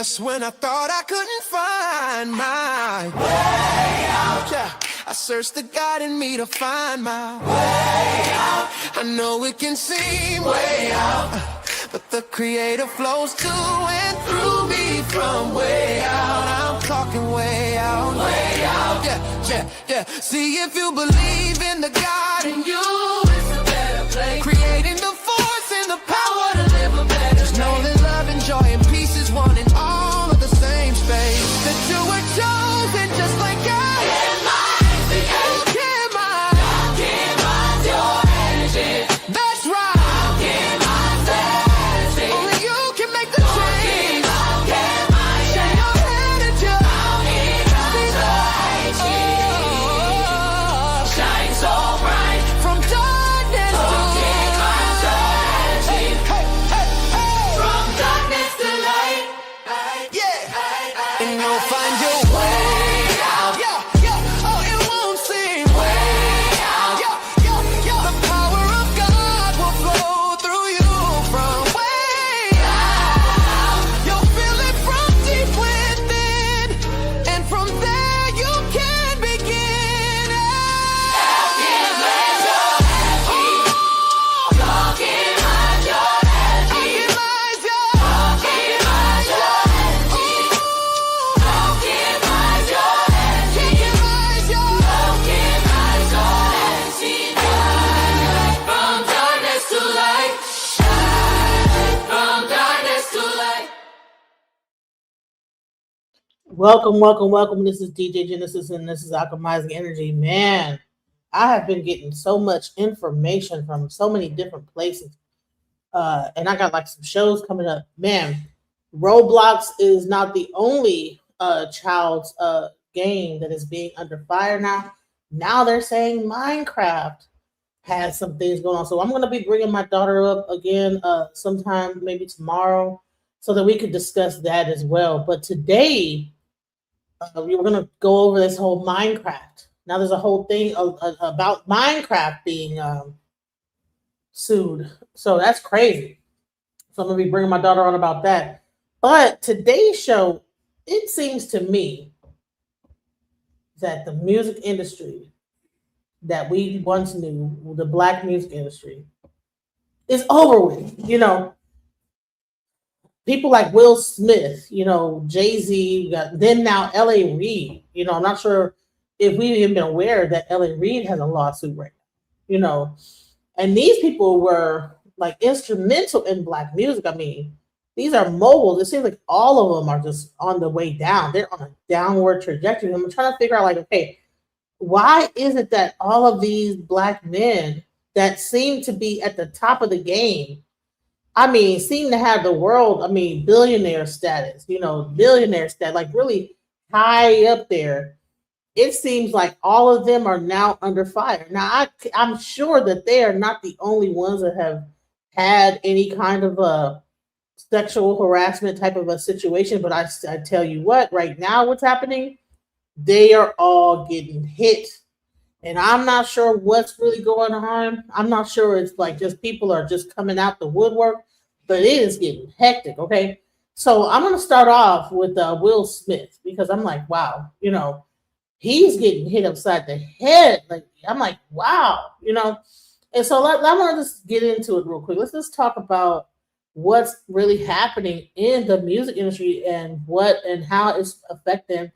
Just when I thought I couldn't find my way out, yeah, I searched the God in me to find my way out. I know it can seem way out, but the Creator flows to and through me from way out. I'm talking way out, yeah, yeah, yeah. See, if you believe in the God in you, it's a better place. Creating the force and the power to live a better. Just know that love and joy and peace is one in all of the same space. That you were chosen just like God. That's right. Only you can make the change. Shine your head and just shine so bright from darkness to light. From darkness to light. Yeah. And you'll find your way out. Yeah. Oh, it won't seem way out. Yeah. The power of God will flow through you from way out. You'll feel it from deep within, and from there you can begin. Welcome. This is DJ Genesis, and this is Alchemizing Energy. Man, I have been getting so much information from so many different places. And I got like some shows coming up. Man, Roblox is not the only child's game that is being under fire now. Now they're saying Minecraft has some things going on. So I'm going to be bringing my daughter up again sometime, maybe tomorrow, so that we could discuss that as well. But today, we were going to go over this whole Minecraft. Now there's a whole thing about Minecraft being sued. So that's crazy. So I'm going to be bringing my daughter on about that. But today's show, it seems to me that the music industry that we once knew, the black music industry, is over with. You know, people like Will Smith, you know, Jay-Z, then now L.A. Reid. You know, I'm not sure if we've even been aware that L.A. Reid has a lawsuit right now, you know. And these people were like instrumental in black music. I mean, these are moguls. It seems like all of them are just on the way down. They're on a downward trajectory. I'm trying to figure out, like, okay, why is it that all of these black men that seem to be at the top of the game, I mean, seem to have the world, I mean, billionaire status, you know, like really high up there. It seems like all of them are now under fire. Now, I'm sure that they are not the only ones that have had any kind of a sexual harassment type of a situation, but I tell you what, right now what's happening, they are all getting hit. And I'm not sure what's really going on. I'm not sure it's like just people are just coming out the woodwork, but it is getting hectic, okay? So I'm going to start off with Will Smith, because I'm like, wow, you know, he's getting hit upside the head. Like, I'm like, wow, you know? And so I want to just get into it real quick. Let's just talk about what's really happening in the music industry and what and how it's affecting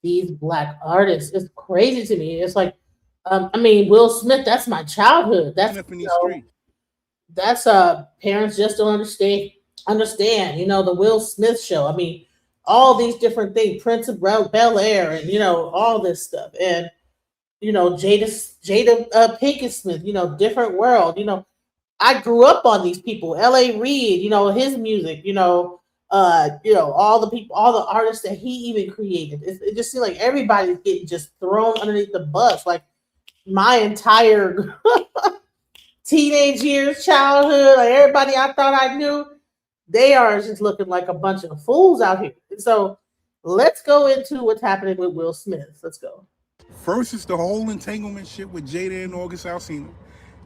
these black artists. It's crazy to me. It's like, I mean, Will Smith, that's my childhood. That's, you know, that's parents just don't understand, you know, the Will Smith show. I mean, all these different things, Prince of Bel-Air, and, you know, all this stuff. And, you know, Jada Pinkett Smith, you know, Different World. You know, I grew up on these people. L.A. Reid, you know, his music, you know, all the people, all the artists that he even created. It just seems like everybody's getting just thrown underneath the bus. Like, my entire teenage years, childhood, like everybody I thought I knew, they are just looking like a bunch of fools out here. So let's go into what's happening with Will Smith. Let's go. First, it's the whole entanglement shit with Jada and August Alsina.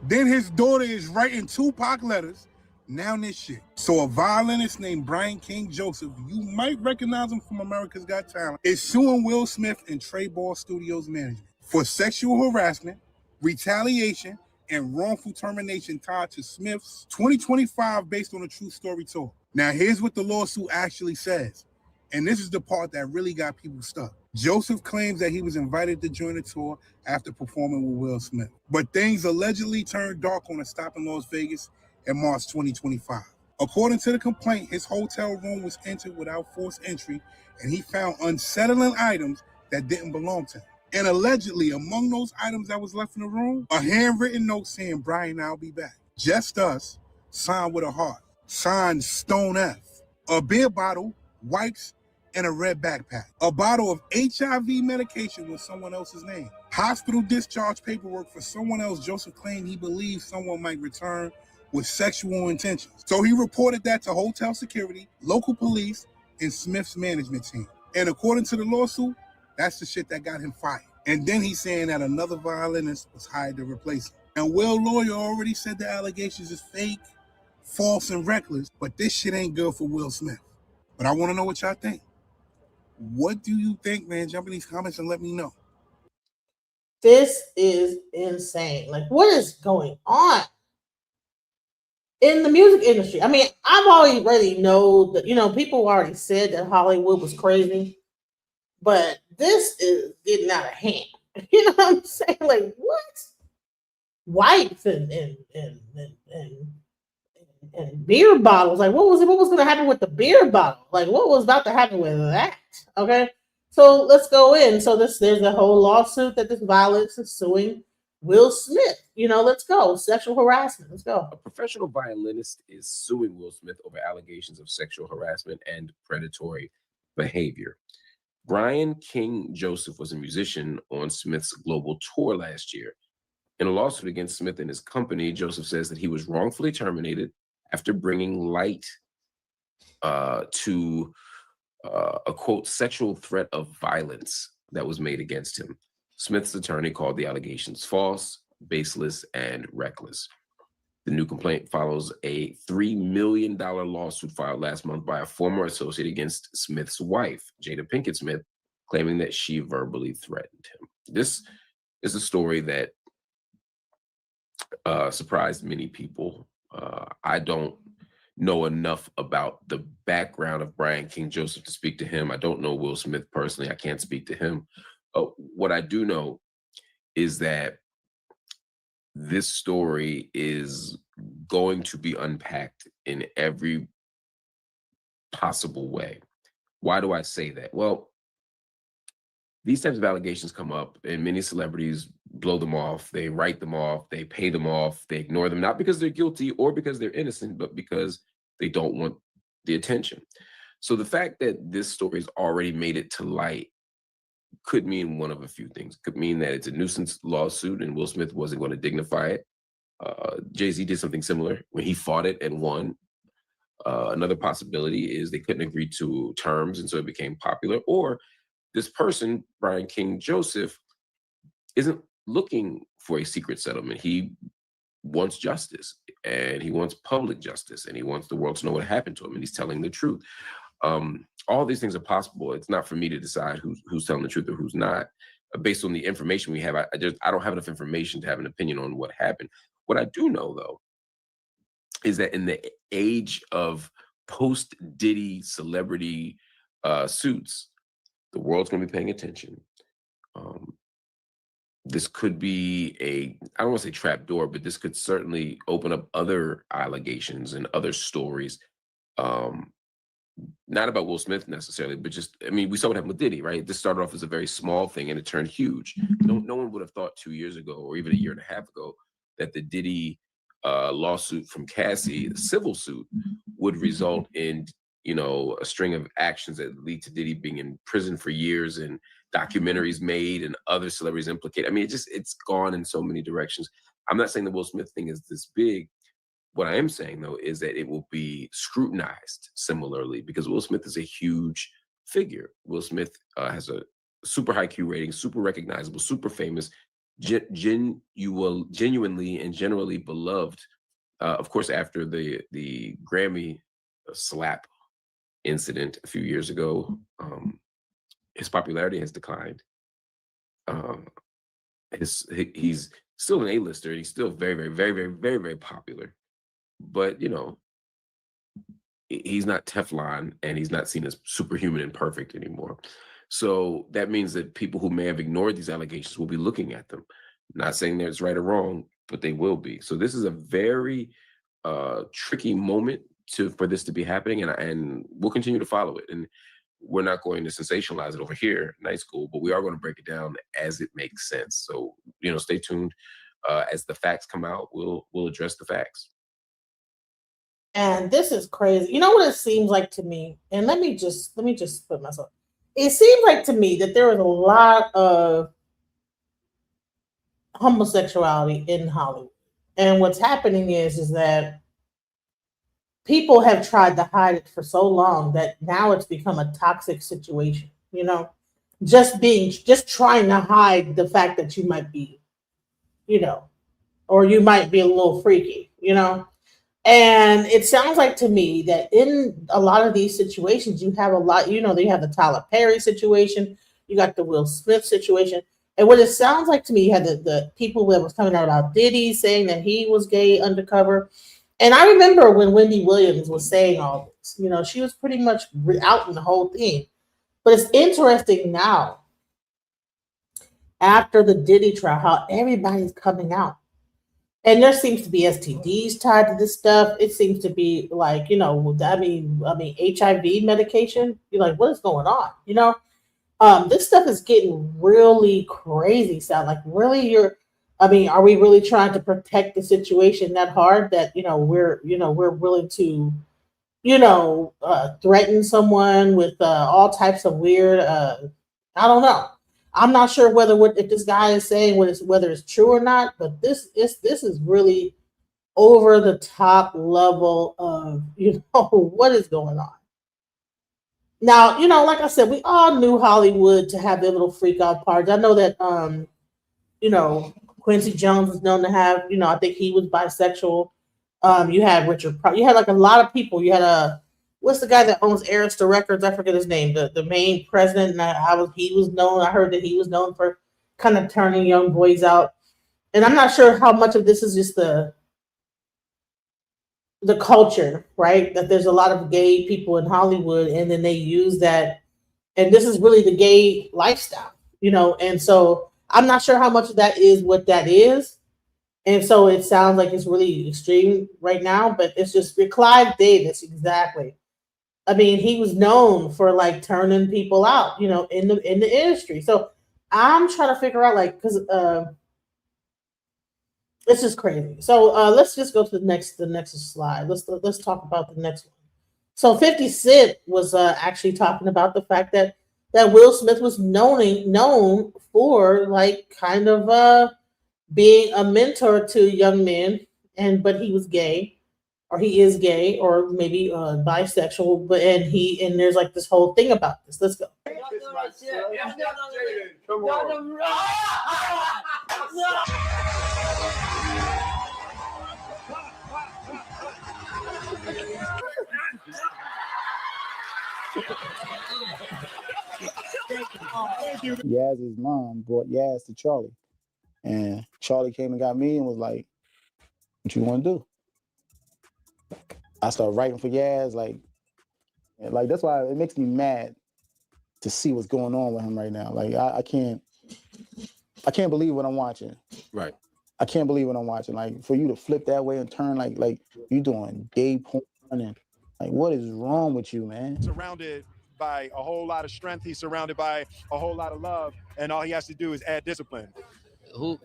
Then his daughter is writing Tupac letters Now this shit. So a violinist named Brian King Joseph, you might recognize him from America's Got Talent, is suing Will Smith and Trey Ball Studios management for sexual harassment, retaliation, and wrongful termination tied to Smith's 2025 Based on a True Story tour. Now here's what the lawsuit actually says. And this is the part that really got people stuck. Joseph claims that he was invited to join the tour after performing with Will Smith. But things allegedly turned dark on a stop in Las Vegas in March 2025. According to the complaint, his hotel room was entered without forced entry, and he found unsettling items that didn't belong to him. And allegedly, among those items that was left in the room, a handwritten note saying, "Brian, I'll be back. Just us," signed with a heart, signed Stone F. A beer bottle, wipes, and a red backpack. A bottle of HIV medication with someone else's name. Hospital discharge paperwork for someone else Joseph claimed he believed someone might return with sexual intentions. So he reported that to hotel security, local police, and Smith's management team. And according to the lawsuit, that's the shit that got him fired. And then he's saying that another violinist was hired to replace him. And Will's lawyer already said the allegations is fake, false, and reckless, but this shit ain't good for Will Smith. But I want to know what y'all think. What do you think, man? Jump in these comments and let me know. This is insane. Like, what is going on in the music industry? I mean, I've already know that, people already said that Hollywood was crazy, but this is getting out of hand. You know what I'm saying? Like, what? Wipes and beer bottles. Like, what was going to happen with the beer bottle? Like, what was about to happen with that? Okay, so let's go in. So there's a whole lawsuit that this violinist is suing Will Smith. Let's go. Sexual harassment. Let's go. A professional violinist is suing Will Smith over allegations of sexual harassment and predatory behavior. Brian King Joseph was a musician on Smith's global tour last year. In a lawsuit against Smith and his company, Joseph says that he was wrongfully terminated after bringing light to a, quote, sexual threat of violence that was made against him. Smith's attorney called the allegations false, baseless, and reckless. The new complaint follows a $3 million lawsuit filed last month by a former associate against Smith's wife, Jada Pinkett Smith, claiming that she verbally threatened him. This is a story that surprised many people. I don't know enough about the background of Brian King Joseph to speak to him. I don't know Will Smith personally. I can't speak to him. What I do know is that this story is going to be unpacked in every possible way. Why do I say that? Well, these types of allegations come up and many celebrities blow them off. They write them off. They pay them off. They ignore them, not because they're guilty or because they're innocent, but because they don't want the attention. So the fact that this story's already made it to light could mean one of a few things. Could mean that it's a nuisance lawsuit and Will Smith wasn't going to dignify it. Jay-Z did something similar when he fought it and won. Another possibility is they couldn't agree to terms and so it became popular. Or this person, Brian King Joseph, isn't looking for a secret settlement. He wants justice and he wants public justice and he wants the world to know what happened to him and he's telling the truth. All these things are possible. It's not for me to decide who's telling the truth or who's not. Based on the information we have, I don't have enough information to have an opinion on what happened. What I do know, though, is that in the age of post-Diddy celebrity suits, the world's going to be paying attention. This could be I don't want to say trap door, but this could certainly open up other allegations and other stories. Not about Will Smith necessarily, but just, I mean, we saw what happened with Diddy, right? This started off as a very small thing and it turned huge. No one would have thought 2 years ago or even a year and a half ago that the Diddy lawsuit from Cassie, the civil suit, would result in, a string of actions that lead to Diddy being in prison for years and documentaries made and other celebrities implicated. I mean, it's gone in so many directions. I'm not saying the Will Smith thing is this big. What I am saying, though, is that it will be scrutinized similarly because Will Smith is a huge figure. Will Smith has a super high Q rating, super recognizable, super famous, genuinely and generally beloved Of course, after the Grammy slap incident a few years ago, his popularity has declined. He's still an A-lister. He's still very, very, very, very, very, very popular. But he's not Teflon, and he's not seen as superhuman and perfect anymore. So that means that people who may have ignored these allegations will be looking at them. Not saying that it's right or wrong, but they will be. So this is a very tricky moment for this to be happening, and we'll continue to follow it. And we're not going to sensationalize it over here, Night School, but we are going to break it down as it makes sense. So stay tuned. As the facts come out, we'll address the facts. And this is crazy. You know what it seems like to me? And let me just put myself. It seems like to me that there is a lot of homosexuality in Hollywood. And what's happening is that people have tried to hide it for so long that now it's become a toxic situation, just trying to hide the fact that you might be, or you might be a little freaky, And it sounds like to me that in a lot of these situations, you have a lot, you have the Tyler Perry situation, you got the Will Smith situation. And what it sounds like to me, you had the people that was coming out about Diddy saying that he was gay undercover. And I remember when Wendy Williams was saying all this, she was pretty much out in the whole thing. But it's interesting now, after the Diddy trial, how everybody's coming out. And there seems to be STDs tied to this stuff. It seems to be like, HIV medication. You're like, what is going on? This stuff is getting really crazy. Sound like really are we really trying to protect the situation that hard that, we're willing to, threaten someone with all types of weird, I don't know. I'm not sure if this guy is saying whether it's true or not, but this is really over the top level of, what is going on. Now, like I said, we all knew Hollywood to have their little freak out parties. I know that, Quincy Jones was known to have, I think he was bisexual. You had Richard, you had like a lot of people. You had what's the guy that owns Arista Records? I forget his name. The main president. And he was known. I heard that he was known for kind of turning young boys out. And I'm not sure how much of this is just the culture, right? That there's a lot of gay people in Hollywood, and then they use that, and this is really the gay lifestyle, And so I'm not sure how much of that is what that is. And so it sounds like it's really extreme right now, but it's just Clive Davis, exactly. I mean, he was known for like turning people out, in the industry. So I'm trying to figure out because it's just crazy. So let's just go to the next slide. Let's talk about the next one. So 50 Cent was actually talking about the fact that Will Smith was known for like kind of being a mentor to young men, but he was gay, or he is gay, or maybe bisexual. But and there's like this whole thing about this. Let's go. Yaz's mom brought Yaz to Charlie. And Charlie came and got me and was like, what you want to do? I started writing for Yaz. Like that's why it makes me mad to see what's going on with him right now. Like, I can't believe what I'm watching. Right. I can't believe what I'm watching. Like, for you to flip that way and turn like you doing gay porn and like, what is wrong with you, man? Surrounded by a whole lot of strength. He's surrounded by a whole lot of love, and all he has to do is add discipline. Who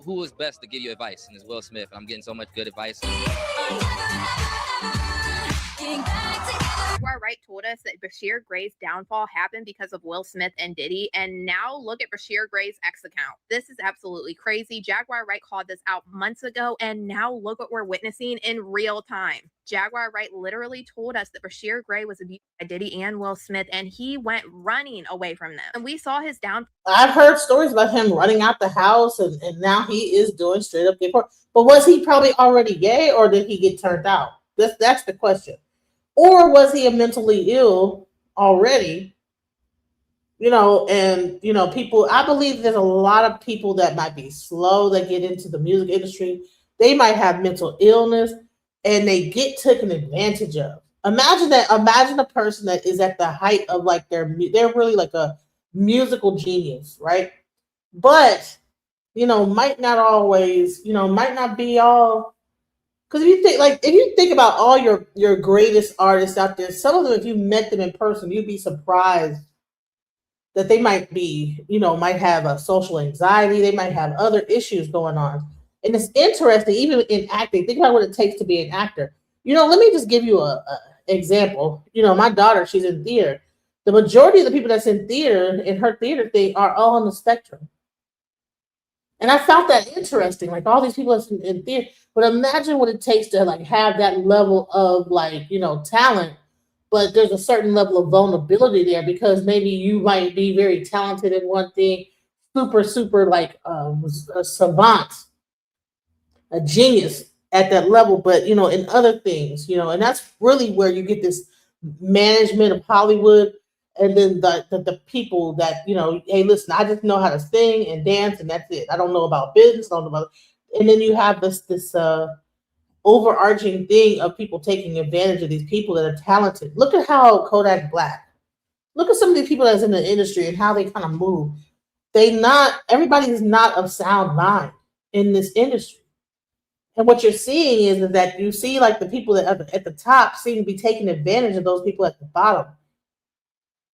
was best to give you advice? And it's Will Smith. I'm getting so much good advice. Reid told us that Bashir Gray's downfall happened because of Will Smith and Diddy, and now look at Bashir Gray's X account. This is absolutely crazy. Jaguar Wright called this out months ago, and now look what we're witnessing in real time. Jaguar Wright literally told us that Bashir Gray was abused by Diddy and Will Smith, and he went running away from them. And we saw his downfall. I've heard stories about him running out the house, and now he is doing straight up gay porn. But was he probably already gay, or did he get turned out? That's the question. Or was he mentally ill already? And people, I believe there's a lot of people that might be slow that get into the music industry. They might have mental illness and they get taken advantage of. Imagine a person that is at the height of like they're really like a musical genius, right? But might not always, might not be all. Because if you think about all your greatest artists out there, some of them, if you met them in person, you'd be surprised that they might be, might have a social anxiety. They might have other issues going on. And it's interesting, even in acting, think about what it takes to be an actor. Let me just give you a example. My daughter, she's in theater. The majority of the people that's in theater, in her theater thing, are all on the spectrum. And I found that interesting, like all these people in theater. But imagine what it takes to like have that level of like, talent, but there's a certain level of vulnerability there because maybe you might be very talented in one thing, super like a savant, a genius at that level, but in other things, and that's really where you get this management of Hollywood. And then the people that, hey, listen, I just know how to sing and dance and that's it. I don't know about business. I don't know about, and then you have this overarching thing of people taking advantage of these people that are talented. Look at how Kodak Black. Look at some of these people that's in the industry and how they kind of move. Everybody is not of sound mind in this industry. And what you're seeing is that you see like the people that are at the top seem to be taking advantage of those people at the bottom.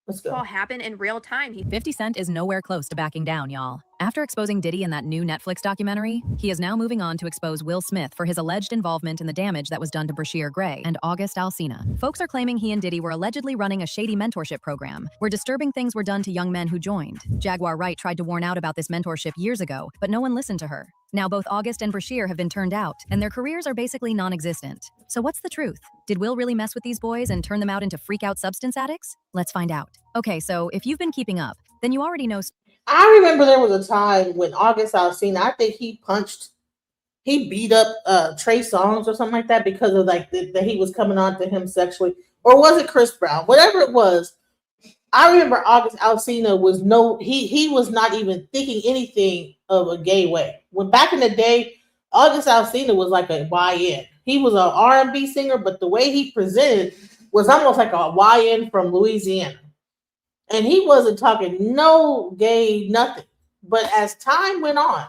Let's go. All happened in real time. 50 Cent is nowhere close to backing down, y'all. After exposing Diddy in that new Netflix documentary, he is now moving on to expose Will Smith for his alleged involvement in the damage that was done to Bashir Gray and August Alsina. Folks are claiming he and Diddy were allegedly running a shady mentorship program where disturbing things were done to young men who joined. Jaguar Wright tried to warn out about this mentorship years ago, but no one listened to her. Now both August and Bashir have been turned out, and their careers are basically non-existent. So what's the truth? Did Will really mess with these boys and turn them out into freak-out substance addicts? Let's find out. Okay, so if you've been keeping up, then you already know. I remember there was a time when August Alsina, I think he beat up Trey Songz or something like that because of like that he was coming on to him sexually. Or was it Chris Brown? Whatever it was. I remember August Alsina was he was not even thinking anything of a gay way. When back in the day, August Alsina was like a YN. He was an R&B singer, but the way he presented was almost like a YN from Louisiana. And he wasn't talking no gay, nothing. But as time went on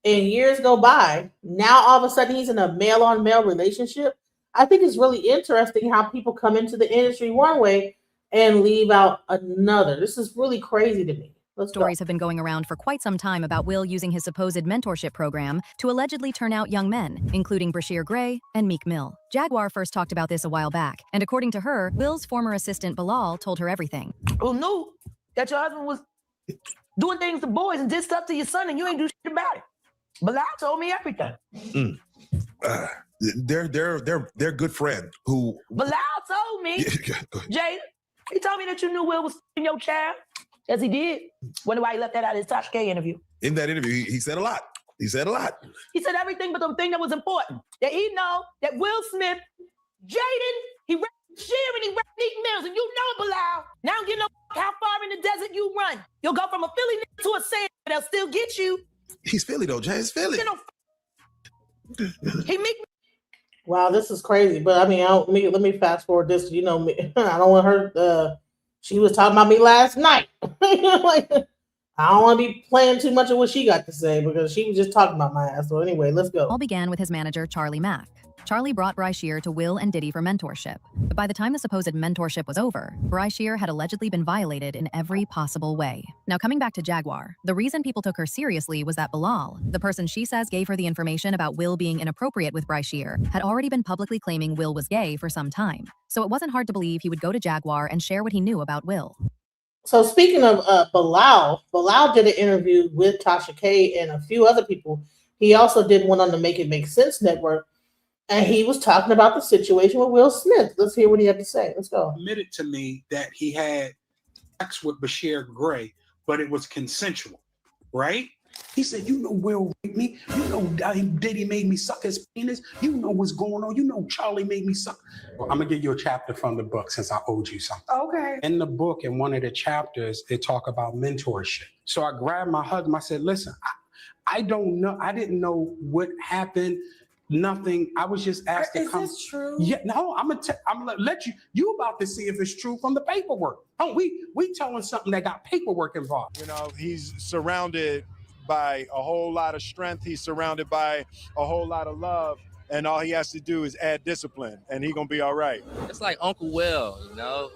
and years go by, now all of a sudden he's in a male-on-male relationship. I think it's really interesting how people come into the industry one way and leave out another. This is really crazy to me. Stories have been going around for quite some time about Will using his supposed mentorship program to allegedly turn out young men, including Bashir Gray and Meek Mill. Jaguar first talked about this a while back, and according to her, Will's former assistant Bilal told her everything. Who knew that your husband was doing things to boys and did stuff to your son and you ain't do shit about it? Bilal told me everything. They're good friend who Bilal told me, Jay, he told me that you knew Will was in your child. Yes, he did. Wonder why he left that out of his Tasha K interview. In that interview, he said a lot. He said He said everything but the thing that was important. That he know that Will Smith, Jaden, he rapped Sheer and he rapped Meek Mills, and you know Bilal. Now you know how far in the desert you run. You'll go from a Philly nigga to a Sam, but they'll still get you. He's Philly though, Jay. He's Philly. You know, he Meek. Wow, this is crazy. But I mean, let me fast forward this. I don't want her. She was talking about me last night. Like, I don't want to be playing too much of what she got to say because she was just talking about my ass. So anyway, let's go. All began with his manager, Charlie Mack. Charlie brought Brashear to Will and Diddy for mentorship. But by the time the supposed mentorship was over, Brashear had allegedly been violated in every possible way. Now, coming back to Jaguar, the reason people took her seriously was that Bilal, the person she says gave her the information about Will being inappropriate with Brashear, had already been publicly claiming Will was gay for some time. So it wasn't hard to believe he would go to Jaguar and share what he knew about Will. So speaking of Bilal did an interview with Tasha K and a few other people. He also did one on the Make It Make Sense network, and he was talking about the situation with Will Smith. Let's hear what he had to say. Let's go. Admitted to me that he had sex with Bashir Gray, but it was consensual, right? He said, you know, Will raped me. You know, Diddy made me suck his penis. You know what's going on. You know, Charlie made me suck. Well, I'm going to give you a chapter from the book since I owed you something. Okay. In the book, in one of the chapters, they talk about mentorship. So I grabbed my husband. I said, listen, I don't know. I didn't know what happened. Nothing. I was just asked to come. Is this true? Yeah. No. I'm gonna let you. You about to see if it's true from the paperwork. Oh, we telling something that got paperwork involved. You know, he's surrounded by a whole lot of strength. He's surrounded by a whole lot of love, and all he has to do is add discipline, and he's gonna be all right. It's like Uncle Will, you know,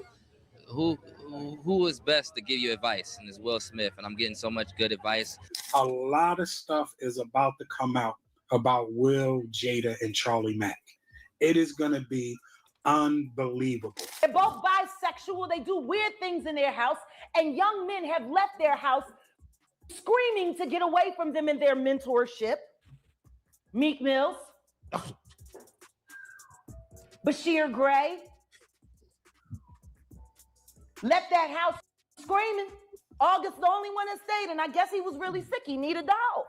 who is best to give you advice, and it's Will Smith, and I'm getting so much good advice. A lot of stuff is about to come out about Will, Jada, and Charlie Mack. It is going to be unbelievable. They're both bisexual. They do weird things in their house, and young men have left their house screaming to get away from them in their mentorship. Meek Mills, Bashir Gray left that house screaming. August the only one that stayed, and I guess he was really sick. He needed a dog.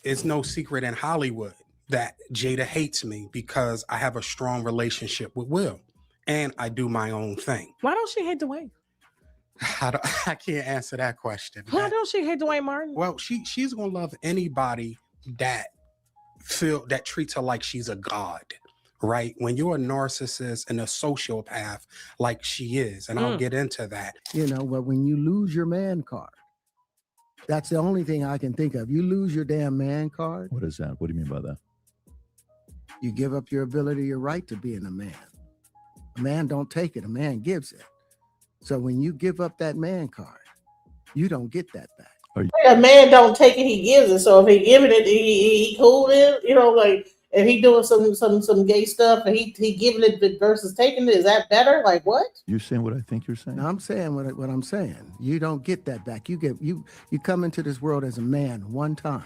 It's no secret in Hollywood that Jada hates me because I have a strong relationship with Will, and I do my own thing. Why don't she hate Dwayne? I can't answer that question. Why don't she hate Dwayne Martin? Well, she's gonna love anybody that treats her like she's a god, right? When you're a narcissist and a sociopath like she is, and I'll get into that. You know, but when you lose your man card, that's the only thing I can think of. You lose your damn man card. What is that? What do you mean by that? You give up your ability, your right to being a man. A man don't take it, a man gives it. So when you give up that man card, you don't get that back. A man don't take it, he gives it. So if he giving it, he cool it, you know, like if he doing some gay stuff and he giving it versus taking it, is that better? Like what? You're saying what I think you're saying? No, I'm saying what I'm saying. You don't get that back. You come into this world as a man one time.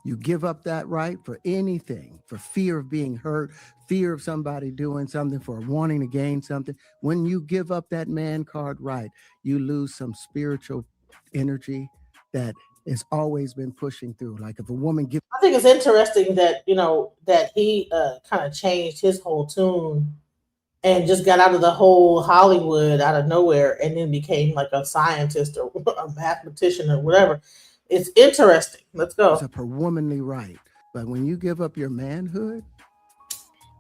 You give up that right for anything, for fear of being hurt, fear of somebody doing something, for wanting to gain something. When you give up that man card right, you lose some spiritual energy that has always been pushing through. Like if a woman gives, I think it's interesting that, you know, that he kind of changed his whole tune and just got out of the whole Hollywood out of nowhere and then became like a scientist or a mathematician or whatever. It's interesting. Let's go. It's up her womanly right. But when you give up your manhood,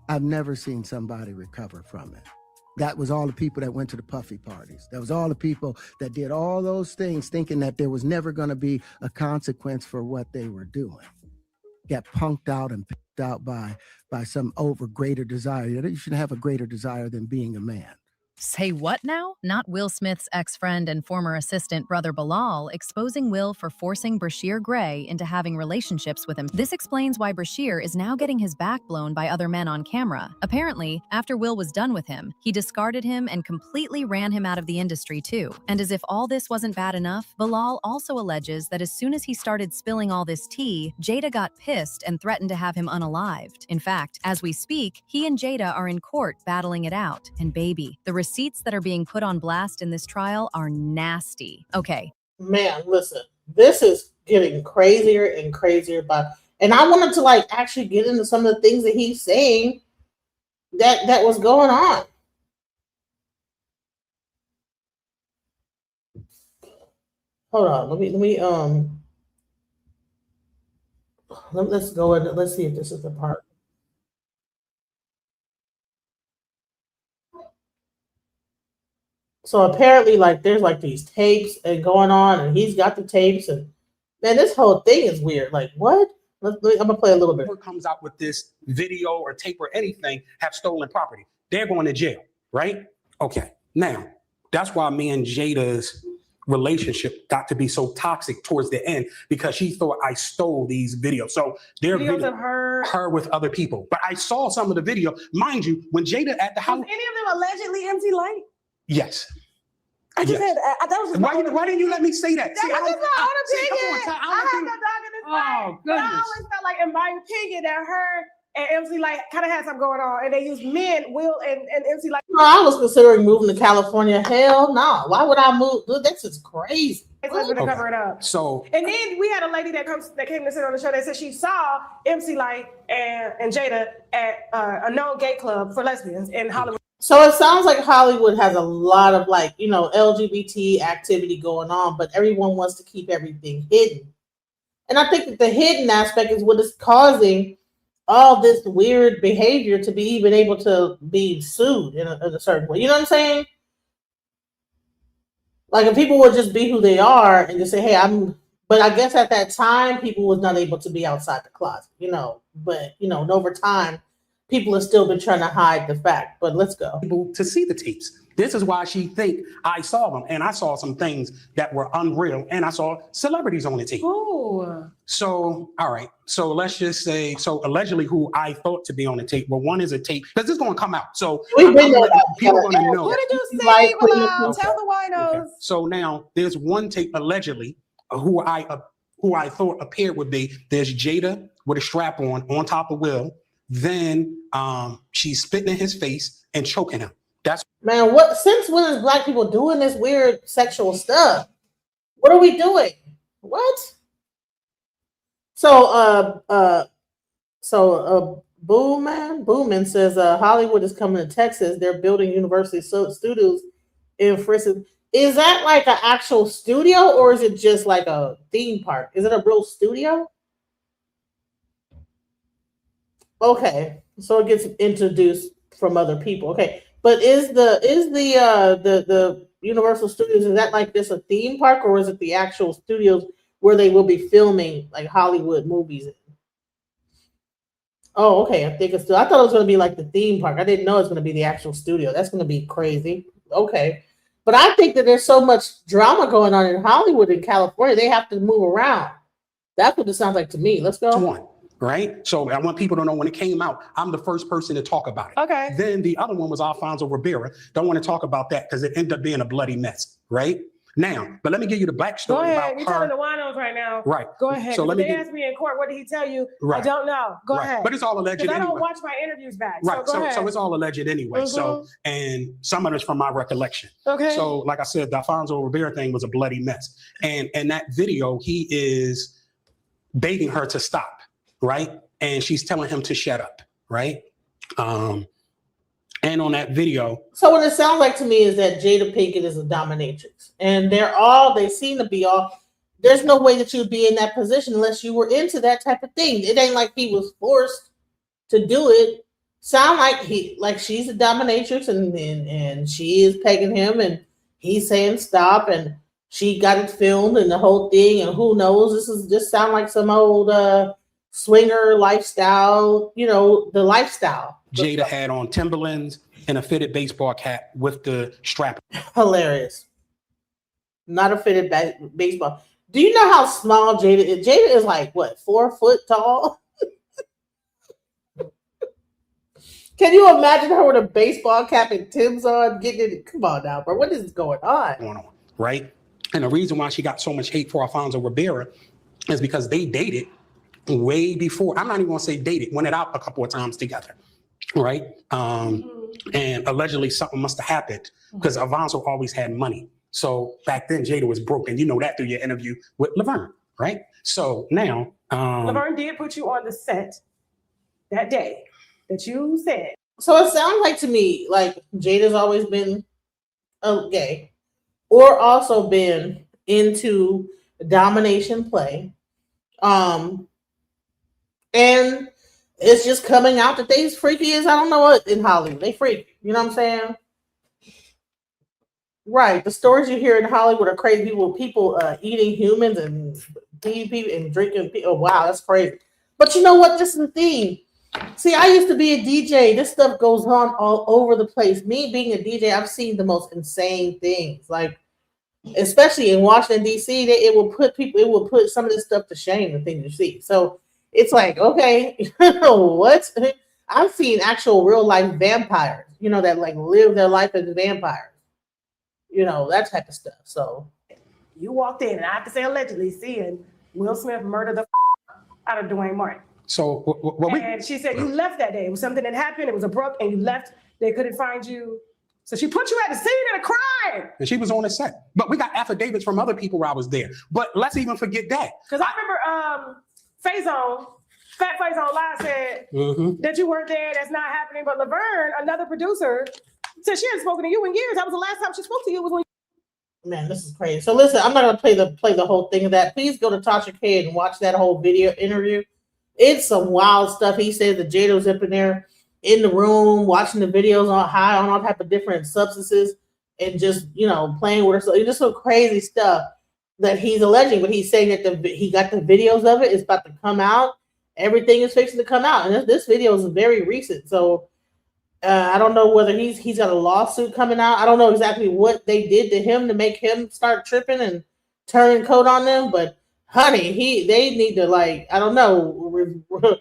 I've never seen somebody recover from it. That was all the people that went to the puffy parties. That was all the people that did all those things thinking that there was never going to be a consequence for what they were doing. Got punked out and picked out by some greater desire. You shouldn't have a greater desire than being a man. Say what now? Not Will Smith's ex-friend and former assistant brother Bilal exposing Will for forcing Brashear Gray into having relationships with him. This explains why Brashear is now getting his back blown by other men on camera. Apparently, after Will was done with him, he discarded him and completely ran him out of the industry too. And as if all this wasn't bad enough, Bilal also alleges that as soon as he started spilling all this tea, Jada got pissed and threatened to have him unalived. In fact, as we speak, he and Jada are in court battling it out. And baby, the receipts that are being put on blast in this trial are nasty. Okay. Man, listen, this is getting crazier and crazier. And I wanted to like actually get into some of the things that he's saying that was going on. Hold on, let's go in. Let's see if this is the part. So apparently, like, there's like these tapes and going on, and he's got the tapes, and man, this whole thing is weird. Like, what? I'm gonna play a little bit. Whoever comes out with this video or tape or anything have stolen property. They're going to jail, right? Okay. Now, that's why me and Jada's relationship got to be so toxic towards the end, because she thought I stole these videos. So they're Videos of her with other people. But I saw some of the video. Mind you, when Jada at the house. Was any of them allegedly MC Light? Yes. I just Yes. said that was just Why didn't you let me say that? That's See, just my own see, come opinion. on, Ty, I have no dog in this fight. Oh, But I goodness. always felt like, in my opinion, that her and MC Light kind of had something going on, and they used men, Will and MC Light. No, I was considering moving to California. Hell no. Why would I move? Dude, this is crazy. To cover it up. So, and then we had a lady that came to sit on the show that said she saw MC Light and Jada at a known gay club for lesbians in Hollywood. So it sounds like Hollywood has a lot of LGBT activity going on, but everyone wants to keep everything hidden. And I think that the hidden aspect is what is causing all this weird behavior to be even able to be sued in a certain way. You know what I'm saying? Like if people would just be who they are and just say, hey, but I guess at that time, people was not able to be outside the closet, but over time, people have still been trying to hide the fact, but let's go. To see the tapes. This is why she think I saw them, and I saw some things that were unreal, and I saw celebrities on the tape. Ooh. So, all right. So let's just say, allegedly who I thought to be on the tape, well, one is a tape, because it's going to come out. So people are going to know. What did you say, Bilal? Tell the winos. Okay. So now there's one tape allegedly who I thought appeared would be, there's Jada with a strap on top of Will. Then she's spitting in his face and choking him. That's man. Since when is Black people doing this weird sexual stuff? What are we doing? What? So Booman says Hollywood is coming to Texas. They're building University Studios in Frisco. Is that like an actual studio, or is it just like a theme park? Is it a real studio? Okay, so it gets introduced from other people. Okay, but is the Universal Studios, is that like this a theme park, or is it the actual studios where they will be filming like Hollywood movies in? Oh, okay. I thought it was going to be like the theme park. I didn't know it's going to be the actual studio. That's going to be crazy. Okay, but I think that there's so much drama going on in Hollywood and California. They have to move around. That's what it sounds like to me. Let's go. one. Right? So I want people to know when it came out, I'm the first person to talk about it. Okay. Then the other one was Alfonso Rivera. Don't want to talk about that because it ended up being a bloody mess. Right? Now, but let me give you the backstory. Go ahead. About You're telling the winos right now. Right. Go ahead. So let me ask me in court, what did he tell you? Right. I don't know. Go ahead. But it's all alleged Because I don't anyway. watch my interviews back. Right. So go ahead. So it's all alleged anyway. So, and some of it's from my recollection. Okay. So like I said, the Alfonso Rivera thing was a bloody mess. And in that video, he is begging her to stop. Right. And she's telling him to shut up. Right. And on that video. So what it sounds like to me is that Jada Pinkett is a dominatrix. And they seem to be all, there's no way that you'd be in that position unless you were into that type of thing. It ain't like he was forced to do it. Sound like she's a dominatrix and she is pegging him and he's saying stop and she got it filmed and the whole thing, and who knows, this is just sound like some old swinger lifestyle, the lifestyle. Jada had on Timberlands and a fitted baseball cap with the strap. Hilarious. Not a fitted baseball. Do you know how small Jada is? Jada is like, what, 4 foot tall? Can you imagine her with a baseball cap and Tim's on getting it? Come on now, bro. What is going on? Right? And the reason why she got so much hate for Alfonso Rivera is because they dated way before. I'm not even going to say dated, went it out a couple of times together. Right? And allegedly something must have happened because Alfonso always had money. So back then Jada was broke, and you know that through your interview with Laverne, right? So now Laverne did put you on the set that day that you said. So it sounds like to me like Jada's always been gay or also been into domination play. And it's just coming out that they's freaky as I don't know what in Hollywood. They freak. You know what I'm saying? Right. The stories you hear in Hollywood are crazy. People eating humans and feeding people and drinking people. Oh, wow, that's crazy. But you know what? This is the thing. See, I used to be a DJ. This stuff goes on all over the place. Me being a DJ, I've seen the most insane things. Like, especially in Washington D.C., it will put some of this stuff to shame. The things you see. So it's like, okay, what? I've seen actual real life vampires. That like live their life as vampires. That type of stuff. So you walked in, and I have to say allegedly, seeing Will Smith murder the out of Dwayne Martin. So and she said you left that day. It was something that happened. It was abrupt, and you left. They couldn't find you. So she put you at the scene of the crime. And she was on the set. But we got affidavits from other people where I was there. But let's even forget that. Because I remember Fat Faison Live said that you weren't there. That's not happening. But Laverne, another producer, said she hadn't spoken to you in years. That was the last time she spoke to you. Was when. Man, this is crazy. So listen, I'm not gonna play the whole thing of that. Please go to Tasha K and watch that whole video interview. It's some wild stuff. He said that Jada was up in there in the room watching the videos on high on all type of different substances and just playing with her. So it's just some crazy stuff that he's alleging. But he's saying that he got the videos of it. It's about to come out. Everything is fixing to come out, and this video is very recent. So. I don't know whether he's got a lawsuit coming out. I don't know exactly what they did to him to make him start tripping and turning coat on them. But honey, they need to I don't know,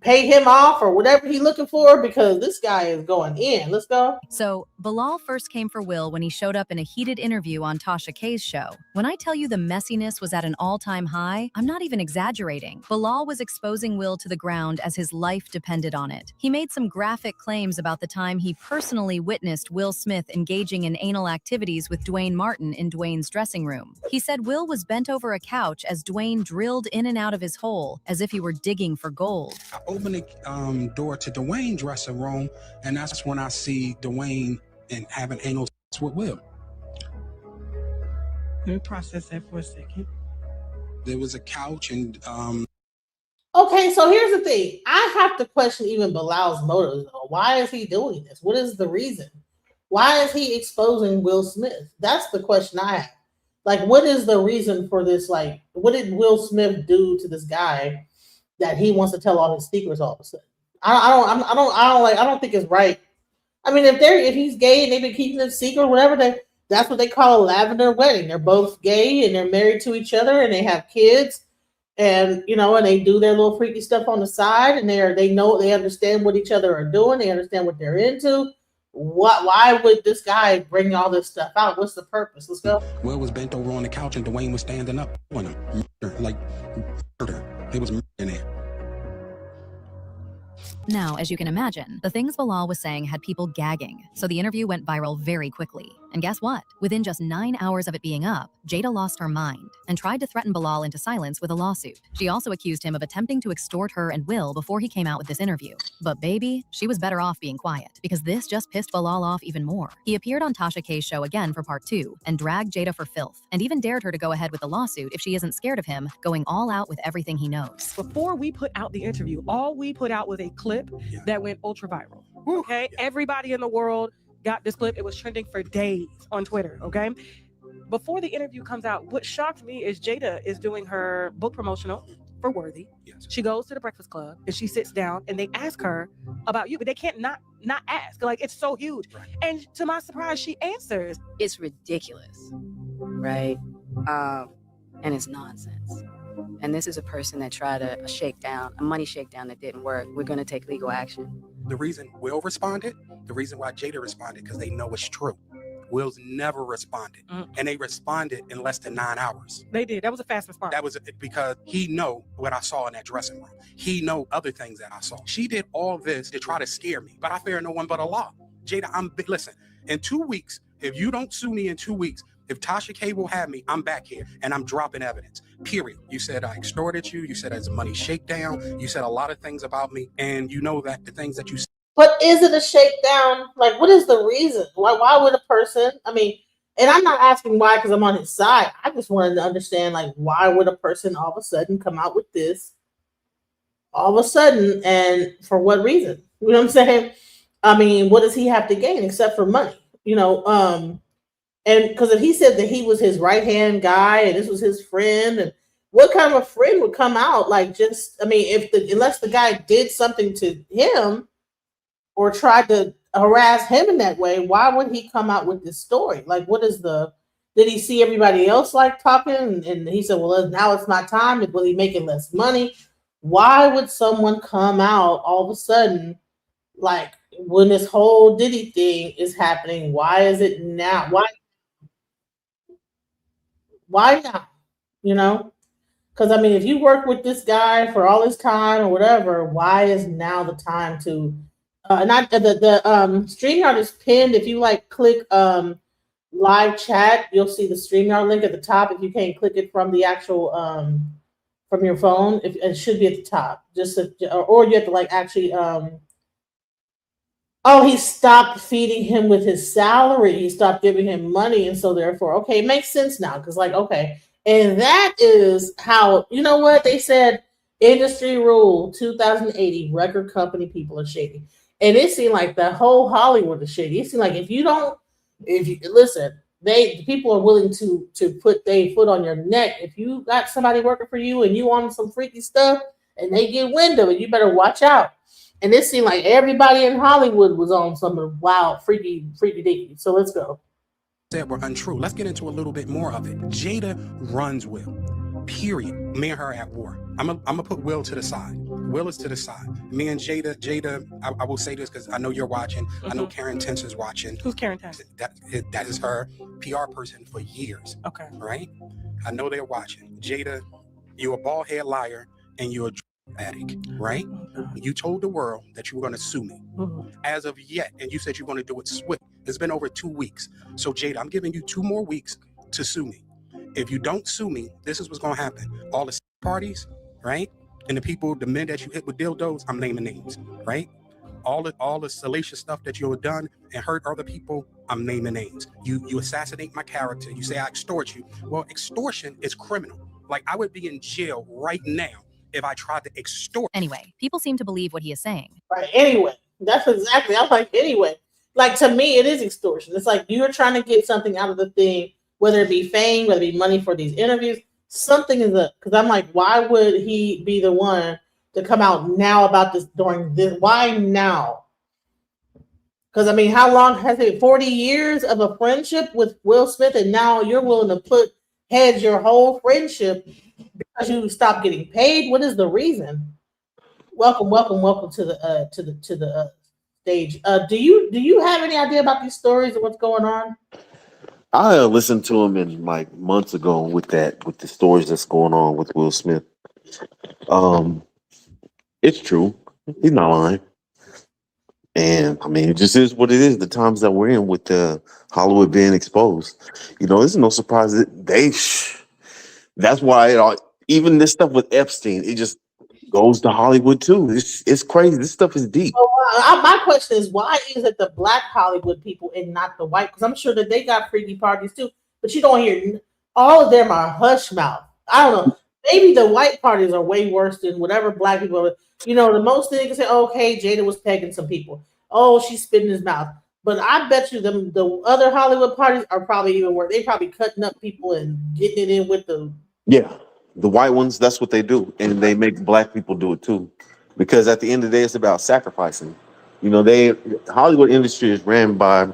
pay him off or whatever he's looking for because this guy is going in. Let's go. So Bilal first came for Will when he showed up in a heated interview on Tasha K's show. When I tell you the messiness was at an all-time high, I'm not even exaggerating. Bilal was exposing Will to the ground as his life depended on it. He made some graphic claims about the time he personally witnessed Will Smith engaging in anal activities with Dwayne Martin in Dwayne's dressing room. He said Will was bent over a couch as Dwayne drilled in and out of his hole as if he were digging for gold. Open the door to Dwayne's dressing room, and that's when I see Dwayne and having anal sex with Will. Let me process that for a second. There was a couch and Okay, so here's the thing. I have to question even Bilal's motives. Why is he doing this? What is the reason? Why is he exposing Will Smith? That's the question I have. Like, what is the reason for this? Like, what did Will Smith do to this guy that he wants to tell all his secrets all of a sudden? I don't think it's right. I mean, if he's gay and they've been keeping it secret, whatever, that's what they call a lavender wedding. They're both gay and they're married to each other and they have kids, and and they do their little freaky stuff on the side, and they understand what each other are doing. They understand what they're into. Why would this guy bring all this stuff out? What's the purpose? Let's go. Will was bent over on the couch and Dwayne was standing up on him. Murder. It was murder in there. Now, as you can imagine, the things Bilal was saying had people gagging, so the interview went viral very quickly. And guess what? Within just 9 hours of it being up, Jada lost her mind and tried to threaten Bilal into silence with a lawsuit. She also accused him of attempting to extort her and Will before he came out with this interview. But baby, she was better off being quiet, because this just pissed Bilal off even more. He appeared on Tasha K's show again for part 2 and dragged Jada for filth, and even dared her to go ahead with the lawsuit if she isn't scared of him going all out with everything he knows. Before we put out the interview, all we put out was a clip that went ultra viral. Okay, everybody in the world got this clip. It was trending for days on Twitter. Okay, before the interview comes out, what shocked me is Jada is doing her book promotional for Worthy. Yes. She goes to the Breakfast Club and she sits down and they ask her about you, but they can't not ask. Like, it's so huge. Right. And to my surprise, she answers. It's ridiculous, right? And it's nonsense. And this is a person that tried a money shakedown that didn't work. We're going to take legal action. The reason Will responded, the reason why Jada responded, because they know it's true. Will's never responded. And they responded in less than 9 hours. They did. That was a fast response. That was because he know what I saw in that dressing room. He know other things that I saw. She did all this to try to scare me, but I fear no one but Allah. Jada, listen, in 2 weeks, if you don't sue me in 2 weeks, if Tasha K will have me, I'm back here and I'm dropping evidence. Period. You said I extorted you. You said it's a money shakedown. You said a lot of things about me, and you know that the things that you said. But is it a shakedown? Like, what is the reason? Why would a person? I mean, and I'm not asking why because I'm on his side. I just wanted to understand, like, why would a person all of a sudden come out with this? All of a sudden, and for what reason? You know what I'm saying? I mean, what does he have to gain except for money? And because if he said that he was his right-hand guy and this was his friend, and what kind of a friend would come out like just? I mean, unless the guy did something to him or tried to harass him in that way, why would he come out with this story? Like, what is the? Did he see everybody else like talking, and he said, "Well, now it's my time." Will he making less money? Why would someone come out all of a sudden, like when this whole Diddy thing is happening? Why is it now? Why now? You know, because I mean, if you work with this guy for all this time or whatever, why is now the time to? And I the StreamYard is pinned. If you like click live chat, you'll see the StreamYard link at the top. If you can't click it from the actual from your phone, if it should be at the top. Or you have to like actually oh, he stopped feeding him with his salary. He stopped giving him money. And so, therefore, okay, it makes sense now. Because, like, okay. And that is how, you know what? They said industry rule 2080 record company people are shady. And it seemed like the whole Hollywood is shady. It seemed like if you listen, the people are willing to put their foot on your neck. If you got somebody working for you and you on some freaky stuff and they get wind of it, you better watch out. And it seemed like everybody in Hollywood was on some of the wild, freaky dicky. So let's go. Said were untrue. Let's get into a little bit more of it. Jada runs Will. Period. Me and her at war. I'm gonna put Will to the side. Will is to the side. Me and Jada. I will say this because I know you're watching. I know Karen Tense is watching. Who's Karen Tense? That is her PR person for years. Okay. Right. I know they're watching. Jada, you're a bald head liar and you're a addict, right? You told the world that you were going to sue me. As of yet, and you said you're going to do it swift. It's been over 2 weeks. So Jada, I'm giving you 2 more weeks to sue me. If you don't sue me, this is what's going to happen. All the parties, right? And the men that you hit with dildos, I'm naming names, right? All the salacious stuff that you have done and hurt other people, I'm naming names. You assassinate my character. You say I extort you. Well, extortion is criminal. Like I would be in jail right now if I tried to extort. Anyway, people seem to believe what he is saying. Right. Anyway, that's exactly. I'm like, anyway, like to me, it is extortion. It's like you're trying to get something out of the thing, whether it be fame, whether it be money for these interviews. Something is up. Because I'm like, why would he be the one to come out now about this during this? Why now? Because I mean, how long has it? 40 years of a friendship with Will Smith, and now you're willing to hedge your whole friendship because you stopped getting paid. What is the reason? Welcome to the stage. Do you have any idea about these stories and what's going on? I listened to him in like months ago with the stories that's going on with Will Smith. It's true. He's not lying. And I mean, it just is what it is. The times that we're in with Hollywood being exposed, there's no surprise that that's why even this stuff with Epstein, it just goes to Hollywood too. It's crazy. This stuff is deep. My question is, why is it the black Hollywood people and not the white? Because I'm sure that they got freaky parties too, but you don't hear all of them are hush mouth. I don't know. Maybe the white parties are way worse than whatever black people are. The most thing they can say, okay, Jada was pegging some people. Oh, she's spitting his mouth. But I bet you the other Hollywood parties are probably even worse. They probably cutting up people and getting it in with the. Yeah, the white ones, that's what they do. And they make black people do it too. Because at the end of the day, it's about sacrificing. The Hollywood industry is ran by,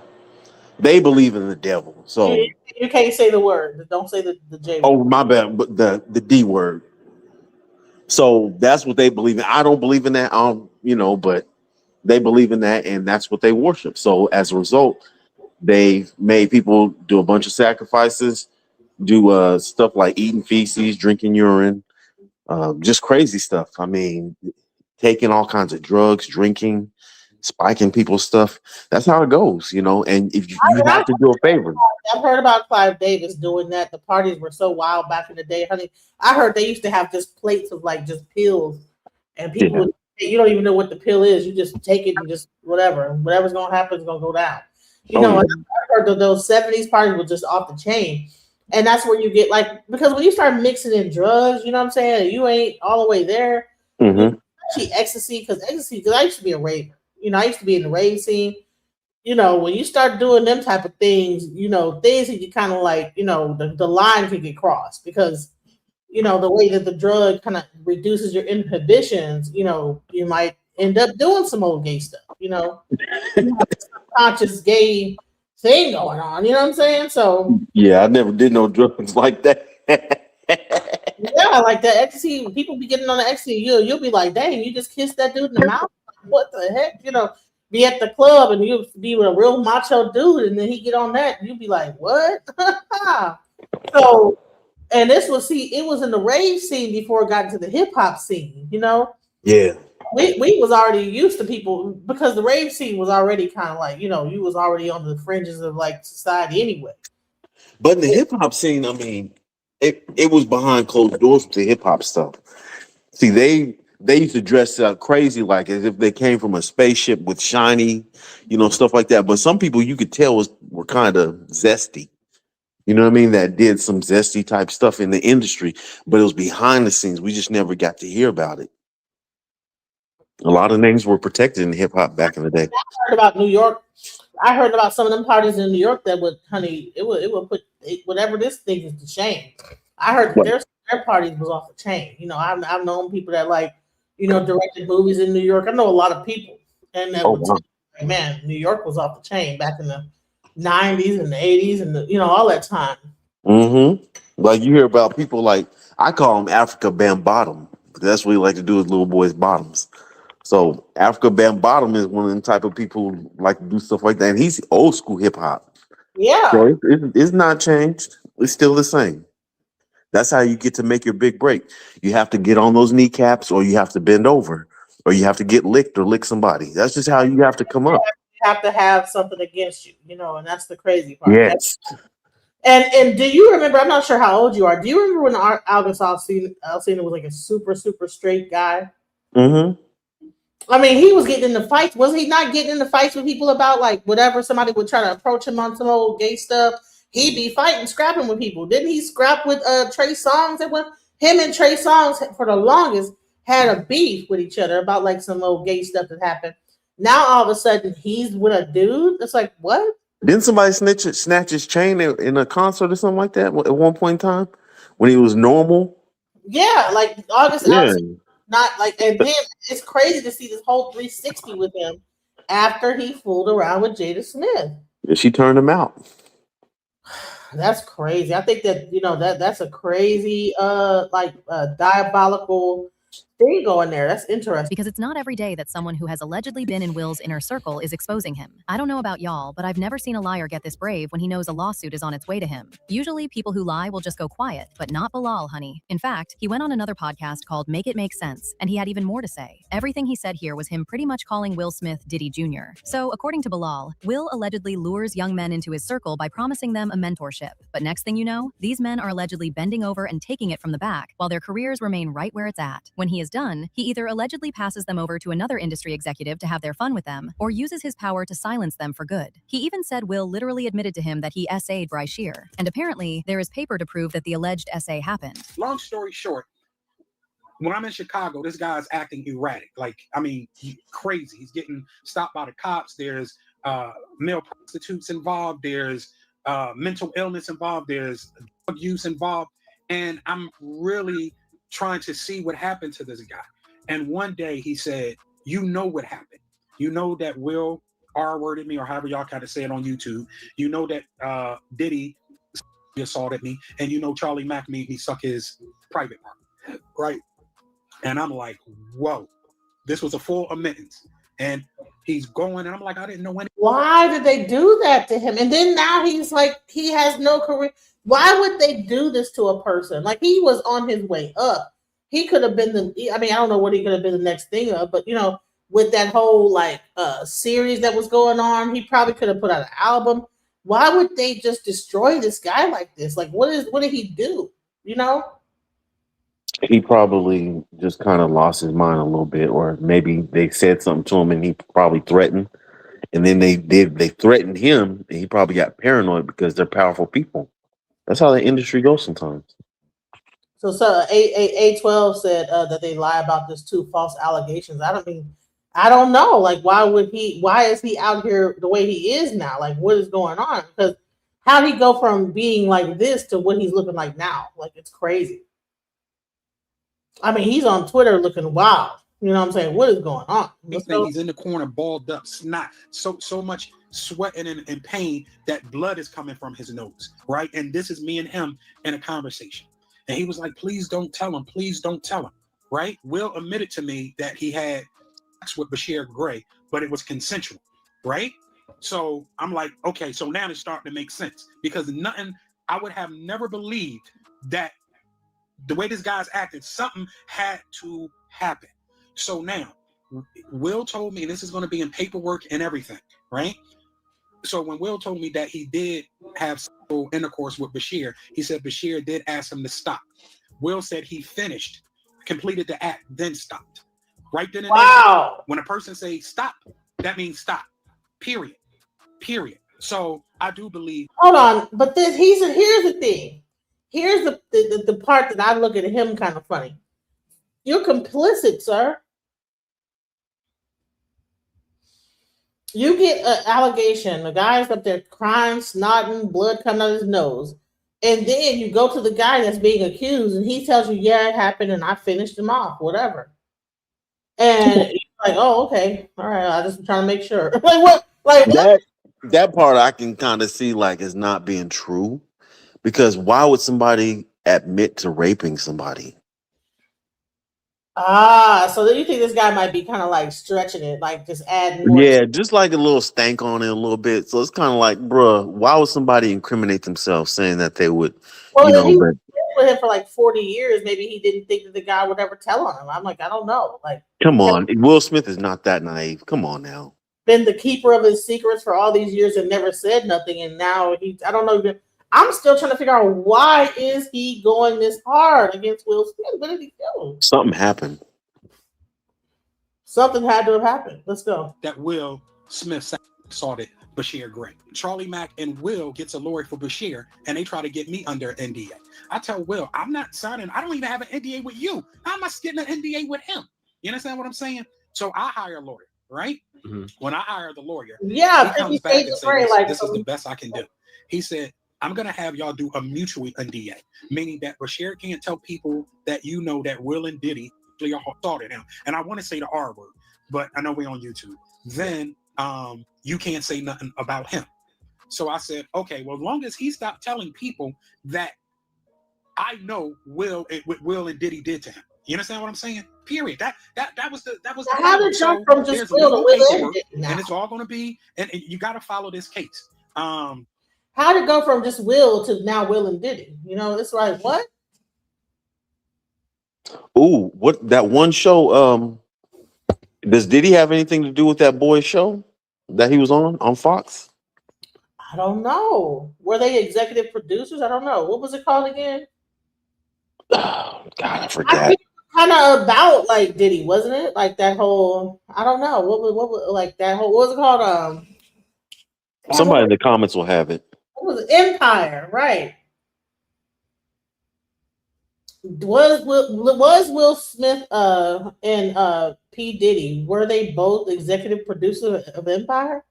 they believe in the devil. So you can't say the word. Don't say the J word. Oh, my bad, but the D word. So that's what they believe in. I don't believe in that, but they believe in that, and that's what they worship. So as a result, they made people do a bunch of sacrifices, do stuff like eating feces, drinking urine, just crazy stuff. I mean, taking all kinds of drugs, drinking, spiking people's stuff. That's how it goes, and if you have to do a favor. I've heard about Clive Davis doing that. The parties were so wild back in the day, honey. I heard they used to have just plates of like just pills, and people would, you don't even know what the pill is. You just take it and just whatever's gonna happen is gonna go down. I heard that those 70s parties were just off the chain, and that's where you get because when you start mixing in drugs, you know what I'm saying, you ain't all the way there. Mm-hmm. Especially ecstasy, because I used to be a raver. I used to be in the rave scene. When you start doing them type of things, things that you kind of like, the line can get crossed because, the way that the drug kind of reduces your inhibitions, you might end up doing some old gay stuff, you have a subconscious gay thing going on, you know what I'm saying? So Yeah, I never did no drugs like that. yeah, like that ecstasy, people be getting on the ecstasy, you'll be like, dang, you just kissed that dude in the mouth? What the heck? Be at the club and you'll be with a real macho dude and then he get on that and you'll be like, what? So, and it was in the rave scene before it got into the hip hop scene, Yeah. We was already used to people because the rave scene was already kind of like, you was already on the fringes of like society anyway. But in the hip hop scene, I mean, it was behind closed doors with the hip hop stuff. See, they used to dress up crazy, like as if they came from a spaceship with shiny, stuff like that. But some people you could tell were kind of zesty. You know what I mean? That did some zesty type stuff in the industry, but it was behind the scenes. We just never got to hear about it. A lot of names were protected in hip hop back in the day. I heard about New York. I heard about some of them parties in New York that would, it would put whatever this thing is to shame. I heard that their parties was off the chain. I've known people that directed movies in New York. I know a lot of people, and that would tell me, man, New York was off the chain back in the 90s and the 80s and all that time. Mm-hmm. Like you hear about people like I call them Africa Bambaataa. That's what we like to do with little boys' bottoms. So Africa Bambaataa is one of them type of people who like to do stuff like that. And he's old school hip hop. Yeah. So it's not changed. It's still the same. That's how you get to make your big break. You have to get on those kneecaps or you have to bend over or you have to get licked or lick somebody. That's just how you have to come up. You have to have something against you, and that's the crazy part. Yes. And do you remember, I'm not sure how old you are, do you remember when August Alsina was like a super, super straight guy? Mm-hmm. I mean, he was getting in the fights. Was he not getting in the fights with people about like whatever somebody would try to approach him on some old gay stuff? He'd be fighting, scrapping with people. Didn't he scrap with Trey Songz? Him and Trey Songz for the longest had a beef with each other about like some old gay stuff that happened. Now all of a sudden he's with a dude. It's like, what? Didn't somebody snatch his chain in a concert or something like that at one point in time when he was normal? Yeah, like August Alsina. Not like, and him, it's crazy to see this whole 360 with him after he fooled around with Jada Smith. Yeah, she turned him out. That's crazy. I think that that's a crazy diabolical thing going there. That's interesting. Because it's not every day that someone who has allegedly been in Will's inner circle is exposing him. I don't know about y'all, but I've never seen a liar get this brave when he knows a lawsuit is on its way to him. Usually people who lie will just go quiet, but not Bilal, honey. In fact, he went on another podcast called Make It Make Sense, and he had even more to say. Everything he said here was him pretty much calling Will Smith Diddy Jr. So according to Bilal, Will allegedly lures young men into his circle by promising them a mentorship. But next thing you know, these men are allegedly bending over and taking it from the back while their careers remain right where it's at. When he is done, he either allegedly passes them over to another industry executive to have their fun with them, or uses his power to silence them for good. He even said Will literally admitted to him that he SA'd Bryce Shear, and apparently there is paper to prove that the alleged SA happened. Long story short, when I'm in Chicago, this guy's acting erratic. Like, I mean, crazy. He's getting stopped by the cops. There's male prostitutes involved. There's mental illness involved. There's drug use involved. And I'm really trying to see what happened to this guy. And one day he said, you know what happened. You know that Will R-worded me, or however y'all kind of say it on YouTube. You know that Diddy assaulted me. And you know Charlie Mack made me suck his private part. Right? And I'm like, whoa, this was a full admittance. And he's going, and I'm like, I didn't know when. Why did they do that to him? And then now he's like, he has no career. Why would they do this to a person? Like, he was on his way up. He could have been I don't know what he could have been the next thing of, but with that whole series that was going on, he probably could have put out an album. Why would they just destroy this guy like this? Like, what did he do? He probably just kind of lost his mind a little bit, or maybe they said something to him and he probably threatened. And then they threatened him, and he probably got paranoid because they're powerful people. That's how the industry goes sometimes. So A12 said that they lie about this too, false allegations. I don't know. Like, why is he out here the way he is now? Like, what is going on? Because how'd he go from being like this to what he's looking like now? Like, it's crazy. I mean, he's on Twitter looking wild. You know what I'm saying? What is going on? He's in the corner, balled up, snot, so much sweating and pain that blood is coming from his nose, right? And this is me and him in a conversation. And he was like, please don't tell him. Please don't tell him, right? Will admitted to me that he had sex with Bashir Gray, but it was consensual, right? So I'm like, okay, so now it's starting to make sense because I would have never believed that the way this guy's acting, something had to happen. So now, Will told me this is going to be in paperwork and everything, right? So when Will told me that he did have sexual intercourse with Bashir, he said Bashir did ask him to stop. Will said he finished, completed the act, then stopped. Right then and there, when a person says stop, that means stop. Period. So I do believe. Hold on, but here's the thing. Here's the part that I look at him kind of funny. You're complicit, sir. You get an allegation. The guy's up there crying, snotting, blood coming out of his nose. And then you go to the guy that's being accused and he tells you, yeah, it happened and I finished him off, whatever. And you're like, oh, okay. All right. I just trying to make sure. Like what? Like that part I can kind of see like as not being true. Because why would somebody admit to raping somebody? So then you think this guy might be kind of like stretching it, like just adding more. Yeah, just like a little stank on it a little bit. So it's kind of like, bruh, why would somebody incriminate themselves saying that they would, Well, you know, he but was with him for like 40 years. Maybe he didn't think that the guy would ever tell on him. I'm like, I don't know. Like, come on. Will Smith is not that naive. Come on now. Been the keeper of his secrets for all these years and never said nothing. And now I don't know. I'm still trying to figure out why is he going this hard against Will Smith? What did he do? Something happened. Something had to have happened. Let's go. That Will Smith assaulted Bashir Gray. Charlie Mack and Will gets a lawyer for Bashir, and they try to get me under an NDA. I tell Will, I'm not signing. I don't even have an NDA with you. How am I getting an NDA with him? You understand what I'm saying? So I hire a lawyer, right? Mm-hmm. When I hire the lawyer, he comes back and says, this is the best I can do. He said, I'm going to have y'all do a mutual NDA, meaning that Bashir can't tell people that you know that Will and Diddy assaulted him. And I want to say the R word, but I know we're on YouTube. Then you can't say nothing about him. So I said, okay, well, as long as he stopped telling people that I know Will and Diddy did to him. You understand what I'm saying? Period. That was the how did jump from just Will to Will and Diddy now? And it's all going to be, and you got to follow this case. How did it go from just Will to now Will and Diddy? You know, it's like what? Ooh, what that one show? Does Diddy have anything to do with that boy's show that he was on Fox? I don't know. Were they executive producers? I don't know. What was it called again? Oh, God, I forgot. Kind of about like Diddy, wasn't it? Like that whole. I don't know. What was like that whole? What was it called? Somebody in the comments will have it. What was it? Empire, right? Was Will Smith and P. Diddy, were they both executive producers of Empire?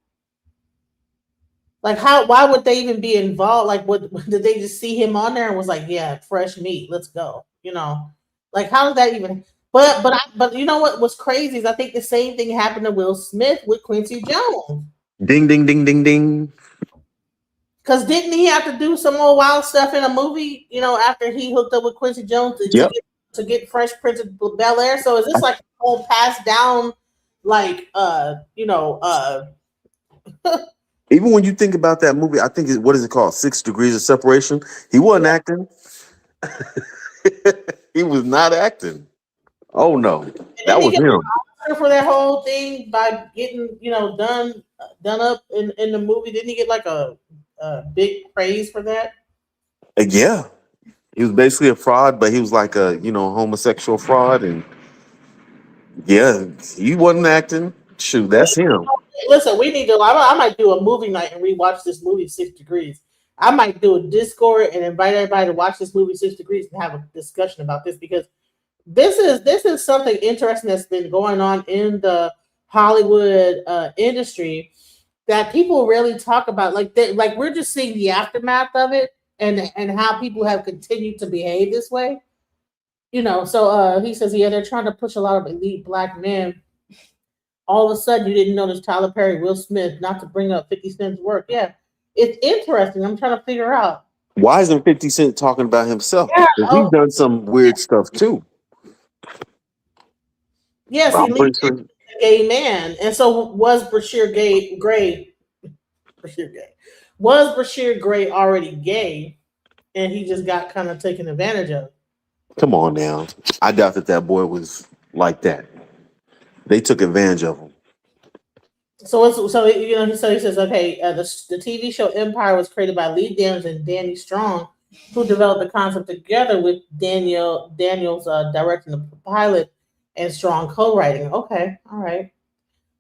Like why would they even be involved? Like did they just see him on there and was like, yeah, fresh meat, let's go. You know, like how did that even but you know what was crazy is I think the same thing happened to Will Smith with Quincy Jones. Ding ding ding ding ding. Because didn't he have to do some more wild stuff in a movie, you know, after he hooked up with Quincy Jones to get Fresh Prince of Bel-Air? So is this like a whole passed down, like, Even when you think about that movie, I think what is it called? 6 Degrees of Separation. He wasn't acting. He was not acting. Oh no, that was him. For that whole thing by getting, you know, done up in the movie, didn't he get like a big praise for that? Yeah, he was basically a fraud, but he was like a homosexual fraud, and yeah, he wasn't acting. Shoot, that's him. Listen, we need to. I might do a movie night and rewatch this movie 6 Degrees. I might do a Discord and invite everybody to watch this movie 6 Degrees and have a discussion about this because this is something interesting that's been going on in the Hollywood industry that people really talk about. Like we're just seeing the aftermath of it and how people have continued to behave this way. So he says, yeah, they're trying to push a lot of elite black men. All of a sudden, you didn't notice Tyler Perry, Will Smith, not to bring up 50 Cent's work. Yeah, it's interesting. I'm trying to figure out. Why isn't 50 Cent talking about himself? Yeah, Because he's done some weird stuff too. yes, I'm pretty sure. a gay man, and so was Brashear Gray. Brashear Gray was Brashear Gray already gay, and he just got kind of taken advantage of. Come on now. I doubt that boy was like that. They took advantage of him. So he says, okay, the TV show Empire was created by Lee Daniels and Danny Strong, who developed the concept together with Daniels directing the pilot and Strong co-writing. Okay, all right.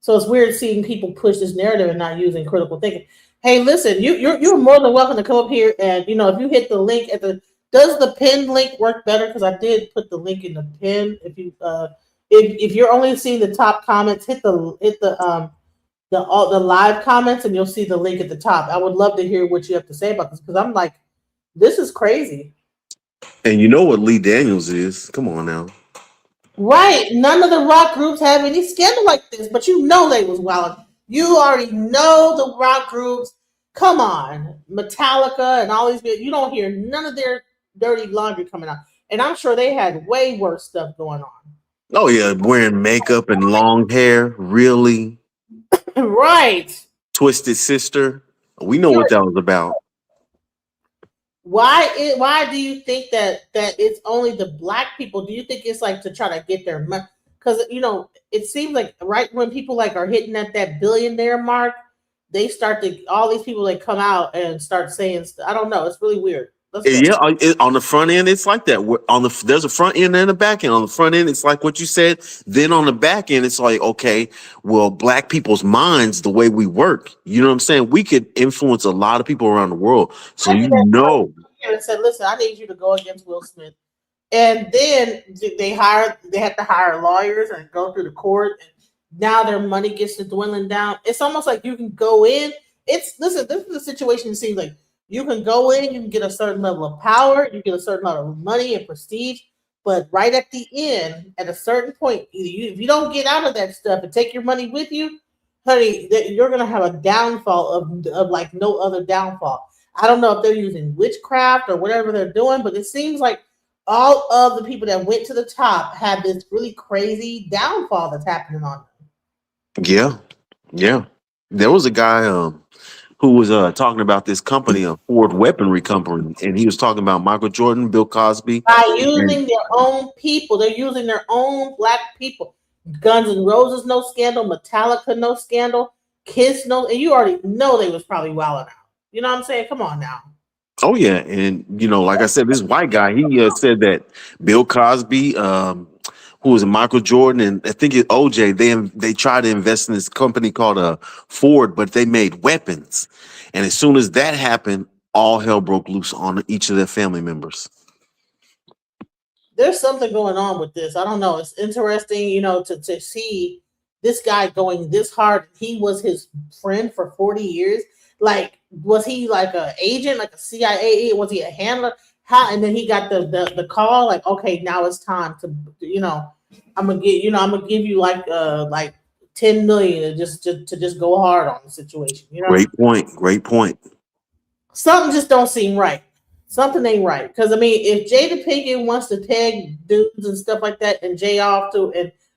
So it's weird seeing people push this narrative and not using critical thinking. Hey, listen, you're more than welcome to come up here and if you hit the link at the does the pin link work better? Because I did put the link in the pin. If you're only seeing the top comments, hit the live comments and you'll see the link at the top. I would love to hear what you have to say about this because I'm like, this is crazy. And you know what Lee Daniels is? Come on now. Right. None of the rock groups have any scandal like this, but they was wild. You already know the rock groups. Come on. Metallica and all these people, you don't hear none of their dirty laundry coming out. And I'm sure they had way worse stuff going on. Oh yeah, wearing makeup and long hair, really. Right. Twisted Sister. We know what that was about. Why do you think that it's only the black people? Do you think it's like to try to get their money? Because it seems like right when people like are hitting at that billionaire mark, they start to all these people like come out and start saying I don't know. It's really weird. Yeah, on the front end, it's like that. There's a front end and a back end. On the front end, it's like what you said. Then on the back end, it's like, okay, well, black people's minds, the way we work, you know what I'm saying? We could influence a lot of people around the world. So And said, listen, I need you to go against Will Smith. And then they have to hire lawyers and go through the court. And now their money gets to dwindling down. It's almost like you can go in. This is a situation that seems like you can go in, you can get a certain level of power, you get a certain amount of money and prestige, but right at the end, at a certain point, if you don't get out of that stuff and take your money with you, honey, you're gonna have a downfall of like no other downfall. I don't know if they're using witchcraft or whatever they're doing, but it seems like all of the people that went to the top had this really crazy downfall that's happening on them. Yeah. There was a guy who was talking about this company, a Ford Weaponry Company, and he was talking about Michael Jordan, Bill Cosby. By using their own people, they're using their own black people. Guns N' Roses, no scandal. Metallica, no scandal. Kiss, no. And you already know they was probably wilding out. You know what I'm saying? Come on now. Oh yeah, and like I said, this white guy, he said that Bill Cosby, who was Michael Jordan, and I think OJ, they tried to invest in this company called Ford, but they made weapons, and as soon as that happened, all hell broke loose on each of their family members. There's something going on with this. I don't know. It's interesting, to see this guy going this hard. He was his friend for 40 years. Like, was he like an agent, like a CIA? Was he a handler? How? And then he got the call, like, okay, now it's time to, I'm gonna give you like 10 million to just go hard on the situation. Great point. Something just don't seem right. Something ain't right. Because if Jada Pinkett wants to tag dudes and stuff like that and jay off to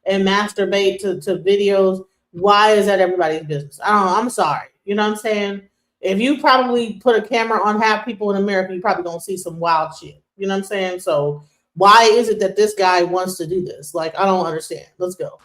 and masturbate to videos, why is that everybody's business? I'm sorry. You know what I'm saying? If you probably put a camera on half people in America, you probably gonna see some wild shit. You know what I'm saying? So why is it that this guy wants to do this? Like, I don't understand. Let's go.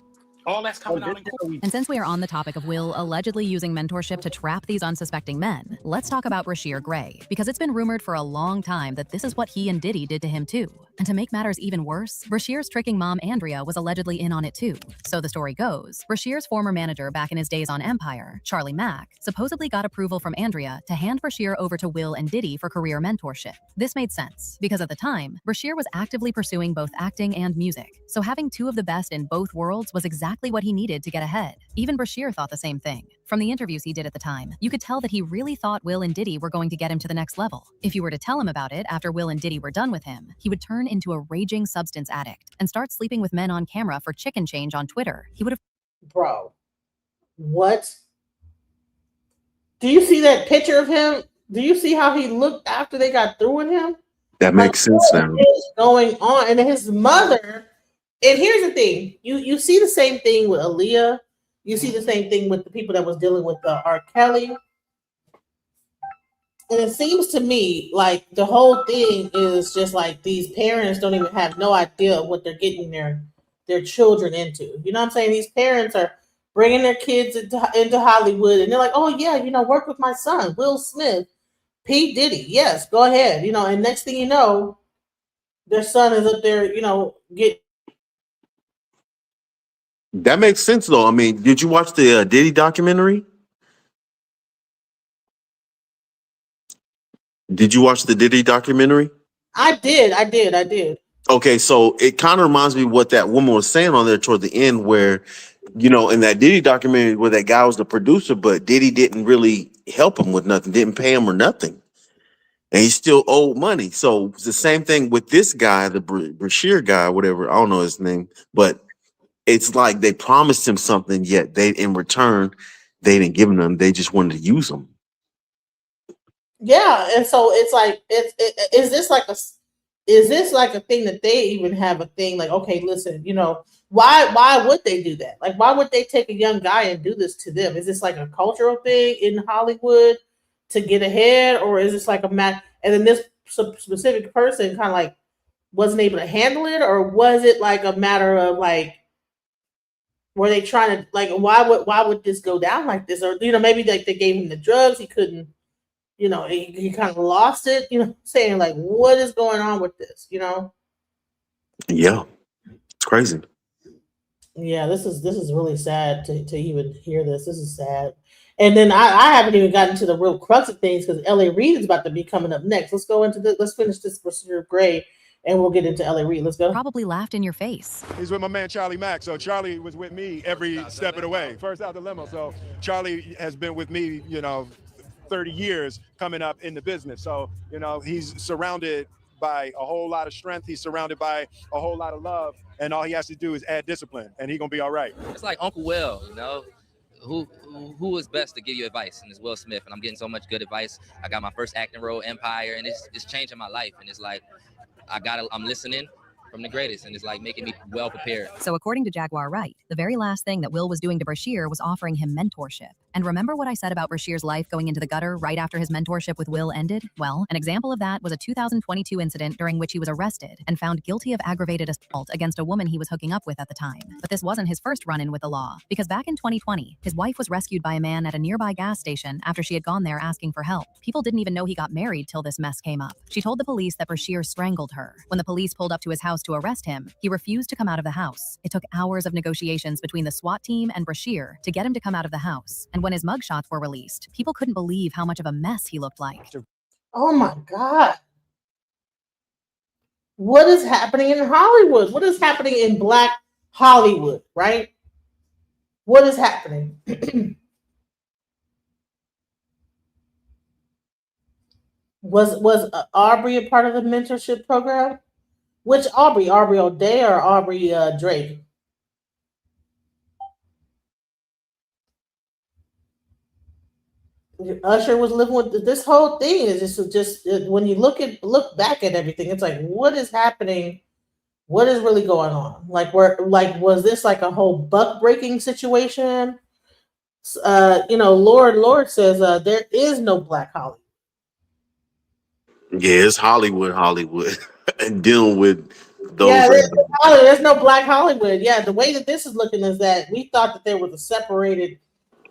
All that's coming out in court. And since we are on the topic of Will allegedly using mentorship to trap these unsuspecting men, let's talk about Brashear Gray, because it's been rumored for a long time that this is what he and Diddy did to him too. And to make matters even worse, Brashear's tricking mom Andrea was allegedly in on it too. So the story goes, Brashear's former manager back in his days on Empire, Charlie Mack, supposedly got approval from Andrea to hand Brashear over to Will and Diddy for career mentorship. This made sense, because at the time, Brashear was actively pursuing both acting and music, so having two of the best in both worlds was exactly what he needed to get ahead. Even Brashear thought the same thing. From the interviews he did at the time, you could tell that he really thought Will and Diddy were going to get him to the next level. If you were to tell him about it after Will and Diddy were done with him, he would turn into a raging substance addict and start sleeping with men on camera for chicken change on Twitter, he would have. Bro, what? Do you see that picture of him? Do you see how he looked after they got through with him? That Like, makes sense what now. is going on? And his mother, and here's the thing, you see the same thing with Aaliyah. You see the same thing with the people that was dealing with R. Kelly. And it seems to me like the whole thing is just like these parents don't even have no idea what they're getting their children into. You know what I'm saying? These parents are bringing their kids into Hollywood, and they're like, oh yeah, work with my son, Will Smith, P. Diddy. Yes, go ahead. And next thing you know, their son is up there, get. That makes sense though. I mean, did you watch the Diddy documentary? Did you watch the Diddy documentary? I did. Okay, so it kind of reminds me of what that woman was saying on there toward the end, where, in that Diddy documentary, where that guy was the producer, but Diddy didn't really help him with nothing, didn't pay him or nothing. And he still owed money. So it's the same thing with this guy, the Bashir guy, whatever, I don't know his name, but it's like they promised him something, yet in return, they didn't give him them. They just wanted to use him. Yeah, and so it's like, is this like a thing that they even have a thing like, okay, listen, why would they do that? Like, why would they take a young guy and do this to them? Is this like a cultural thing in Hollywood to get ahead, or is this like a match? And then this specific person kind of like wasn't able to handle it, or was it like a matter of like, were they trying to like, why would this go down like this? Or maybe like they gave him the drugs, he couldn't. He kind of lost it, saying like, what is going on with this, Yeah, it's crazy. Yeah, this is really sad to even hear this. This is sad. And then I haven't even gotten to the real crux of things because L.A. Reid is about to be coming up next. Let's go into this. Let's finish this Bashir Gray, and we'll get into L.A. Reid. Let's go. Probably laughed in your face. He's with my man Charlie Mack. So Charlie was with me every step of the way. First out the limo. So Charlie has been with me, 30 years coming up in the business. So, he's surrounded by a whole lot of strength. He's surrounded by a whole lot of love. And all he has to do is add discipline, and he's going to be all right. It's like Uncle Will, who is best to give you advice? And it's Will Smith. And I'm getting so much good advice. I got my first acting role, Empire, and it's changing my life. And it's like, I'm listening from the greatest, and it's like making me well prepared. So according to Jaguar Wright, the very last thing that Will was doing to Bashir was offering him mentorship. And remember what I said about Bashir's life going into the gutter right after his mentorship with Will ended? Well, an example of that was a 2022 incident during which he was arrested and found guilty of aggravated assault against a woman he was hooking up with at the time. But this wasn't his first run-in with the law, because back in 2020, his wife was rescued by a man at a nearby gas station after she had gone there asking for help. People didn't even know he got married till this mess came up. She told the police that Bashir strangled her. When the police pulled up to his house to arrest him, he refused to come out of the house. It took hours of negotiations between the SWAT team and Bashir to get him to come out of the house. And when his mugshots were released, people couldn't believe how much of a mess he looked like. Oh my God. What is happening in Hollywood? What is happening in Black Hollywood, right? What is happening? Was Aubrey a part of the mentorship program? Which Aubrey? Aubrey O'Day or Aubrey Drake? Usher was living with this whole thing. Is just when you look back at everything, it's like, what is happening? What is really going on? Was this like a whole buck breaking situation? Lord says there is no Black Hollywood. Yeah, it's Hollywood, and dealing with those. Yeah, there's no Black Hollywood. Yeah, the way that this is looking is that we thought that there was a separated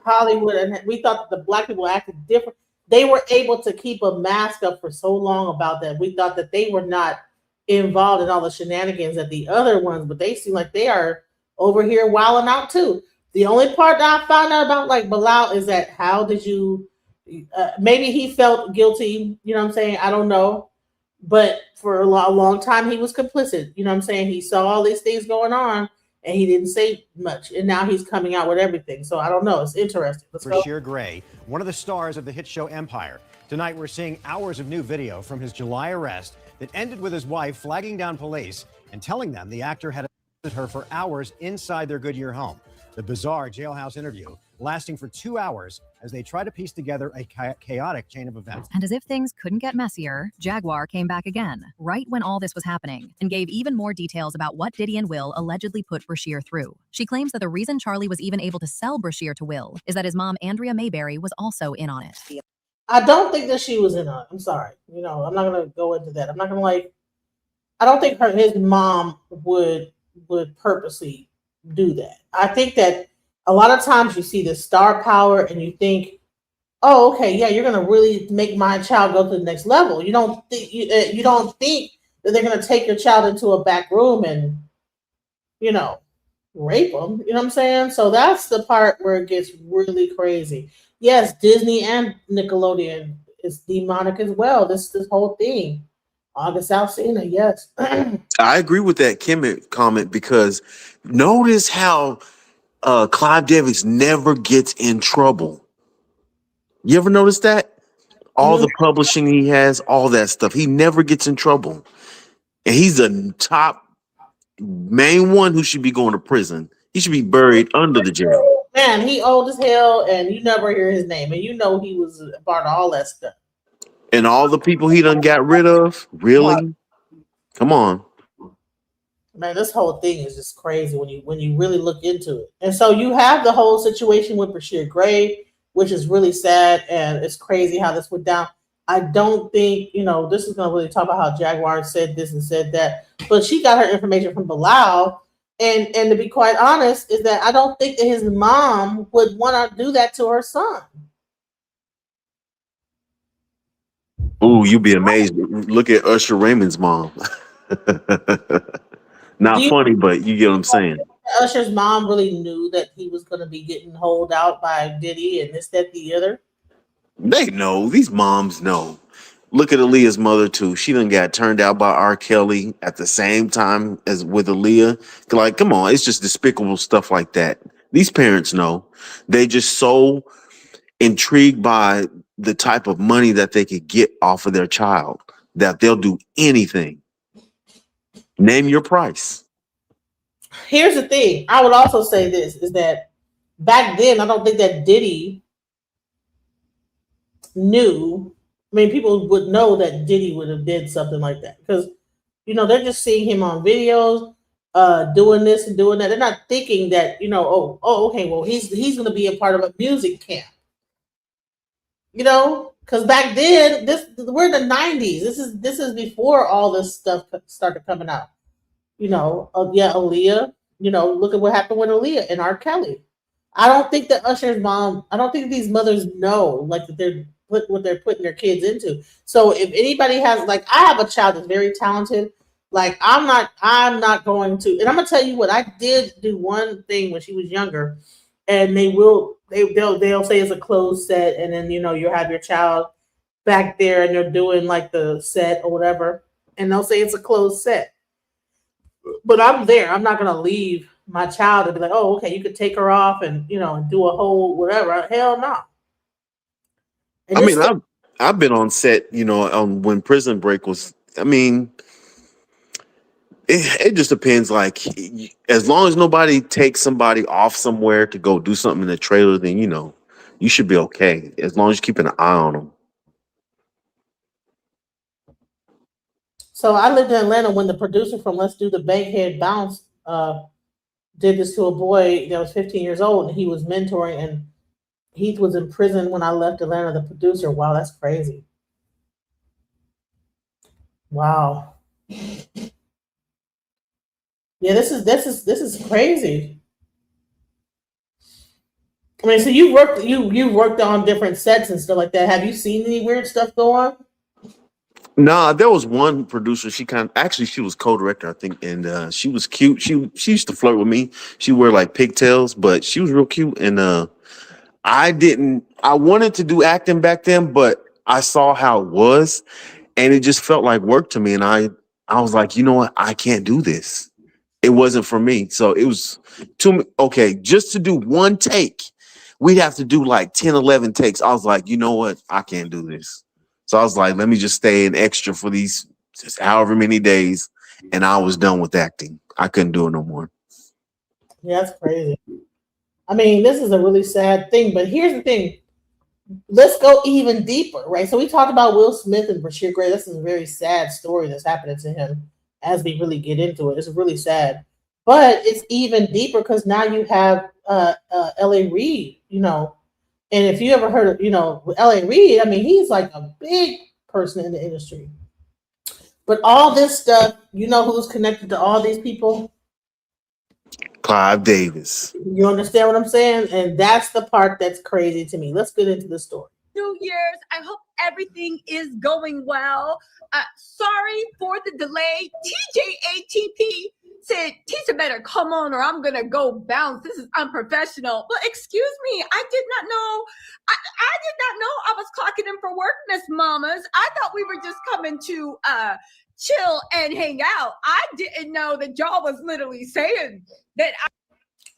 Hollywood, and we thought that the Black people acted different. They were able to keep a mask up for so long about that. We thought that they were not involved in all the shenanigans that the other ones, but they seem like they are over here wilding out too. The only part that I found out about like Bilal is that how did you maybe he felt guilty, you know what I'm saying? I don't know. But for a long time he was complicit. You know what I'm saying? He saw all these things going on and he didn't say much. And now he's coming out with everything. So I don't know. It's interesting. Bashir Gray, one of the stars of the hit show Empire. Tonight we're seeing hours of new video from his July arrest that ended with his wife flagging down police and telling them the actor had assaulted her for hours inside their Goodyear home. The bizarre jailhouse interview lasting for 2 hours as they try to piece together a chaotic chain of events. And as if things couldn't get messier, Jaguar came back again, right when all this was happening, and gave even more details about what Diddy and Will allegedly put Brashear through. She claims that the reason Charlie was even able to sell Brashear to Will is that his mom, Andrea Mayberry, was also in on it. I don't think that she was in on it. I'm sorry. I'm not gonna go into that. I'm not gonna I don't think his mom would purposely do that. I think that a lot of times you see the star power and you think, oh, okay, yeah, you're gonna really make my child go to the next level. You don't think you don't think that they're gonna take your child into a back room and rape them. You know what I'm saying? So that's the part where it gets really crazy. Yes, Disney and Nickelodeon is demonic as well. This whole thing. August Alsina, yes. I agree with that comment because notice how Clive Davis never gets in trouble. You ever notice that? All the publishing he has, all that stuff, he never gets in trouble. And he's a top main one who should be going to prison. He should be buried under the jail. Man, he old as hell, and you never hear his name, and he was a part of all that stuff. And all the people he done got rid of, really? Come on. Man, this whole thing is just crazy when you really look into it. And so you have the whole situation with Brashear Gray, which is really sad, and it's crazy how this went down. I don't think, this is going to really talk about how Jaguar said this and said that, but she got her information from Bilal. And to be quite honest, is that I don't think that his mom would want to do that to her son. Ooh, you'd be amazed. Look at Usher Raymond's mom. Not funny, but you get what I'm saying. Usher's mom really knew that he was going to be getting holed out by Diddy and this, that, the other. They know. These moms know. Look at Aaliyah's mother, too. She done got turned out by R. Kelly at the same time as with Aaliyah. Like, come on. It's just despicable stuff like that. These parents know. They just so intrigued by the type of money that they could get off of their child that they'll do anything. Name your price. Here's the thing. I would also say this, is that back then, I don't think that Diddy knew. I mean, people would know that Diddy would have did something like that because, they're just seeing him on videos, doing this and doing that. They're not thinking that, okay, well, he's going to be a part of a music camp. Because back then, we're in the 90s. This is before all this stuff started coming out. Aaliyah. Look at what happened with Aaliyah and R. Kelly. I don't think that Usher's mom. I don't think these mothers know that they're what they're putting their kids into. So if anybody has, I have a child that's very talented. I'm not going to. And I'm gonna tell you what, I did do one thing when she was younger, and they'll say it's a closed set, and then you have your child back there, and they're doing the set or whatever, and they'll say it's a closed set. But I'm there. I'm not gonna leave my child and be like, oh, okay, you could take her off and and do a whole whatever. Hell no. I've been on set, on when Prison Break was. I mean, it just depends. As long as nobody takes somebody off somewhere to go do something in the trailer, then you should be okay. As long as you keep an eye on them. So I lived in Atlanta when the producer from Let's Do the Bankhead Bounce did this to a boy that was 15 years old, and he was mentoring, and he was in prison when I left Atlanta, the producer. Wow, that's crazy. Wow. Yeah, this is crazy. I mean, so you worked on different sets and stuff like that. Have you seen any weird stuff go on? Nah, there was one producer. She was co-director, I think, and she was cute. She used to flirt with me. She wore pigtails, but she was real cute. And I wanted to do acting back then, but I saw how it was, and it just felt like work to me. And I was like, you know what? I can't do this. It wasn't for me. So it was okay, just to do one take, we'd have to do 10, 11 takes. I was like, you know what? I can't do this. So I was like, let me just stay an extra for these just however many days, and I was done with acting. I couldn't do it no more. Yeah, that's crazy. I mean, this is a really sad thing, but here's the thing. Let's go even deeper, right? So we talked about Will Smith and Bashir Gray. This is a very sad story that's happening to him as we really get into it. It's really sad. But it's even deeper because now you have L.A. Reid, you know. And if you ever heard of, you know, L.A. Reid, I mean, he's like a big person in the industry. But all this stuff, you know who's connected to all these people? Clive Davis. You understand what I'm saying? And that's the part that's crazy to me. Let's get into the story. New Year's. I hope everything is going well. Sorry for the delay. TJATP said, Tisha better come on or I'm going to go bounce. This is unprofessional. Well, excuse me. I did not know. I did not know I was clocking in for work, Miss Mamas. I thought we were just coming to chill and hang out. I didn't know that y'all was literally saying that.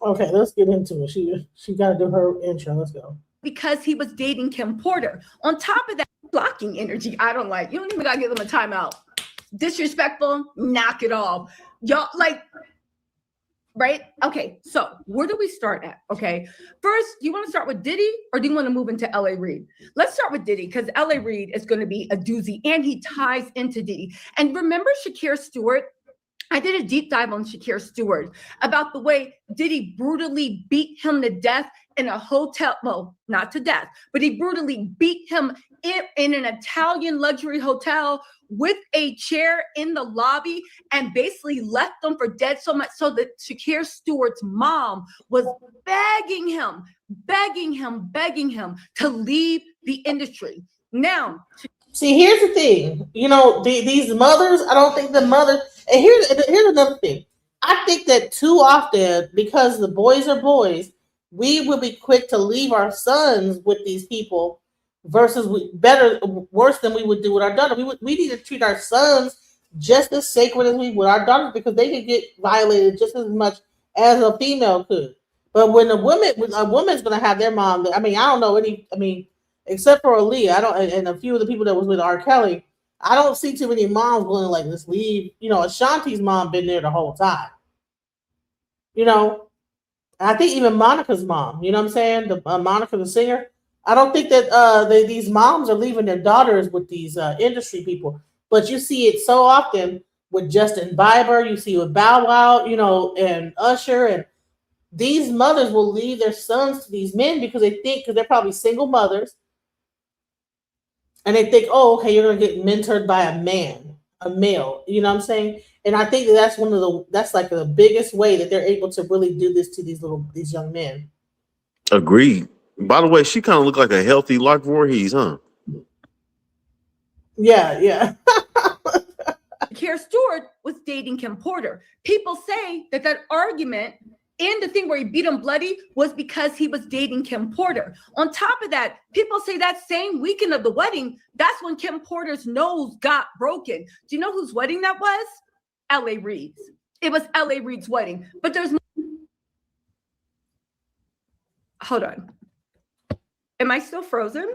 Okay, let's get into it. She got to do her intro. Let's go. Because he was dating Kim Porter. On top of that, blocking energy, I don't like. You don't even gotta give them a timeout. Disrespectful, knock it off. Y'all like, right? Okay, so where do we start at? Okay, first, do you want to start with Diddy or do you want to move into L.A. Reid? Let's start with Diddy because L.A. Reid is going to be a doozy and he ties into Diddy. And remember Shakir Stewart? I did a deep dive on Shakir Stewart about the way Diddy brutally beat him to death in a hotel. Well, not to death, but he brutally beat him in an Italian luxury hotel with a chair in the lobby and basically left them for dead so much so that Shakir Stewart's mom was begging him to leave the industry. Now, see, here's the thing. You know, these mothers, I don't think the mothers, and here's another thing. I think that too often, because the boys are boys, we will be quick to leave our sons with these people versus worse than we would do with our daughter. We need to treat our sons just as sacred as we would our daughters because they could get violated just as much as a female could. But when a woman's going to have their mom, I mean, I don't know any, I mean, except for Aaliyah, and a few of the people that was with R. Kelly, I don't see too many moms willing to like just leave. You know, Ashanti's mom been there the whole time. You know, I think even Monica's mom. You know what I'm saying? Monica, the singer. I don't think that these moms are leaving their daughters with these industry people. But you see it so often with Justin Bieber. You see it with Bow Wow. You know, and Usher, and these mothers will leave their sons to these men because they think because they're probably single mothers. And they think, oh, okay, you're going to get mentored by a male. You know what I'm saying? And I think that's like the biggest way that they're able to really do this to these young men. Agreed. By the way, she kind of looked like a healthy Lark Voorhees, huh? Yeah. Shakir Stewart was dating Kim Porter. People say that argument and the thing where he beat him bloody was because he was dating Kim Porter. On top of that, people say that same weekend of the wedding, that's when Kim Porter's nose got broken. Do you know whose wedding that was? L.A. Reid's. It was L.A. Reid's wedding. But there's hold on. Am I still frozen?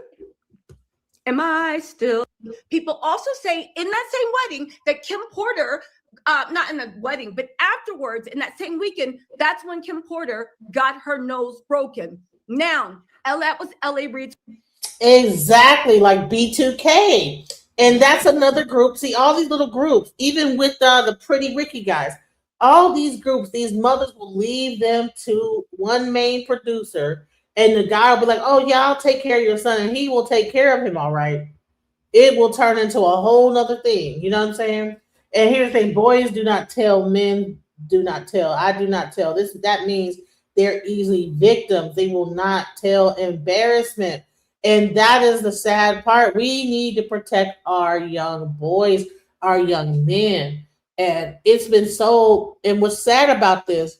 Am I still? People also say in that same wedding that Kim Porter, not in the wedding, but afterwards in that same weekend, that's when Kim Porter got her nose broken. Now, that was L.A. Reid's. Exactly, like B2K. And that's another group. See, all these little groups, even with the Pretty Ricky guys, all these groups, these mothers will leave them to one main producer. And the guy will be like, oh, yeah, I'll take care of your son. And he will take care of him, all right. It will turn into a whole nother thing. You know what I'm saying? And here's the thing. Boys do not tell. Men do not tell. I do not tell. That means they're easily victims. They will not tell. Embarrassment. And that is the sad part. We need to protect our young boys, our young men. And it's been so, and what's sad about this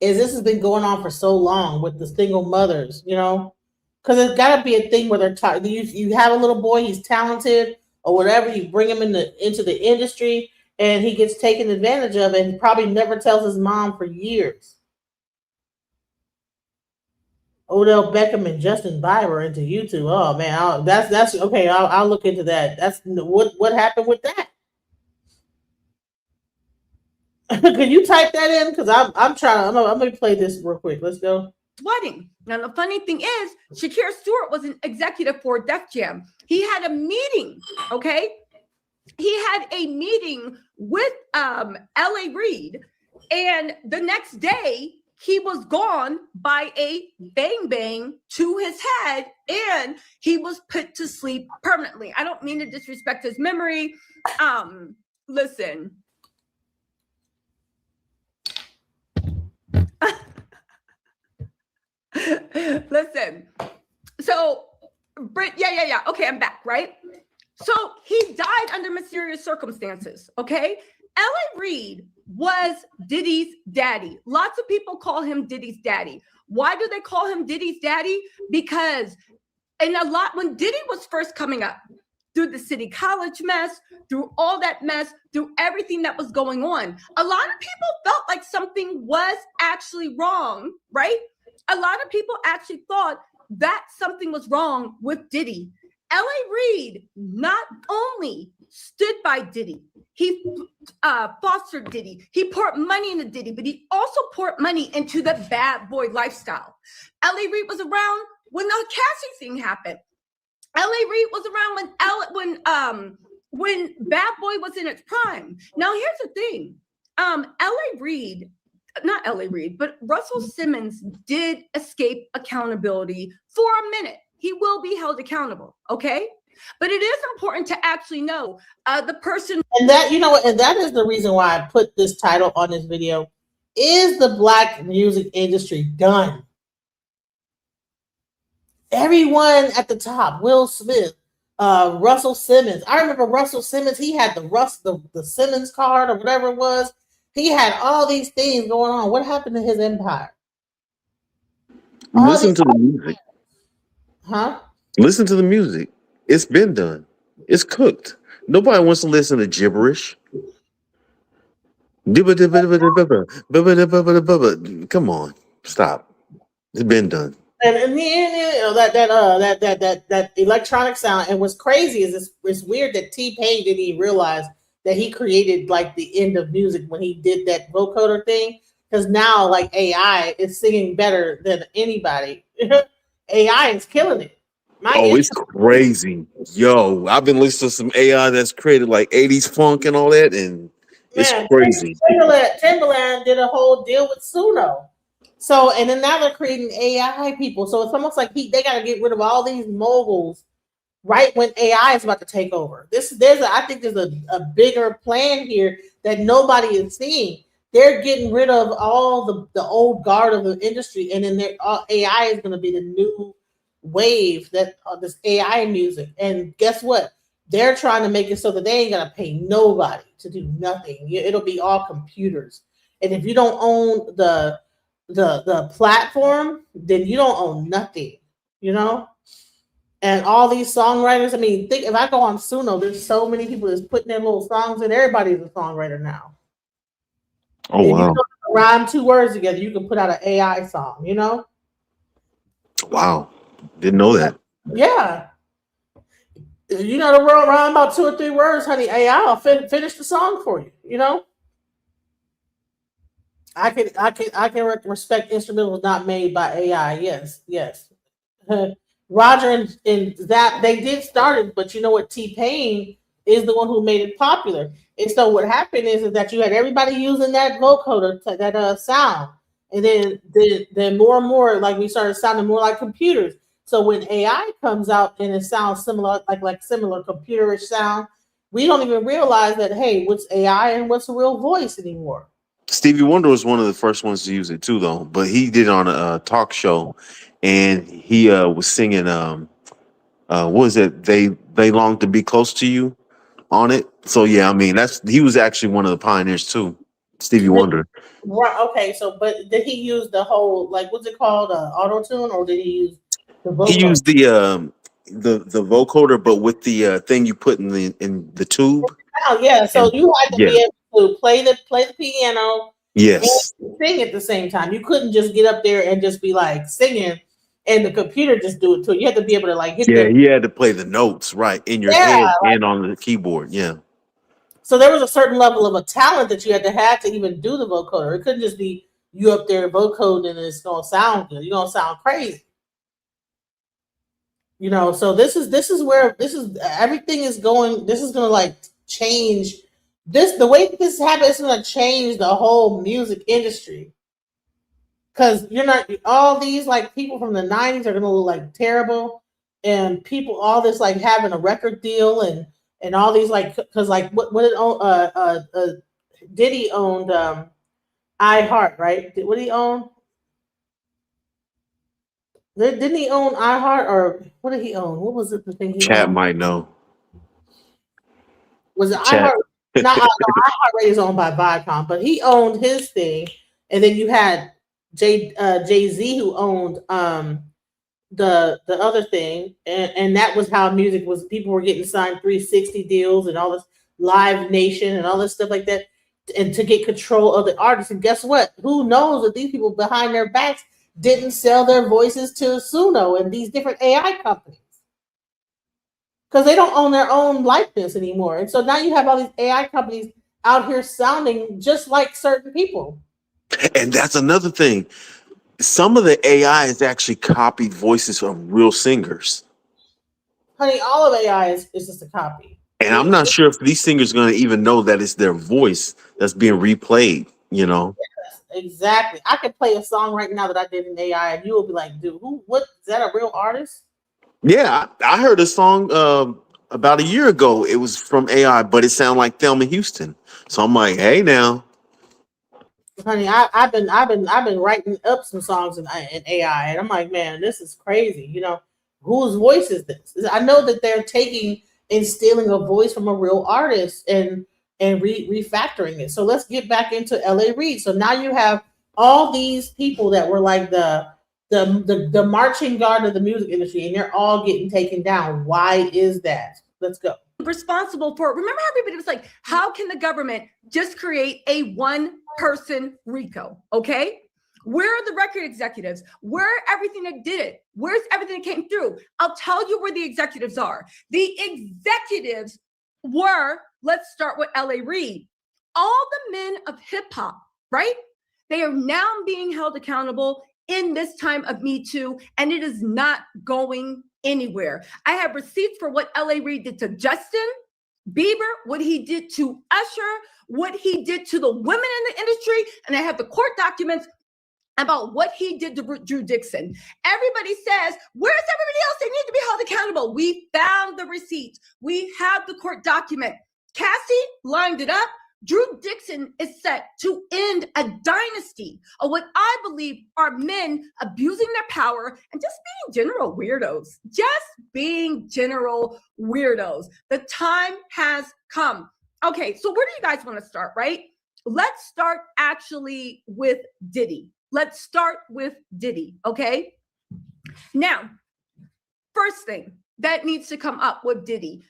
is this has been going on for so long with the single mothers, you know, because there's got to be a thing where they're you have a little boy, he's talented or whatever, you bring him into the industry and he gets taken advantage of and he probably never tells his mom for years. Odell Beckham and Justin Bieber into YouTube. Oh man, that's okay. I'll look into that. That's what happened with that. Can you type that in? Because I'm trying. I'm gonna play this real quick. Let's go. Flooding. Now the funny thing is, Shakir Stewart was an executive for Def Jam. He had a meeting. Okay, he had a meeting with L.A. Reid, and the next day he was gone by a bang bang to his head, and he was put to sleep permanently. I don't mean to disrespect his memory. Listen. Listen, so yeah. Okay, I'm back, right? So he died under mysterious circumstances. Okay, L.A. Reid was Diddy's daddy. Lots of people call him Diddy's daddy. Why do they call him Diddy's daddy? Because when Diddy was first coming up, through the City College mess, through all that mess, through everything that was going on, a lot of people felt like something was actually wrong, right? A lot of people actually thought that something was wrong with Diddy. L.A. Reid not only stood by Diddy, he fostered Diddy, he poured money into Diddy, but he also poured money into the bad boy lifestyle. L.A. Reid was around when the Cassie thing happened. L.A. Reid was around when Bad Boy was in its prime. Now here's the thing, L.A. Reid, not L.A. Reid, but Russell Simmons did escape accountability for a minute. He will be held accountable, okay? But it is important to actually know the person. And that, you know what, and that is the reason why I put this title on this video. Is the Black music industry done? Everyone at the top, Will Smith, Russell Simmons. I remember Russell Simmons, he had the Simmons card or whatever it was. He had all these things going on. What happened to his empire? Listen to the music. Huh? Listen to the music. It's been done. It's cooked. Nobody wants to listen to gibberish. Come on, stop. It's been done. And in the end, you know, that electronic sound. And what's crazy is it's weird that T-Pain didn't even realize that he created like the end of music when he did that vocoder thing. Because now like AI is singing better than anybody. AI is killing it. It's crazy. Yo, I've been listening to some AI that's created like 80s funk and all that, and it's crazy. Timbaland did a whole deal with Suno. So, and then now they're creating AI people. So it's almost like they got to get rid of all these moguls right when AI is about to take over. I think there's a bigger plan here that nobody is seeing. They're getting rid of all the old guard of the industry, and then AI is going to be the new wave that this AI music. And guess what? They're trying to make it so that they ain't gonna pay nobody to do nothing. It'll be all computers. And if you don't own the platform, then you don't own nothing, you know? And all these songwriters, I mean, think if I go on Suno, there's so many people that's putting their little songs in. Everybody's a songwriter now. Oh, if wow. you don't rhyme two words together, you can put out an AI song, you know? Wow. Didn't know that. Yeah. You know, the world rhyme about 2 or 3 words, honey. AI will finish the song for you, you know? I can respect instrumentals not made by AI. Yes. Roger and Zap, they did start it, but you know what? T-Pain is the one who made it popular. And so what happened is that you had everybody using that vocoder, that sound. And then more and more, like we started sounding more like computers. So when AI comes out and it sounds similar, like similar computerish sound, we don't even realize that, hey, what's AI and what's a real voice anymore. Stevie Wonder was one of the first ones to use it too, though. But he did it on a talk show, and he was singing, what was it? They long to be close to you on it. So yeah, I mean he was actually one of the pioneers too, Stevie Wonder. Right. Okay. So, but did he use the whole, like, what's it called, auto tune, or did he use the vocoder? He used the vocoder, but with the thing you put in the tube. Oh yeah. So you had to be able to play the piano. Yes. And sing at the same time. You couldn't just get up there and just be like singing, and the computer just do it too. You had to be able to like hit. Yeah, he had to play the notes right in your head and on the keyboard. Yeah. So there was a certain level of a talent that you had to have to even do the vocoder. It couldn't just be you up there vocoding and it's gonna sound good. You're gonna sound crazy. So this is where everything is going. This is gonna like change the way this happens. Is gonna change the whole music industry. Because you're not all these like people from the '90s are gonna look like terrible, and people all this like having a record deal and all these like because like what it own Diddy owned iHeart, right? What did he own? Didn't he own iHeart or what did he own? What was it the thing he Chat owned? might know. Was it Chat. iHeart? Not no, iHeart Radio is owned by Viacom, but he owned his thing, and then you had Jay Z who owned the other thing, and that was how music was. People were getting signed 360 deals and all this Live Nation and all this stuff like that, and to get control of the artists. And guess what? Who knows that these people behind their backs didn't sell their voices to Suno and these different AI companies because they don't own their own likeness anymore. And so now you have all these AI companies out here sounding just like certain people. And that's another thing. Some of the AI is actually copied voices of real singers. Honey, all of AI is just a copy. And I'm not sure if these singers are going to even know that it's their voice that's being replayed, Yes, exactly. I could play a song right now that I did in AI, and you will be like, "Dude, what is that? A real artist?" Yeah, I heard a song about a year ago. It was from AI, but it sounded like Thelma Houston. So I'm like, hey now. Honey, I've been writing up some songs in AI, and I'm like, man, this is crazy. Whose voice is this? I know that they're taking and stealing a voice from a real artist and refactoring it. So let's get back into L.A. Reid. So now you have all these people that were like the marching guard of the music industry, and they're all getting taken down. Why is that? Let's go. Responsible for, remember, everybody was like, how can the government just create a one person RICO? Okay. Where are the record executives? Where are everything that did it? Where's everything that came through? I'll tell you where the executives are. The executives were, let's start with L.A. Reid. All the men of hip hop, right? They are now being held accountable in this time of Me Too, and it is not going anywhere. I have receipts for what L.A. Reid did to Justin Bieber, what he did to Usher, what he did to the women in the industry, and I have the court documents about what he did to Drew Dixon. Everybody says, where's everybody else? They need to be held accountable. We found the receipts. We have the court document. Cassie lined it up. Drew Dixon is set to end a dynasty of what I believe are men abusing their power and just being general weirdos. Just being general weirdos. The time has come. Okay, so where do you guys want to start, right? Let's start actually with Diddy. Let's start with Diddy, okay? Now, first thing that needs to come up with Diddy,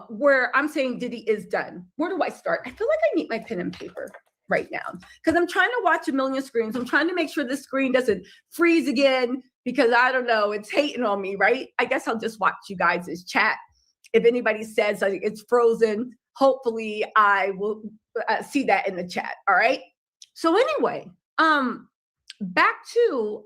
where I'm saying Diddy is done. Where do I start? I feel like I need my pen and paper right now because I'm trying to watch a million screens. I'm trying to make sure this screen doesn't freeze again because I don't know, it's hating on me, right? I guess I'll just watch you guys' chat. If anybody says it's frozen, hopefully I will see that in the chat, all right? So anyway, back to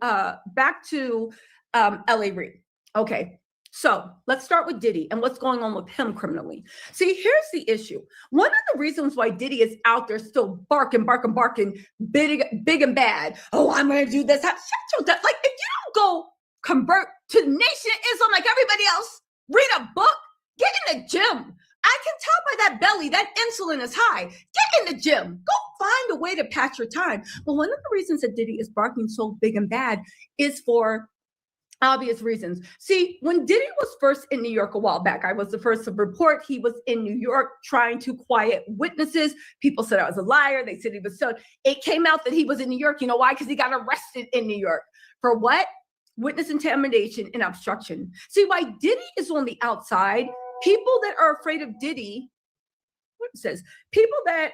L.A. Reid. Okay, so let's start with Diddy and what's going on with him criminally. See, here's the issue. One of the reasons why Diddy is out there still barking, big and bad. Oh, I'm going to do this. Shut your like, if you don't go convert to the Nation of Islam like everybody else, read a book, get in the gym. I can tell by that belly, that insulin is high. Get in the gym. Go find a way to pass your time. But one of the reasons that Diddy is barking so big and bad is for obvious reasons. See, when Diddy was first in New York a while back, I was the first to report he was in New York trying to quiet witnesses. People said I was a liar. They said he was so. It came out that he was in New York. You know why? Because he got arrested in New York. For what? Witness intimidation and obstruction. See, why Diddy is on the outside, people that are afraid of Diddy, what it says, people that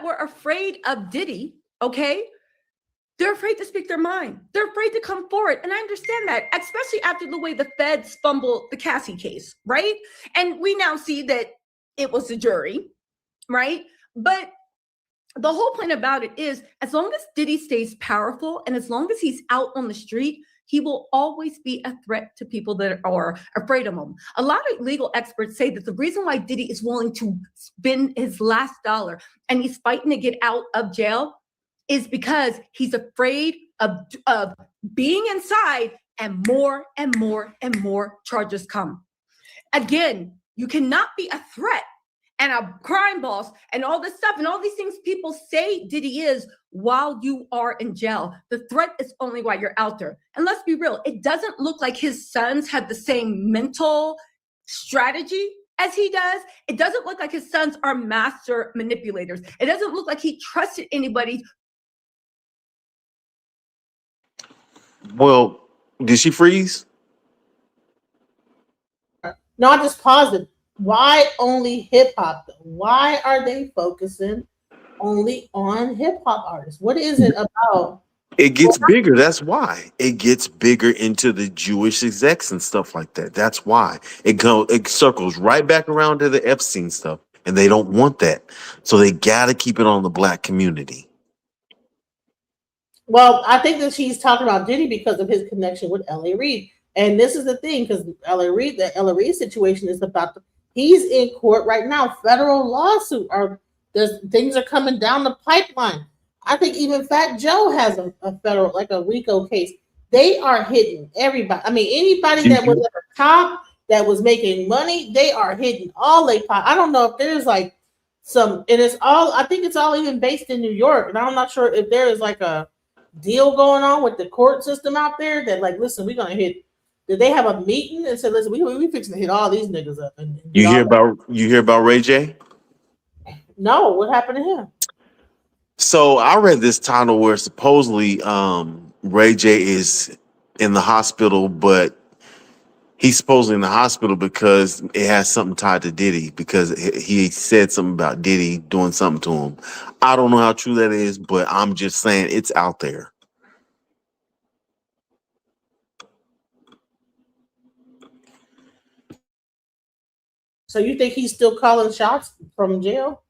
were afraid of Diddy, okay, They're afraid to speak their mind. They're afraid to come forward. And I understand that, especially after the way the feds fumbled the Cassie case, right? And we now see that it was the jury, right? But the whole point about it is, as long as Diddy stays powerful and as long as he's out on the street, he will always be a threat to people that are afraid of him. A lot of legal experts say that the reason why Diddy is willing to spend his last dollar and he's fighting to get out of jail is because he's afraid of being inside, and more and more and more charges come. Again, you cannot be a threat and a crime boss and all this stuff and all these things people say Diddy is while you are in jail. The threat is only while you're out there. And let's be real, it doesn't look like his sons have the same mental strategy as he does. It doesn't look like his sons are master manipulators. It doesn't look like he trusted anybody. Well, did she freeze? No, I just paused it. Why only hip hop? Why are they focusing only on hip hop artists? What is it about? It gets bigger. That's why it gets bigger into the Jewish execs and stuff like that. That's why it circles right back around to the Epstein stuff, and they don't want that, so they got to keep it on the black community. Well, I think that she's talking about Diddy because of his connection with L.A. Reid. And this is the thing, because the L.A. Reid situation is about he's in court right now, federal lawsuit. Things are coming down the pipeline. I think even Fat Joe has a federal, like a RICO case. They are hitting everybody. I mean, anybody that was at the top that was making money, they are hitting all they pot. I don't know if there's like some, and it's all, I think it's all even based in New York. And I'm not sure if there is like a deal going on with the court system out there that like, listen, we're gonna hit. Did they have a meeting and said, listen, we fixing to hit all these niggas up? And You hear about Ray J? No, what happened to him? So I read this title where supposedly Ray J is in the hospital, but he's supposedly in the hospital because it has something tied to Diddy, because he said something about Diddy doing something to him. I don't know how true that is, but I'm just saying it's out there. So you think he's still calling shots from jail?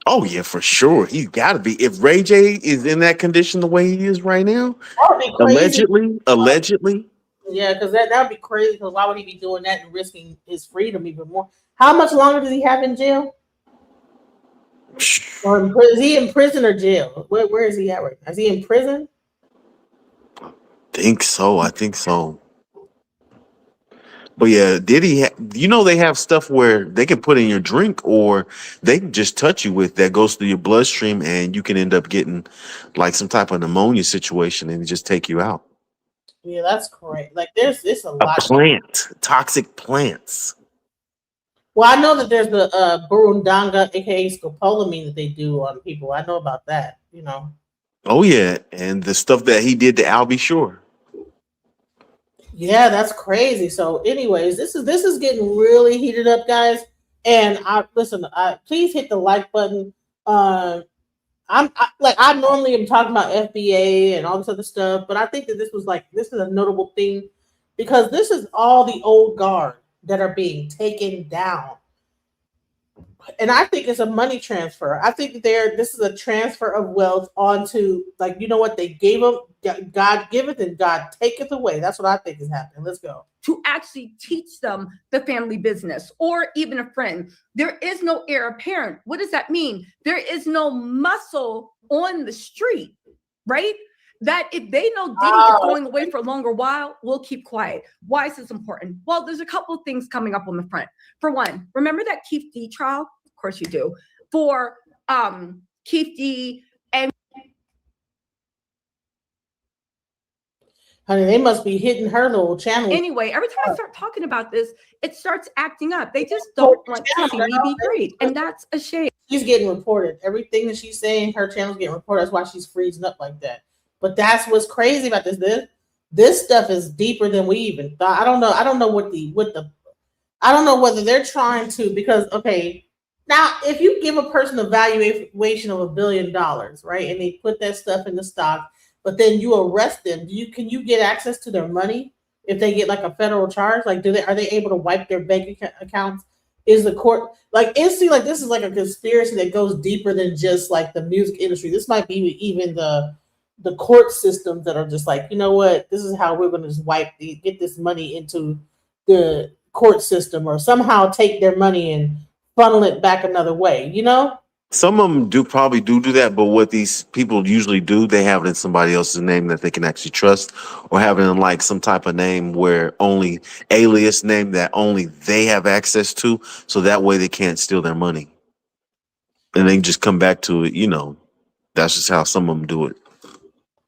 Oh yeah, for sure. He's got to be. If Ray J is in that condition the way he is right now, That would be crazy. allegedly. Yeah, because that would be crazy. Because why would he be doing that and risking his freedom even more? How much longer does he have in jail? Or is he in prison or jail? Where is he at right now? Is he in prison? I think so. But yeah, Diddy, they have stuff where they can put in your drink or they can just touch you with that goes through your bloodstream, and you can end up getting like some type of pneumonia situation and just take you out. Yeah, that's correct. Like it's a lot. Toxic plants. Well, I know that there's the burundanga, aka scopolamine, that they do on people. I know about that. Oh yeah, and the stuff that he did to Albie Shore. Yeah, that's crazy. So, anyways, this is getting really heated up, guys. And please hit the like button. I normally am talking about FBA and all this other stuff, but I think that this is a notable thing because this is all the old guard that are being taken down. And I think it's a money transfer. I think this is a transfer of wealth onto, what they gave them. God giveth and God taketh away. That's what I think is happening. Let's go. To actually teach them the family business or even a friend. There is no heir apparent. What does that mean? There is no muscle on the street, right? That if they know Diddy is going away for a longer while, we'll keep quiet. Why is this important? Well, there's a couple of things coming up on the front. For one, remember that Keith D trial? Of course you do. For Keith D and honey, they must be hitting her little channel. Anyway, every time I start talking about this, it starts acting up. They just don't want to see me be great. And that's a shame. She's getting reported. Everything that she's saying, her channel's getting reported. That's why she's freezing up like that. But that's what's crazy about this. This stuff is deeper than we even thought. I don't know. I don't know I don't know whether they're trying to, because now if you give a person a valuation of $1 billion, right, and they put that stuff in the stock, but then you arrest them. Can you get access to their money if they get like a federal charge? Like, are they able to wipe their bank accounts? Is the court like instantly like this is like a conspiracy that goes deeper than just like the music industry? This might be even the court systems that are just like, you know what, this is how we're going to just get this money into the court system, or somehow take their money and funnel it back another way, you know? Some of them probably do that, but what these people usually do, they have it in somebody else's name that they can actually trust, or have it in like some type of name where only alias name that only they have access to, so that way they can't steal their money. And they can just come back to it, That's just how some of them do it.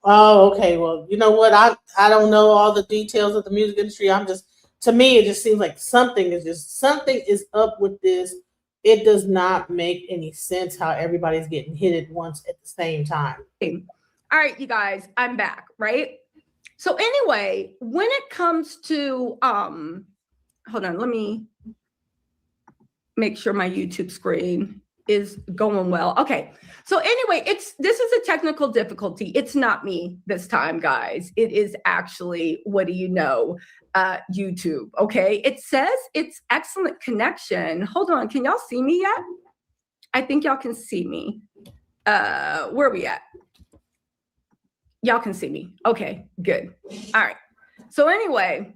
Oh, okay. Well, you know what? I don't know all the details of the music industry. To me, it just seems like something is up with this. It does not make any sense how everybody's getting hit at once at the same time. All right, you guys, I'm back, right? So anyway, when it comes to hold on, let me make sure my YouTube screen is going well. Okay. So anyway, this is a technical difficulty. It's not me this time, guys. It is actually, what do you know? YouTube. Okay. It says it's excellent connection. Hold on. Can y'all see me yet? I think y'all can see me. Where are we at? Y'all can see me. Okay, good. All right. So anyway,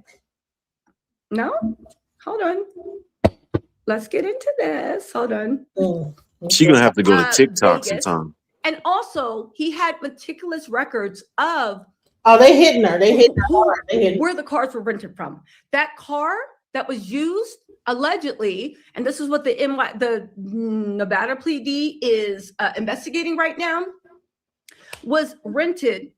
no, hold on. Let's get into this. Hold on. She's gonna have to go to TikTok Vegas. sometime. And also, he had meticulous records of they hitting her. They hitting her. Where the cars were rented from. That car that was used allegedly, and this is what the Nevada PD is investigating right now, was rented,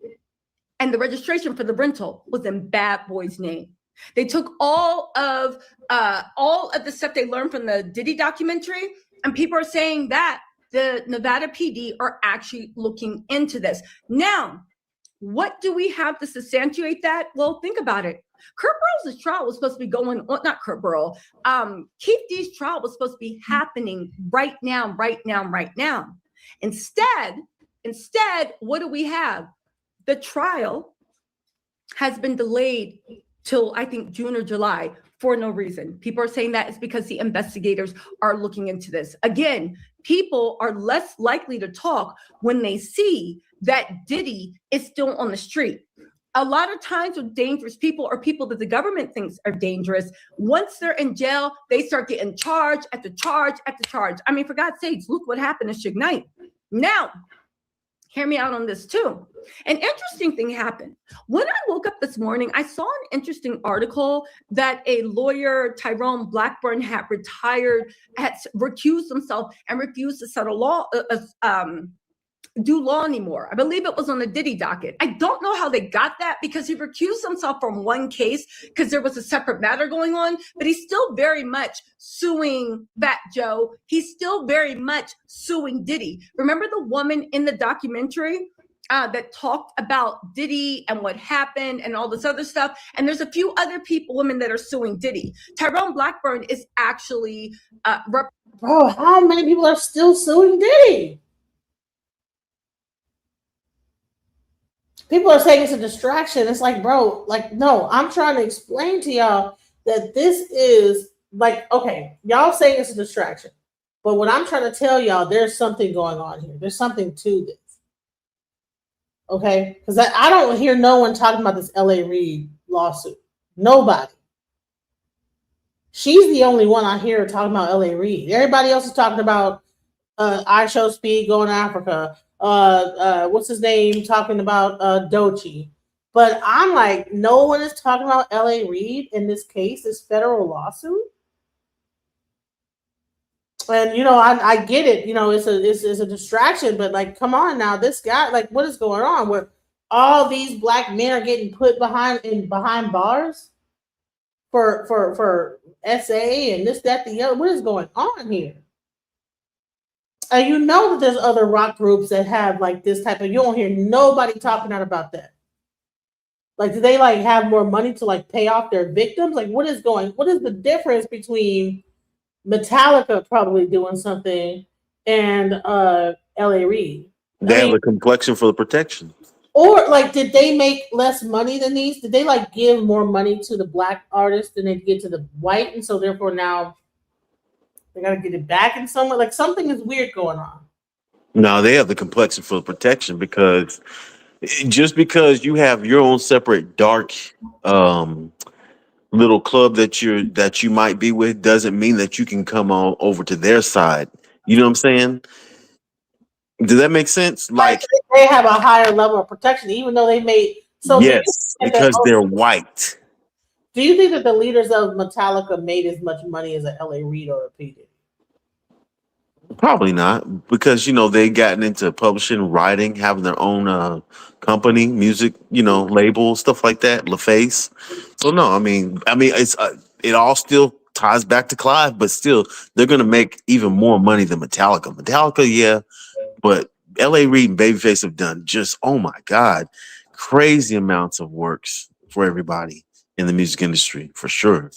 and the registration for the rental was in Bad Boy's name. They took all of the stuff they learned from the Diddy documentary, and people are saying that the Nevada PD are actually looking into this. Now, what do we have to substantiate that? Well, think about it. Kurt Burrell's trial was supposed to be going on, not Kurt Burrell. Keith D's trial was supposed to be happening right now. Instead, what do we have? The trial has been delayed till I think June or July for no reason. People are saying that it's because the investigators are looking into this. Again, people are less likely to talk when they see that Diddy is still on the street. A lot of times with dangerous people, or people that the government thinks are dangerous, once they're in jail, they start getting charge after charge after charge. I mean, for God's sakes, look what happened to Suge Knight. Now, hear me out on this too. An interesting thing happened. When I woke up this morning, I saw an interesting article that a lawyer, Tyrone Blackburn, had retired, had recused himself and refused to settle do law anymore. I believe it was on the Diddy docket. I don't know how they got that, because he recused himself from one case because there was a separate matter going on, but he's still very much suing Fat Joe. He's still very much suing Diddy. Remember the woman in the documentary that talked about Diddy and what happened and all this other stuff? And there's a few other women that are suing Diddy. Tyrone Blackburn is actually bro, how many people are still suing Diddy? People are saying it's a distraction. It's like, bro, like, no, I'm trying to explain to y'all that this is like, okay, y'all saying it's a distraction. But what I'm trying to tell y'all, there's something going on here. There's something to this. Okay? Because I don't hear no one talking about this LA Reid lawsuit. Nobody. She's the only one I hear talking about LA Reid. Everybody else is talking about I Show Speed going to Africa. What's his name talking about Doechii, but I'm like, no one is talking about LA Reid in this case, this federal lawsuit. And I get it, it's a distraction, but like, come on now, this guy, like, what is going on where all these black men are getting put behind bars for SA and this, that, the other? What is going on here? And that there's other rock groups that have like this type of, you don't hear nobody talking out about that. Like, do they like have more money to like pay off their victims? Like, what is the difference between Metallica probably doing something and LA Reid? They have a complexion for the protection. Or like, did they make less money than these? Did they like give more money to the black artists than they get to the white, and so therefore now they got to get it back in somewhere? Like something is weird going on. No, they have the complexion for protection because just because you have your own separate dark little club that you might be with doesn't mean that you can come on over to their side. You know what I'm saying? Does that make sense? Like, They have a higher level of protection, even though they made. So do you yes, think that because they're white. do you think that the leaders of Metallica made as much money as a LA Reid or a P Diddy? Probably not, because they gotten into publishing, writing, having their own company, music, label, stuff like that, LaFace. So no, I mean, it's it all still ties back to Clive, but still, they're gonna make even more money than Metallica. Metallica, yeah, but L.A. Reid and Babyface have done just, oh my God, crazy amounts of works for everybody in the music industry for sure.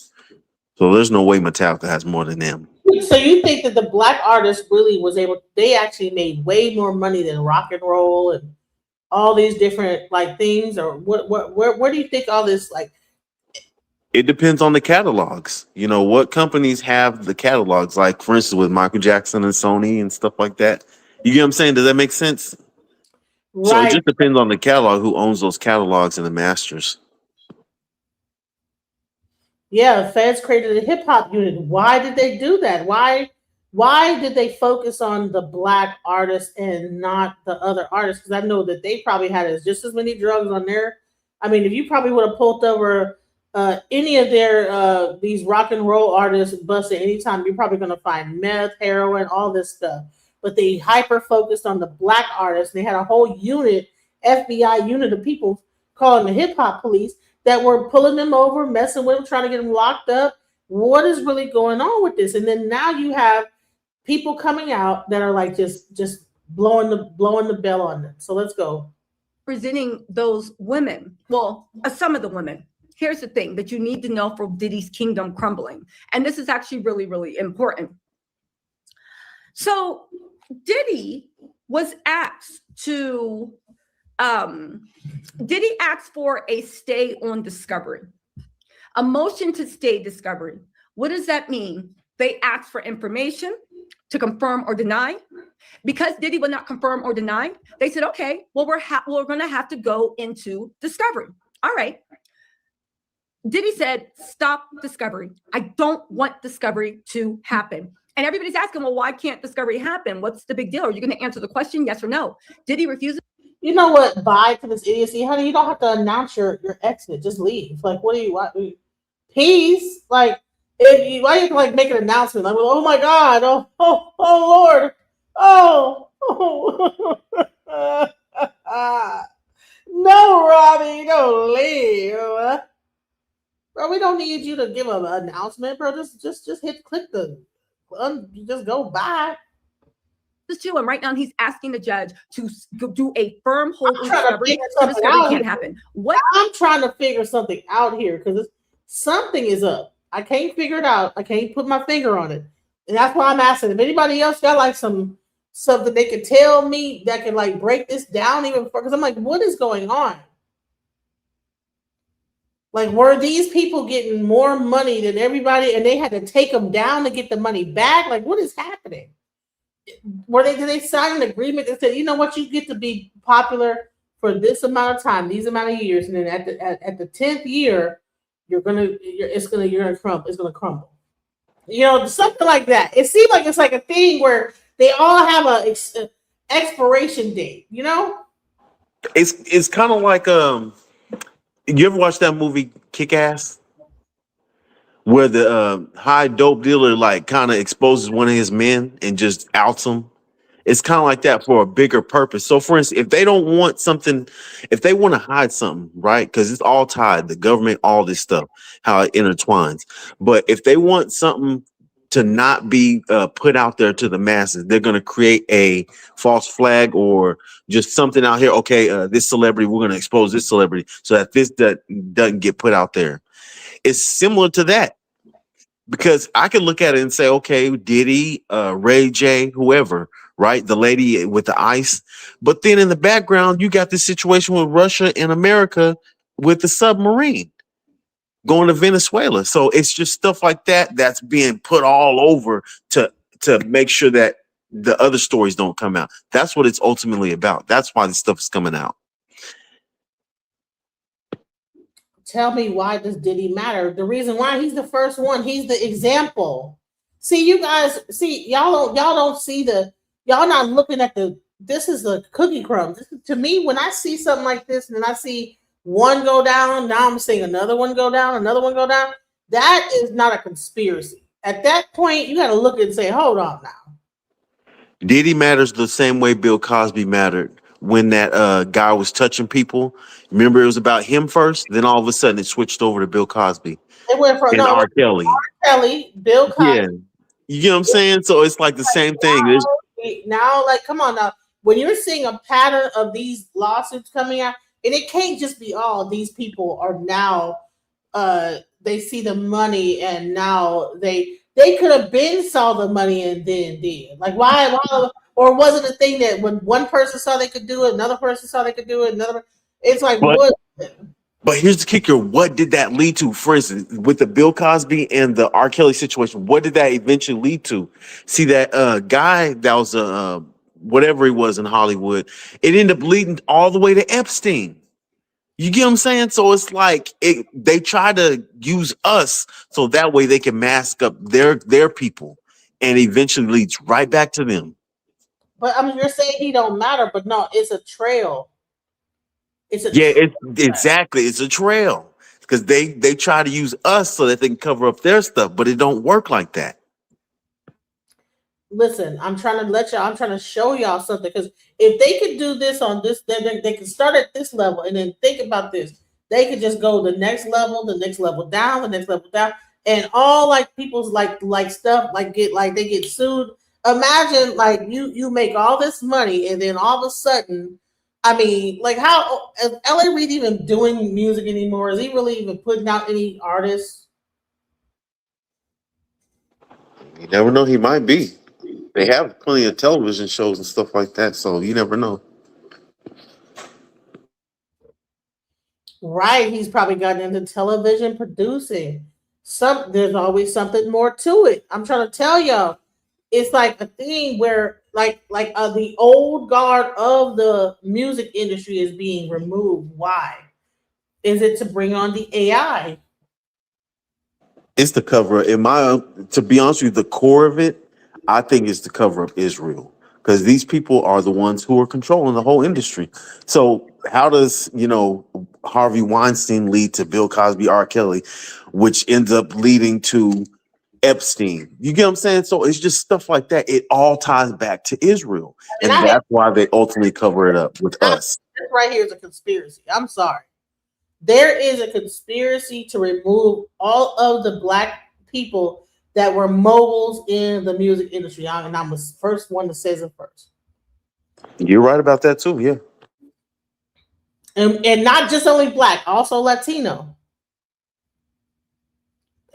So there's no way Metallica has more than them. So you think that the black artist really was able? They actually made way more money than rock and roll and all these different like things, or where do you think all this like? It depends on the catalogs. What companies have the catalogs, like for instance with Michael Jackson and Sony and stuff like that. You get what I'm saying? Does that make sense? So it Right. just depends on the catalog, who owns those catalogs and the masters. Yeah, fans created a hip hop unit. Why did they do that? Why did they focus on the black artists and not the other artists? Because I know that they probably had just as many drugs on there. I mean, if you probably would have pulled over any of their these rock and roll artists busted anytime, you're probably going to find meth, heroin, all this stuff. But they hyper focused on the black artists. They had a whole unit, FBI unit of people calling the hip hop police that were pulling them over, messing with them, trying to get them locked up. What is really going on with this? And then now you have people coming out that are like just blowing the bell on them. So let's go. Presenting those women, well, some of the women. Here's the thing that you need to know for Diddy's kingdom crumbling. And this is actually really, really important. So Diddy was asked to Diddy asked for a stay on discovery, a motion to stay discovery. What does that mean? They asked for information to confirm or deny. Because Diddy would not confirm or deny, they said, okay, well, we're going to have to go into discovery. All right. Diddy said, stop discovery. I don't want discovery to happen. And everybody's asking, well, why can't discovery happen? What's the big deal? Are you going to answer the question, yes or no? Diddy refuses. You know what? Bye to this idiocy, honey. You don't have to announce your exit. Just leave. Like, what do you want? Peace. Like, why you like make an announcement? Like, oh my God. Oh Lord. Oh. No, Robbie, don't leave. Bro, we don't need you to give an announcement, bro. Just click the just go by. And right now he's asking the judge to do a firm hold on discovery so discovery can't happen. What I'm trying to figure something out here because something is up. I can't figure it out. I can't put my finger on it, and that's why I'm asking. If anybody else got like something they could tell me that can like break this down even further, because I'm like, what is going on? Like, were these people getting more money than everybody, and they had to take them down to get the money back? Like, what is happening? Did they sign an agreement that said, you know what, you get to be popular for this amount of time, these amount of years, and then at the 10th year, it's gonna crumble. Something like that. It seems like it's like a thing where they all have a expiration date. It's kind of like you ever watch that movie Kick Ass? Where the high dope dealer like kind of exposes one of his men and just outs him. It's kind of like that for a bigger purpose. So for instance, if they don't want something, if they want to hide something, right? Because it's all tied, the government, all this stuff, how it intertwines. But if they want something to not be put out there to the masses, they're going to create a false flag or just something out here. Okay, this celebrity, we're going to expose this celebrity so that that doesn't get put out there. It's similar to that, because I can look at it and say, okay, Diddy, Ray J, whoever, right? The lady with the ice. But then in the background, you got this situation with Russia and America with the submarine going to Venezuela. So it's just stuff like that that's being put all over to make sure that the other stories don't come out. That's what it's ultimately about. That's why this stuff is coming out. Tell me, why does Diddy matter? The reason why, he's the first one. He's the example. See, you guys, see, y'all don't see y'all not looking at this is the cookie crumbs. To me, when I see something like this and I see one go down, now I'm seeing another one go down, another one go down. That is not a conspiracy. At that point, you got to look and say, hold on now. Diddy matters the same way Bill Cosby mattered when that guy was touching people. Remember, it was about him first, then all of a sudden it switched over to Bill Cosby. It went from R. Kelly. R. Kelly, Bill Cosby. Yeah. You get what I'm saying? So it's like the same thing. Now, like, come on now. When you're seeing a pattern of these lawsuits coming out, and it can't just be all these people are now they see the money and now they could have been saw the money and then did. Like why or was it a thing that when one person saw they could do it, another person saw they could do it, it's like what? But here's the kicker. What did that lead to? For instance, with the Bill Cosby and the R. Kelly situation, what did that eventually lead to? See, that guy that was whatever he was in Hollywood, it ended up leading all the way to Epstein. You get what I'm saying? So it's like they try to use us so that way they can mask up their people, and eventually leads right back to them. But I mean, you're saying he don't matter, but no, it's a trail. Exactly. It's a trail because they try to use us so that they can cover up their stuff, but it don't work like that. Listen, I'm trying to show y'all something, because if they could do this on this, then they can start at this level and then think about this. They could just go the next level down, the next level down, and all like people's like stuff they get sued. Imagine like you make all this money and then all of a sudden, I mean, like how is LA Reid even doing music anymore? Is he really even putting out any artists? You never know. He might be. They have plenty of television shows and stuff like that, so you never know. Right, he's probably gotten into television producing. There's always something more to it. I'm trying to tell y'all, it's like a thing where the old guard of the music industry is being removed. Why? Is it to bring on the AI? It's the cover. To be honest with you, the core of it, I think, is to cover up Israel, because these people are the ones who are controlling the whole industry. So how does Harvey Weinstein lead to Bill Cosby, R. Kelly, which ends up leading to Epstein? You get what I'm saying? So it's just stuff like that. It all ties back to Israel, and that's why they ultimately cover it up with us. This right here is a conspiracy. I'm sorry. There is a conspiracy to remove all of the black people that were moguls in the music industry. And I'm the first one to say it first. You're right about that too, yeah. And not just only black, also Latino.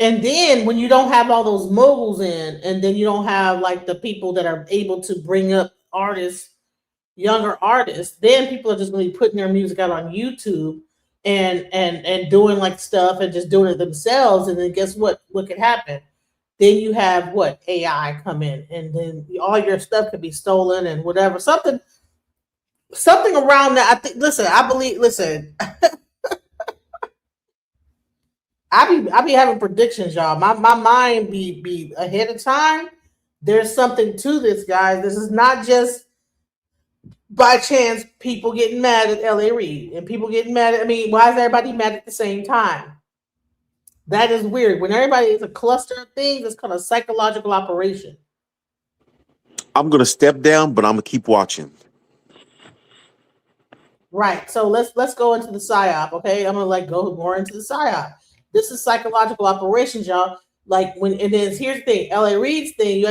And then when you don't have all those moguls in, and then you don't have like the people that are able to bring up artists, younger artists, then people are just going to be putting their music out on YouTube and doing like stuff and just doing it themselves. And then guess what? What could happen? Then you have AI come in, and then all your stuff could be stolen and whatever. Something around that. I think. Listen, I believe. Listen, I be having predictions, y'all. My mind be ahead of time. There's something to this, guys. This is not just by chance people getting mad at LA Reid and people getting mad at. I mean, why is everybody mad at the same time? That is weird. When everybody is a cluster of things, it's called a psychological operation. I'm gonna step down, but I'm gonna keep watching. Right. So let's go into the psyop. Okay, I'm gonna go more into the psyop. This is psychological operations, y'all. And then here's the thing: LA Reid's thing.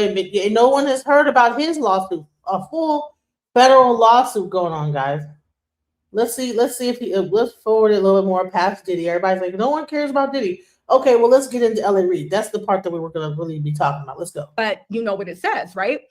No one has heard about his lawsuit. A full federal lawsuit going on, guys. Let's see if let's forward it a little bit more past Diddy. Everybody's like, no one cares about Diddy. Okay, well, let's get into LA Reid. That's the part that we were going to really be talking about. Let's go. But you know what it says, right?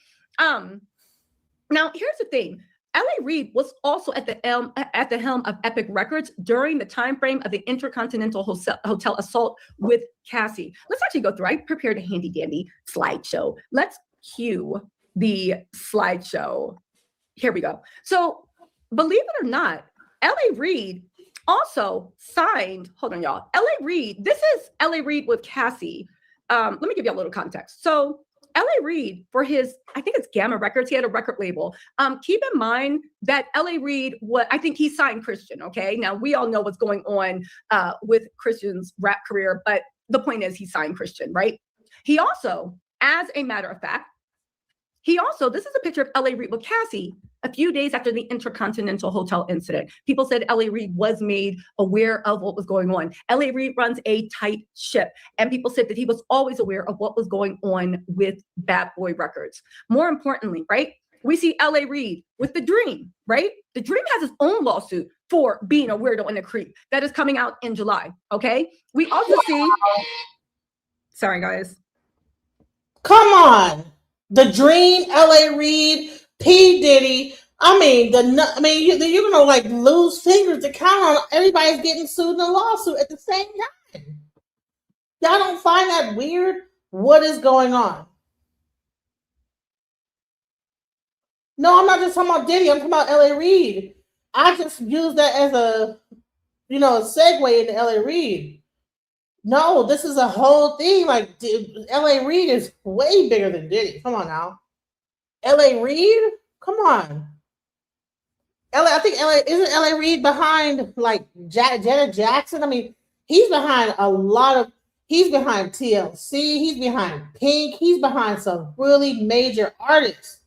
Now, here's the thing. L.A. Reid was also at the helm of Epic Records during the time frame of the Intercontinental Hotel assault with Cassie. Let's actually go through. I prepared a handy dandy slideshow. Let's cue the slideshow. Here we go. So, believe it or not, L.A. Reid also signed. Hold on, y'all. L.A. Reid. This is L.A. Reid with Cassie. Let me give you a little context. So, L.A. Reid, for his, I think it's Gamma Records, he had a record label. Keep in mind that L.A. Reid, I think he signed Christian, okay? Now, we all know what's going on with Christian's rap career, but the point is he signed Christian, right? He also, as a matter of fact, this is a picture of L.A. Reid with Cassie a few days after the Intercontinental Hotel incident. People said L.A. Reid was made aware of what was going on. L.A. Reid runs a tight ship, and people said that he was always aware of what was going on with Bad Boy Records. More importantly, right, we see L.A. Reid with The Dream, right? The Dream has his own lawsuit for being a weirdo and a creep that is coming out in July, okay? We also see, sorry guys. Come on. The Dream, L.A. Reid, P. Diddy. I mean, you're gonna like lose fingers to count on everybody's getting sued in a lawsuit at the same time. Y'all don't find that weird? What is going on? No, I'm not just talking about Diddy. I'm talking about L.A. Reid. I just use that as a segue into L.A. Reid. No, this is a whole thing. Like, L.A. Reid is way bigger than Diddy. Come on now. L.A. Reid? Come on. I think isn't L.A. Reid behind like Janet Jackson? I mean, he's behind he's behind TLC, he's behind Pink, he's behind some really major artists.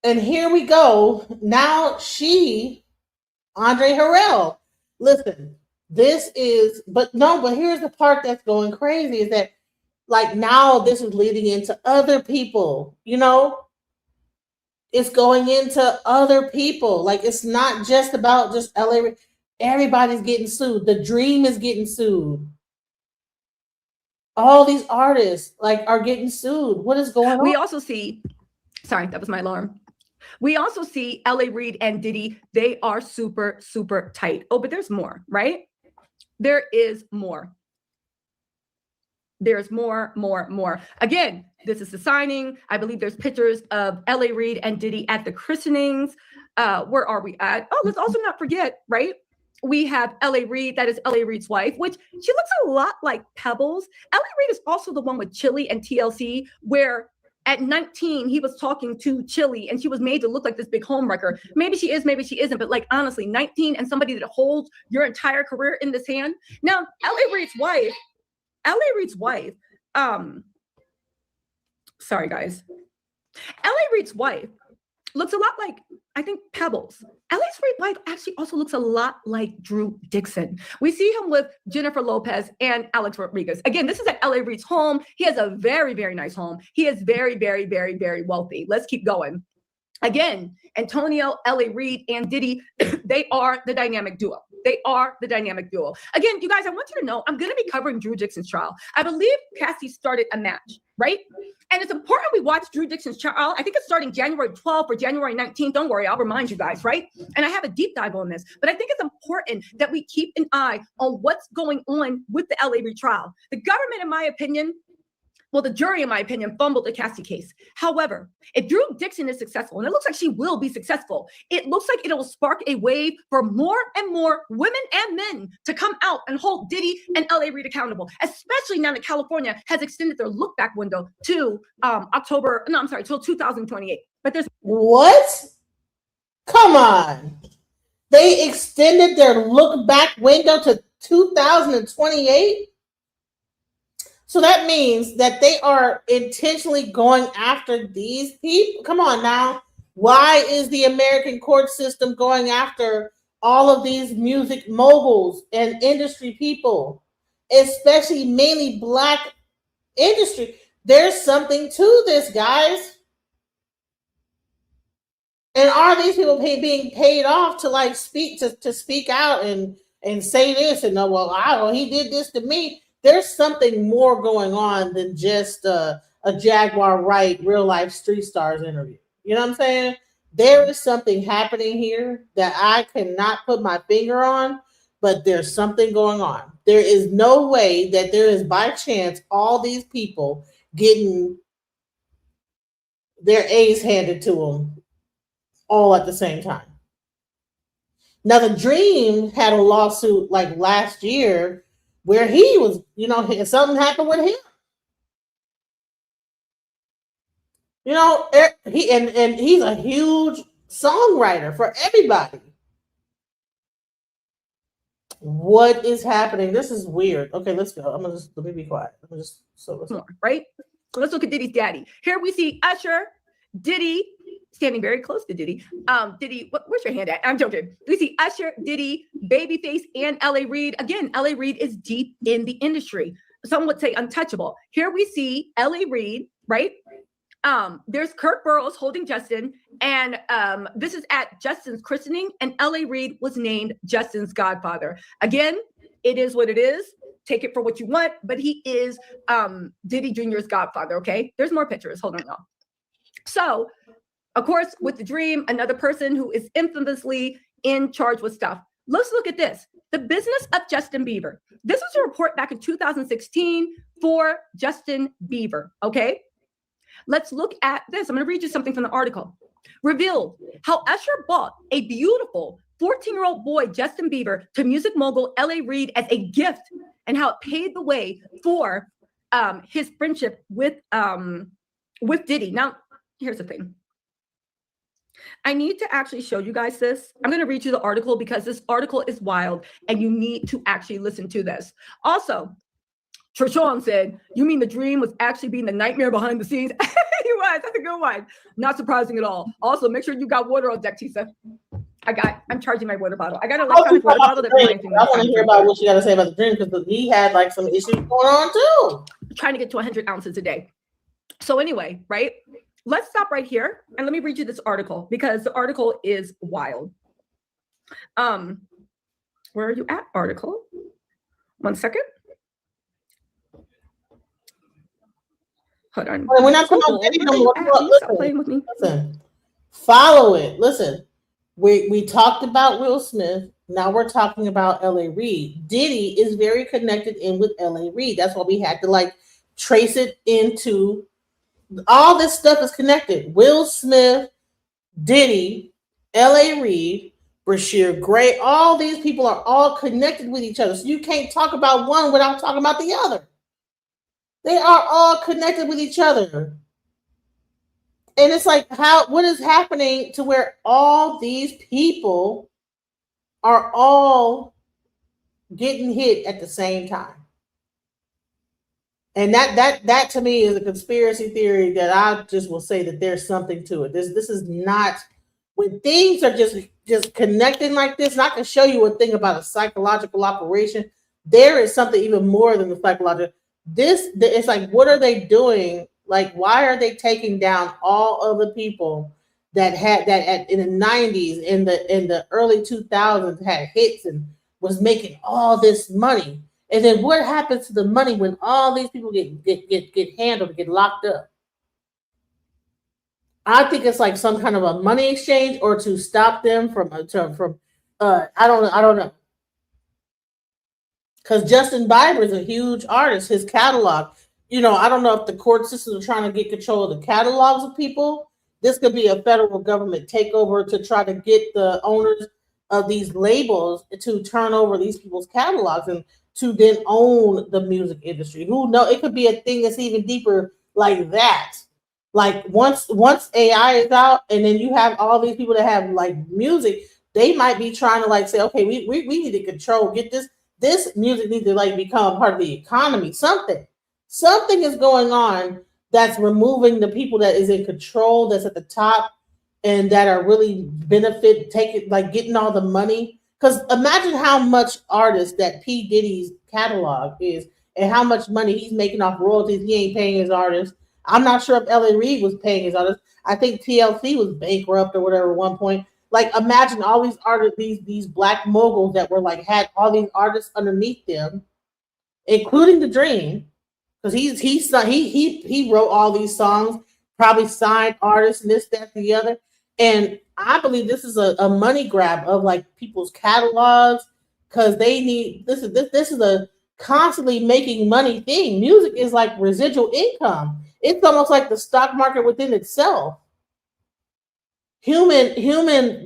And here we go. Now Andre Harrell. Listen. But here's the part that's going crazy is that like now this is leading into other people, it's going into other people. Like it's not just about just LA. Everybody's getting sued. The Dream is getting sued. All these artists are getting sued. What is going on? We also see, sorry, that was my alarm. We also see L.A. Reid and Diddy. They are super, super tight. Oh, but there's more, right? There is more. There's more. Again, this is the signing. I believe there's pictures of L.A. Reid and Diddy at the christenings. Where are we at? Oh, let's also not forget, right? We have L.A. Reid. That is L.A. Reid's wife, which she looks a lot like Pebbles. L.A. Reid is also the one with Chili and TLC, where at 19, he was talking to Chili and she was made to look like this big homewrecker. Maybe she is, maybe she isn't. But like, honestly, 19 and somebody that holds your entire career in this hand. Now, L.A. Reid's wife, sorry guys. L.A. Reid's wife looks a lot like, I think, Pebbles. L.A. Reid's wife actually also looks a lot like Drew Dixon. We see him with Jennifer Lopez and Alex Rodriguez. Again, this is at L.A. Reid's home. He has a very, very nice home. He is very, very, very, very wealthy. Let's keep going. Again, Antonio, L.A. Reid, and Diddy, they are the dynamic duo. They are the dynamic duo. Again, you guys, I want you to know I'm going to be covering Drew Dixon's trial. I believe Cassie started a match, right? And it's important we watch Drew Dixon's trial. I think it's starting January 12th or January 19th. Don't worry, I'll remind you guys, right? And I have a deep dive on this. But I think it's important that we keep an eye on what's going on with the L.A. Reid trial. The government, in my opinion, the jury, in my opinion, fumbled the Cassie case. However, if Drew Dixon is successful, and it looks like she will be successful, it looks like it will spark a wave for more and more women and men to come out and hold Diddy and L.A. Reid accountable, especially now that California has extended their look back window to till 2028. But there's what? Come on. They extended their look back window to 2028? So that means that they are intentionally going after these people. Come on now. Why is the American court system going after all of these music moguls and industry people, especially mainly Black industry? There's something to this, guys. And are these people being paid off to speak out and say this and he did this to me? there's something more going on than just a Jaguar Wright real life Street Stars interview. You know what I'm saying? There is something happening here that I cannot put my finger on, but there's something going on. There is no way that there is by chance all these people getting their A's handed to them all at the same time. Now, the Dream had a lawsuit like last year where he was, something happened with him. And he's a huge songwriter for everybody. What is happening? This is weird. Okay, let's go. Let me be quiet. Right? So let's look at Diddy's daddy. Here we see Usher, Diddy, standing very close to Diddy. Diddy, where's your hand at? I'm joking. We see Usher, Diddy, Babyface, and L.A. Reid. Again, L.A. Reid is deep in the industry. Some would say untouchable. Here we see L.A. Reid, right? There's Kirk Burrows holding Justin, and this is at Justin's christening, and L.A. Reid was named Justin's godfather. Again, it is what it is. Take it for what you want, but he is Diddy Jr.'s godfather, okay? There's more pictures. Hold on, y'all. So, of course, with the Dream, another person who is infamously in charge with stuff. Let's look at this. The business of Justin Bieber. This was a report back in 2016 for Justin Bieber, okay? Let's look at this. I'm going to read you something from the article. Revealed how Usher bought a beautiful 14-year-old boy, Justin Bieber, to music mogul L.A. Reid as a gift, and how it paved the way for his friendship with Diddy. Now, here's the thing. I need to actually show you guys this. I'm going to read you the article because this article is wild and you need to actually listen to this. Also, Trishawn said, you mean the Dream was actually being the nightmare behind the scenes? He was. That's a good one. Not surprising at all. Also, make sure you got water on deck, Tisa. I'm charging my water bottle. I got an electronic water bottle that reminds me. I want to hear about what you got to say about the Dream because he had like some issues going on too. Trying to get to 100 ounces a day. So anyway, right? Let's stop right here and let me read you this article because the article is wild. Where are you at, article? 1 second. Hold on. We're not talking about Diddy no more. Stop playing with me. Listen, follow it. Listen, we talked about Will Smith. Now we're talking about L.A. Reid. Diddy is very connected in with L.A. Reid. That's why we had to trace it into. All this stuff is connected. Will Smith, Diddy, L.A. Reid, Brashear Gray, all these people are all connected with each other. So you can't talk about one without talking about the other. They are all connected with each other. And it's like, what is happening to where all these people are all getting hit at the same time? And that to me is a conspiracy theory that I just will say that there's something to it. This is not when things are just connecting like this. And I can show you a thing about a psychological operation. There is something even more than the psychological. It's like, what are they doing? Like, why are they taking down all of the people that had that in the 90s, in the early 2000s had hits and was making all this money? And then what happens to the money when all these people get handled, get locked up? I think it's like some kind of a money exchange or to stop them from I don't know. Because Justin Bieber is a huge artist. His catalog, I don't know if the court systems are trying to get control of the catalogs of people. This could be a federal government takeover to try to get the owners of these labels to turn over these people's catalogs and to then own the music industry. Who knows? It could be a thing that's even deeper like that. Like once AI is out, and then you have all these people that have like music, they might be trying to say, okay, we need to control, get this music needs to become part of the economy. Something is going on that's removing the people that is in control, that's at the top, and that are really getting all the money. Because imagine how much artists that P. Diddy's catalog is and how much money he's making off royalties. He ain't paying his artists. I'm not sure if L.A. Reid was paying his artists. I think TLC was bankrupt or whatever at one point. Imagine all these artists, these black moguls that were had all these artists underneath them including The Dream, because he wrote all these songs, probably signed artists, and this, that, the other. And I believe this is a money grab of like people's catalogs because they need this is a constantly making money thing. Music is like residual income. It's almost like the stock market within itself. Human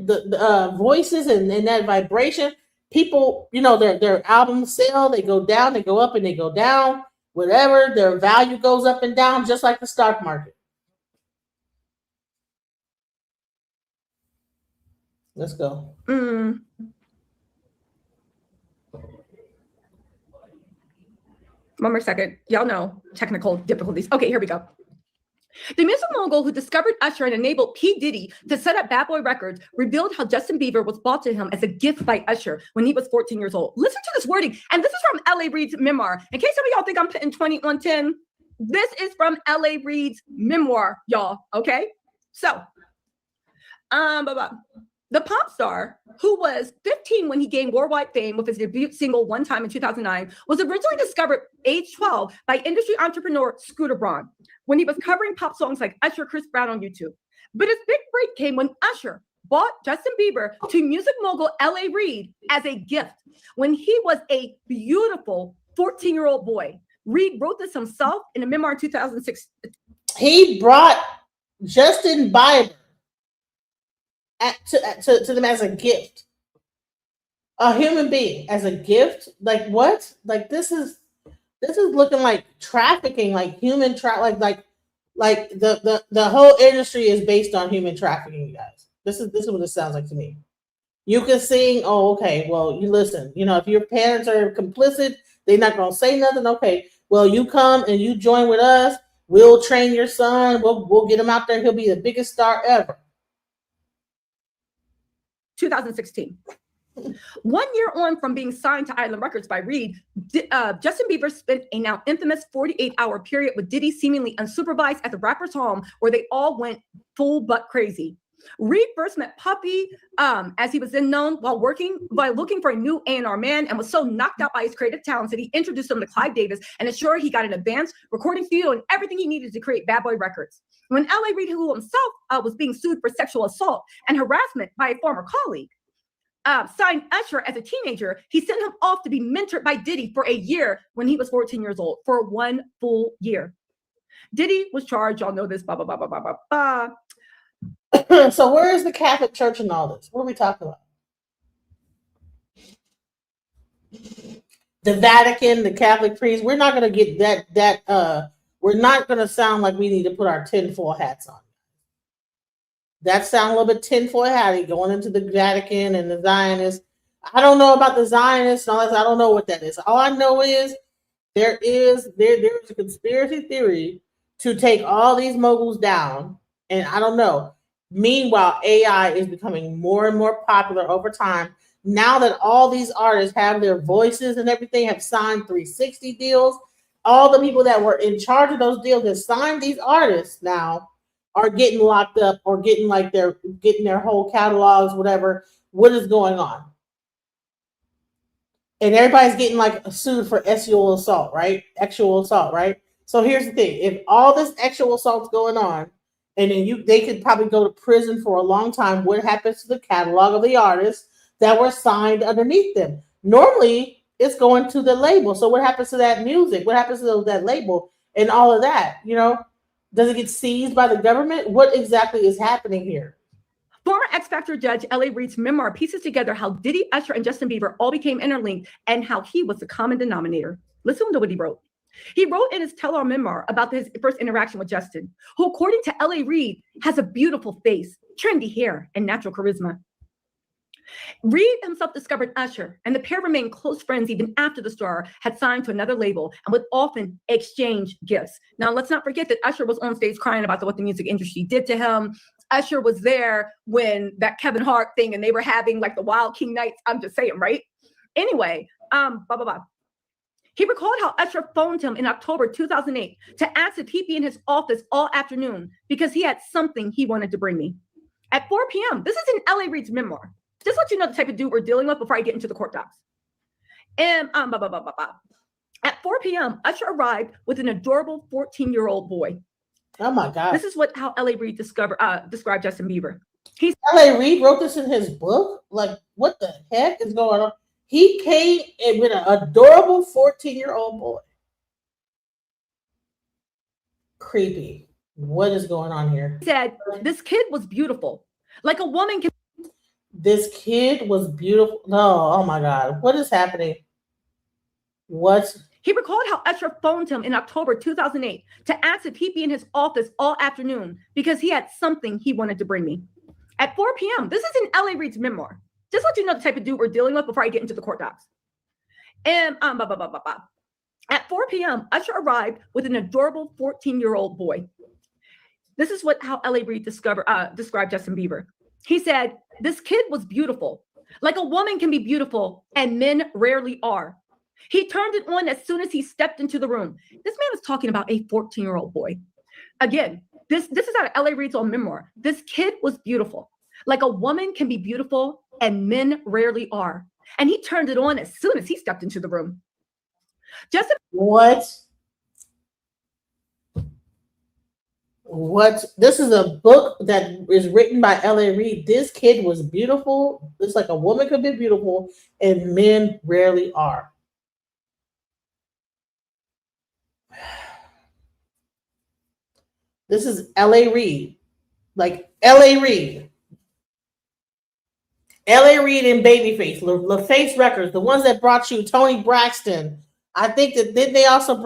the voices and that vibration. People, their albums sell, they go down, they go up, and they go down. Whatever, their value goes up and down, just like the stock market. Let's go. One more second. Y'all know technical difficulties. Okay, here we go. The music mogul who discovered Usher and enabled P. Diddy to set up Bad Boy Records revealed how Justin Bieber was bought to him as a gift by Usher when he was 14 years old. Listen to this wording. And this is from L.A. Reid's memoir. In case some of y'all think I'm putting 20 on 10, this is from L.A. Reid's memoir, y'all. Okay? So, the pop star, who was 15 when he gained worldwide fame with his debut single One Time in 2009, was originally discovered age 12 by industry entrepreneur Scooter Braun when he was covering pop songs like Usher, Chris Brown on YouTube. But his big break came when Usher bought Justin Bieber to music mogul L.A. Reid as a gift when he was a beautiful 14-year-old boy. Reid wrote this himself in a memoir in 2006. He brought Justin Bieber to them as a gift. A human being as a gift? Like what? Like this is looking like trafficking, like human like the whole industry is based on human trafficking, you guys. This is what it sounds like to me. You can sing, oh, okay, well, you listen, if your parents are complicit, they're not gonna say nothing. Okay, well, you come and you join with us, we'll train your son, we'll get him out there, he'll be the biggest star ever. 2016. 1 year on from being signed to Island Records by Reid, Justin Bieber spent a now infamous 48-hour period with Diddy seemingly unsupervised at the rapper's home where they all went full butt crazy. Reid first met Puppy, as he was then known, while looking for a new A&R man, and was so knocked out by his creative talents that he introduced him to Clive Davis and ensured he got an advanced recording studio and everything he needed to create Bad Boy Records. When L.A. Reid, who himself was being sued for sexual assault and harassment by a former colleague, signed Usher as a teenager, he sent him off to be mentored by Diddy for a year when he was 14 years old, for 1 full year. Diddy was charged, y'all know this, blah, blah, blah, blah, blah, blah, blah. So where is the Catholic Church in all this? What are we talking about? The Vatican, the Catholic priests. We're not going to get that. We're not going to sound like we need to put our tinfoil hats on. That sound a little bit tinfoil hatty going into the Vatican and the Zionists. I don't know about the Zionists and all that. I don't know what that is. All I know is there is a conspiracy theory to take all these moguls down, and I don't know. Meanwhile, AI is becoming more and more popular over time. Now that all these artists have their voices and everything, have signed 360 deals, all the people that were in charge of those deals that signed these artists now are getting locked up or getting their whole catalogs, whatever. What is going on? And everybody's getting sued for sexual assault, right? Sexual assault, right? So here's the thing: if all this sexual assault's going on, and then they could probably go to prison for a long time, what happens to the catalog of the artists that were signed underneath them? Normally, it's going to the label. So what happens to that music? What happens to that label and all of that? Does it get seized by the government? What exactly is happening here? Former X Factor judge L.A. Reid's memoir pieces together how Diddy, Usher, and Justin Bieber all became interlinked and how he was the common denominator. Listen to what he wrote. He wrote in his tell-all memoir about his first interaction with Justin, who, according to L.A. Reid, has a beautiful face, trendy hair, and natural charisma. Reid himself discovered Usher, and the pair remained close friends even after the star had signed to another label and would often exchange gifts. Now, let's not forget that Usher was on stage crying about what the music industry did to him. Usher was there when that Kevin Hart thing, and they were having the Wild King nights. I'm just saying, right? Anyway, blah, blah, blah. He recalled how Usher phoned him in October 2008 to ask if he'd be in his office all afternoon because he had something he wanted to bring me. At 4 p.m., this is in L.A. Reid's memoir. Just let you know the type of dude we're dealing with before I get into the court docs. And blah, blah, blah, blah, blah. At 4 p.m., Usher arrived with an adorable 14-year-old boy. Oh my God. This is how L.A. Reid described Justin Bieber. L.A. Reid wrote this in his book. Like, what the heck is going on? He came in with an adorable 14-year-old boy. Creepy. What is going on here? He said, this kid was beautiful. Like a woman can. This kid was beautiful. No, oh my God. What is happening? What? He recalled how Usher phoned him in October 2008 to ask if he'd be in his office all afternoon because he had something he wanted to bring me. At 4 p.m., this is in L.A. Reid's memoir. Just let you know the type of dude we're dealing with before I get into the court docs. And at 4 p.m., Usher arrived with an adorable 14-year-old boy. This is how L.A. Reid described Justin Bieber. He said, this kid was beautiful. Like a woman can be beautiful, and men rarely are. He turned it on as soon as he stepped into the room. This man is talking about a 14-year-old boy. Again, this is out of L.A. Reid's own memoir. This kid was beautiful. Like a woman can be beautiful, and men rarely are. And he turned it on as soon as he stepped into the room. What? This is a book that is written by L.A. Reid. This kid was beautiful. It's like a woman could be beautiful, and men rarely are. This is L.A. Reid. Like L.A. Reid. L.A. Reid and Babyface, LaFace Records, the ones that brought you Tony Braxton. I think that didn't they also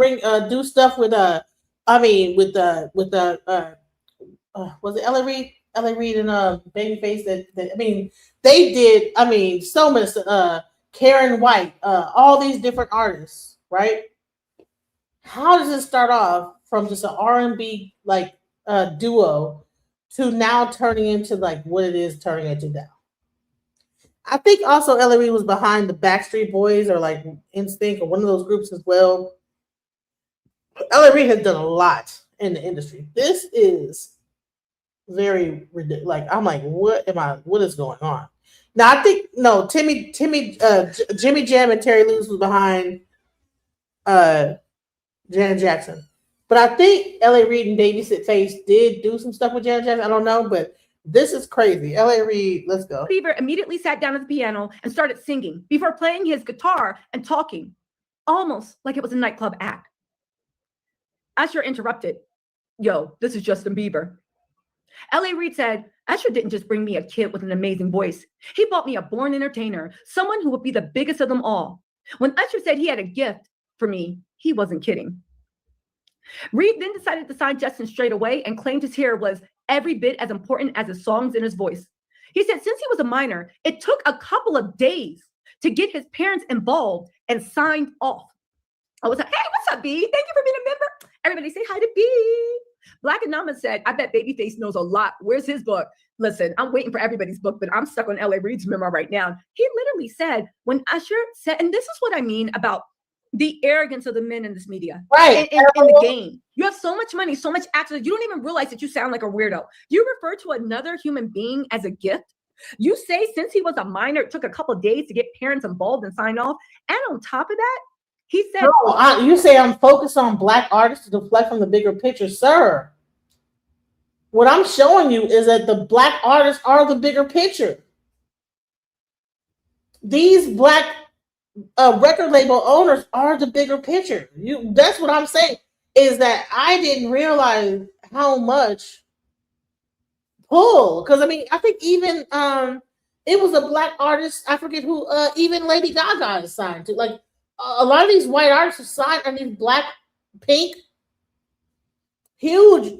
do stuff with was it L.A. Reid? L.A. Reid and Babyface they did so much Karen White, all these different artists, right? How does it start off from just an R&B duo to now turning into like what it is turning into now? I think also L.A. Reid was behind the Backstreet Boys or like NSYNC or one of those groups as well. L.A. Reid has done a lot in the industry. This is very ridiculous. Like I'm like, what is going on? Now I think Jimmy Jam and Terry Lewis was behind Janet Jackson. But I think L.A. Reid and Babyface did do some stuff with Janet Jackson. I don't know, but this is crazy. L.A. Reid, let's go. Bieber immediately sat down at the piano and started singing before playing his guitar and talking, almost like it was a nightclub act. Usher interrupted. Yo, this is Justin Bieber. L.A. Reid said, Usher didn't just bring me a kid with an amazing voice. He brought me a born entertainer, someone who would be the biggest of them all. When Usher said he had a gift for me, he wasn't kidding. Reid then decided to sign Justin straight away and claimed his hair was every bit as important as his songs and his voice. He said since he was a minor, it took a couple of days to get his parents involved and signed off. I was like, hey, what's up, B? Thank you for being a member. Everybody say hi to B. Black Anonymous said, I bet Babyface knows a lot. Where's his book? Listen, I'm waiting for everybody's book, but I'm stuck on L.A. Reid's memoir right now. He literally said, when Usher said, and this is what I mean about the arrogance of the men in this media, right? In the game, you have so much money, so much access. You don't even realize that you sound like a weirdo. You refer to another human being as a gift. You say since he was a minor, it took a couple of days to get parents involved and sign off. And on top of that, he said, no, you say I'm focused on Black artists to deflect from the bigger picture, sir. What I'm showing you is that the Black artists are the bigger picture. These Black record label owners are the bigger picture. That's what I'm saying, is that I didn't realize how much pull, because I think even it was a Black artist, I forget who, even Lady Gaga is signed to. Like a lot of these white artists are signed, and these Black, Pink, huge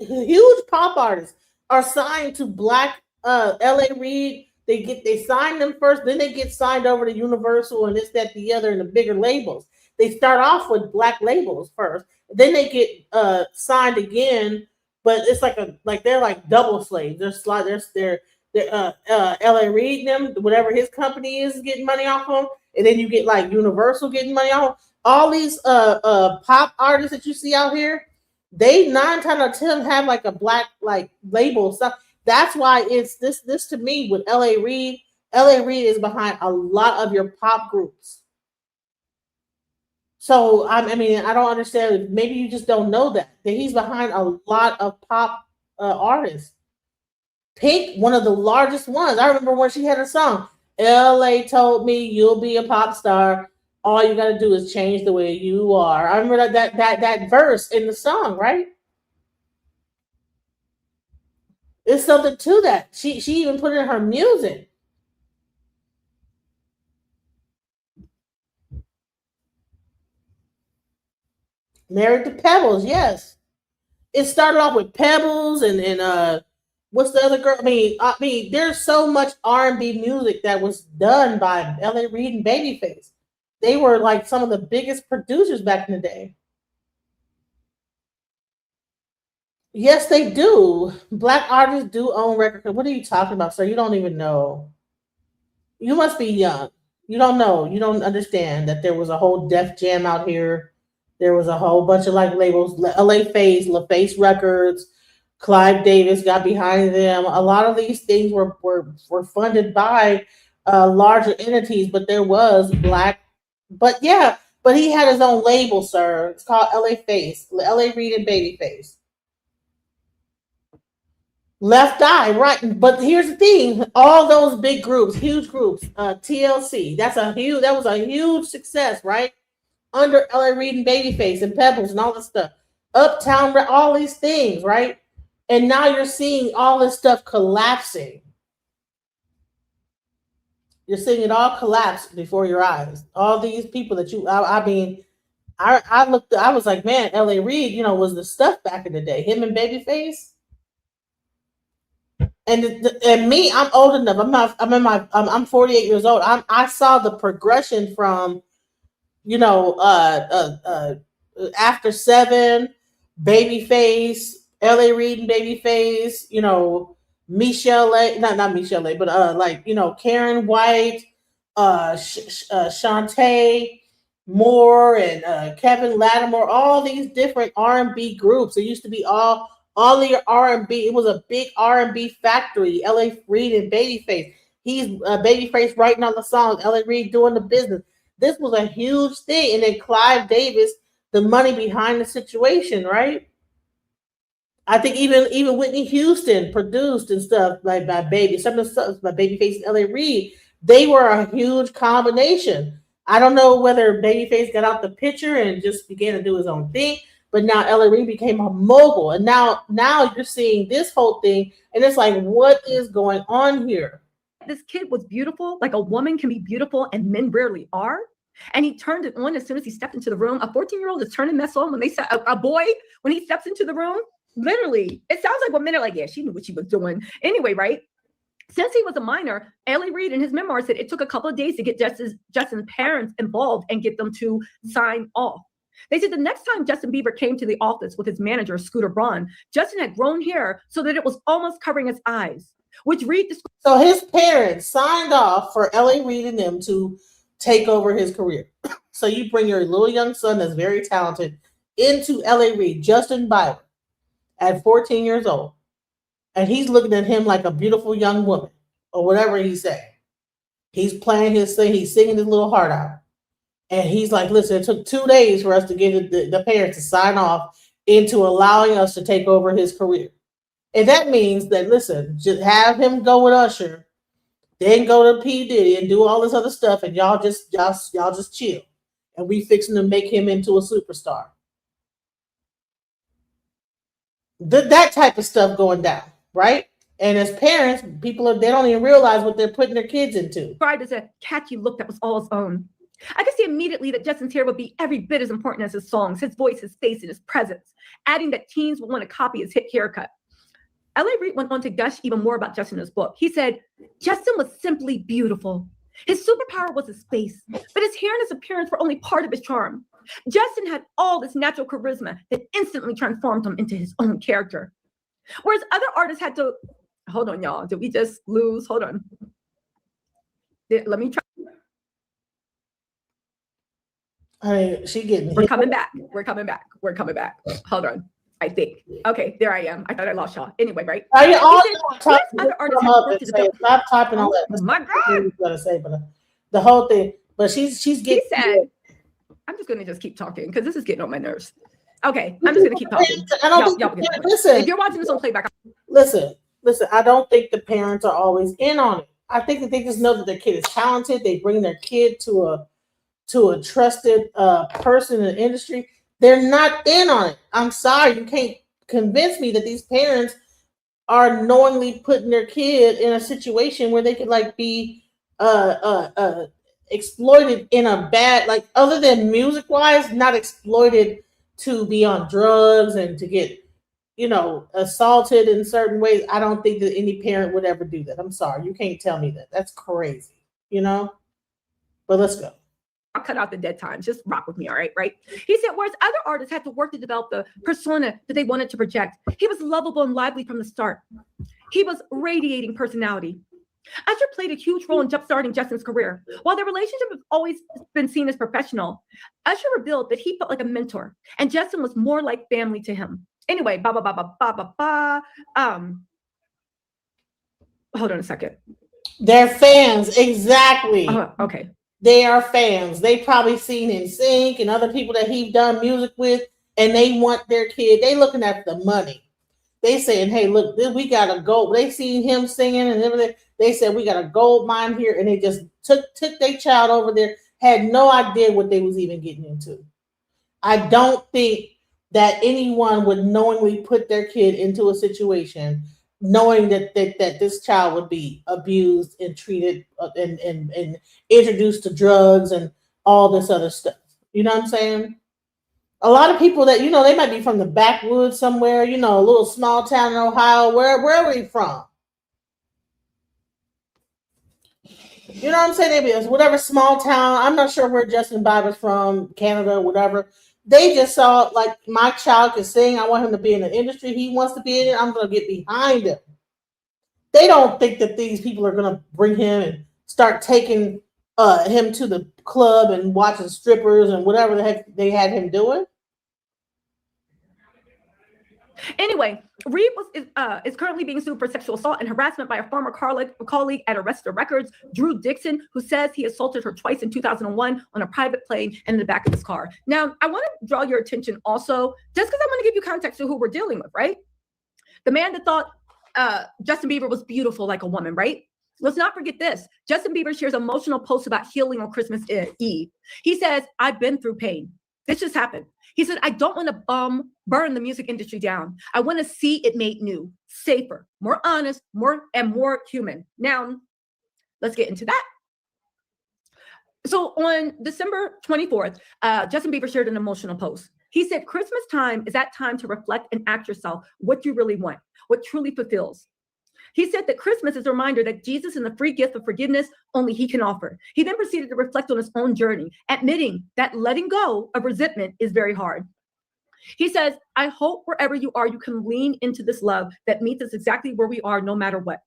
pop artists are signed to Black L.A. Reid. They sign them first, then they get signed over to Universal and this, that, the other, and the bigger labels. They start off with Black labels first, then they get signed again. But it's like they're like double slaves. They're L.A. Reid, them, whatever his company is, getting money off them, and then you get like Universal getting money off them. All these pop artists that you see out here, they 9 times out of 10 have like a Black like label stuff. That's why it's this to me with L.A. Reid. L.A. Reid is behind a lot of your pop groups. So I mean, I don't understand. Maybe you just don't know that he's behind a lot of pop artists. Pink, one of the largest ones. I remember when she had a song. LA told me you'll be a pop star. All you got to do is change the way you are. I remember that verse in the song, right? It's something to that. She even put it in her music. Married to Pebbles, yes. It started off with Pebbles and what's the other girl? I mean, there's so much R&B music that was done by L.A. Reid and Babyface. They were like some of the biggest producers back in the day. Yes, they do. Black artists do own record. What are you talking about, sir? You don't even know. You must be young. You don't know. You don't understand that there was a whole Def Jam out here. There was a whole bunch of like labels, LA Face, LaFace Records, Clive Davis got behind them. A lot of these things were funded by larger entities, but there was black. But yeah, but he had his own label, sir. It's called LA Face, LA Reid and Babyface. Left Eye, right? But here's the thing: all those big groups, huge groups, TLC, that was a huge success, right? Under LA Reid and Babyface and Pebbles and all this stuff, Uptown, all these things, right? And now you're seeing all this stuff collapsing. You're seeing it all collapse before your eyes. All these people that I looked, I was like, man, LA Reid, was the stuff back in the day. Him and Babyface. And me, I'm old enough. I'm 48 years old. I saw the progression from, After Seven, Babyface, L.A. Reid and Babyface, Michelle A, not Michelle A, but Karen White, Shantae Moore, and Kevin Lattimore, all these different R&B groups. It used to be all the R&B. It was a big R&B factory. L.A. Reid and Babyface. He's Babyface writing on the songs. L.A. Reid doing the business. This was a huge thing. And then Clive Davis, the money behind the situation, right? I think even Whitney Houston produced and stuff like by Baby, some of the stuff by Babyface and L.A. Reid. They were a huge combination. I don't know whether Babyface got out the picture and just began to do his own thing, but now L.A. Reid became a mogul, and now you're seeing this whole thing, and it's like, what is going on here? This kid was beautiful, like a woman can be beautiful, and men rarely are. And he turned it on as soon as he stepped into the room. A 14-year-old is turning mess on when they said a boy, when he steps into the room, literally, it sounds like 1 minute, like, yeah, she knew what she was doing. Anyway, right? Since he was a minor, L.A. Reid in his memoir said it took a couple of days to get Justin's parents involved and get them to sign off. They said the next time Justin Bieber came to the office with his manager, Scooter Braun, Justin had grown hair so that it was almost covering his eyes, which Reid described. So his parents signed off for L.A. Reid and them to take over his career. So you bring your little young son that's very talented into L.A. Reid, Justin Bieber, at 14 years old. And he's looking at him like a beautiful young woman or whatever he's saying. He's playing his thing. He's singing his little heart out. And he's like, listen, it took 2 days for us to get the parents to sign off into allowing us to take over his career. And that means that, listen, just have him go with Usher, then go to P. Diddy and do all this other stuff, and y'all just chill. And we fixing to make him into a superstar. That type of stuff going down, right? And as parents, they don't even realize what they're putting their kids into. Described as a catchy look that was all his own. I could see immediately that Justin's hair would be every bit as important as his songs, his voice, his face, and his presence, adding that teens would want to copy his hit haircut. L.A. Reid went on to gush even more about Justin in his book. He said, Justin was simply beautiful. His superpower was his face, but his hair and his appearance were only part of his charm. Justin had all this natural charisma that instantly transformed him into his own character. Whereas other artists had to, hold on, y'all. Did we just lose? Hold on. Let me try. We're coming back. We're coming back. We're coming back. Hold on. I think. Okay, there I am. I thought I lost y'all. Anyway, right? Are you all other artists had to work to develop. Stop typing all that. My God. Gonna say, but the whole thing. But she's getting. He said, I'm just gonna just keep talking because this is getting on my nerves. Okay, I'm just gonna keep talking. I don't Y'all think get the point. listen. If you're watching this on playback, Listen. I don't think the parents are always in on it. I think that they just know that their kid is talented. They bring their kid to a trusted person in the industry. They're not in on it. I'm sorry, you can't convince me that these parents are knowingly putting their kid in a situation where they could like be exploited in a bad, like, other than music wise, not exploited to be on drugs and to get, assaulted in certain ways. I don't think that any parent would ever do that. I'm sorry, you can't tell me that. That's crazy, But let's go. I'll cut out the dead times. Just rock with me, all right? Right? He said, whereas other artists had to work to develop the persona that they wanted to project, he was lovable and lively from the start. He was radiating personality. Usher played a huge role in jumpstarting Justin's career. While their relationship has always been seen as professional, Usher revealed that he felt like a mentor, and Justin was more like family to him. Anyway, hold on a second. They're fans, exactly. Okay. They are fans. They probably seen NSYNC and other people that he's done music with, and they want their kid. They looking at the money. They saying, "Hey, look, we got a gold." They seen him singing and everything. They said, "We got a gold mine here," and they just took their child over there. Had no idea what they was even getting into. I don't think that anyone would knowingly put their kid into a situation knowing that this child would be abused and treated and introduced to drugs and all this other stuff. You know what I'm saying? A lot of people that, they might be from the backwoods somewhere, a little small town in Ohio. Where are we from? You know what I'm saying? Maybe it's whatever small town. I'm not sure where Justin Bieber's from, Canada, whatever. They just saw, like, my child can sing. I want him to be in the industry. He wants to be in it. I'm going to get behind him. They don't think that these people are going to bring him and start taking him to the club and watching strippers and whatever the heck they had him doing. Anyway, Reid is currently being sued for sexual assault and harassment by a former colleague at Arrested Records, Drew Dixon, who says he assaulted her twice in 2001 on a private plane and in the back of his car. Now, I want to draw your attention also, just because I want to give you context to who we're dealing with, right? The man that thought Justin Bieber was beautiful like a woman, right? Let's not forget this. Justin Bieber shares emotional posts about healing on Christmas Eve. He says, "I've been through pain. This just happened." He said, "I don't want to burn the music industry down. I want to see it made new, safer, more honest, more human." Now, let's get into that. So on December 24th, Justin Bieber shared an emotional post. He said, "Christmas time is that time to reflect and ask yourself what you really want, what truly fulfills." He said that Christmas is a reminder that Jesus is the free gift of forgiveness only he can offer. He then proceeded to reflect on his own journey, admitting that letting go of resentment is very hard. He says, "I hope wherever you are, you can lean into this love that meets us exactly where we are, no matter what."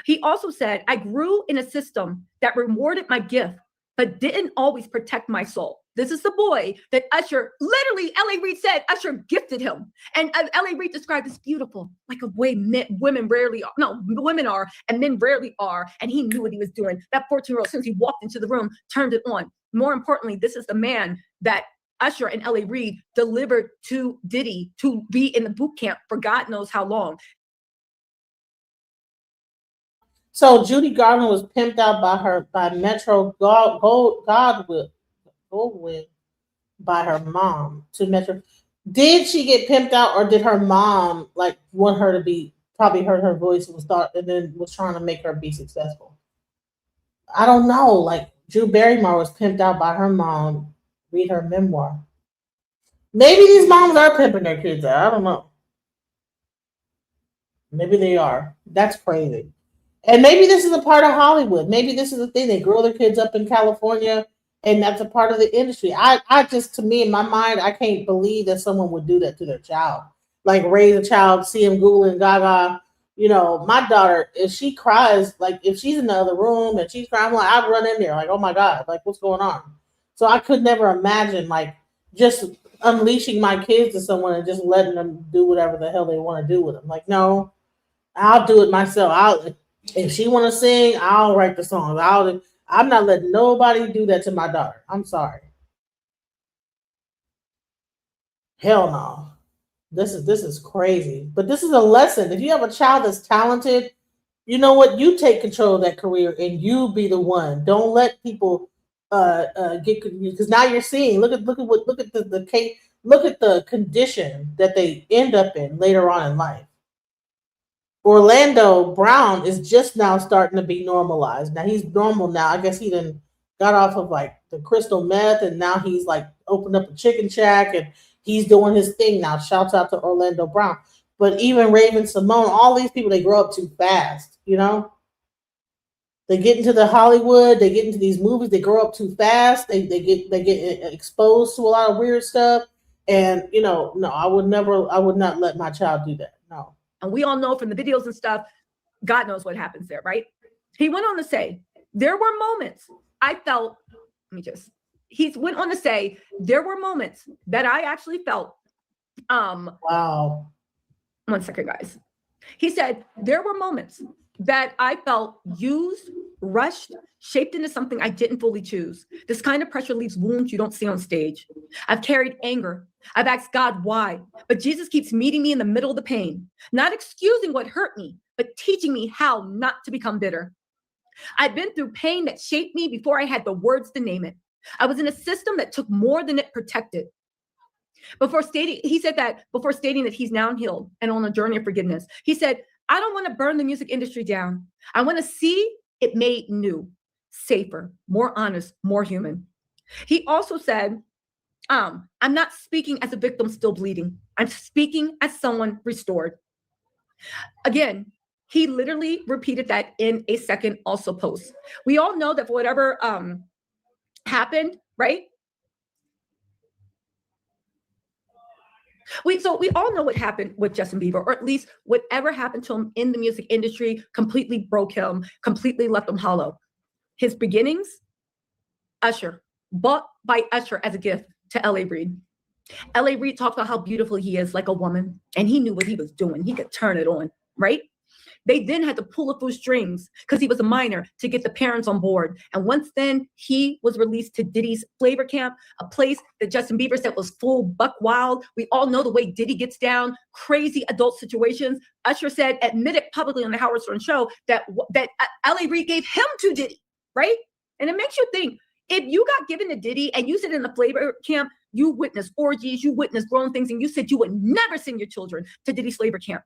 He also said, "I grew in a system that rewarded my gift, but didn't always protect my soul." This is the boy that Usher, literally, L.A. Reid said Usher gifted him. And L.A. Reid described as beautiful, like a way women rarely are. No, women are, and men rarely are. And he knew what he was doing. That 14-year-old, since he walked into the room, turned it on. More importantly, this is the man that Usher and L.A. Reid delivered to Diddy to be in the boot camp for God knows how long. So Judy Garland was pimped out by Metro Goldwyn by her mom to Metro. Did she get pimped out, or did her mom want her to be? Probably heard her voice and then was trying to make her be successful. I don't know. Like, Drew Barrymore was pimped out by her mom. Read her memoir. Maybe these moms are pimping their kids out. I don't know. Maybe they are. That's crazy. And maybe this is a part of Hollywood. Maybe this is the thing. They grow their kids up in California, and that's a part of the industry. I just, to me, in my mind, I can't believe that someone would do that to their child. Like, raise a child, see him Googling Gaga. My daughter, if she cries, like, if she's in the other room and she's crying, I'd run in there, like, oh my God, like, what's going on? So I could never imagine, like, just unleashing my kids to someone and just letting them do whatever the hell they want to do with them. Like, no, I'll do it myself. If she want to sing, I'll write the songs. I'm not letting nobody do that to my daughter. I'm sorry. Hell no. This is crazy. But this is a lesson. If you have a child that's talented, you know what? You take control of that career and you be the one. Don't let people get confused, because now you're seeing. Look at the case. Look at the condition that they end up in later on in life. Orlando Brown is just now starting to be normalized. Now he's normal now. I guess he done got off of like the crystal meth, and now he's like opened up a chicken shack and he's doing his thing now. Shouts out to Orlando Brown. But even Raven Simone, all these people, they grow up too fast, you know? They get into the Hollywood, they get into these movies, they grow up too fast, they get exposed to a lot of weird stuff. And no, I would not let my child do that. No. And we all know from the videos and stuff, God knows what happens there, right? He went on to say, there were moments I felt, he went on to say, there were moments that I actually felt, wow. One second, guys. He said, there were moments that I felt used, rushed, shaped into something I didn't fully choose. This kind of pressure leaves wounds you don't see on stage. I've carried anger. I've asked God why, but Jesus keeps meeting me in the middle of the pain, not excusing what hurt me, but teaching me how not to become bitter. I've been through pain that shaped me before I had the words to name it. I was in a system that took more than it protected. He said that before stating that he's now healed and on a journey of forgiveness. He said, I don't want to burn the music industry down. I want to see it made new, safer, more honest, more human. He also said, I'm not speaking as a victim still bleeding. I'm speaking as someone restored. Again, he literally repeated that in a second also post. We all know that for whatever happened, right? We all know what happened with Justin Bieber, or at least whatever happened to him in the music industry completely broke him, completely left him hollow. His beginnings, Usher, bought by Usher as a gift to L.A. Reid. L.A. Reid talked about how beautiful he is like a woman, and he knew what he was doing. He could turn it on, right? They then had to pull a few strings because he was a minor to get the parents on board. And once then, he was released to Diddy's Flavor Camp, a place that Justin Bieber said was full buck wild. We all know the way Diddy gets down, crazy adult situations. Usher said, admitted publicly on the Howard Stern show that L.A. Reid gave him to Diddy, right? And it makes you think, if you got given to Diddy and you sit in the Flavor Camp, you witnessed orgies, you witnessed grown things, and you said you would never send your children to Diddy's Flavor Camp.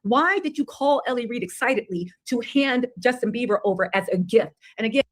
Why did you call L.A. Reid excitedly to hand Justin Bieber over as a gift? And again,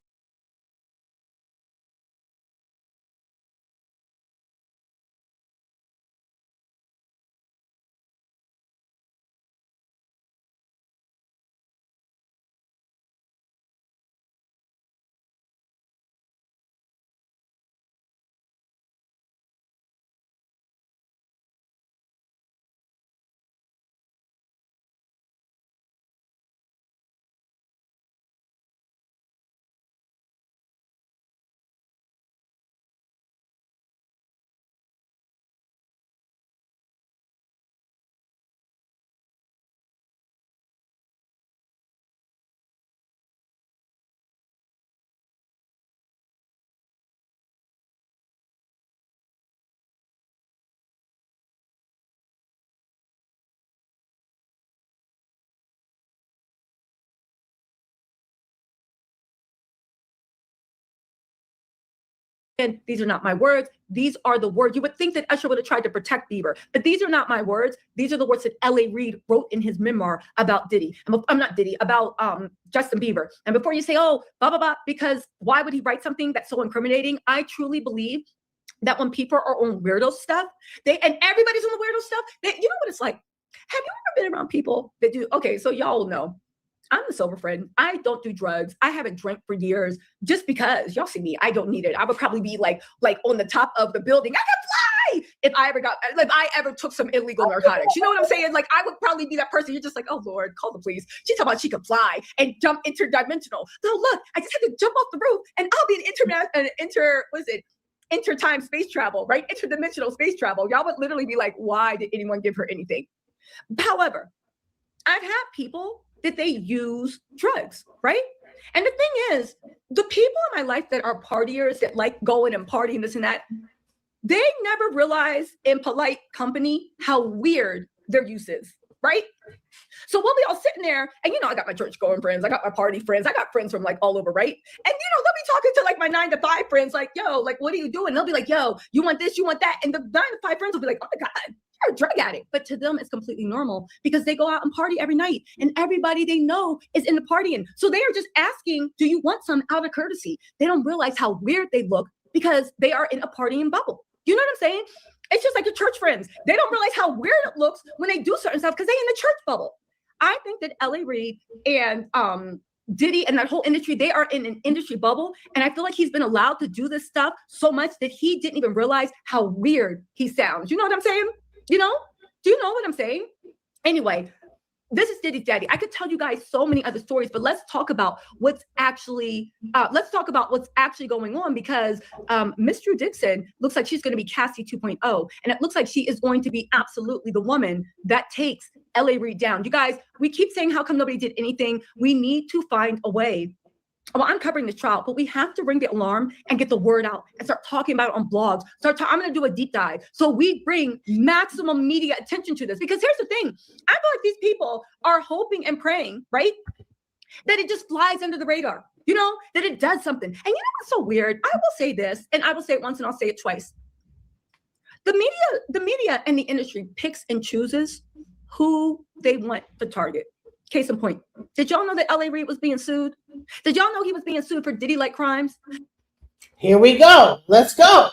and these are not my words. These are the words. You would think that Usher would have tried to protect Bieber, but these are not my words. These are the words that L.A. Reid wrote in his memoir about Diddy. I'm not Diddy, about Justin Bieber. And before you say, oh, blah, blah, blah, because why would he write something that's so incriminating? I truly believe that when people are on weirdo stuff, and everybody's on the weirdo stuff, you know what it's like? Have you ever been around people that do, okay, so y'all know, I'm a sober friend. I don't do drugs. I haven't drank for years just because y'all see me. I don't need it. I would probably be like on the top of the building. I could fly if I ever took some illegal narcotics. You know what I'm saying? Like I would probably be that person. You're just like, oh Lord, call the police. She's talking about she could fly and jump interdimensional. No, look, I just had to jump off the roof and I'll be intertime space travel, right? Interdimensional space travel. Y'all would literally be like, why did anyone give her anything? However, I've had people that they use drugs, right? And the thing is, the people in my life that are partiers, that like going and partying, this and that, they never realize in polite company how weird their use is, right? So we'll be all sitting there, and I got my church going friends, I got my party friends, I got friends from like all over, right? And they'll be talking to like my 9-to-5 friends, like, yo, like, what are you doing? They'll be like, yo, you want this, you want that, and the 9-to-5 friends will be like, oh my God, you're a drug addict. But to them, it's completely normal because they go out and party every night, and everybody they know is in the partying. So they are just asking, do you want some out of courtesy? They don't realize how weird they look because they are in a partying bubble. You know what I'm saying? It's just like your church friends. They don't realize how weird it looks when they do certain stuff because they're in the church bubble. I think that L.A. Reid and Diddy and that whole industry, they are in an industry bubble. And I feel like he's been allowed to do this stuff so much that he didn't even realize how weird he sounds. You know what I'm saying? Do you know what I'm saying? Anyway, this is Diddy's daddy. I could tell you guys so many other stories, but let's talk about what's actually going on, because Miss Drew Dixon looks like she's going to be Cassie 2.0, and it looks like she is going to be absolutely the woman that takes L.A. Reid down. You guys, we keep saying how come nobody did anything. We need to find a way. Well, I'm covering this trial, but we have to ring the alarm and get the word out and start talking about it on blogs. I'm going to do a deep dive so we bring maximum media attention to this. Because here's the thing. I feel like these people are hoping and praying, right, that it just flies under the radar, that it does something. And what's so weird? I will say this, and I will say it once and I'll say it twice. The media and the industry picks and chooses who they want to target. Case in point, did y'all know that L.A. Reid was being sued? Did y'all know he was being sued for Diddy-like crimes? Here we go. Let's go.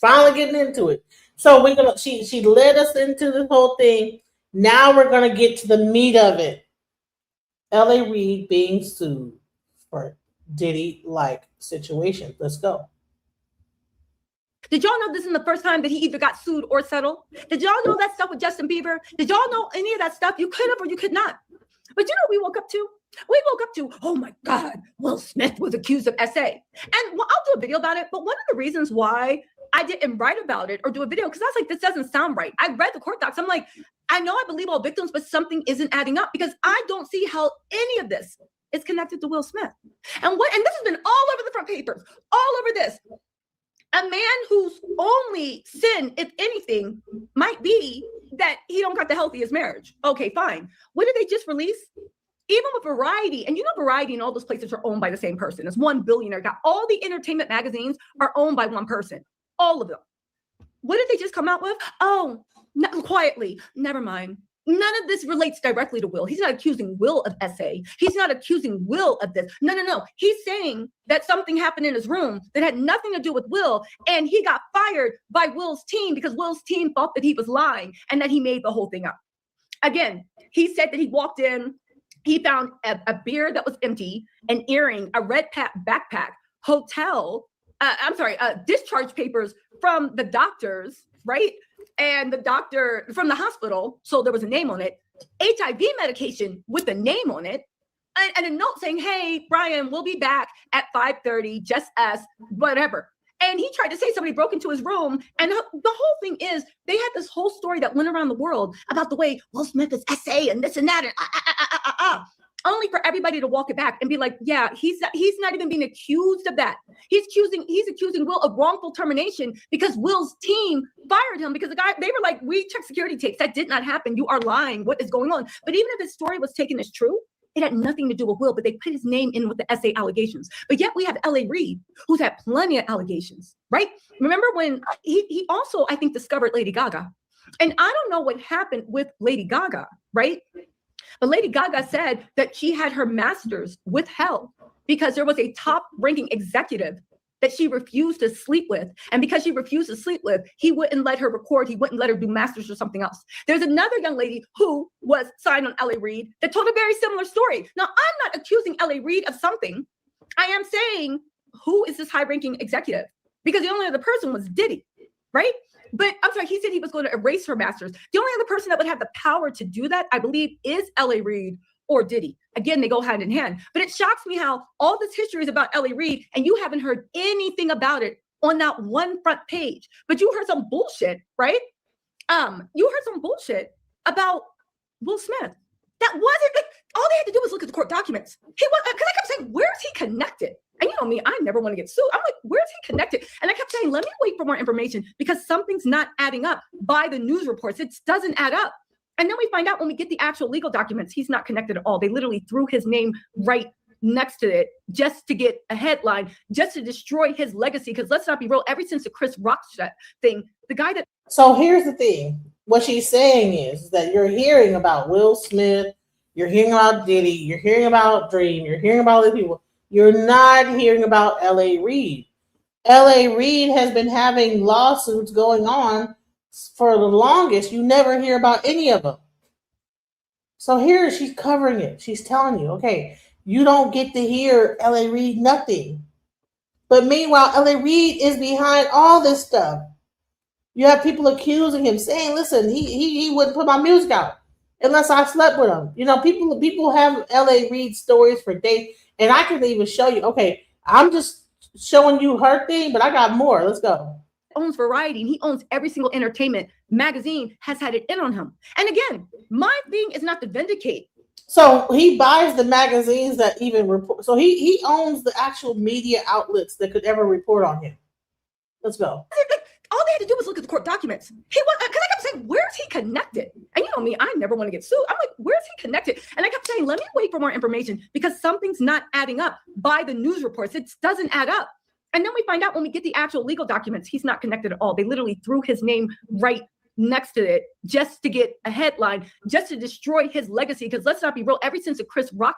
Finally getting into it. So she led us into this whole thing. Now we're gonna get to the meat of it. L.A. Reid being sued for Diddy-like situation. Let's go. Did y'all know this isn't the first time that he either got sued or settled? Did y'all know that stuff with Justin Bieber? Did y'all know any of that stuff? You could have or you could not. But what we woke up to? We woke up to, oh my God, Will Smith was accused of SA. And I'll do a video about it. But one of the reasons why I didn't write about it or do a video, because I was like, this doesn't sound right. I read the court docs. I'm like, I know I believe all victims, but something isn't adding up because I don't see how any of this is connected to Will Smith. And this has been all over the front papers, all over this. A man whose only sin, if anything, might be that he don't got the healthiest marriage. Okay, fine. What did they just release? Even with Variety, and Variety and all those places are owned by the same person. It's one billionaire guy. All the entertainment magazines are owned by one person. All of them. What did they just come out with? Oh, quietly. Never mind. None of this relates directly to Will. He's not accusing Will of SA. He's not accusing Will of this. No. He's saying that something happened in his room that had nothing to do with Will, and he got fired by Will's team because Will's team thought that he was lying and that he made the whole thing up. Again, he said that he walked in, he found a beer that was empty, an earring, a red backpack, discharge papers from the doctors, right? And the doctor from the hospital, so there was a name on it, HIV medication with a name on it, and a note saying, hey, Brian, we'll be back at 5:30, just us, whatever. And he tried to say somebody broke into his room. And the whole thing is, they had this whole story that went around the world about the way Will Smith is SA and this and that, and only for everybody to walk it back and be like, yeah, he's not even being accused of that. He's accusing Will of wrongful termination because Will's team fired him because they were like, we checked security tapes. That did not happen. You are lying. What is going on? But even if his story was taken as true, it had nothing to do with Will, but they put his name in with the SA allegations. But yet we have L.A. Reid, who's had plenty of allegations, right? Remember when he also, I think, discovered Lady Gaga. And I don't know what happened with Lady Gaga, right? But Lady Gaga said that she had her master's withheld because there was a top-ranking executive that she refused to sleep with. And because she refused to sleep with, he wouldn't let her record. He wouldn't let her do masters or something else. There's another young lady who was signed on L.A. Reid that told a very similar story. Now, I'm not accusing L.A. Reid of something. I am saying, who is this high-ranking executive? Because the only other person was Diddy, right? But I'm sorry, he said he was going to erase her masters. The only other person that would have the power to do that, I believe, is L.A. Reid or Diddy. Again, they go hand in hand. But it shocks me how all this history is about L.A. Reid and you haven't heard anything about it on that one front page. But you heard some bullshit, right? You heard some bullshit about Will Smith. That wasn't, all they had to do was look at the court documents. He was, because I kept saying, where is he connected? And you know me, I never want to get sued. I'm like, where's he connected? And I kept saying, let me wait for more information because something's not adding up by the news reports. It doesn't add up. And then we find out when we get the actual legal documents, he's not connected at all. They literally threw his name right next to it just to get a headline, just to destroy his legacy. Because let's not be real, ever since the Chris Rock thing, the guy that... So here's the thing. What she's saying is that you're hearing about Will Smith, you're hearing about Diddy, you're hearing about Dream, you're hearing about other people. You're not hearing about L.A. Reid. L.A. Reid has been having lawsuits going on for the longest. You never hear about any of them. So here she's covering it. She's telling you, okay, you don't get to hear L.A. Reid nothing. But meanwhile, L.A. Reid is behind all this stuff. You have people accusing him, saying, listen, he wouldn't put my music out unless I slept with him. You know, people have L.A. Reid stories for days, and I can even show you, okay, I'm just showing you her thing, but I got more. Let's go. Owns Variety, and he owns every single entertainment magazine has had it in on him. And again, my thing is not to vindicate. So he buys the magazines that even report. So he owns the actual media outlets that could ever report on him. Let's go. All they had to do was look at the court documents. He was, because I kept saying, where's he connected? And you know me, I never want to get sued. I'm like, where's he connected? And I kept saying, let me wait for more information because something's not adding up by the news reports. It doesn't add up. And then we find out when we get the actual legal documents, he's not connected at all. They literally threw his name right next to it just to get a headline, just to destroy his legacy. Because let's not be real, ever since the Chris Rock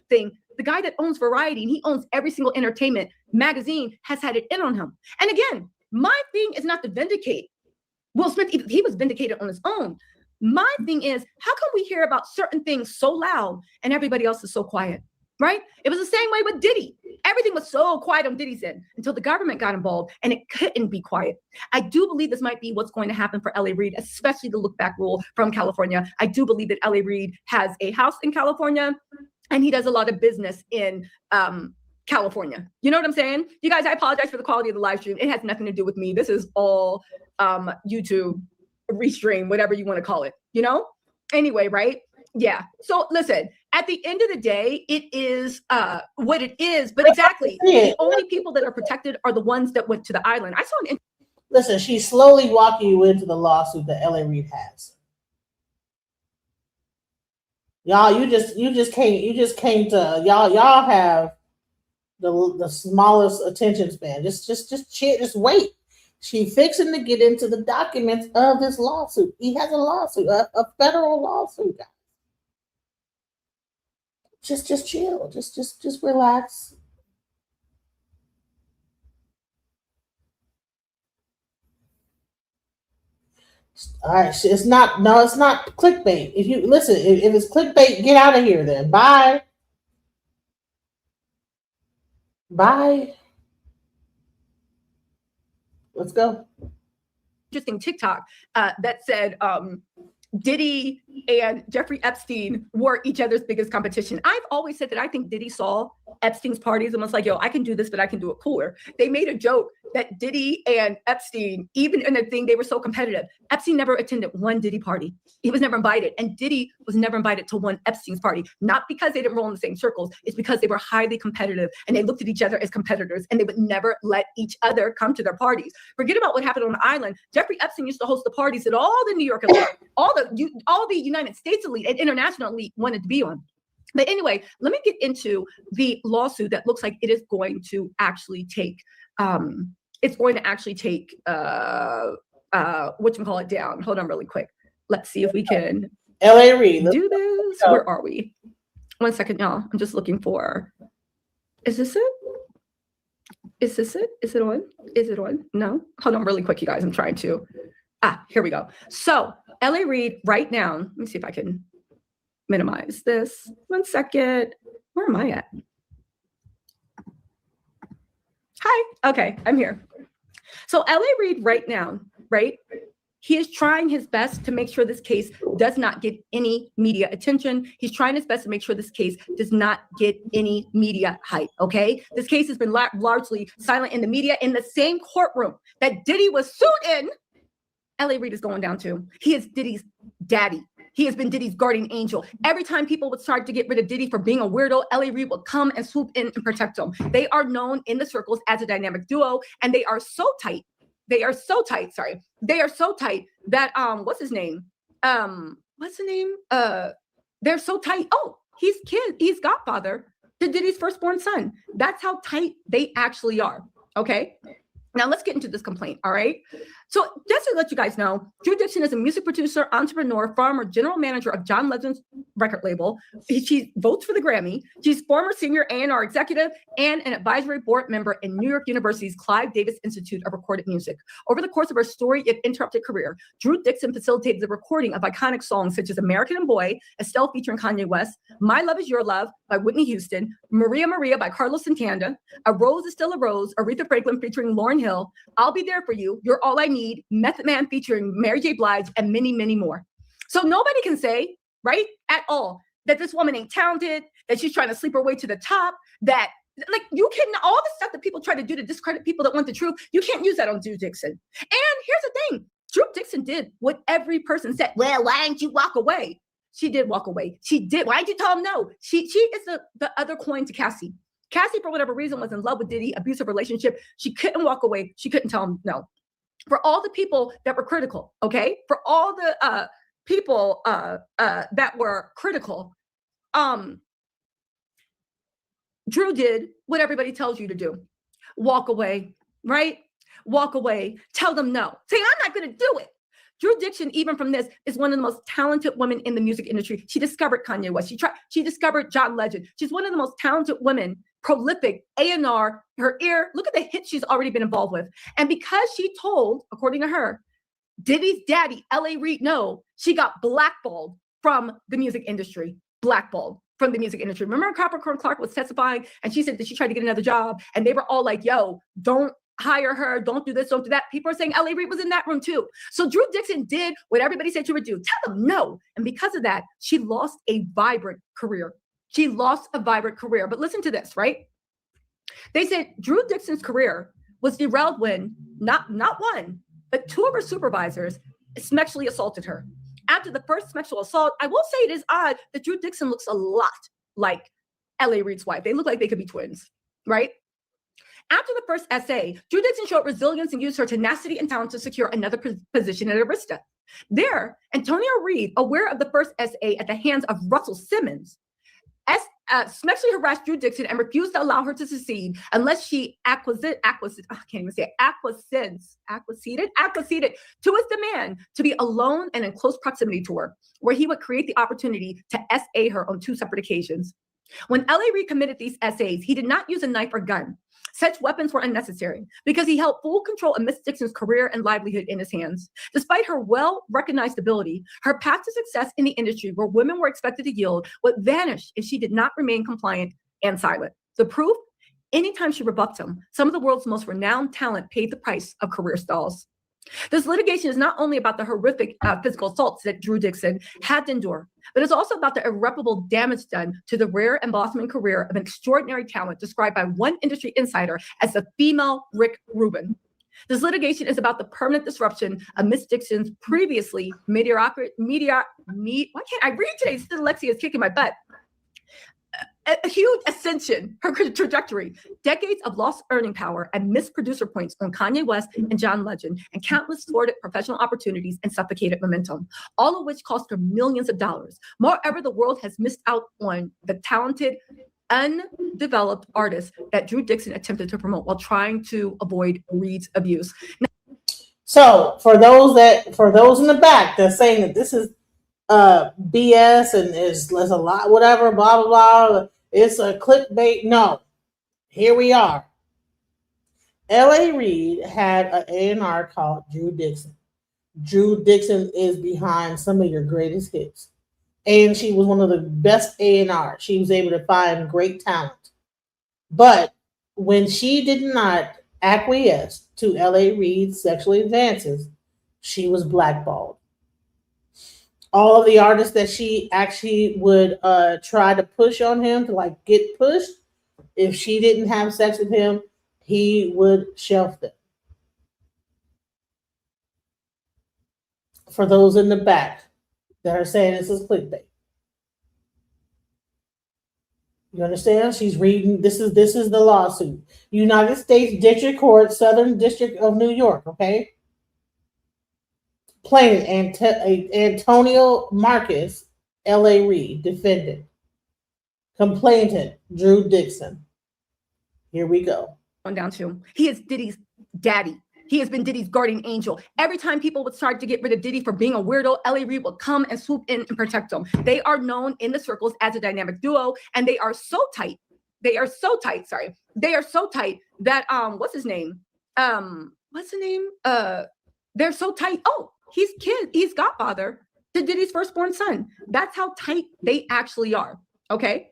thing, the guy that owns Variety, and he owns every single entertainment magazine, has had it in on him. And again, my thing is not to vindicate Will Smith. He was vindicated on his own. My thing is, how come we hear about certain things so loud and everybody else is so quiet? Right? It was the same way with Diddy. Everything was so quiet on Diddy's end until the government got involved, and it couldn't be quiet. I do believe this might be what's going to happen for L.A. Reid, especially the look back rule from California. I do believe that L.A. Reid has a house in California, and he does a lot of business in California. You know what I'm saying? You guys, I apologize for the quality of the live stream. It has nothing to do with me. This is all YouTube restream, whatever you want to call it, you know? Anyway, right? Yeah. So listen, at the end of the day, it is what it is. But exactly, the only people that are protected are the ones that went to the island. I saw an. Listen, she's slowly walking you into the lawsuit that L.A. Reid has. Y'all, you just came to y'all have the smallest attention span. Just chill, just wait. She fixing to get into the documents of this lawsuit. He has a lawsuit, a federal lawsuit, guys. Just chill. Just relax. All right, it's not clickbait. If you listen, if it's clickbait, get out of here then. Bye. Bye. Let's go. Interesting TikTok that said Diddy and Jeffrey Epstein were each other's biggest competition. I've always said that I think Diddy saw Epstein's parties and was like, yo, I can do this, but I can do it cooler. They made a joke that Diddy and Epstein, even in the thing, they were so competitive. Epstein never attended one Diddy party. He was never invited. And Diddy was never invited to one Epstein's party. Not because they didn't roll in the same circles. It's because they were highly competitive and they looked at each other as competitors and they would never let each other come to their parties. Forget about what happened on the island. Jeffrey Epstein used to host the parties that all the New York elite, all the United States elite and international elite wanted to be on. But anyway, let me get into the lawsuit that looks like it is going to actually take whatchamacallit down. Hold on really quick. Let's see if we can L.A. Reid do this. Where are we? 1 second, y'all. I'm just looking for. Is this it? Is this it? Is it on? Is it on? No. Hold on really quick, you guys. I'm trying to. Here we go. So L.A. Reid right now. Let me see if I can minimize this. 1 second. Where am I at? Hi. Okay, I'm here. So L.A. Reid right now, right? He is trying his best to make sure this case does not get any media attention. He's trying his best to make sure this case does not get any media hype, okay? This case has been largely silent in the media. In the same courtroom that Diddy was sued in, L.A. Reid is going down to. He is Diddy's daddy. he has been Diddy's guardian angel. Every time people would start to get rid of Diddy for being a weirdo, L.A. Reid would come and swoop in and protect him. They are known in the circles as a dynamic duo, and they are so tight. They are so tight. Sorry, they are so tight that what's his name? They're so tight. Oh, he's godfather to Diddy's firstborn son. That's how tight they actually are. Okay. Now let's get into this complaint. All right. So just to let you guys know, Drew Dixon is a music producer, entrepreneur, farmer, general manager of John Legend's record label. She votes for the Grammy. She's former senior A&R executive and an advisory board member in New York University's Clive Davis Institute of Recorded Music. Over the course of her storied yet interrupted career, Drew Dixon facilitated the recording of iconic songs such as American Boy, Estelle featuring Kanye West, My Love Is Your Love by Whitney Houston, Maria Maria by Carlos Santana, A Rose Is Still a Rose, Aretha Franklin featuring Lauryn Hill, I'll Be There For You, You're All I Need, Method Man featuring Mary J. Blige, and many, many more. So nobody can say, right, at all, that this woman ain't talented, that she's trying to sleep her way to the top, that, like, you can, all the stuff that people try to do to discredit people that want the truth, you can't use that on Drew Dixon. And here's the thing, Drew Dixon did what every person said, well, why didn't you walk away? She did walk away. She did. Why didn't you tell him no? She is the other coin to Cassie. Cassie, for whatever reason, was in love with Diddy, abusive relationship. She couldn't walk away. She couldn't tell him no. For all the people that were critical, okay? For all the people that were critical, Drew did what everybody tells you to do. Walk away, right? Walk away. Tell them no. Say, I'm not going to do it. Drew Dixon, even from this, is one of the most talented women in the music industry. She discovered Kanye West. She discovered John Legend. She's one of the most talented women, prolific, A&R, her ear. Look at the hits she's already been involved with. And because she told, according to her, Diddy's daddy, L.A. Reid, no, she got blackballed from the music industry. Blackballed from the music industry. Remember Capricorn Clark was testifying and she said that she tried to get another job and they were all like, yo, don't hire her, don't do this, don't do that. People are saying L.A. Reid was in that room too. So Drew Dixon did what everybody said she would do. Tell them no. And because of that, she lost a vibrant career. She lost a vibrant career. But listen to this, right? They said Drew Dixon's career was derailed when not one, but two of her supervisors sexually assaulted her. After the first sexual assault, I will say it is odd that Drew Dixon looks a lot like L.A. Reid's wife. They look like they could be twins, right? After the first essay, Drew Dixon showed resilience and used her tenacity and talent to secure another position at Arista. There, Antonio Reid, aware of the first essay at the hands of Russell Simmons, sexually harassed Drew Dixon and refused to allow her to succeed unless she acquiesced to his demand to be alone and in close proximity to her, where he would create the opportunity to SA her on two separate occasions. When L.A. Reid committed these essays, he did not use a knife or gun. Such weapons were unnecessary because he held full control of Miss Dixon's career and livelihood in his hands. Despite her well-recognized ability, her path to success in the industry where women were expected to yield would vanish if she did not remain compliant and silent. The proof? Anytime she rebuffed him, some of the world's most renowned talent paid the price of career stalls. This litigation is not only about the horrific physical assaults that Drew Dixon had to endure, but it's also about the irreparable damage done to the rare and blossoming career of an extraordinary talent described by one industry insider as the female Rick Rubin. This litigation is about the permanent disruption of Miss Dixon's previously why can't I read today? Dyslexia is kicking my butt. A huge ascension, her trajectory, decades of lost earning power and missed producer points on Kanye West and John Legend, and countless thwarted professional opportunities and suffocated momentum, all of which cost her millions of dollars. Moreover, the world has missed out on the talented, undeveloped artists that Drew Dixon attempted to promote while trying to avoid Reid's abuse. So for those in the back that's saying that this is BS and there's a lot, whatever, blah, blah, blah. It's a clickbait. No, here we are. L.A. Reid had an A&R called Drew Dixon. Drew Dixon is behind some of your greatest hits. And she was one of the best A&R. She was able to find great talent. But when she did not acquiesce to L.A. Reid's sexual advances, she was blackballed. All of the artists that she actually would try to push on him to get pushed, if she didn't have sex with him, he would shelf them. For those in the back, that are saying this is clickbait. You understand? She's reading. This is the lawsuit. United States District Court, Southern District of New York. Okay. Plaintiff Antonio Marcus, L.A. Reid, defendant. Complainant Drew Dixon. Here we go. On down to he is Diddy's daddy. He has been Diddy's guardian angel. Every time people would start to get rid of Diddy for being a weirdo, L.A. Reid would come and swoop in and protect him. They are known in the circles as a dynamic duo, and they are so tight. They are so tight. Sorry, they are so tight that what's his name? What's the name? They're so tight. Oh, he's godfather to Diddy's firstborn son. That's how tight they actually are. Okay.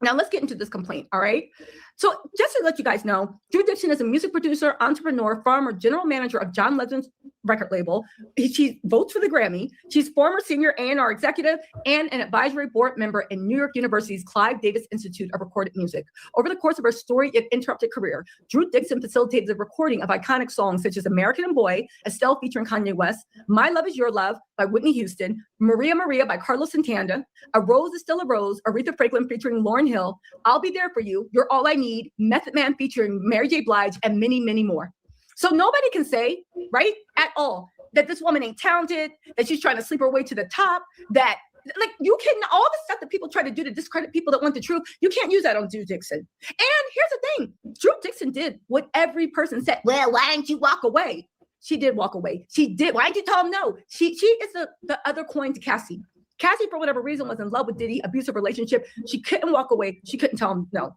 Now let's get into this complaint. All right. So just to let you guys know, Drew Dixon is a music producer, entrepreneur, farmer, general manager of John Legend's record label. She votes for the Grammy. She's former senior A&R executive and an advisory board member in New York University's Clive Davis Institute of Recorded Music. Over the course of her storied yet interrupted career, Drew Dixon facilitated the recording of iconic songs such as American Boy, Estelle featuring Kanye West, My Love Is Your Love by Whitney Houston, Maria Maria by Carlos Santana, A Rose Is Still a Rose, Aretha Franklin featuring Lauryn Hill, I'll Be There For You, You're All I Need, Method Man featuring Mary J. Blige, and many, many more. So nobody can say, right, at all, that this woman ain't talented, that she's trying to sleep her way to the top, that, like, you can, all the stuff that people try to do to discredit people that want the truth, you can't use that on Drew Dixon. And here's the thing, Drew Dixon did what every person said, well, why didn't you walk away? She did walk away. She did. Why didn't you tell him no? She is the other coin to Cassie. Cassie, for whatever reason, was in love with Diddy, abusive relationship. She couldn't walk away. She couldn't tell him no.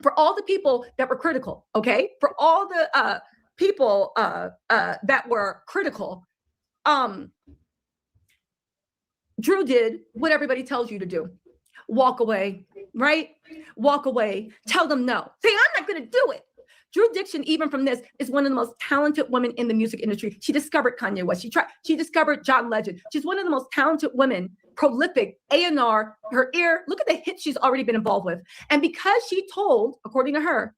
For all the people that were critical, okay? For all the people that were critical, Drew did what everybody tells you to do. Walk away, right? Walk away. Tell them no. Say, I'm not going to do it. Drew Dixon, even from this, is one of the most talented women in the music industry. She discovered Kanye West. She discovered John Legend. She's one of the most talented women, prolific, A&R, her ear. Look at the hits she's already been involved with. And because she told, according to her,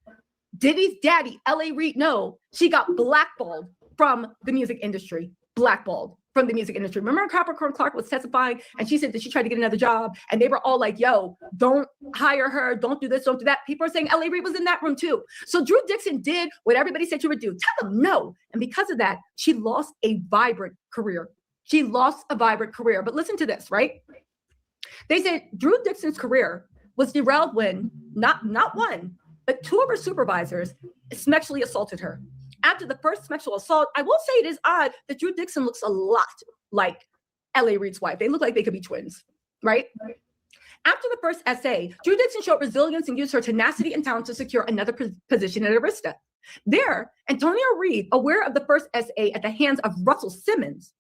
Diddy's daddy, L.A. Reid, no, she got blackballed from the music industry. Blackballed from the music industry. Remember Capricorn Clark was testifying and she said that she tried to get another job and they were all like, yo, don't hire her. Don't do this. Don't do that. People are saying L.A. Reid was in that room too. So Drew Dixon did what everybody said she would do. Tell them no. And because of that, she lost a vibrant career. She lost a vibrant career. But listen to this, right? They said Drew Dixon's career was derailed when not one, but two of her supervisors sexually assaulted her. After the first sexual assault, I will say it is odd that Drew Dixon looks a lot like L.A. Reid's wife. They look like they could be twins, right? After the first essay, Drew Dixon showed resilience and used her tenacity and talent to secure another position at Arista. There, Antonio Reid, aware of the first essay at the hands of Russell Simmons,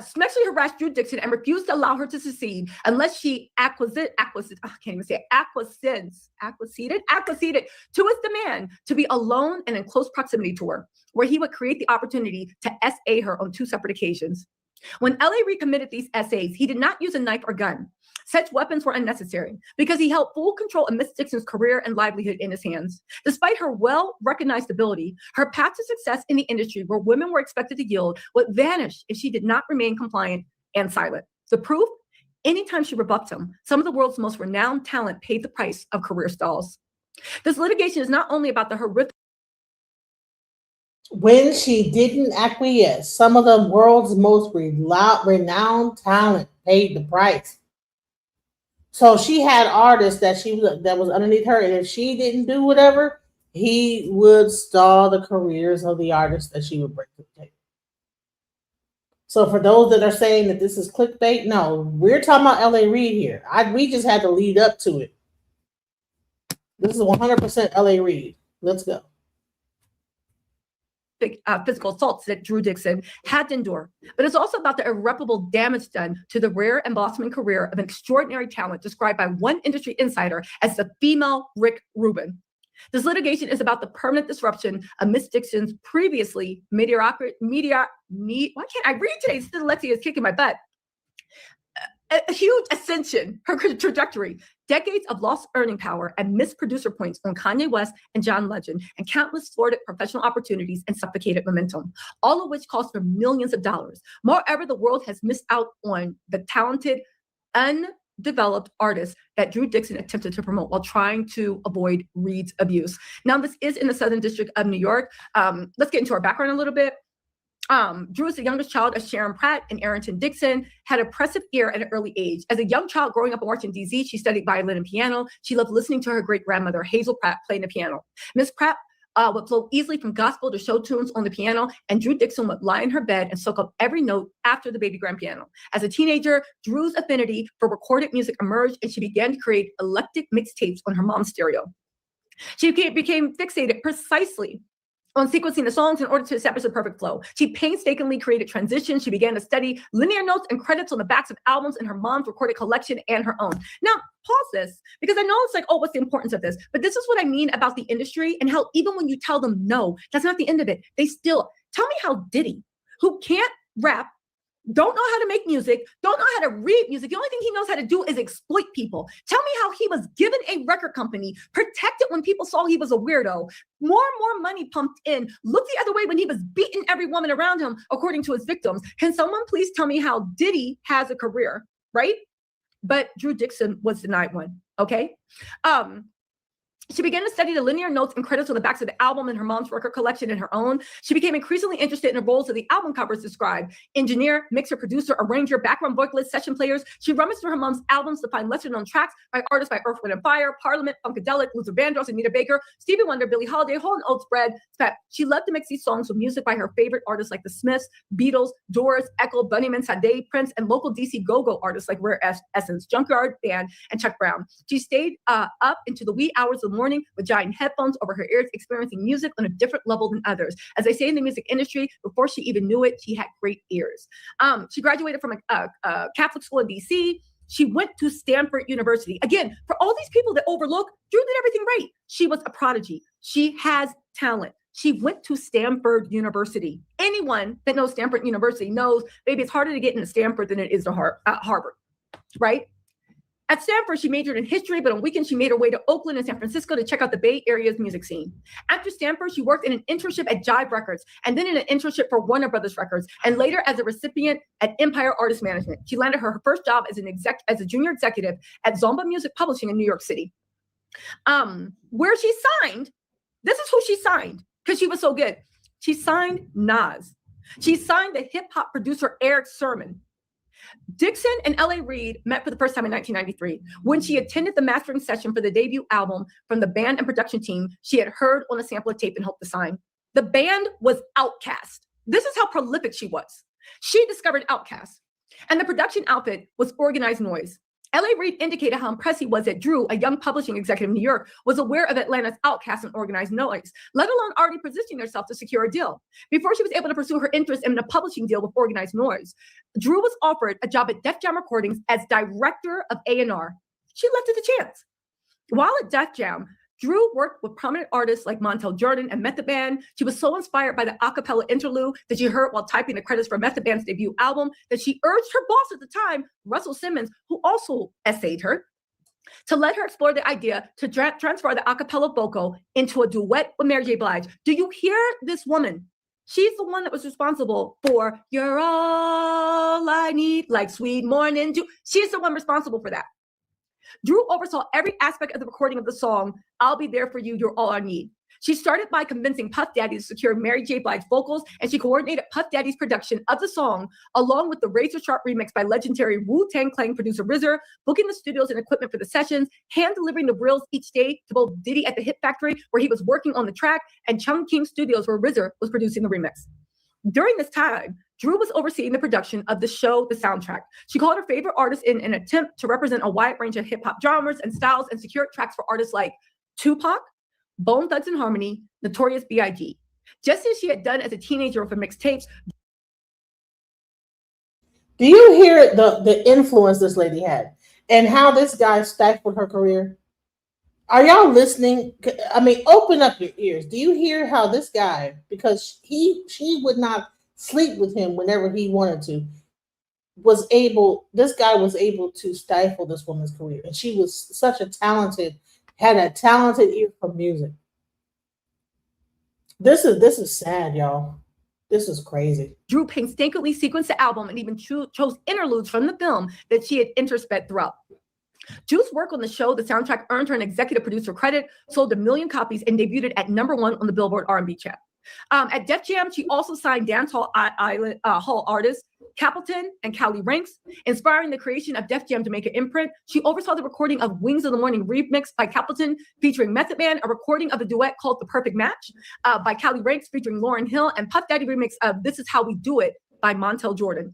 sexually harassed Drew Dixon and refused to allow her to succeed unless she acquiesced to his demand to be alone and in close proximity to her, where he would create the opportunity to SA her on 2 separate occasions. When L.A. Reid committed these essays, he did not use a knife or gun. Such weapons were unnecessary because he held full control of Miss Dixon's career and livelihood in his hands. Despite her well-recognized ability, her path to success in the industry where women were expected to yield would vanish if she did not remain compliant and silent. The proof? Anytime she rebuffed him, some of the world's most renowned talent paid the price of career stalls. This litigation is not only about the horrific. When she didn't acquiesce, some of the world's most renowned talent paid the price. So she had artists that was underneath her, and if she didn't do whatever, he would stall the careers of the artists that she would bring to the table. So for those that are saying that this is clickbait, no, we're talking about L.A. Reid here. We just had to lead up to it. This is 100% L.A. Reid. Let's go. Physical assaults that Drew Dixon had to endure, but it's also about the irreparable damage done to the rare and blossoming career of an extraordinary talent described by one industry insider as the female Rick Rubin. This litigation is about the permanent disruption of Miss Dixon's previously why can't I read today? Dyslexia is kicking my butt. a huge ascension, her trajectory, decades of lost earning power and missed producer points on Kanye West and John Legend, and countless thwarted professional opportunities and suffocated momentum, all of which cost her millions of dollars. Moreover, the world has missed out on the talented, undeveloped artists that Drew Dixon attempted to promote while trying to avoid Reid's abuse. Now, this is in the Southern District of New York. Let's get into our background a little bit. Drew is the youngest child of Sharon Pratt and Arrington Dixon, had impressive ear at an early age. As a young child growing up in Washington, D.C., she studied violin and piano. She loved listening to her great-grandmother, Hazel Pratt, playing the piano. Miss Pratt would flow easily from gospel to show tunes on the piano, and Drew Dixon would lie in her bed and soak up every note after the baby grand piano. As a teenager, Drew's affinity for recorded music emerged, and she began to create eclectic mixtapes on her mom's stereo. She became fixated precisely on sequencing the songs in order to establish a perfect flow. She painstakingly created transitions. She began to study linear notes and credits on the backs of albums in her mom's recorded collection and her own. Now, pause this, because I know it's like, oh, what's the importance of this? But this is what I mean about the industry and how even when you tell them no, that's not the end of it. They still, tell me how Diddy, who can't rap, don't know how to make music, don't know how to read music. The only thing he knows how to do is exploit people. Tell me how he was given a record company, protected when people saw he was a weirdo, more and more money pumped in, looked the other way when he was beating every woman around him, according to his victims. Can someone please tell me how Diddy has a career, right? But Drew Dixon was denied one, okay? She began to study the linear notes and credits on the backs of the album in her mom's record collection and her own. She became increasingly interested in the roles of the album covers described: engineer, mixer, producer, arranger, background vocalist, session players. She rummaged through her mom's albums to find lesser known tracks by artists by Earth, Wind & Fire, Parliament, Funkadelic, Luther Vandross, Anita Baker, Stevie Wonder, Billie Holiday, Hall & Oates, Bread. She loved to mix these songs with music by her favorite artists like the Smiths, Beatles, Doors, Echo, Bunnyman, Sade, Prince, and local DC go-go artists like Rare Essence, Junkyard Band, and Chuck Brown. She stayed up into the wee hours of the morning with giant headphones over her ears, experiencing music on a different level than others. As they say in the music industry, before she even knew it, she had great ears. She graduated from a Catholic school in DC. She went to Stanford University. Again, for all these people that overlook, Drew did everything right. She was a prodigy. She has talent. She went to Stanford University. Anyone that knows Stanford University knows, baby, it's harder to get into Stanford than it is to Harvard, right? At Stanford, she majored in history, but on weekends, she made her way to Oakland and San Francisco to check out the Bay Area's music scene. After Stanford, she worked in an internship at Jive Records, and then in an internship for Warner Brothers Records, and later as a recipient at Empire Artist Management. She landed her first job as a junior executive at Zomba Music Publishing in New York City. Where she signed, this is who she signed, because she was so good. She signed Nas. She signed the hip-hop producer Eric Sermon. Dixon and L.A. Reid met for the first time in 1993 when she attended the mastering session for the debut album from the band and production team she had heard on a sample of tape and hoped to sign. The band was Outkast. This is how prolific she was. She discovered Outkast, and the production outfit was Organized Noise. L.A. Reid indicated how impressed he was that Drew, a young publishing executive in New York, was aware of Atlanta's Outkast and Organized Noise, let alone already positioning herself to secure a deal. Before she was able to pursue her interest in a publishing deal with Organized Noise, Drew was offered a job at Def Jam Recordings as director of A&R. She left it to chance. While at Def Jam, Drew worked with prominent artists like Montel Jordan and Method Man. She was so inspired by the a cappella interlude that she heard while typing the credits for Method Man's debut album that she urged her boss at the time, Russell Simmons, who also essayed her, to let her explore the idea to transfer the a cappella vocal into a duet with Mary J. Blige. Do you hear this woman? She's the one that was responsible for You're All I Need, like Sweet Morning Dew. She's the one responsible for that. Drew oversaw every aspect of the recording of the song, I'll Be There For You, You're All I Need. She started by convincing Puff Daddy to secure Mary J. Blige's vocals, and she coordinated Puff Daddy's production of the song, along with the razor sharp remix by legendary Wu-Tang Clan producer RZA, booking the studios and equipment for the sessions, hand-delivering the reels each day to both Diddy at the Hit Factory, where he was working on the track, and Chung King Studios, where RZA was producing the remix. During this time, Drew was overseeing the production of the show, The Soundtrack. She called her favorite artists in an attempt to represent a wide range of hip-hop genres and styles and secured tracks for artists like Tupac, Bone Thugs and Harmony, Notorious B.I.G. Just as she had done as a teenager with her mixtapes. Do you hear the influence this lady had and how this guy stifled her career? Are y'all listening? I mean, open up your ears. Do you hear how this guy, because she would not sleep with him whenever he wanted to. this guy was able to stifle this woman's career. And she was had a talented ear for music. This is sad, y'all. This is crazy. Drew painstakingly sequenced the album and even chose interludes from the film that she had intersped throughout. Drew's work on the show, the soundtrack, earned her an executive producer credit, sold 1 million copies, and debuted at #1 on the Billboard R&B chart. At Def Jam, she also signed dancehall hall artists Capleton and Callie Ranks, inspiring the creation of Def Jam Jamaica imprint. She oversaw the recording of Wings of the Morning remix by Capleton featuring Method Man, a recording of a duet called The Perfect Match by Callie Ranks featuring Lauryn Hill, and Puff Daddy remix of This Is How We Do It by Montel Jordan.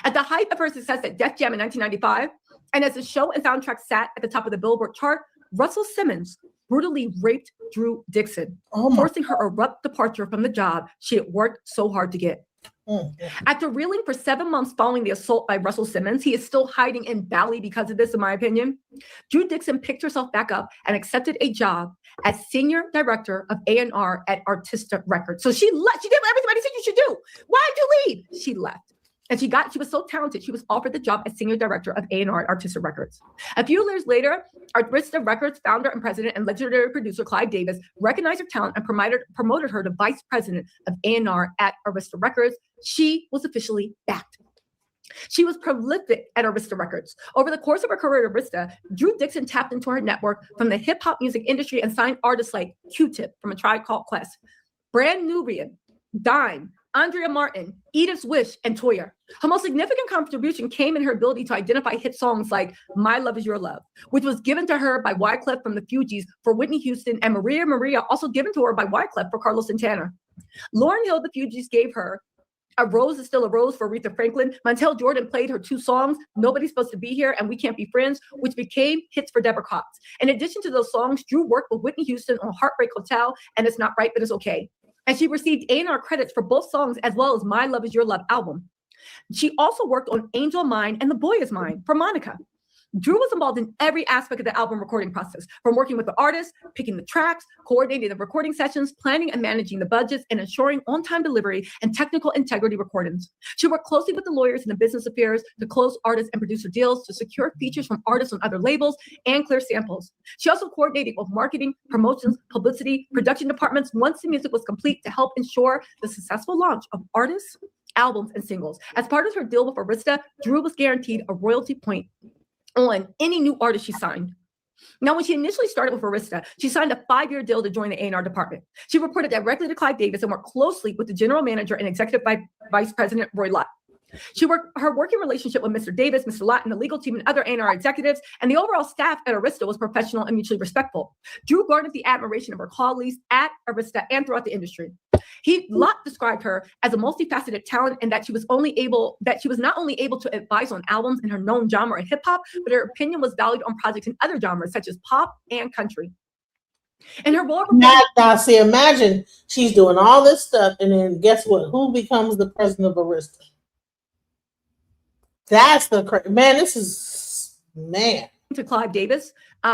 At the height of her success at Def Jam in 1995, and as the show and soundtrack sat at the top of the Billboard chart, Russell Simmons brutally raped Drew Dixon, forcing her abrupt departure from the job she had worked so hard to get. After reeling for 7 months following the assault by Russell Simmons, he is still hiding in Bali because of this, in my opinion. Drew Dixon picked herself back up and accepted a job as senior director of A&R at Arista Records. So she left. She did what everybody said you should do. Why did you leave? She left. And she was so talented, she was offered the job as senior director of A&R at Arista Records. A few years later, Arista Records founder and president and legendary producer Clive Davis recognized her talent and promoted her to vice president of A&R at Arista Records. She was officially backed. She was prolific at Arista Records. Over the course of her career at Arista, Drew Dixon tapped into her network from the hip-hop music industry and signed artists like Q-Tip from A Tribe Called Quest, Brand Nubian, Dime, Andrea Martin, Edith's Wish, and Toya. Her most significant contribution came in her ability to identify hit songs like My Love Is Your Love, which was given to her by Wyclef from the Fugees for Whitney Houston, and Maria Maria, also given to her by Wyclef for Carlos Santana. Lauryn Hill, the Fugees gave her A Rose Is Still a Rose for Aretha Franklin. Montel Jordan played her 2 songs, Nobody's Supposed to Be Here and We Can't Be Friends, which became hits for Deborah Cox. In addition to those songs, Drew worked with Whitney Houston on Heartbreak Hotel and It's Not Right But It's Okay. And she received A&R credits for both songs as well as My Love Is Your Love album. She also worked on Angel Mine and The Boy Is Mine for Monica. Drew was involved in every aspect of the album recording process, from working with the artists, picking the tracks, coordinating the recording sessions, planning and managing the budgets, and ensuring on-time delivery and technical integrity recordings. She worked closely with the lawyers in the business affairs to close artist and producer deals, to secure features from artists on other labels, and clear samples. She also coordinated with marketing, promotions, publicity, production departments once the music was complete to help ensure the successful launch of artists, albums, and singles. As part of her deal with Arista, Drew was guaranteed a royalty point on any new artist she signed. Now, when she initially started with Arista, she signed a 5-year deal to join the A&R department. She reported directly to Clive Davis and worked closely with the general manager and executive vice president, Roy Lott. Her working relationship with Mr. Davis, Mr. Lott, and the legal team and other A&R executives, and the overall staff at Arista was professional and mutually respectful. Drew garnered the admiration of her colleagues at Arista and throughout the industry. Lott described her as a multifaceted talent, and that she was not only able to advise on albums in her known genre of hip hop, but her opinion was valued on projects in other genres such as pop and country. And her role. Now, see, imagine she's doing all this stuff, and then guess what? Who becomes the president of Arista? That's the man. This is man. To Clive Davis. She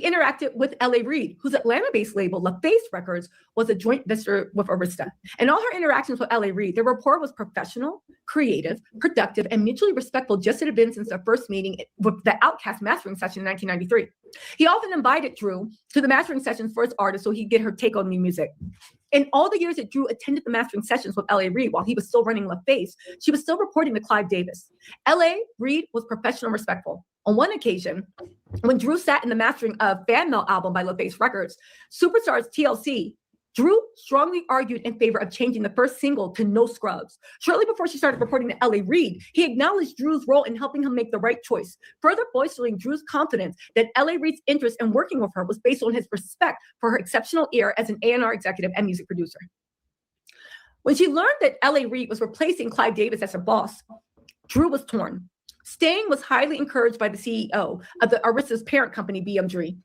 interacted with L.A. Reid, whose Atlanta-based label, LaFace Records, was a joint venture with Arista. In all her interactions with L.A. Reid, their rapport was professional, creative, productive, and mutually respectful, just as it had been since their first meeting with the Outkast mastering session in 1993. He often invited Drew to the mastering sessions for his artists so he'd get her take on new music. In all the years that Drew attended the mastering sessions with L.A. Reid while he was still running LaFace, she was still reporting to Clive Davis. L.A. Reid was professional and respectful. On one occasion, when Drew sat in the mastering of Fan Mail album by LaFace Records, Superstars TLC, Drew strongly argued in favor of changing the first single to No Scrubs. Shortly before she started reporting to L.A. Reid, he acknowledged Drew's role in helping him make the right choice, further bolstering Drew's confidence that L.A. Reid's interest in working with her was based on his respect for her exceptional ear as an A&R executive and music producer. When she learned that L.A. Reid was replacing Clive Davis as her boss, Drew was torn. Staying was highly encouraged by the CEO of the Arista's parent company, BMG.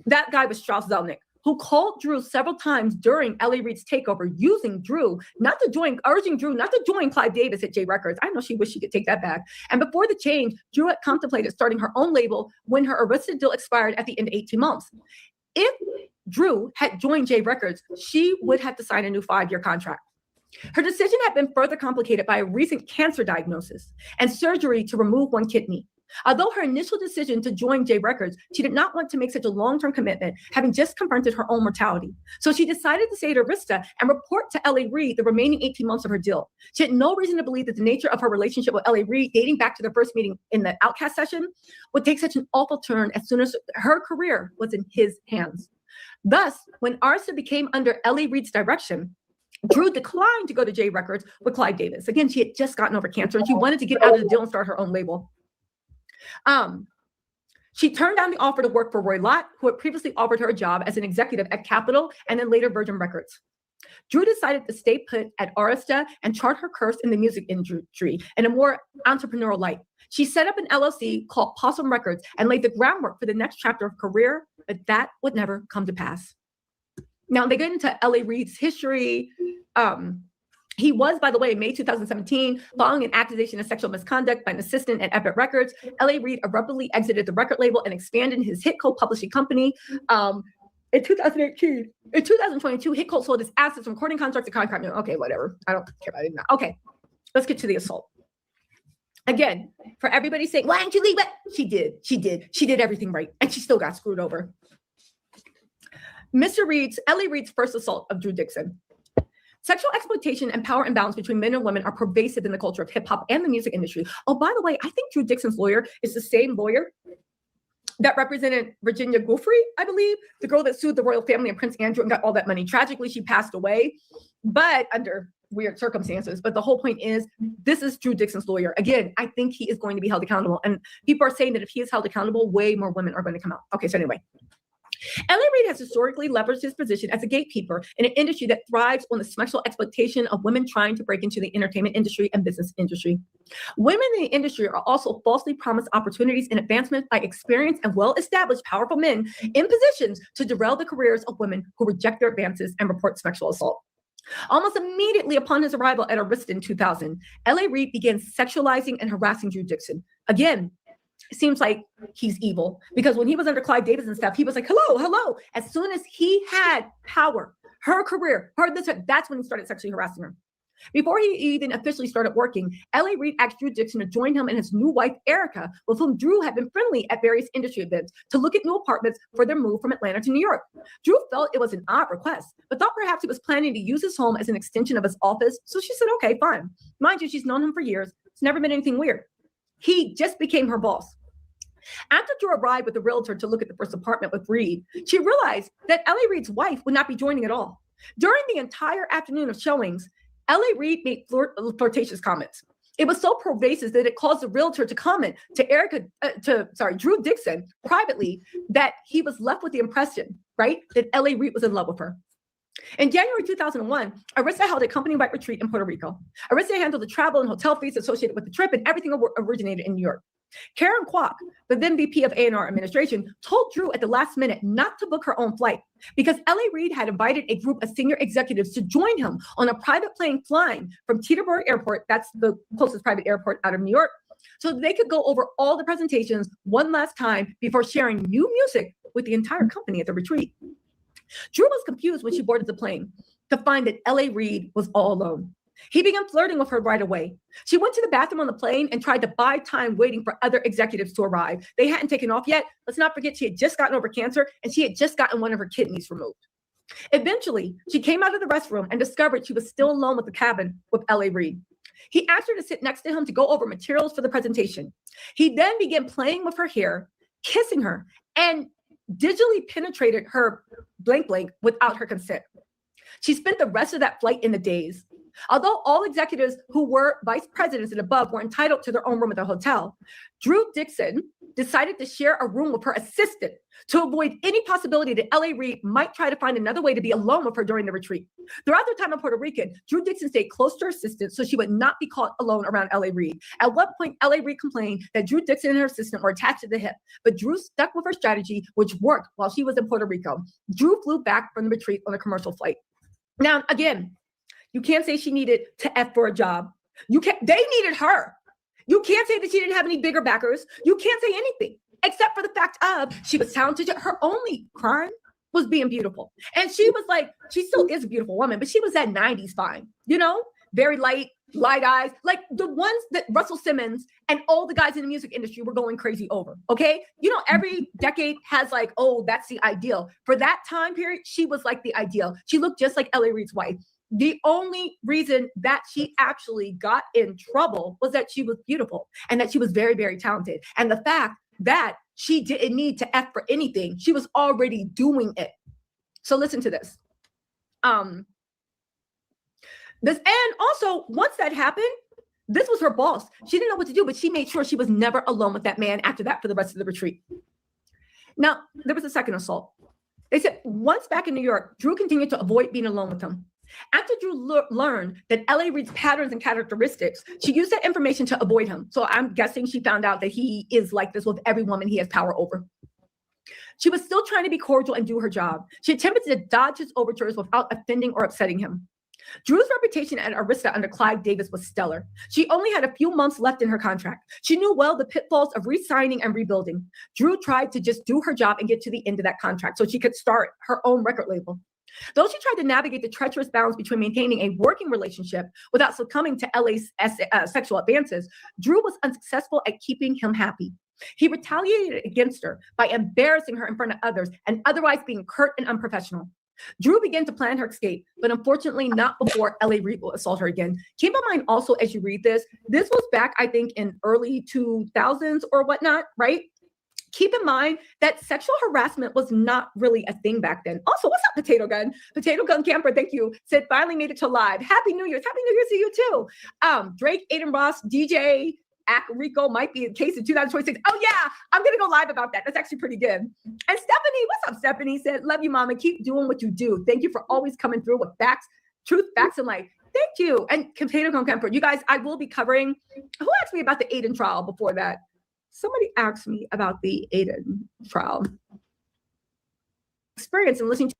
That guy was Strauss Zelnick, who called Drew several times during L.A. Reid's takeover, urging Drew not to join Clive Davis at J Records. I know she wished she could take that back. And before the change, Drew had contemplated starting her own label when her Arista deal expired at the end of 18 months. If Drew had joined J Records, she would have to sign a new 5-year contract. Her decision had been further complicated by a recent cancer diagnosis and surgery to remove one kidney. Although her initial decision to join J Records, she did not want to make such a long-term commitment, having just confronted her own mortality. So she decided to stay at Arista and report to L.A. Reid the remaining 18 months of her deal. She had no reason to believe that the nature of her relationship with L.A. Reid, dating back to their first meeting in the Outcast session, would take such an awful turn as soon as her career was in his hands. Thus, when Arista became under L.A. Reid's direction, Drew declined to go to J Records with Clive Davis. Again, she had just gotten over cancer and she wanted to get out of the deal and start her own label. She turned down the offer to work for Roy Lott, who had previously offered her a job as an executive at Capitol and then later Virgin Records. Drew decided to stay put at Arista and chart her course in the music industry in a more entrepreneurial light. She set up an LLC called Possum Records and laid the groundwork for the next chapter of her career, but that would never come to pass. Now they get into L.A. Reid's history. He was, by the way, in May 2017, following an accusation of sexual misconduct by an assistant at Epic Records, L.A. Reid abruptly exited the record label and expanded his Hit Code publishing company. In 2018, in 2022, Hit Code sold his assets from recording contracts to contract. Okay, whatever. I don't care about it now. Okay, let's get to the assault. Again, for everybody saying, why didn't you leave it? She did. She did everything right, and she still got screwed over. L.A. Reid's first assault of Drew Dixon. Sexual exploitation and power imbalance between men and women are pervasive in the culture of hip hop and the music industry. Oh, by the way, I think Drew Dixon's lawyer is the same lawyer that represented Virginia Giuffre, I believe, the girl that sued the royal family and Prince Andrew and got all that money. Tragically, she passed away, but under weird circumstances. But the whole point is, this is Drew Dixon's lawyer. Again, I think he is going to be held accountable. And people are saying that if he is held accountable, way more women are going to come out. Okay, so anyway. L.A. Reid has historically leveraged his position as a gatekeeper in an industry that thrives on the sexual exploitation of women trying to break into the entertainment industry and business industry. Women in the industry are also falsely promised opportunities and advancement by experienced and well-established powerful men in positions to derail the careers of women who reject their advances and report sexual assault. Almost immediately upon his arrival at Arista in 2000, L.A. Reid began sexualizing and harassing Drew Dixon. Again, it seems like he's evil because when he was under Clive Davis and stuff, he was like, hello. As soon as he had power, her career, that's when he started sexually harassing her. Before he even officially started working, L.A. Reid asked Drew Dixon to join him and his new wife, Erica, with whom Drew had been friendly at various industry events, to look at new apartments for their move from Atlanta to New York. Drew felt it was an odd request, but thought perhaps he was planning to use his home as an extension of his office. So she said, okay, fine. Mind you, she's known him for years. It's never been anything weird. He just became her boss. After Drew arrived with the realtor to look at the first apartment with Reid, she realized that L.A. Reid's wife would not be joining at all. During the entire afternoon of showings, L.A. Reid made flirtatious comments. It was so pervasive that it caused the realtor to comment to Drew Dixon privately that he was left with the impression, right, that L.A. Reid was in love with her. In January 2001, Arista held a company-wide retreat in Puerto Rico. Arista handled the travel and hotel fees associated with the trip, and everything originated in New York. Karen Kwok, the then VP of A&R administration, told Drew at the last minute not to book her own flight because L.A. Reid had invited a group of senior executives to join him on a private plane flying from Teterboro Airport, that's the closest private airport out of New York, so they could go over all the presentations one last time before sharing new music with the entire company at the retreat. Drew was confused when she boarded the plane to find that L.A. Reid was all alone. He began flirting with her right away. She went to the bathroom on the plane and tried to buy time waiting for other executives to arrive. They hadn't taken off yet. Let's not forget she had just gotten over cancer and she had just gotten one of her kidneys removed. Eventually, she came out of the restroom and discovered she was still alone with the cabin with L.A. Reid. He asked her to sit next to him to go over materials for the presentation. He then began playing with her hair, kissing her, and digitally penetrated her blank without her consent. She spent the rest of that flight in the daze. Although all executives who were vice presidents and above were entitled to their own room at the hotel, Drew Dixon decided to share a room with her assistant to avoid any possibility that L.A. Reid might try to find another way to be alone with her during the retreat. Throughout their time in Puerto Rican, Drew Dixon stayed close to her assistant so she would not be caught alone around L.A. Reid. At one point, L.A. Reid complained that Drew Dixon and her assistant were attached to the hip, but Drew stuck with her strategy, which worked while she was in Puerto Rico. Drew flew back from the retreat on a commercial flight. Now, again, you can't say she needed to F for a job. They needed her. You can't say that she didn't have any bigger backers. You can't say anything except for the fact of she was talented. Her only crime was being beautiful. And she was like, she still is a beautiful woman, but she was that 90s fine, you know, very light eyes, like the ones that Russell Simmons and all the guys in the music industry were going crazy over. Okay. You know, every decade has like, oh, that's the ideal. For that time period, she was like the ideal. She looked just like L.A. Reid's wife. The only reason that she actually got in trouble was that she was beautiful and that she was very, very talented. And the fact that she didn't need to F for anything, she was already doing it. So listen to this. And also once that happened, this was her boss. She didn't know what to do, but she made sure she was never alone with that man after that for the rest of the retreat. Now, there was a second assault. They said once back in New York, Drew continued to avoid being alone with him. After Drew learned that L.A. Reid's patterns and characteristics, she used that information to avoid him. So I'm guessing she found out that he is like this with every woman he has power over. She was still trying to be cordial and do her job. She attempted to dodge his overtures without offending or upsetting him. Drew's reputation at Arista under Clive Davis was stellar. She only had a few months left in her contract. She knew well the pitfalls of re-signing and rebuilding. Drew tried to just do her job and get to the end of that contract so she could start her own record label. Though she tried to navigate the treacherous balance between maintaining a working relationship without succumbing to LA's sexual advances, Drew was unsuccessful at keeping him happy. He retaliated against her by embarrassing her in front of others and otherwise being curt and unprofessional. Drew began to plan her escape, but unfortunately not before L.A. Reid will assault her again. Keep in mind also as you read this was back, I think, in early 2000s or whatnot, right? Keep in mind that sexual harassment was not really a thing back then. Also, what's up, Potato Gun? Potato Gun Camper, thank you. Said, finally made it to live. Happy New Year's. Happy New Year's to you too. Drake, Aiden Ross, DJ, Rico might be in case in 2026. Oh yeah, I'm going to go live about that. That's actually pretty good. And Stephanie, what's up, Stephanie? Said, love you, mama. Keep doing what you do. Thank you for always coming through with facts, truth, facts, and light. Thank you. And Potato Gun Camper, you guys, I will be covering, who asked me about the Aiden trial before that? Somebody asked me about the Aiden trial. Experience and listening to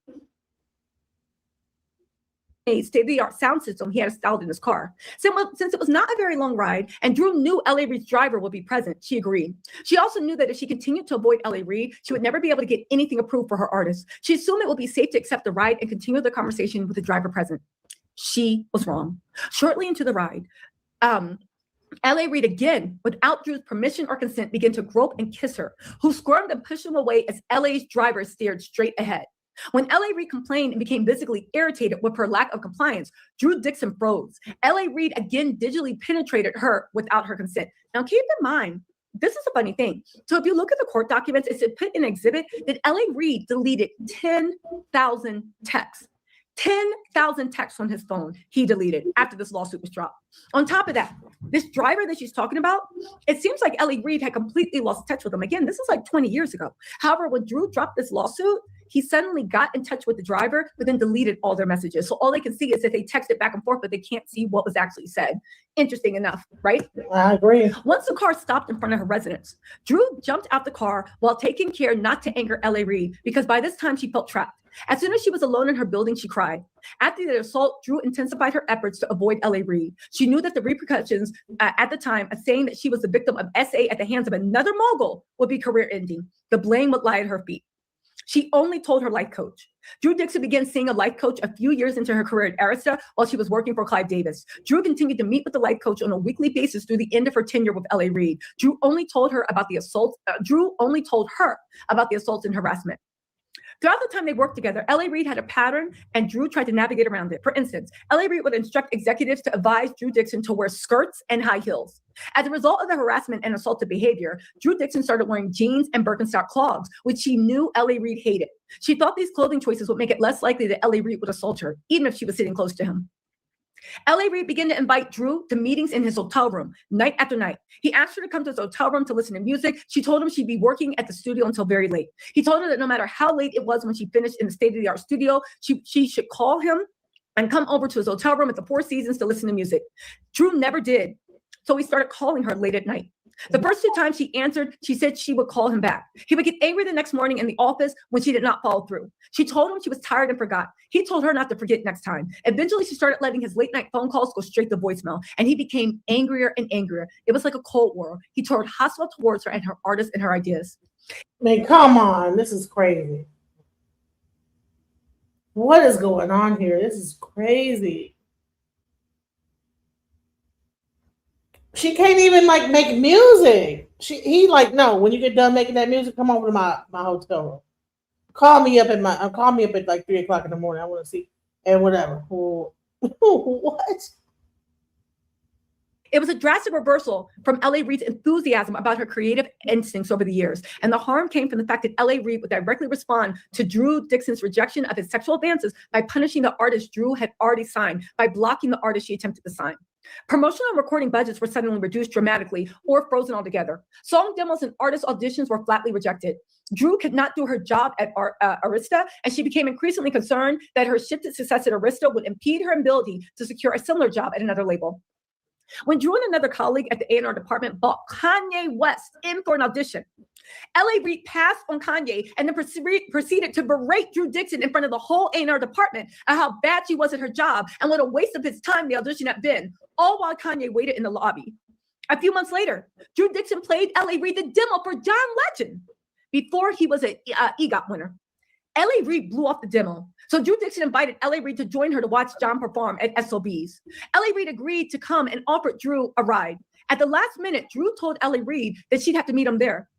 a state-of-the-art sound system he had installed in his car. Since it was not a very long ride and Drew knew L.A. Reid's driver would be present, she agreed. She also knew that if she continued to avoid L.A. Reid, she would never be able to get anything approved for her artist. She assumed it would be safe to accept the ride and continue the conversation with the driver present. She was wrong. Shortly into the ride, L.A. Reid again, without Drew's permission or consent, began to grope and kiss her, who squirmed and pushed him away as L.A.'s driver stared straight ahead. When L.A. Reid complained and became visibly irritated with her lack of compliance, Drew Dixon froze. L.A. Reid again digitally penetrated her without her consent. Now keep in mind, this is a funny thing. So if you look at the court documents, it's put in an exhibit that L.A. Reid deleted 10,000 texts. 10,000 texts on his phone he deleted after this lawsuit was dropped. On top of that, this driver that she's talking about, it seems like L.A. Reid had completely lost touch with him. Again, this is like 20 years ago. However, when Drew dropped this lawsuit, he suddenly got in touch with the driver, but then deleted all their messages. So all they can see is that they texted back and forth, but they can't see what was actually said. Interesting enough, right? I agree. Once the car stopped in front of her residence, Drew jumped out the car while taking care not to anger L.A. Reid, because by this time she felt trapped. As soon as she was alone in her building, she cried. After the assault, Drew intensified her efforts to avoid L.A. Reid. She knew that the repercussions at the time of saying that she was the victim of SA at the hands of another mogul would be career-ending. The blame would lie at her feet. She only told her life coach. Drew Dixon began seeing a life coach a few years into her career at Arista while she was working for Clive Davis. Drew continued to meet with the life coach on a weekly basis through the end of her tenure with L.A. Reid. Drew only told her about the assaults and harassment. Throughout the time they worked together, L.A. Reid had a pattern and Drew tried to navigate around it. For instance, L.A. Reid would instruct executives to advise Drew Dixon to wear skirts and high heels. As a result of the harassment and assaultive behavior, Drew Dixon started wearing jeans and Birkenstock clogs, which she knew L.A. Reid hated. She thought these clothing choices would make it less likely that L.A. Reid would assault her, even if she was sitting close to him. L.A. Reid began to invite Drew to meetings in his hotel room, night after night. He asked her to come to his hotel room to listen to music. She told him she'd be working at the studio until very late. He told her that no matter how late it was when she finished in the state-of-the-art studio, she should call him and come over to his hotel room at the Four Seasons to listen to music. Drew never did, so he started calling her late at night. The first 2 times she answered, she said she would call him back. He would get angry the next morning in the office when she did not follow through. She told him she was tired and forgot. He told her not to forget next time. Eventually, she started letting his late night phone calls go straight to voicemail, and he became angrier and angrier. It was like a Cold War. He turned hostile towards her and her artists and her ideas. Man, come on. This is crazy. What is going on here? This is crazy. She can't even like make music. He like, no, when you get done making that music, come over to my hotel room. Call me up at like 3:00 in the morning. I want to see and whatever. What? It was a drastic reversal from L.A. Reid's enthusiasm about her creative instincts over the years. And the harm came from the fact that L.A. Reid would directly respond to Drew Dixon's rejection of his sexual advances by punishing the artist Drew had already signed by blocking the artist she attempted to sign. Promotional and recording budgets were suddenly reduced dramatically or frozen altogether. Song demos and artist auditions were flatly rejected. Drew could not do her job at Arista, and she became increasingly concerned that her shifted success at Arista would impede her ability to secure a similar job at another label. When Drew and another colleague at the A&R department brought Kanye West in for an audition, L.A. Reid passed on Kanye and then proceeded to berate Drew Dixon in front of the whole A&R department at how bad she was at her job and what a waste of his time the audition had been, all while Kanye waited in the lobby. A few months later, Drew Dixon played L.A. Reid the demo for John Legend before he was an EGOT winner. L.A. Reid blew off the demo. So Drew Dixon invited L.A. Reid to join her to watch John perform at SOBs. L.A. Reid agreed to come and offered Drew a ride. At the last minute, Drew told L.A. Reid that she'd have to meet him there.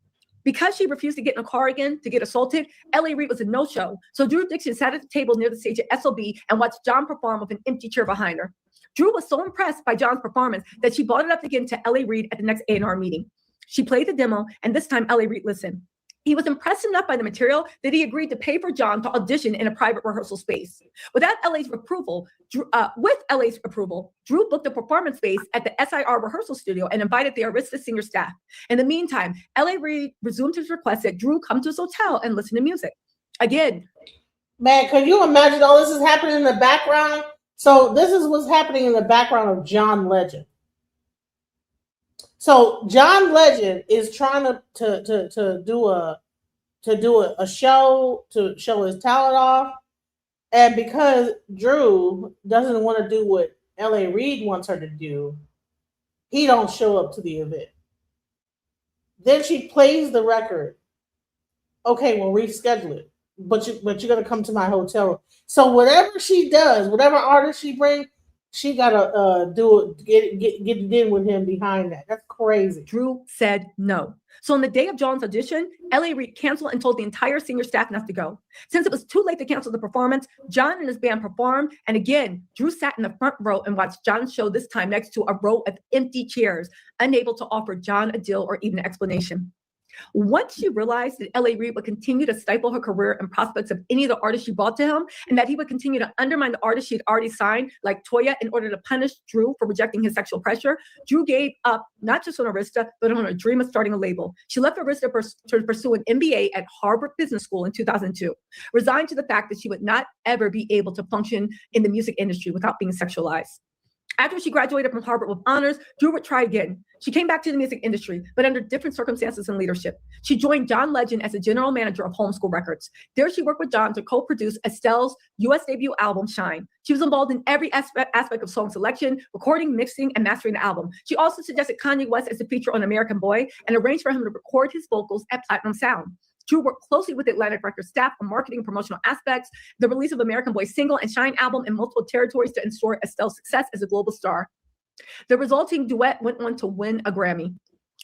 Because she refused to get in a car again to get assaulted, L.A. Reid was a no-show. So Drew Dixon sat at the table near the stage at SOB and watched John perform with an empty chair behind her. Drew was so impressed by John's performance that she brought it up again to L.A. Reid at the next A&R meeting. She played the demo, and this time L.A. Reid listened. He was impressed enough by the material that he agreed to pay for John to audition in a private rehearsal space. Without LA's approval, Drew booked a performance space at the SIR rehearsal studio and invited the Arista senior staff. In the meantime, L.A. Reid resumed his request that Drew come to his hotel and listen to music. Again, man, can you imagine all this is happening in the background? So this is what's happening in the background of John Legend. So John Legend is trying to do a show to show his talent off, and because Drew doesn't want to do what L.A. Reid wants her to do, he don't show up to the event. Then she plays the record. Okay, we'll reschedule it, but you're gonna come to my hotel room. So whatever she does, whatever artist she brings, she gotta get it in with him behind that. That's crazy. Drew said no. So on the day of John's audition, L.A. Reid canceled and told the entire senior staff not to go. Since it was too late to cancel the performance, John and his band performed. And again, Drew sat in the front row and watched John's show, this time next to a row of empty chairs, unable to offer John a deal or even an explanation. Once she realized that L.A. Reid would continue to stifle her career and prospects of any of the artists she brought to him, and that he would continue to undermine the artists she had already signed, like Toya, in order to punish Drew for rejecting his sexual pressure, Drew gave up not just on Arista, but on her dream of starting a label. She left Arista to pursue an MBA at Harvard Business School in 2002, resigned to the fact that she would not ever be able to function in the music industry without being sexualized. After she graduated from Harvard with honors, Drew would try again. She came back to the music industry, but under different circumstances and leadership. She joined John Legend as the general manager of Homeschool Records. There she worked with John to co-produce Estelle's U.S. debut album, Shine. She was involved in every aspect of song selection, recording, mixing, and mastering the album. She also suggested Kanye West as the feature on American Boy and arranged for him to record his vocals at Platinum Sound. Drew worked closely with Atlantic Records staff on marketing and promotional aspects, the release of American Boy's single and Shine album in multiple territories to ensure Estelle's success as a global star. The resulting duet went on to win a Grammy.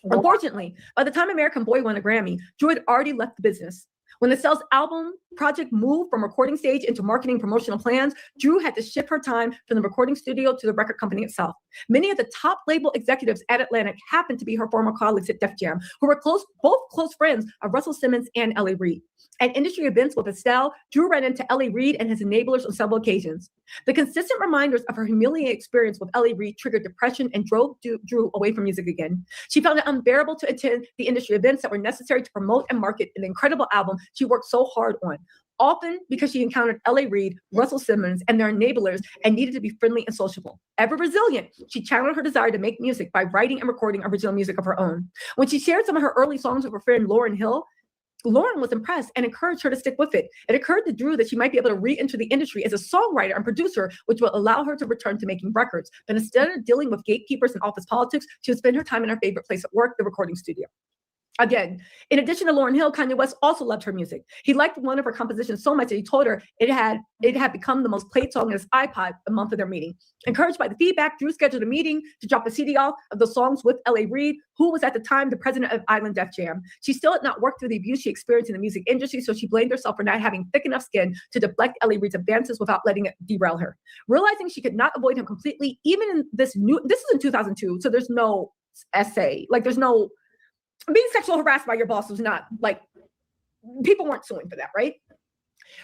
Unfortunately, by the time American Boy won a Grammy, Drew had already left the business. When Estelle's album project moved from recording stage into marketing promotional plans, Drew had to shift her time from the recording studio to the record company itself. Many of the top label executives at Atlantic happened to be her former colleagues at Def Jam, who were both close friends of Russell Simmons and L.A. Reid. At industry events with Estelle, Drew ran into L.A. Reid and his enablers on several occasions. The consistent reminders of her humiliating experience with L.A. Reid triggered depression and drove Drew away from music again. She found it unbearable to attend the industry events that were necessary to promote and market an incredible album she worked so hard on, often because she encountered L.A. Reid, Russell Simmons, and their enablers and needed to be friendly and sociable. Ever resilient, she channeled her desire to make music by writing and recording original music of her own. When she shared some of her early songs with her friend Lauryn Hill, Lauren was impressed and encouraged her to stick with it. It occurred to Drew that she might be able to re-enter the industry as a songwriter and producer, which would allow her to return to making records. But instead of dealing with gatekeepers and office politics, she would spend her time in her favorite place at work, the recording studio. Again, in addition to Lauryn Hill, Kanye West also loved her music. He liked one of her compositions so much that he told her it had become the most played song in his iPod a month of their meeting. Encouraged by the feedback, Drew scheduled a meeting to drop a CD off of the songs with L.A. Reid, who was at the time the president of Island Def Jam. She still had not worked through the abuse she experienced in the music industry, so she blamed herself for not having thick enough skin to deflect L.A. Reid's advances without letting it derail her. Realizing she could not avoid him completely, even in this is in 2002, so there's no essay, like there's no being sexually harassed by your boss was not like people weren't suing for that, right?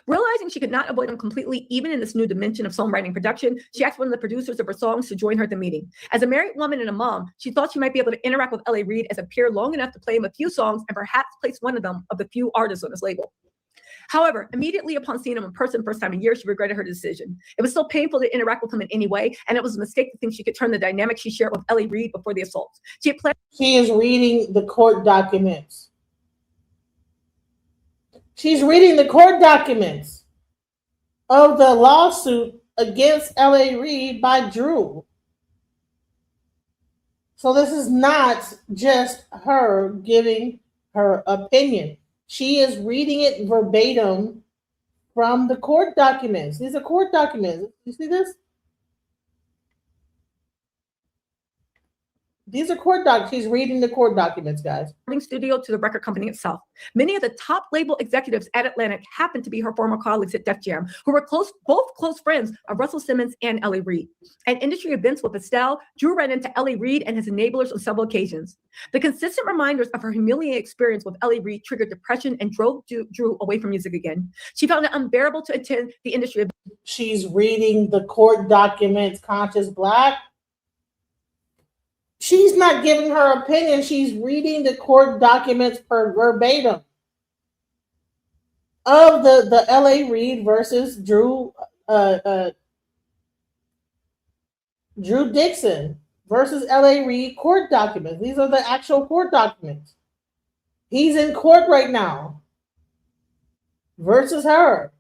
Realizing she could not avoid him completely, even in this new dimension of songwriting production, she asked one of the producers of her songs to join her at the meeting. As a married woman and a mom, she thought she might be able to interact with L.A. Reid as a peer long enough to play him a few songs and perhaps place one of them of the few artists on his label. However, immediately upon seeing him in person first time in years, she regretted her decision. It was so painful to interact with him in any way, and it was a mistake to think she could turn the dynamic she shared with L.A. Reid before the assaults. She is reading the court documents. She's reading the court documents of the lawsuit against L.A. Reid by Drew. So this is not just her giving her opinion. She is reading it verbatim from the court documents. These are court documents. You see this? These are court documents. She's reading the court documents, guys. Studio to the record company itself. Many of the top label executives at Atlantic happened to be her former colleagues at Def Jam, who were both close friends of Russell Simmons and L.A. Reid. At industry events with Estelle, Drew ran into L.A. Reid and his enablers on several occasions. The consistent reminders of her humiliating experience with L.A. Reid triggered depression and drove Drew away from music again. She found it unbearable to attend the industry events. She's reading the court documents, Conscious Black. She's not giving her opinion. She's reading the court documents per verbatim of the L.A. Reid versus Drew Dixon versus L.A. Reid court documents. These are the actual court documents. He's in court right now versus her.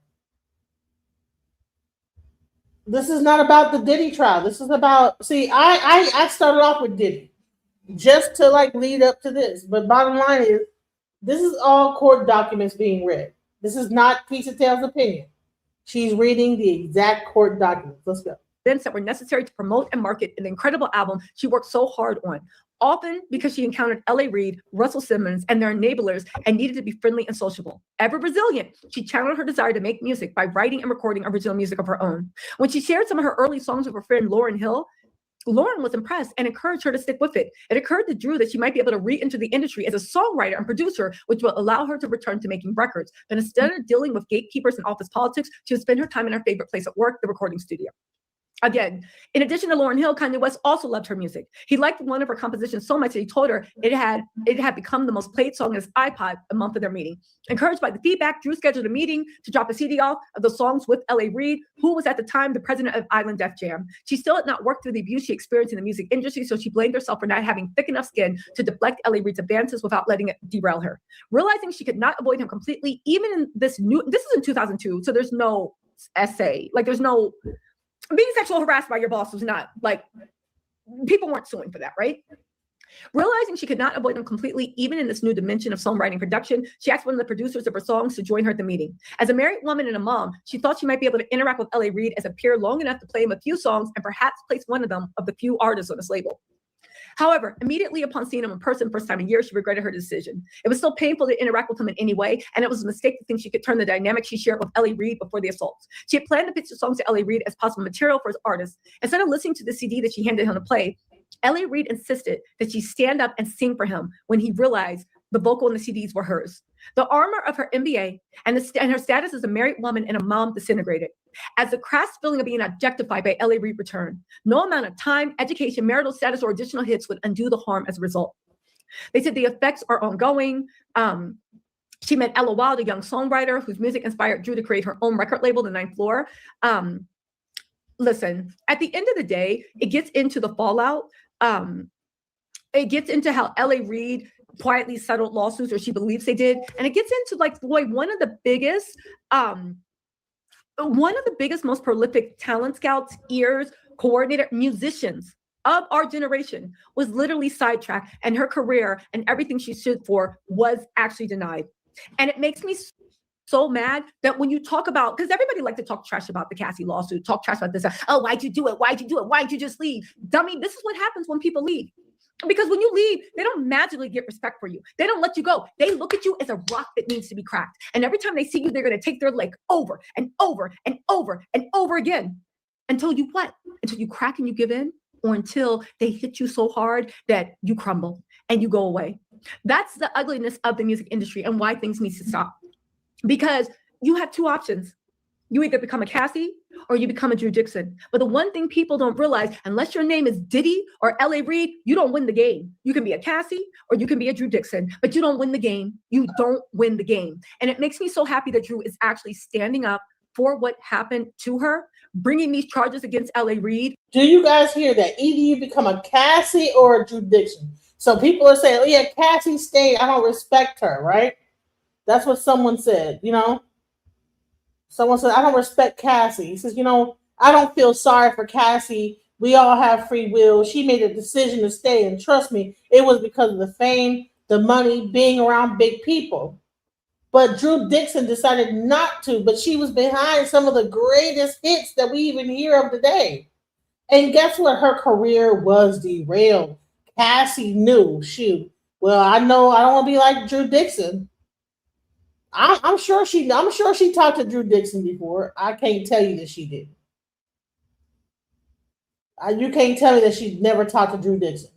This is not about the Diddy trial. This is about, see, I started off with Diddy just to like lead up to this. But bottom line is, this is all court documents being read. This is not Keisha Taylor's opinion. She's reading the exact court documents. Let's go. Events that were necessary to promote and market an incredible album she worked so hard on, often because she encountered L.A. Reid, Russell Simmons, and their enablers and needed to be friendly and sociable. Ever resilient, she channeled her desire to make music by writing and recording original music of her own. When she shared some of her early songs with her friend Lauryn Hill, Lauryn was impressed and encouraged her to stick with it. It occurred to Drew that she might be able to re-enter the industry as a songwriter and producer, which will allow her to return to making records. But instead of dealing with gatekeepers and office politics, she would spend her time in her favorite place at work, the recording studio. Again, in addition to Lauryn Hill, Kanye West also loved her music. He liked one of her compositions so much that he told her it had become the most played song in his iPod a month of their meeting. Encouraged by the feedback, Drew scheduled a meeting to drop a CD off of the songs with L.A. Reid, who was at the time the president of Island Def Jam. She still had not worked through the abuse she experienced in the music industry, so she blamed herself for not having thick enough skin to deflect L.A. Reid's advances without letting it derail her. Realizing she could not avoid him completely, even in this is in 2002, so there's no essay, like there's no being sexually harassed by your boss was not like people weren't suing for that, right? Realizing she could not avoid him completely, even in this new dimension of songwriting production, she asked one of the producers of her songs to join her at the meeting. As a married woman and a mom, she thought she might be able to interact with L.A. Reid as a peer long enough to play him a few songs and perhaps place one of them of the few artists on his label. However, immediately upon seeing him in person first time in years, she regretted her decision. It was still painful to interact with him in any way, and it was a mistake to think she could turn the dynamic she shared with L.A. Reid before the assaults. She had planned to pitch the songs to L.A. Reid as possible material for his artists. Instead of listening to the CD that she handed him to play, L.A. Reid insisted that she stand up and sing for him when he realized the vocal and the CDs were hers. The armor of her MBA and her status as a married woman and a mom disintegrated. As the crass feeling of being objectified by L.A. Reid returned, no amount of time, education, marital status, or additional hits would undo the harm as a result. They said the effects are ongoing. She met Ella Wild, a young songwriter whose music inspired Drew to create her own record label, The Ninth Floor. Listen, at the end of the day, it gets into the fallout. It gets into how L.A. Reid quietly settled lawsuits, or she believes they did. And it gets into like, boy, one of the biggest, most prolific talent scouts, ears, coordinator, musicians of our generation was literally sidetracked, and her career and everything she stood for was actually denied. And it makes me so mad that when you talk about, because everybody like to talk trash about the Cassie lawsuit, talk trash about this. Oh, why'd you do it? Why'd you do it? Why'd you just leave? Dummy, this is what happens when people leave. Because when you leave, they don't magically get respect for you. They don't let you go. They look at you as a rock that needs to be cracked. And every time they see you, they're going to take their leg over and over and over and over again until you what? Until you crack and you give in, or until they hit you so hard that you crumble and you go away. That's the ugliness of the music industry and why things need to stop. Because you have two options. You either become a Cassie or you become a Drew Dixon. But the one thing people don't realize, unless your name is Diddy or L.A. Reid, you don't win the game. You can be a Cassie or you can be a Drew Dixon, but you don't win the game. You don't win the game. And it makes me so happy that Drew is actually standing up for what happened to her, bringing these charges against L.A. Reid. Do you guys hear that? Either you become a Cassie or a Drew Dixon. So people are saying, oh yeah, Cassie stayed. I don't respect her, right? That's what someone said, you know? Someone said, I don't respect Cassie. He says, you know, I don't feel sorry for Cassie. We all have free will. She made a decision to stay. And trust me, it was because of the fame, the money, being around big people. But Drew Dixon decided not to. But she was behind some of the greatest hits that we even hear of today. And guess what? Her career was derailed. Cassie knew, shoot, well, I know I don't want to be like Drew Dixon. I'm sure she talked to Drew Dixon before. I can't tell you that she did. You can't tell me that she never talked to Drew Dixon.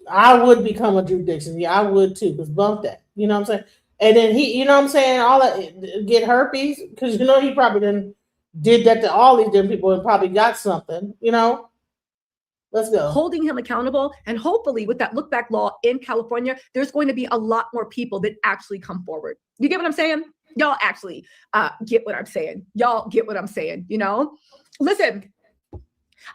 I would become a Drew Dixon. Yeah, I would too, because bump that. You know what I'm saying? And then he, you know what I'm saying, all that, get herpes, because you know he probably did that to all these different people and probably got something, you know? Let's go. Holding him accountable. And hopefully with that look back law in California, there's going to be a lot more people that actually come forward. You get what I'm saying? Y'all actually get what I'm saying. Y'all get what I'm saying, you know? Listen,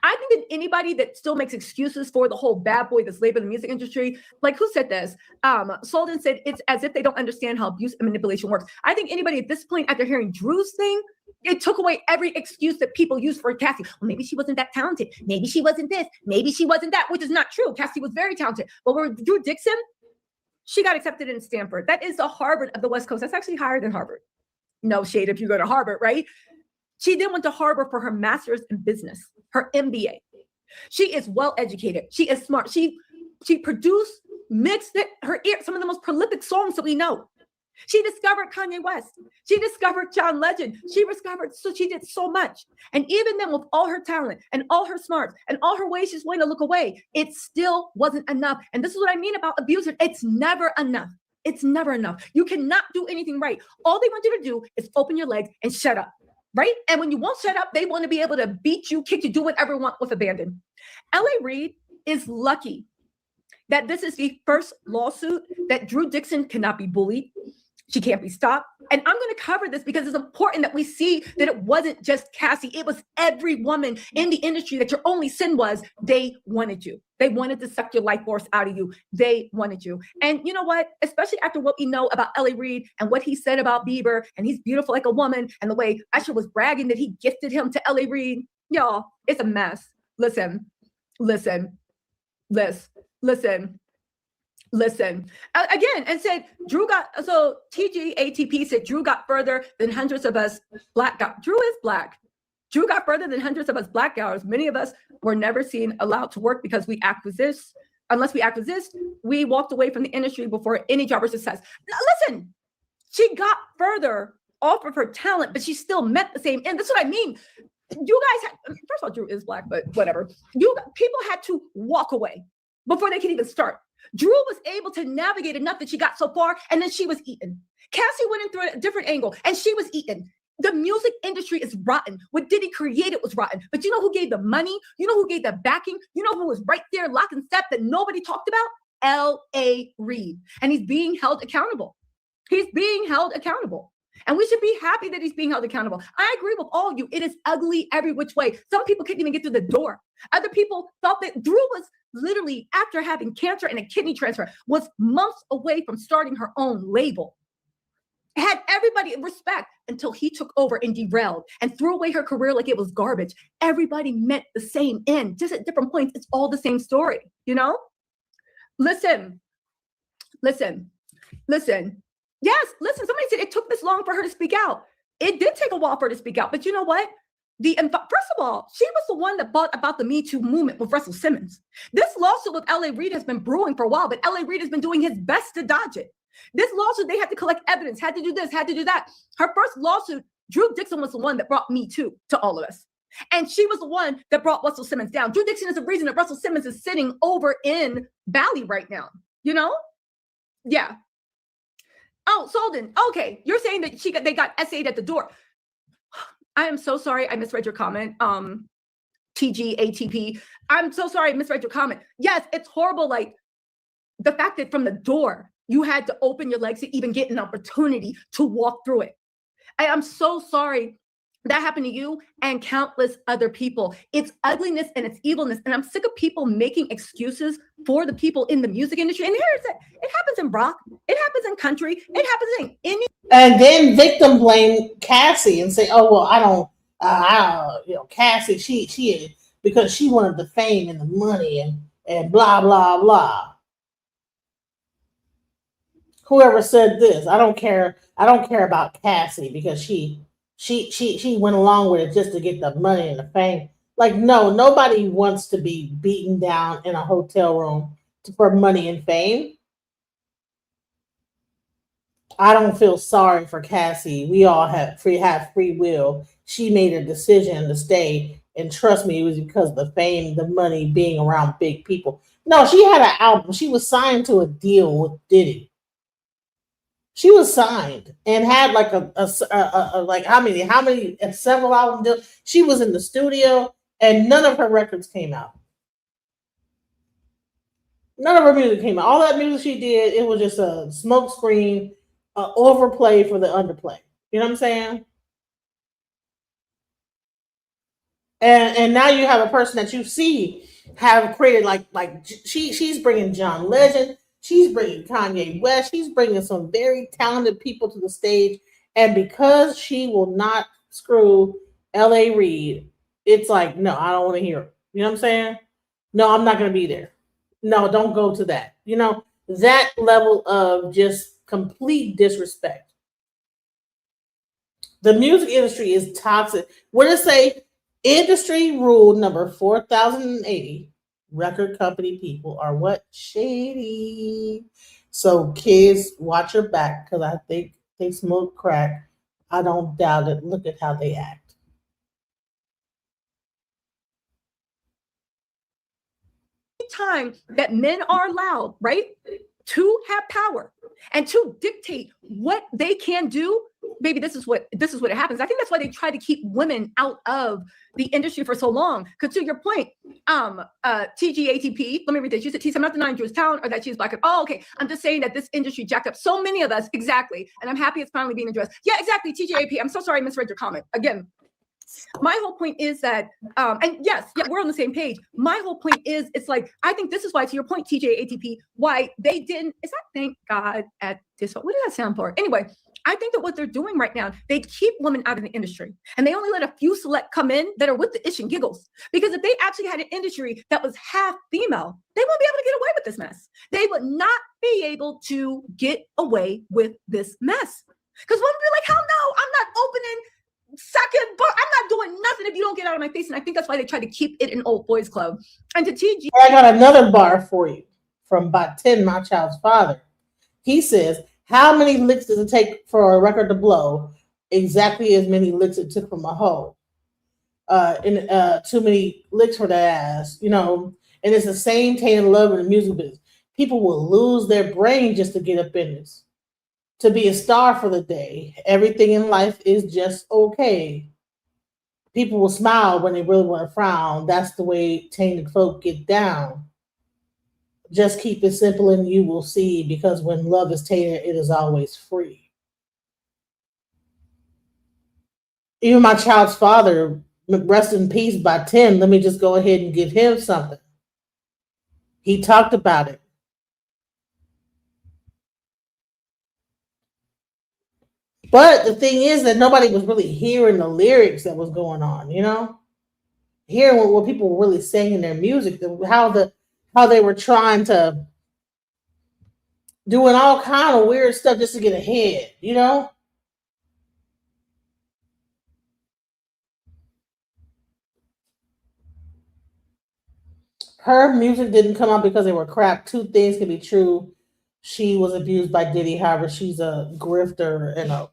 I think that anybody that still makes excuses for the whole bad boy that's labeled in the music industry, like who said this? Solden said it's as if they don't understand how abuse and manipulation works. I think anybody at this point, after hearing Drew's thing, it took away every excuse that people use for Cassie. Well, maybe she wasn't that talented. Maybe she wasn't this. Maybe she wasn't that, which is not true. Cassie was very talented. But with Drew Dixon, she got accepted in Stanford. That is the Harvard of the West Coast. That's actually higher than Harvard. No shade if you go to Harvard, right? She then went to Harvard for her master's in business, her MBA. She is well educated. She is smart. She produced, mixed it, her ear, some of the most prolific songs that we know. She discovered Kanye West. She discovered John Legend. She did so much. And even then, with all her talent and all her smarts and all her ways she's willing to look away, it still wasn't enough. And this is what I mean about abusers. It's never enough. It's never enough. You cannot do anything right. All they want you to do is open your legs and shut up. Right? And when you won't shut up, they want to be able to beat you, kick you, do whatever you want with abandon. L.A. Reid is lucky that this is the first lawsuit that Drew Dixon cannot be bullied. She can't be stopped. And I'm going to cover this because it's important that we see that it wasn't just Cassie. It was every woman in the industry that your only sin was they wanted you. They wanted to suck your life force out of you. They wanted you. And you know what? Especially after what we know about L.A. Reid and what he said about Bieber, and he's beautiful like a woman, and the way Usher was bragging that he gifted him to L.A. Reid. Y'all, it's a mess. Listen. Again, and said Drew got, so TGATP said Drew got further than hundreds of us black guys. Drew is black. Drew got further than hundreds of us black guys. Many of us were never seen allowed to work because we acquisition. Unless we acquisition, we walked away from the industry before any job or success. Now, listen, she got further off of her talent, but she still met the same end. That's what I mean. You guys had, first of all, Drew is black, but whatever. People had to walk away before they could even start. Drew was able to navigate enough that she got so far, and then she was eaten. Cassie went in through a different angle, and she was eaten. The music industry is rotten. What Diddy created was rotten. But you know who gave the money? You know who gave the backing? You know who was right there, lock and step, that nobody talked about? L.A. Reid. And he's being held accountable. He's being held accountable. And we should be happy that he's being held accountable. I agree with all of you. It is ugly every which way. Some people couldn't even get through the door. Other people thought that Drew was literally, after having cancer and a kidney transfer, was months away from starting her own label. Had everybody respect until he took over and derailed and threw away her career like it was garbage. Everybody meant the same end, just at different points. It's all the same story, you know? Listen. Yes, listen, somebody said it took this long for her to speak out. It did take a while for her to speak out, but you know what? First of all, she was the one that brought about the Me Too movement with Russell Simmons. This lawsuit with L.A. Reid has been brewing for a while, but L.A. Reid has been doing his best to dodge it. This lawsuit, they had to collect evidence, had to do this, had to do that. Her first lawsuit, Drew Dixon was the one that brought Me Too to all of us. And she was the one that brought Russell Simmons down. Drew Dixon is the reason that Russell Simmons is sitting over in Bali right now, you know? Yeah. Oh, Solden. Okay, you're saying that they got essayed at the door. I am so sorry. I misread your comment. TGATP. I'm so sorry. I misread your comment. Yes, it's horrible. Like the fact that from the door you had to open your legs to even get an opportunity to walk through it. I am so sorry that happened to you and countless other people. It's ugliness and it's evilness. And I'm sick of people making excuses for the people in the music industry. And here's it. It happens in rock. It happens in country. It happens in any. And then victim blame Cassie and say, "Oh well, I don't, Cassie, she is because she wanted the fame and the money and blah blah blah." Whoever said this, I don't care. I don't care about Cassie because she went along with it just to get the money and the fame. Like, no, nobody wants to be beaten down in a hotel room for money and fame. I don't feel sorry for Cassie. We all have free will. She made a decision to stay, and trust me, it was because of the fame, the money, being around big people. No, she had an album. She was signed to a deal with Diddy. She was signed and had like a like how many several album deals. She was in the studio and none of her records came out. None of her music came out. All that music she did, it was just a smoke screen, overplay for the underplay. You know what I'm saying? And now you have a person that you see have created like she's bringing John Legend. She's bringing Kanye West. She's bringing some very talented people to the stage. And because she will not screw L.A. Reid, it's like, no, I don't want to hear it. You know what I'm saying? No, I'm not going to be there. No, don't go to that. You know, that level of just complete disrespect. The music industry is toxic. What does it say? Industry rule number 4080. Record company people are what? Shady. So kids, watch your back because I think they smoke crack. I don't doubt it. Look at how they act. Time that men are allowed, right, to have power and to dictate what they can do, baby, this is what happens. I think that's why they try to keep women out of the industry for so long. Because to your point, TGATP, let me read this. You said I'm not denying Drew's talent or that she's black. Oh, okay. I'm just saying that this industry jacked up so many of us. Exactly. And I'm happy it's finally being addressed. Yeah, exactly. TGAP. I'm so sorry I misread your comment. Again, my whole point is that, and yes, yeah, we're on the same page. My whole point is, it's like, I think this is why, to your point, TJATP, why they didn't, is that thank God at this, what did that sound for? Anyway, I think that what they're doing right now, they keep women out of the industry and they only let a few select come in that are with the ish and giggles. Because if they actually had an industry that was half female, they wouldn't be able to get away with this mess. They would not be able to get away with this mess. Because women would be like, hell no, I'm not opening second bar. I'm not doing nothing if you don't get out of my face. And I think that's why they try to keep it an old boys club. And to TG, I got another bar for you from Batin, my child's father. He says, how many licks does it take for a record to blow? Exactly as many licks it took from a hoe. Too many licks for that ass, you know. And it's the same tainted love in the music business. People will lose their brain just to get up in this. To be a star for the day. Everything in life is just okay. People will smile when they really want to frown. That's the way tainted folk get down. Just keep it simple and you will see, because when love is tainted, it is always free. Even my child's father, rest in peace by Tim, let me just go ahead and give him something. He talked about it. But the thing is that nobody was really hearing the lyrics that was going on, you know? Hearing what people were really saying in their music, how they were trying to doing all kind of weird stuff just to get ahead, you know? Her music didn't come out because they were crap. Two things can be true. She was abused by Diddy. However, she's a grifter and a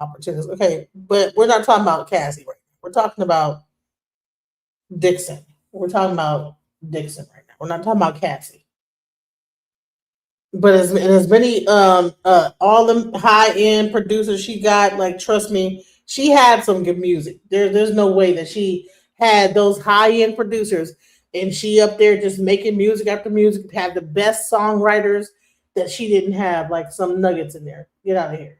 opportunist. Okay, but we're not talking about Cassie right now. We're talking about Dixon. We're talking about Dixon right now. We're not talking about Cassie. But as many all the high end producers she got, like trust me, she had some good music. There's no way that she had those high end producers and she up there just making music after music, had the best songwriters that she didn't have like some nuggets in there. Get out of here.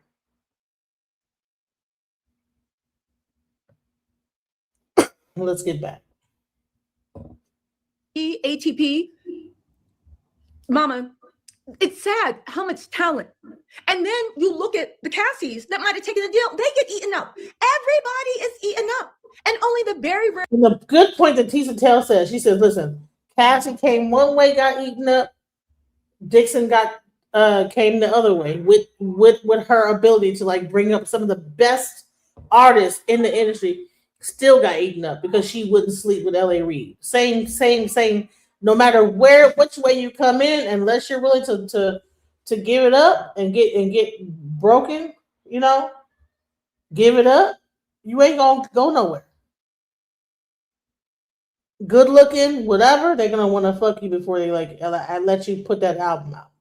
Let's get back. ATP, mama, it's sad how much talent. And then you look at the Cassies that might have taken the deal, they get eaten up. Everybody is eaten up. And only the very rare. And the good point that Tisa Tell says, she says, listen, Cassie came one way, got eaten up. Dixon came the other way with her ability to like bring up some of the best artists in the industry. Still got eaten up because she wouldn't sleep with L.A. Reid. Same. No matter which way you come in, unless you're willing to give it up and get broken, you know, give it up. You ain't gonna go nowhere. Good looking, whatever, they're gonna want to fuck you before they like let you put that album out.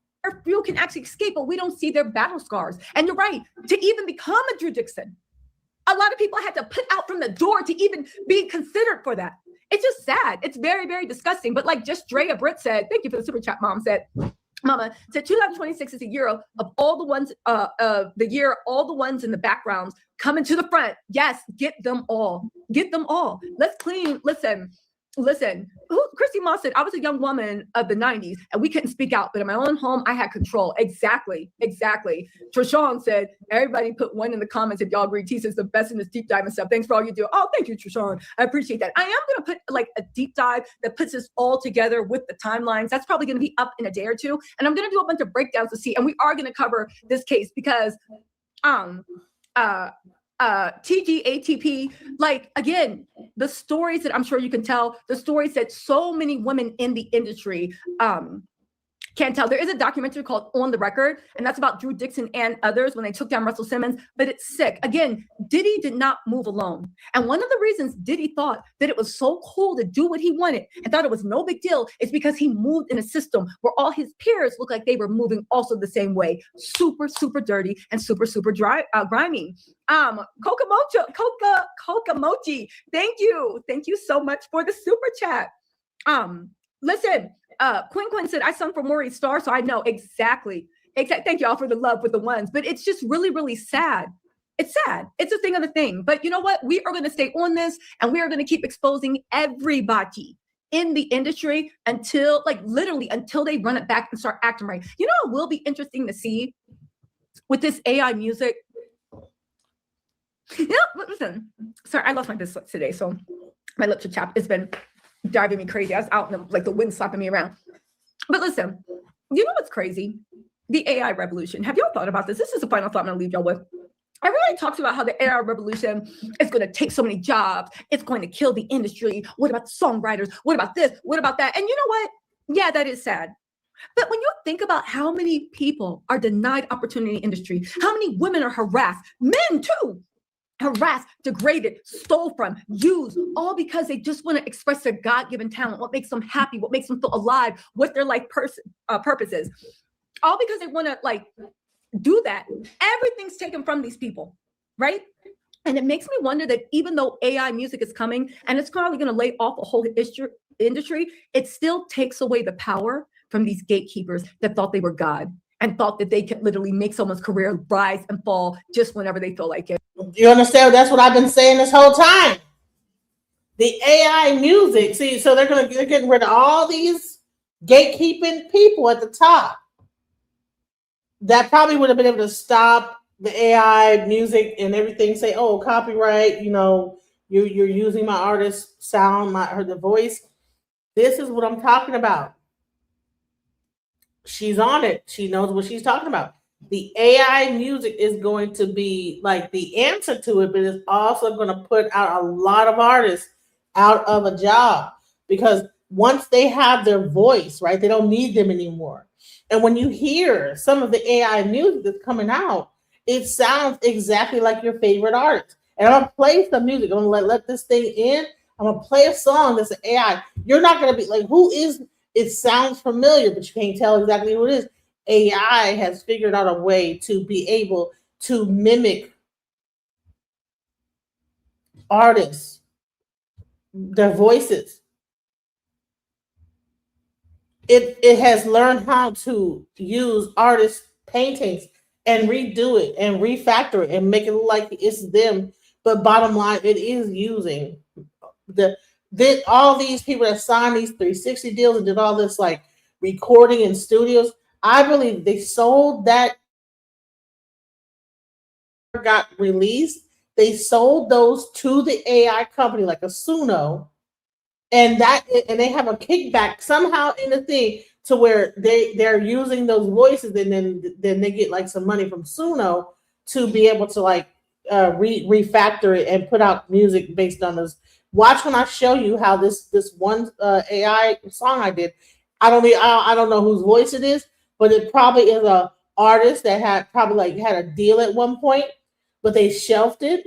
Few can actually escape, but we don't see their battle scars. And you're right, to even become a Drew Dixon, a lot of people had to put out from the door to even be considered for that. It's just sad. It's very, very disgusting. But like just Drea Britt said, thank you for the super chat, Mama said 2026 is a year of all the ones all the ones in the backgrounds coming to the front. Yes, get them all. Let's clean. Listen, Christy Moss said, I was a young woman of the 90s and we couldn't speak out, but in my own home, I had control. Exactly. Trishawn said, everybody put one in the comments if y'all agree Tisa's the best in this deep dive and stuff. Thanks for all you do. Oh, thank you, Trishawn. I appreciate that. I am going to put like a deep dive that puts this all together with the timelines. That's probably going to be up in a day or two. And I'm going to do a bunch of breakdowns to see, and we are going to cover this case because, TGATP, like again, the stories that I'm sure you can tell, the stories that so many women in the industry can't tell. There is a documentary called On the Record, and that's about Drew Dixon and others when they took down Russell Simmons, but it's sick. Again, Diddy did not move alone. And one of the reasons Diddy thought that it was so cool to do what he wanted and thought it was no big deal is because he moved in a system where all his peers looked like they were moving also the same way. Super, super dirty and super, super dry, grimy. Kokamochi, thank you so much for the super chat. Listen, Quinn said I sung for Maurice Starr, so I know exactly. Thank y'all for the love with the ones, but it's just really, really sad. It's sad. It's a thing of the thing. But you know what? We are going to stay on this, and we are going to keep exposing everybody in the industry until they run it back and start acting right. You know, it will be interesting to see with this AI music. You know, listen. Sorry, I lost my business today, so my lips are chapped. It's been driving me crazy. I was out in the wind slapping me around. But listen, you know what's crazy? The AI revolution. Have y'all thought about this? This is the final thought I'm going to leave y'all with. Everybody talks about how the AI revolution is going to take so many jobs. It's going to kill the industry. What about the songwriters? What about this? What about that? And you know what? Yeah, that is sad. But when you think about how many people are denied opportunity in the industry, how many women are harassed, men too, harassed, degraded, stole from, used, all because they just want to express their God-given talent, what makes them happy, what makes them feel alive, what their life purpose is. All because they want to do that. Everything's taken from these people, right? And it makes me wonder that even though AI music is coming and it's probably going to lay off a whole industry, it still takes away the power from these gatekeepers that thought they were God and thought that they could literally make someone's career rise and fall just whenever they feel like it. You understand? That's what I've been saying this whole time. The AI music. See, so they're getting rid of all these gatekeeping people at the top. That probably would have been able to stop the AI music and everything say, "Oh, copyright," you're using my artist sound, the voice. This is what I'm talking about. She's on it. She knows what she's talking about. The AI music is going to be like the answer to it, but it's also going to put out a lot of artists out of a job because once they have their voice, right, they don't need them anymore. And when you hear some of the AI music that's coming out, it sounds exactly like your favorite artist. And I'm gonna play some music. I'm gonna let this thing in. I'm gonna play a song that's an AI. You're not gonna be like, who is it? Sounds familiar, but you can't tell exactly who it is. AI has figured out a way to be able to mimic artists, their voices. It has learned how to use artist paintings and redo it and refactor it and make it look like it's them. But bottom line, it is using all these people that signed these 360 deals and did all this like recording in studios. I believe they sold that, got released. They sold those to the AI company like a Suno, and they have a kickback somehow in the thing to where they're using those voices, and then they get like some money from Suno to be able to like refactor it and put out music based on those. Watch when I show you how this one AI song I did. I don't know whose voice it is, but it probably is a artist that had probably like had a deal at one point, but they shelved it,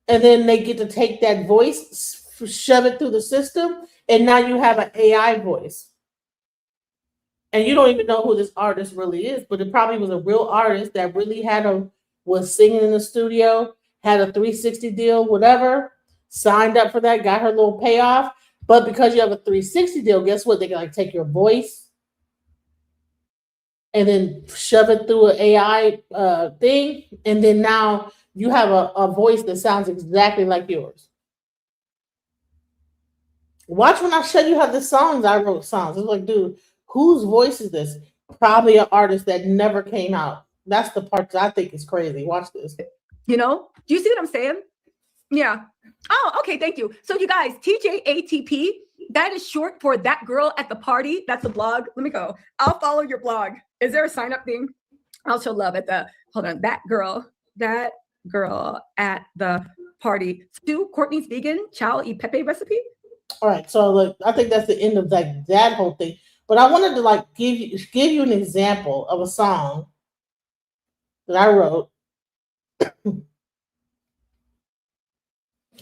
and then they get to take that voice, shove it through the system, and now you have an AI voice. And you don't even know who this artist really is, but it probably was a real artist that really was singing in the studio, had a 360 deal, whatever, signed up for that, got her little payoff. But because you have a 360 deal, guess what? They can like take your voice and then shove it through an AI thing, and then now you have a voice that sounds exactly like yours. Watch when I show you how the songs I wrote songs. It's like, dude, whose voice is this? Probably an artist that never came out. That's the part that I think is crazy. Watch this. Do you see what I'm saying? Yeah. Oh, okay. Thank you. So you guys, TJATP, that is short for That Girl at the Party. That's a blog. Let me go. I'll follow your blog. Is there a sign up thing? I'll show love at hold on. That girl at the party. Stu Courtney's vegan chow e pepe recipe. All right. So like, I think that's the end of like that whole thing. But I wanted to like give you an example of a song that I wrote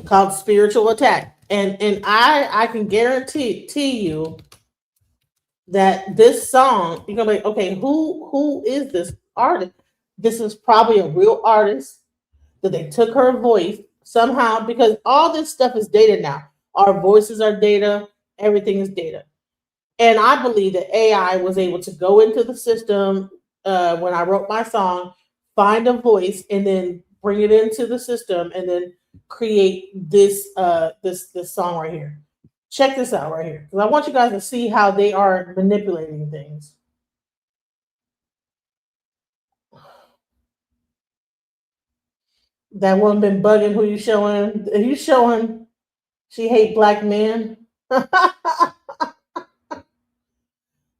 called Spiritual Attack. And I can guarantee you that this song, you're gonna be like, okay, who is this artist? This is probably a real artist that they took her voice somehow, because all this stuff is data now. Our voices are data, everything is data. And I believe that AI was able to go into the system when I wrote my song, find a voice, and then bring it into the system, and then create this song right here. Check this out right here, because I want you guys to see how they are manipulating things. That one been bugging. Who you showing? Are you showing she hate black men?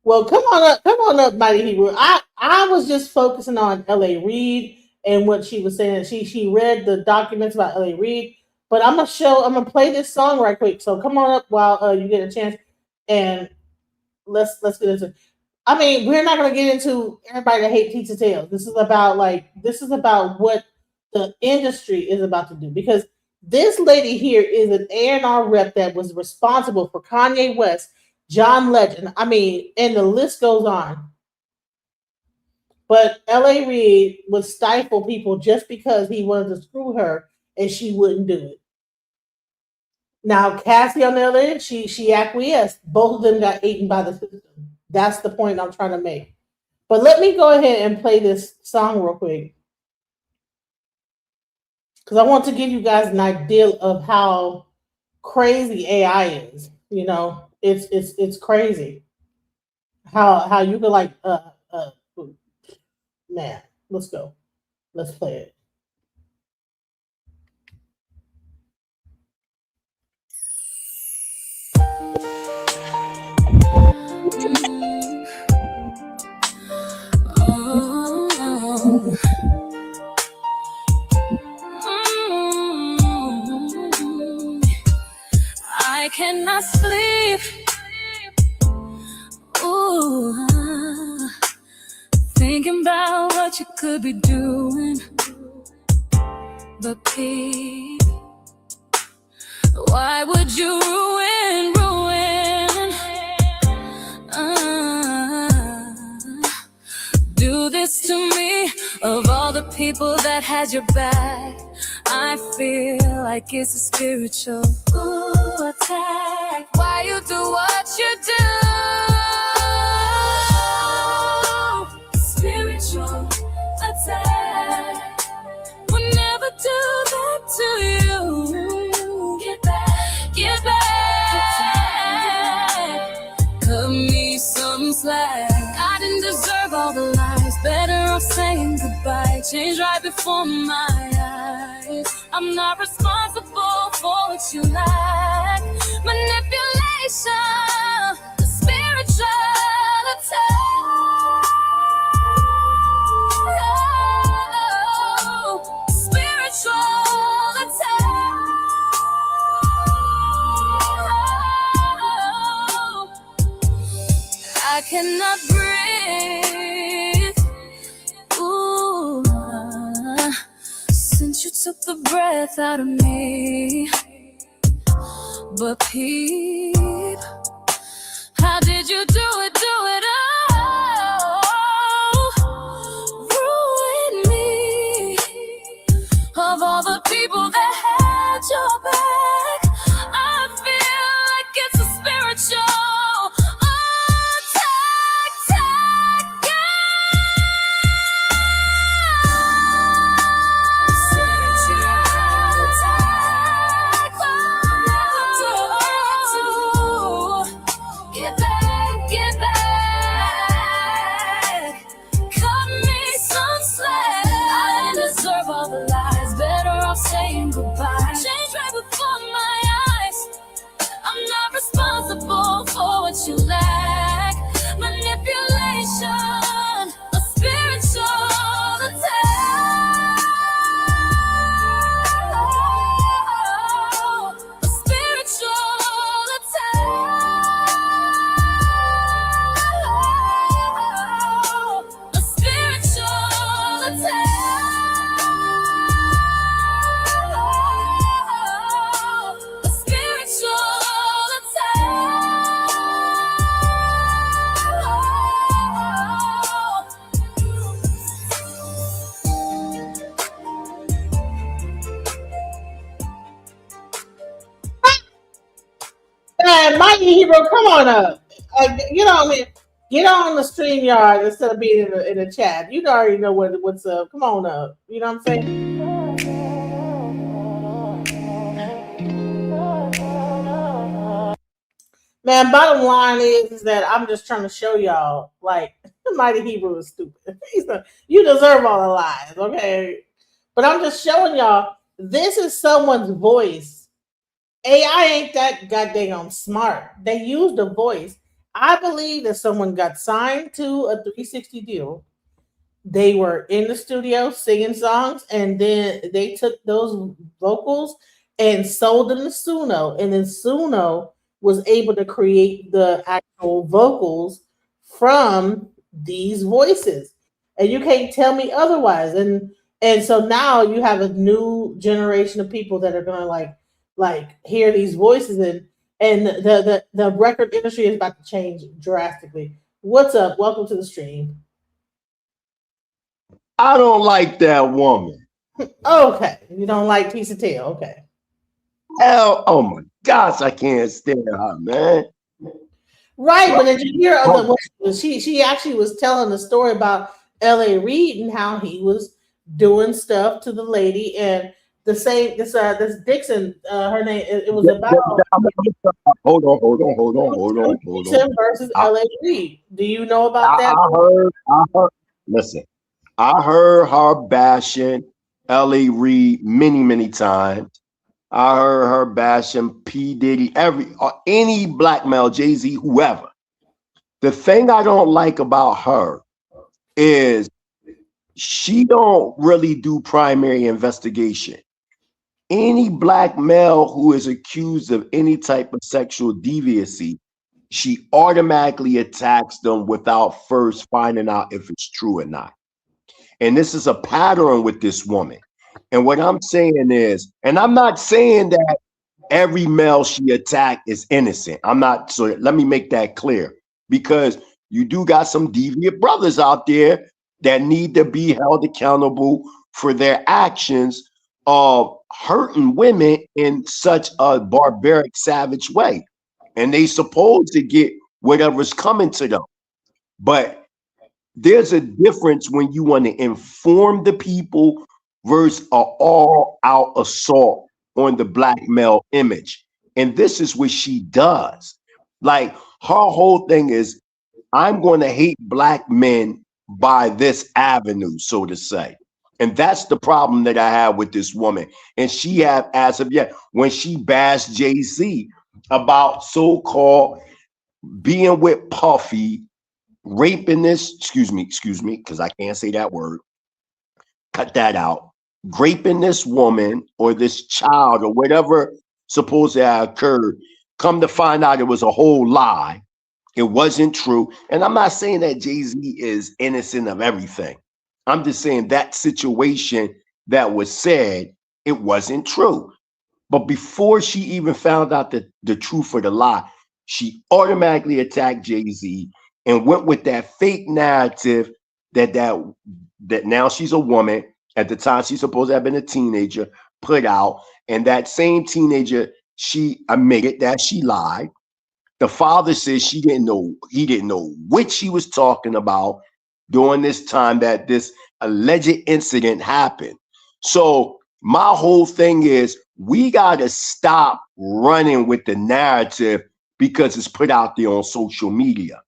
Well, come on up, Mighty Hebrew. I was just focusing on L.A. Reid and what she was saying. She read the documents about L.A. Reid, but I'm gonna play this song right quick. So come on up while you get a chance, and let's get into it. I mean, we're not gonna get into everybody that hate pizza tails. This is about what the industry is about to do, because this lady here is an A&R rep that was responsible for Kanye West, John Legend. I mean, and the list goes on. But L.A. Reid would stifle people just because he wanted to screw her, and she wouldn't do it. Now, Cassie, on the other end, she acquiesced. Both of them got eaten by the system. That's the point I'm trying to make. But let me go ahead and play this song real quick, because I want to give you guys an idea of how crazy AI is. It's crazy how you could like man. Let's go. Let's play it. I cannot sleep. Ooh, thinking about what you could be doing. But Pete, why would you ruin? Do this to me. Of all the people that had your back, I feel like it's a spiritual attack. Why you do what you do? Spiritual attack. Would never do that to you. Get back, get back. Cut me some slack. I didn't deserve all the lies. Better off saying goodbye. Change right before my eyes. I'm not responsible for what you lack. Manipulation, the spiritual attack. Spiritual attack. I cannot breathe. Ooh, since you took the breath out of me. But Pete, how did you do it? Ruin me. Of all the people that had your back, I feel like it's a spiritual attack. Spiritual attack. Get back, get back. Cut me some slack. I didn't deserve all the lies. Better off saying goodbye. Change right before my eyes. I'm not responsible for what you lack. Manipulation, a spiritual attack. A spiritual attack. A spiritual attack. A spiritual Mighty Hero, come on up. Get on here. Get on the StreamYard instead of being in the chat. You already know what's up. Come on up. You know what I'm saying? Man, bottom line is that I'm just trying to show y'all, like, Mighty Hebrew is stupid. You deserve all the lies, okay? But I'm just showing y'all, this is someone's voice. AI ain't that goddamn smart. They used a voice. I believe that someone got signed to a 360 deal. They were in the studio singing songs, and then they took those vocals and sold them to Suno, and then Suno was able to create the actual vocals from these voices. And you can't tell me otherwise. And so now you have a new generation of people that are gonna like hear these voices, and the record industry is about to change drastically. What's up? Welcome to the stream. I don't like that woman. Okay, you don't like Piece of Tail. Okay. Hell, oh my gosh, I can't stand her, man. Right, but did you hear she actually was telling the story about L.A. Reid and how he was doing stuff to the lady, and this Dixon, her name, it was about Hold on. Dixon versus L.A. Reid. Do you know about that? I heard. Listen, I heard her bashing L.A. Reid many times. I heard her bashing P. Diddy, any black male, Jay-Z, whoever. The thing I don't like about her is she don't really do primary investigation. Any black male who is accused of any type of sexual deviancy, she automatically attacks them without first finding out if it's true or not. And this is a pattern with this woman. And what I'm saying is, and I'm not saying that every male she attacked is innocent. I'm not, so let me make that clear, because you do got some deviant brothers out there that need to be held accountable for their actions of hurting women in such a barbaric, savage way. And they supposed to get whatever's coming to them. But there's a difference when you want to inform the people versus an all-out assault on the black male image. And this is what she does. Like, her whole thing is, I'm going to hate black men by this avenue, so to say. And that's the problem that I have with this woman. And she have, as of yet, when she bashed Jay-Z about so-called being with Puffy, raping this, excuse me, because I can't say that word. Cut that out. Raping this woman or this child or whatever supposed to have occurred. Come to find out it was a whole lie. It wasn't true. And I'm not saying that Jay-Z is innocent of everything. I'm just saying that situation that was said, it wasn't true. But before she even found out the truth of the lie, she automatically attacked Jay-Z and went with that fake narrative that now she's a woman. At the time she's supposed to have been a teenager, put out. And that same teenager, she admitted that she lied. The father says he didn't know what she was talking about during this time that this alleged incident happened. So my whole thing is, we got to stop running with the narrative because it's put out there on social media.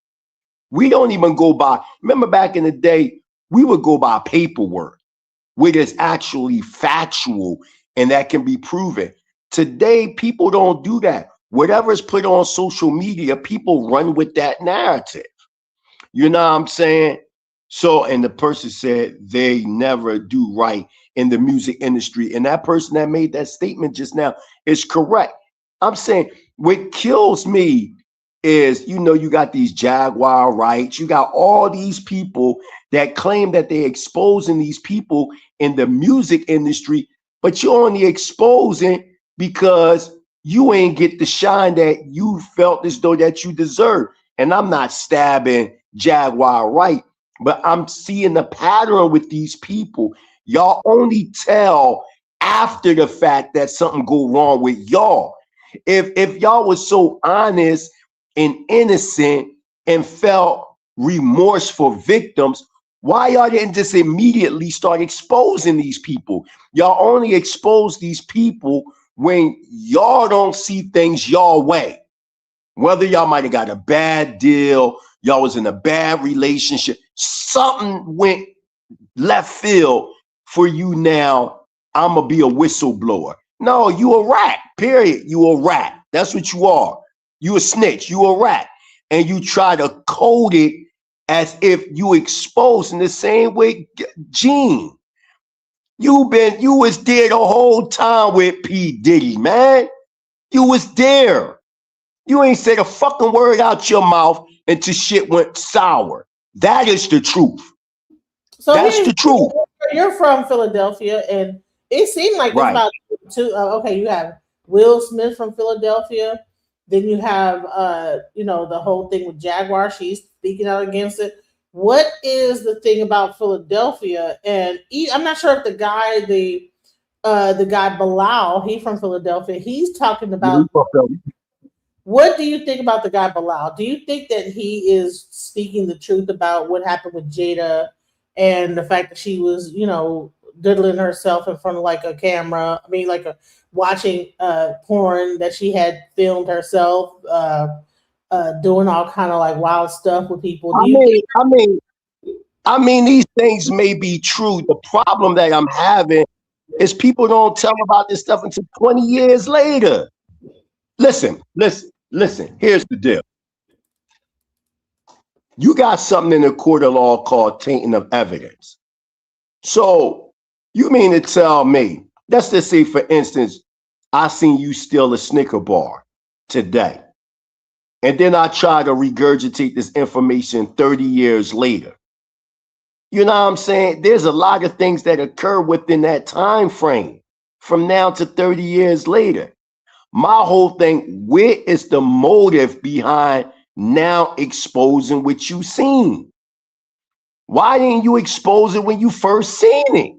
We don't even go by, remember back in the day, we would go by paperwork, where it's actually factual and that can be proven. Today, people don't do that. Whatever is put on social media, people run with that narrative. You know what I'm saying? So, and the person said they never do right in the music industry. And that person that made that statement just now is correct. I'm saying what kills me is, you got these Jaguar rights. You got all these people that claim that they're exposing these people in the music industry, but you're only exposing because you ain't get the shine that you felt as though that you deserve. And I'm not stabbing Jaguar right, but I'm seeing the pattern with these people. Y'all only tell after the fact that something go wrong with y'all. If y'all was so honest and innocent and felt remorse for victims, why y'all didn't just immediately start exposing these people? Y'all only expose these people when y'all don't see things y'all way. Whether y'all might have got a bad deal, y'all was in a bad relationship, something went left field for you now, I'm going to be a whistleblower. No, you a rat, period. You a rat. That's what you are. You a snitch. You a rat. And you try to code it as if you exposed in the same way. Gene, you was there the whole time with P. Diddy, man. You was there. You ain't said a fucking word out your mouth until shit went sour. That is the truth. So that's the truth. You're from Philadelphia, and it seemed like Right. there's about two. Okay, you have Will Smith from Philadelphia. Then you have, the whole thing with Jaguar. She's speaking out against it. What is the thing about Philadelphia? And I'm not sure if the guy Bilal, he's from Philadelphia. He's talking about. What do you think about the guy Bilal? Do you think that he is speaking the truth about what happened with Jada and the fact that she was, diddling herself in front of like a camera? I mean, watching porn that she had filmed herself, doing all kind of like wild stuff with people. I mean, these things may be true. The problem that I'm having is people don't tell about this stuff until 20 years later. Listen. Here's the deal. You got something in the court of law called tainting of evidence. So you mean to tell me, let's just say, for instance, I seen you steal a Snicker bar today, and then I try to regurgitate this information 30 years later. You know what I'm saying? There's a lot of things that occur within that time frame from now to 30 years later. My whole thing, where is the motive behind now exposing what you seen? Why didn't you expose it when you first seen it?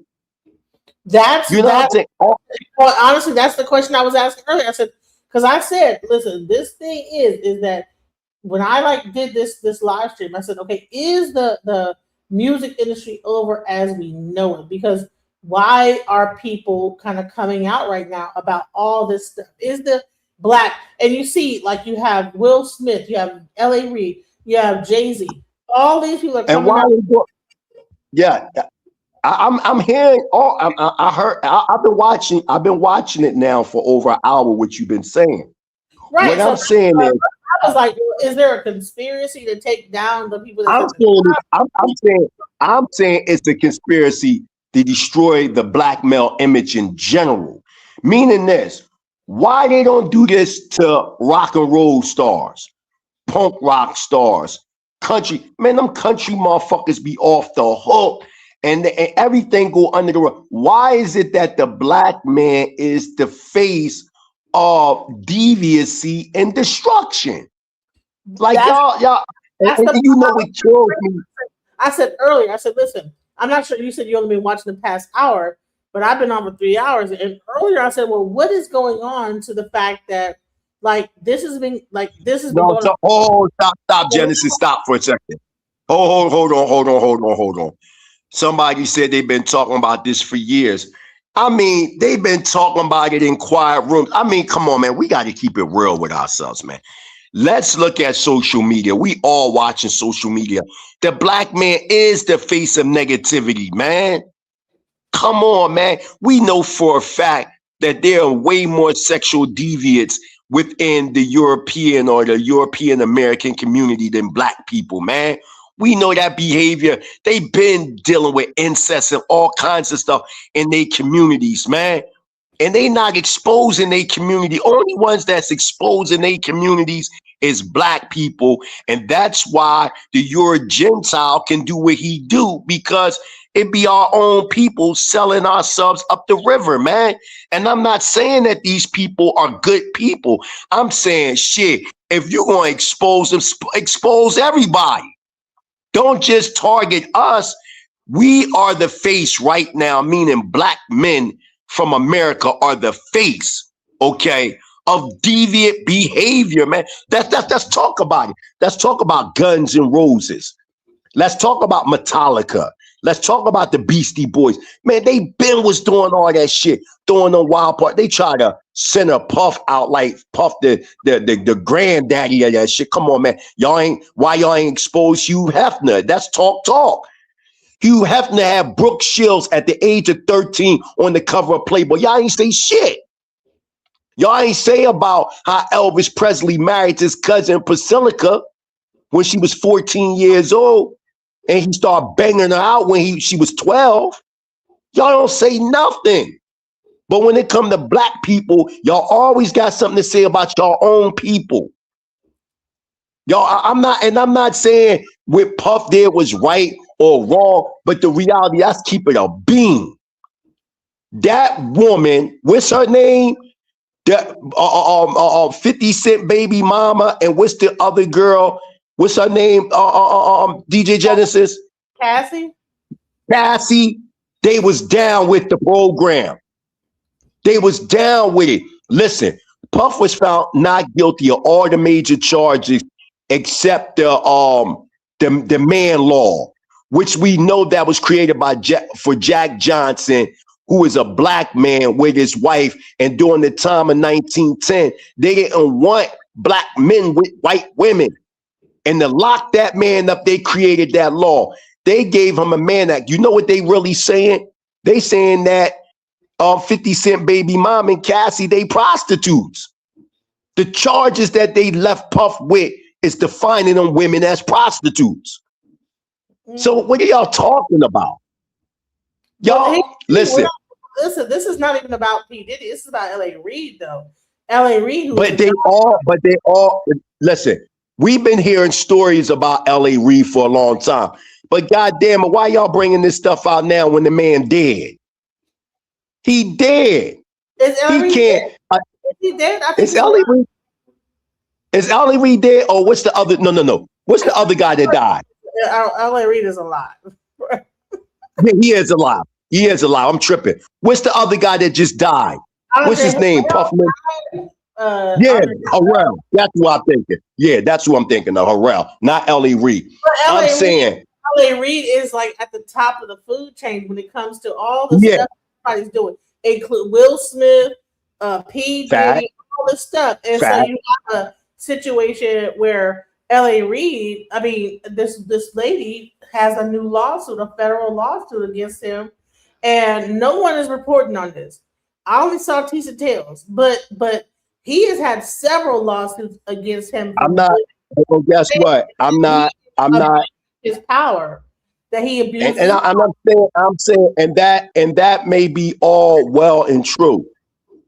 That's you know what I'm saying? Well, honestly, that's the question I was asking earlier. I said, because I said, listen, this thing is that when I did this live stream, I said, okay, is the music industry over as we know it? Because why are people kind of coming out right now about all this stuff? Is the black, and you see, you have Will Smith, you have L.A. Reid, you have Jay-Z, all these people are coming out. Yeah, I'm hearing. I heard. I've been watching it now for over an hour. What you've been saying. Right. What I'm saying is, I was like, is there a conspiracy to take down the people? I'm saying it's a conspiracy to destroy the black male image in general. Meaning this, why they don't do this to rock and roll stars, punk rock stars, country, man, them country motherfuckers be off the hook and everything go under the rug. Why is it that the black man is the face of deviancy and destruction? Like y'all, and you know what kills me. I said earlier, listen, I'm not sure, you said you only been watching the past hour, but I've been on for 3 hours. And earlier I said, well, what is going on to the fact that this has been going on? Oh, stop, Genesis, stop for a second. Hold on. Somebody said they've been talking about this for years. I mean, they've been talking about it in quiet rooms. I mean, come on, man, we got to keep it real with ourselves, man. Let's look at social media. We all watching social media. The black man is the face of negativity, man. Come on, man. We know for a fact that there are way more sexual deviants within the European or the European American community than black people, man. We know that behavior. They've been dealing with incest and all kinds of stuff in their communities, man. And they not exposing their community. Only ones that's exposing their communities is black people. And that's why the Euro Gentile can do what he do, because it be our own people selling ourselves up the river, man. And I'm not saying that these people are good people. I'm saying, shit, if you're going to expose them, expose everybody. Don't just target us. We are the face right now, meaning black men from America are the face, okay, of deviant behavior, man. Let's talk about it. Let's talk about Guns N' Roses. Let's talk about Metallica. Let's talk about the Beastie Boys. Man, they been was doing all that shit, throwing the wild part. They try to send a Puff out like Puff, the granddaddy of that shit. Come on, man. Why y'all ain't exposed Hugh Hefner? That's talk. Hugh Hefner had Brooke Shields at the age of 13 on the cover of Playboy. Y'all ain't say shit. Y'all ain't say about how Elvis Presley married his cousin Priscilla when she was 14 years old, and he started banging her out when she was 12. Y'all don't say nothing. But when it come to black people, y'all always got something to say about your own people. Y'all, I'm not saying what Puff did was right or wrong, but the reality, let's keep it a beam. That woman, what's her name? That 50 Cent baby mama, and what's the other girl? What's her name? DJ Genesis? Cassie. They was down with the program. They was down with it. Listen, Puff was found not guilty of all the major charges except the man law, which we know that was created by for Jack Johnson, who is a black man with his wife. And during the time of 1910, they didn't want black men with white women. And to lock that man up, they created that law. They gave him a Mann Act. You know what they really saying? They saying that 50 Cent baby mom and Cassie, they prostitutes. The charges that they left Puff with is defining them women as prostitutes. So what are y'all talking about? Y'all, listen. Listen, this is not even about P. Diddy. This is about L.A. Reid, though. L.A. Reid, But they all, listen, we've been hearing stories about L.A. Reid for a long time. But goddamn it, why y'all bringing this stuff out now when the man dead? He dead. Is L.A. Reid can't. Dead? Is he dead? I think Is L.A. Reid? Is L.A. Reid dead? Or what's the other? No. What's the other guy that died? L.A. Reid is alive. Yeah, he is alive. He is alive. I'm tripping. What's the other guy that just died? What's his name? Puffman. Yeah, Harrell. That's who I'm thinking. Yeah, that's who I'm thinking of. Harrell, not L.A. Reid. I'm saying L.A. Reid is like at the top of the food chain when it comes to all the stuff everybody's doing, include Will Smith, P. Diddy, all this stuff. And so you have a situation where L.A. Reid, I mean, this lady has a new lawsuit, a federal lawsuit against him, and no one is reporting on this. I only saw Tisha Tales, but he has had several lawsuits against him. I'm not. Well, guess what? I'm not. His power that he abused. And I'm saying, and that may be all well and true.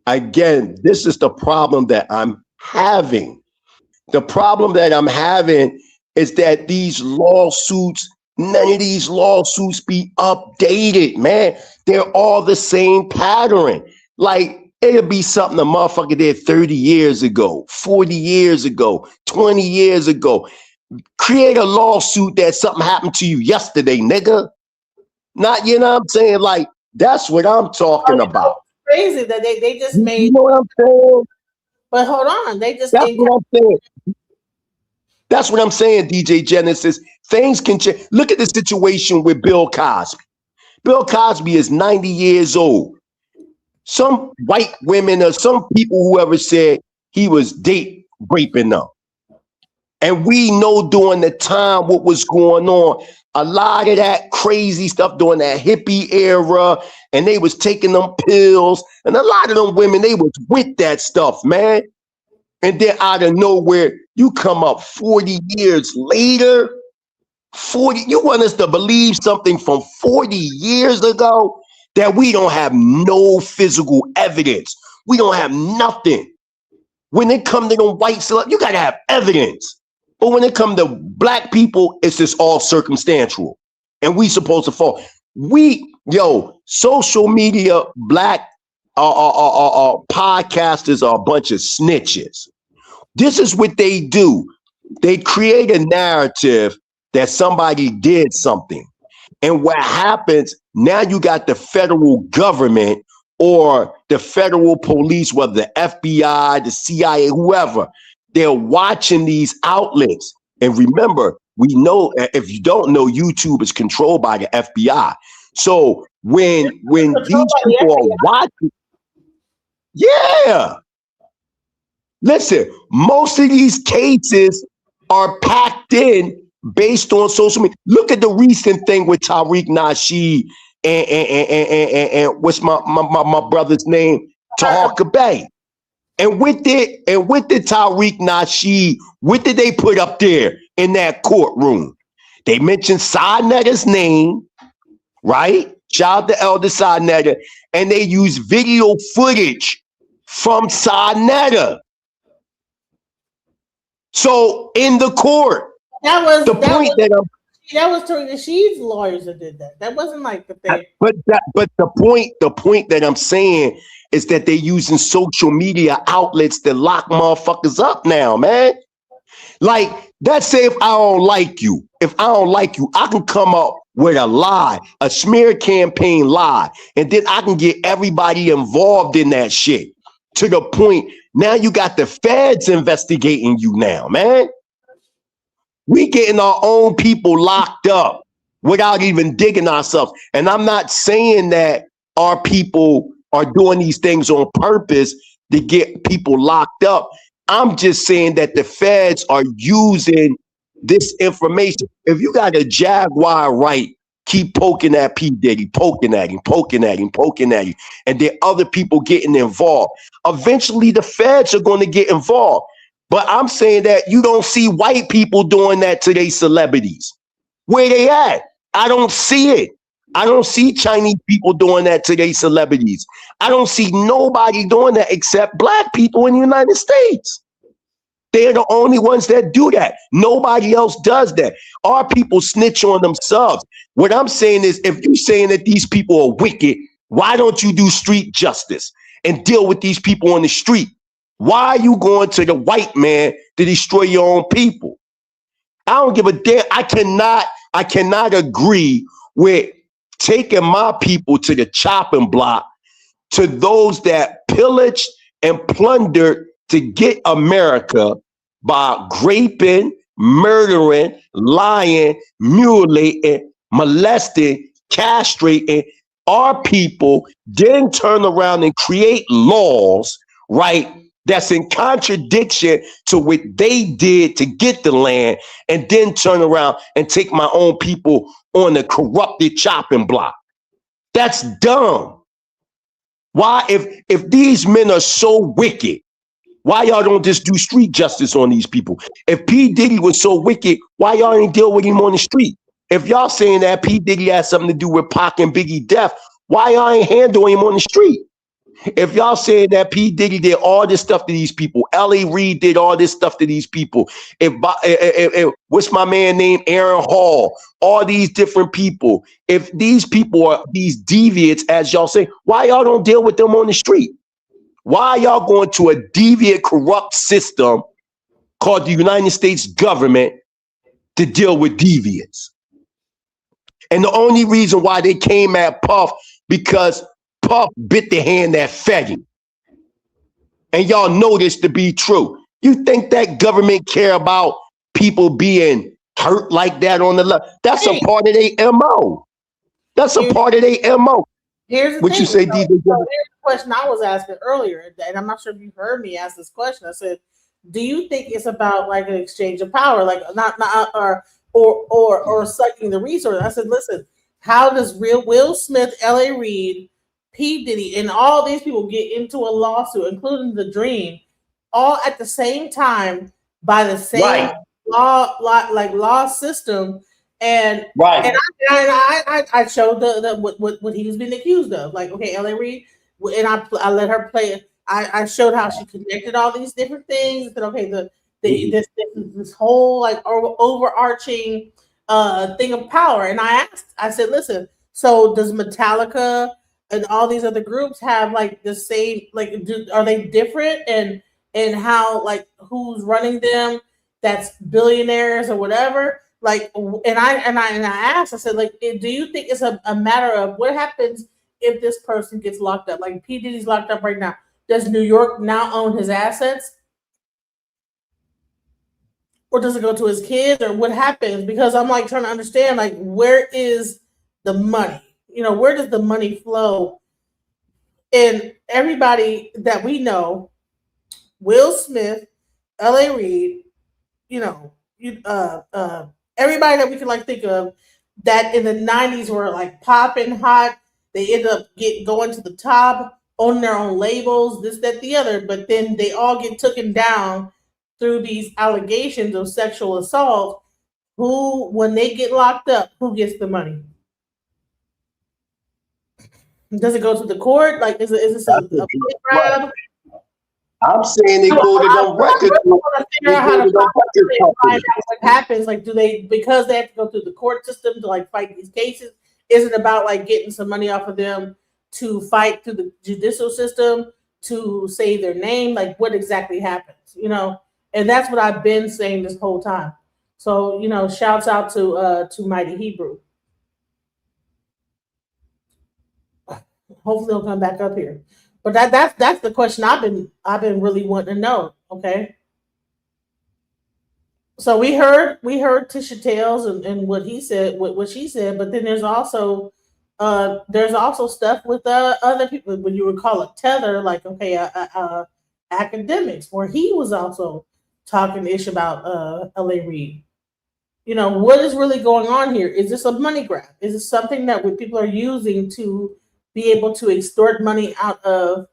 Again, this is the problem that I'm having. The problem that I'm having is that these lawsuits, none of these lawsuits be updated, man. They're all the same pattern. Like, it'll be something a motherfucker did 30 years ago, 40 years ago, 20 years ago. Create a lawsuit that something happened to you yesterday, nigga. Not, you know what I'm saying? Like, that's what I'm talking about. Crazy that they just made. You know what I'm saying? But hold on, they just. That's what I'm saying. That's what I'm saying, DJ Genesis. Things can change. Look at the situation with Bill Cosby. Bill Cosby is 90 years old. Some white women or some people, whoever said he was date raping them. And we know during the time what was going on, a lot of that crazy stuff during that hippie era, and they was taking them pills, and a lot of them women, they was with that stuff, man. And then out of nowhere, you come up 40 years later, 40, you want us to believe something from 40 years ago that we don't have no physical evidence. We don't have nothing. When it comes to them white celebs, you gotta have evidence. But when it comes to black people, it's just all circumstantial. And we supposed to fall. Social media, black podcasters are a bunch of snitches. This is what they do. They create a narrative that somebody did something. And what happens, now you got the federal government or the federal police, whether the FBI, the CIA, whoever, they're watching these outlets. And remember, we know, if you don't know, YouTube is controlled by the FBI. So when these people are watching, listen, most of these cases are packed in based on social media. Look at the recent thing with Tariq Nasheed and what's my brother's name, Taharka Bay. And with the Tariq Nasheed, what did they put up there in that courtroom? They mentioned Sa-Neter's name, right? Shout out to Elder Sa-Neter. And they used video footage from Sa-Neter. So in the court, that was Tariq Nasheed's lawyers that did that. That wasn't like the thing. But the point that I'm saying is that they're using social media outlets to lock motherfuckers up now, man. Like, let's say if I don't like you, I can come up with a lie, a smear campaign lie, and then I can get everybody involved in that shit to the point now you got the feds investigating you now, man. We getting our own people locked up without even digging ourselves. And I'm not saying that our people are doing these things on purpose to get people locked up. I'm just saying that the feds are using this information. If you got a Jaguar right, keep poking at P. Diddy, poking at him, and then other people getting involved. Eventually, the feds are going to get involved. But I'm saying that you don't see white people doing that to their celebrities. Where they at? I don't see it. I don't see Chinese people doing that to their celebrities. I don't see nobody doing that except black people in the United States. They're the only ones that do that. Nobody else does that. Our people snitch on themselves. What I'm saying is, if you're saying that these people are wicked, why don't you do street justice and deal with these people on the street? Why are you going to the white man to destroy your own people? I don't give a damn. I cannot agree with taking my people to the chopping block, to those that pillaged and plundered to get America by raping, murdering, lying, mutilating, molesting, castrating our people, then turn around and create laws, right, that's in contradiction to what they did to get the land, and then turn around and take my own people on the corrupted chopping block. That's dumb. Why, if these men are so wicked, why y'all don't just do street justice on these people? If P. Diddy was so wicked, why y'all ain't deal with him on the street? If y'all saying that P. Diddy has something to do with Pac and Biggie death, why y'all ain't handling him on the street? If y'all saying that P. Diddy did all this stuff to these people, L.A. Reid did all this stuff to these people, if what's my man named Aaron Hall, all these different people, if these people are these deviants, as y'all say, why y'all don't deal with them on the street? Why are y'all going to a deviant, corrupt system called the United States government to deal with deviants? And the only reason why they came at Puff, because Puff bit the hand that fed him. And y'all know this to be true. You think that government care about people being hurt like that on the left? That's a part of their MO. That's a part of their MO. Here's the What thing. you say, So DJ? here's the question I was asking earlier, and I'm not sure if you heard me ask this question. I said, do you think it's about like an exchange of power, like not or sucking the resource? I said, listen, how does Will Smith, L.A. Reid, P. Diddy, and all these people get into a lawsuit, including the Dream, all at the same time by the same law system? And right. I showed the what he was being accused of. Like, okay, L.A. Reid, and I let her play it. I showed how she connected all these different things. That okay, this whole like overarching thing of power. And I said, listen, so does Metallica and all these other groups have like the same, like, are they different and how, like, who's running them? That's billionaires or whatever. Like, and I asked, I said, like, do you think it's a matter of what happens if this person gets locked up? Like, P. Diddy's locked up right now. Does New York now own his assets? Or does it go to his kids, or what happens? Because I'm like trying to understand, like, where is the money? You know, where does the money flow? And everybody that we know, Will Smith, L.A. Reid, you know, everybody that we can like think of that in the 90s were like popping hot. They ended up going to the top, owning their own labels, this, that, the other. But then they all get taken down through these allegations of sexual assault. Who, when they get locked up, who gets the money? Does it go to the court? Like, is this a grab? I'm saying they go to the record. Figure out how to find out what happens. Like, do they, because they have to go through the court system to like fight these cases? Is it about like getting some money off of them to fight through the judicial system to save their name? Like, what exactly happens? You know, and that's what I've been saying this whole time. So, you know, shouts out to Mighty Hebrew. Hopefully he'll come back up here. But that's the question I've been really wanting to know. Okay. So we heard Tisha Tales and what he said, what she said, but then there's also stuff with other people, when you would call it tether, like, okay, academics, where he was also talking ish about L.A. Reid. what is really going on here? Is this a money grab? Is it something that people are using to be able to extort money out of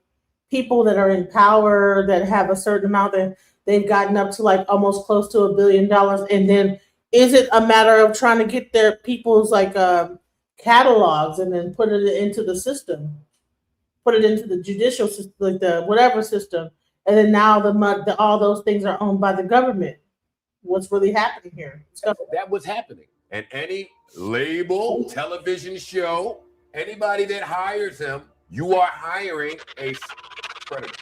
people that are in power, that have a certain amount, that they've gotten up to like almost close to $1 billion? And then is it a matter of trying to get their people's catalogs and then put it into the system, put it into the judicial system, like the whatever system, and then now all those things are owned by the government? What's really happening here? That was happening. And any label, television show, anybody that hires him, you are hiring a predator.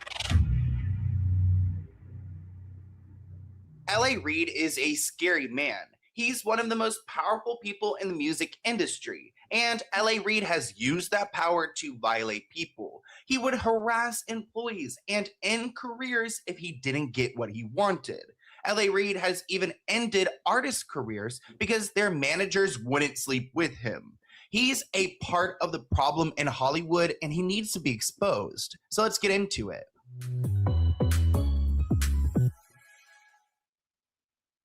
L.A. Reid is a scary man. He's one of the most powerful people in the music industry, and L.A. Reid has used that power to violate people. He would harass employees and end careers if he didn't get what he wanted. L.A. Reid has even ended artists' careers because their managers wouldn't sleep with him. He's a part of the problem in Hollywood, and he needs to be exposed. So let's get into it.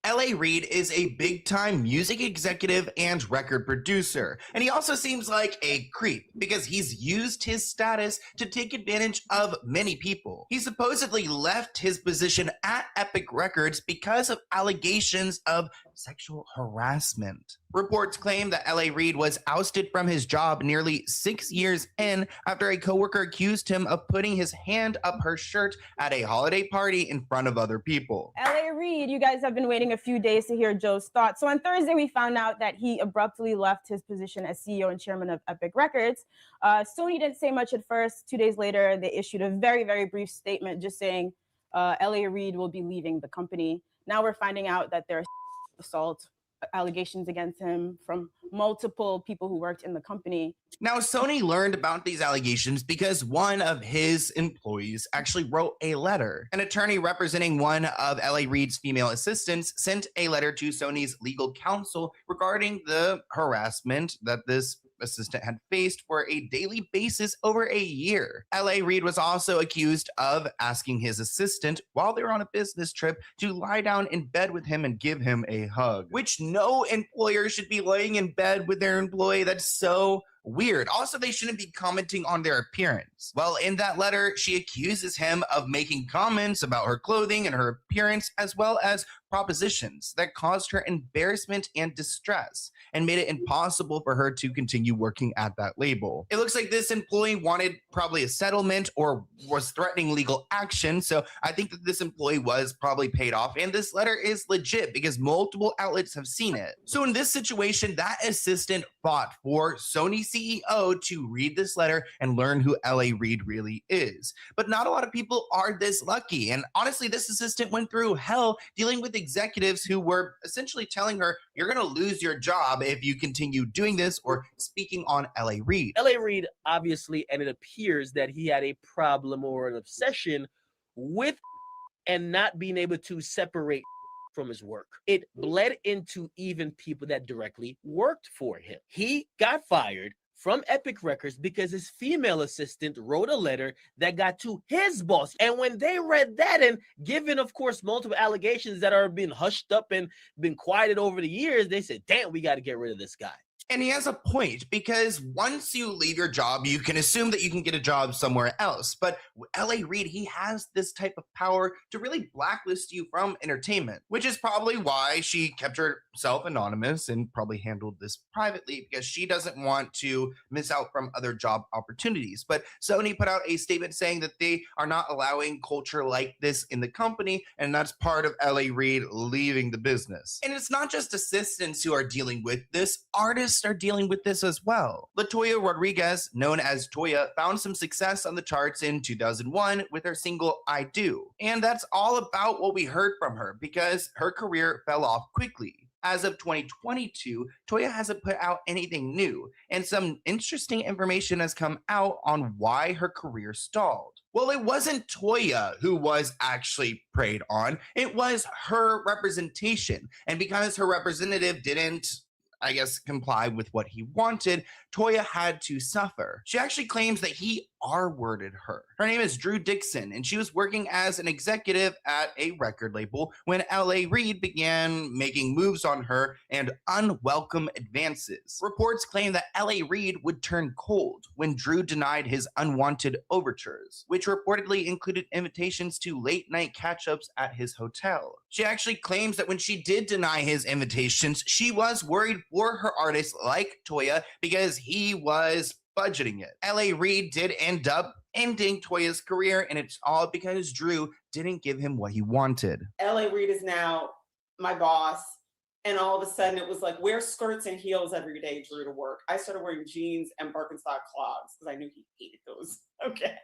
L.A. Reid is a big-time music executive and record producer, and he also seems like a creep because he's used his status to take advantage of many people. He supposedly left his position at Epic Records because of allegations of sexual harassment. Reports claim that L.A. Reid was ousted from his job nearly 6 years in after a coworker accused him of putting his hand up her shirt at a holiday party in front of other people. L.A. Reid, you guys have been waiting a few days to hear Joe's thoughts. So on Thursday, we found out that he abruptly left his position as CEO and chairman of Epic Records. Sony didn't say much at first. 2 days later, they issued a very, very brief statement just saying L.A. Reid will be leaving the company. Now we're finding out that there are assault allegations against him from multiple people who worked in the company. Now, Sony learned about these allegations because one of his employees actually wrote a letter. An attorney representing one of L.A. Reid's female assistants sent a letter to Sony's legal counsel regarding the harassment that this assistant had faced for a daily basis over a year. L.A. Reid was also accused of asking his assistant while they were on a business trip to lie down in bed with him and give him a hug, which no employer should be laying in bed with their employee. That's so weird. Also, they shouldn't be commenting on their appearance. Well, in that letter, she accuses him of making comments about her clothing and her appearance, as well as propositions that caused her embarrassment and distress and made it impossible for her to continue working at that label. It looks like this employee wanted probably a settlement or was threatening legal action, so I think that this employee was probably paid off, and this letter is legit because multiple outlets have seen it. So in this situation, that assistant fought for Sony CEO to read this letter and learn who L.A. Reid really is. But not a lot of people are this lucky, and honestly, this assistant went through hell dealing with executives who were essentially telling her, you're going to lose your job if you continue doing this or speaking on L.A. Reid. L.A. Reid obviously, and it appears that he had a problem or an obsession with and not being able to separate from his work. It bled into even people that directly worked for him. He got fired from Epic Records because his female assistant wrote a letter that got to his boss. And when they read that, and given, of course, multiple allegations that are being hushed up and been quieted over the years, they said, damn, we got to get rid of this guy. And he has a point, because once you leave your job, you can assume that you can get a job somewhere else. But L.A. Reid, he has this type of power to really blacklist you from entertainment, which is probably why she kept herself anonymous and probably handled this privately, because she doesn't want to miss out from other job opportunities. But Sony put out a statement saying that they are not allowing culture like this in the company, and that's part of L.A. Reid leaving the business. And it's not just assistants who are dealing with this, artists are dealing with this as well. LaToya Rodriguez, known as Toya, found some success on the charts in 2001 with her single I Do. And that's all about what we heard from her, because her career fell off quickly. As of 2022, Toya hasn't put out anything new, and some interesting information has come out on why her career stalled. Well, it wasn't Toya who was actually preyed on, it was her representation. And because her representative didn't, I guess, comply with what he wanted, Toya had to suffer. She actually claims that he R-worded her. Her name is Drew Dixon, and she was working as an executive at a record label when L.A. Reid began making moves on her and unwelcome advances. Reports claim that L.A. Reid would turn cold when Drew denied his unwanted overtures, which reportedly included invitations to late-night catch-ups at his hotel. She actually claims that when she did deny his invitations, she was worried for her artists like Toya because he was budgeting it. L.A. Reid did end up ending Toya's career, and it's all because Drew didn't give him what he wanted. L.A. Reid is now my boss, and all of a sudden it was like, wear skirts and heels every day, Drew, to work. I started wearing jeans and Birkenstock clogs because I knew he hated those. Okay.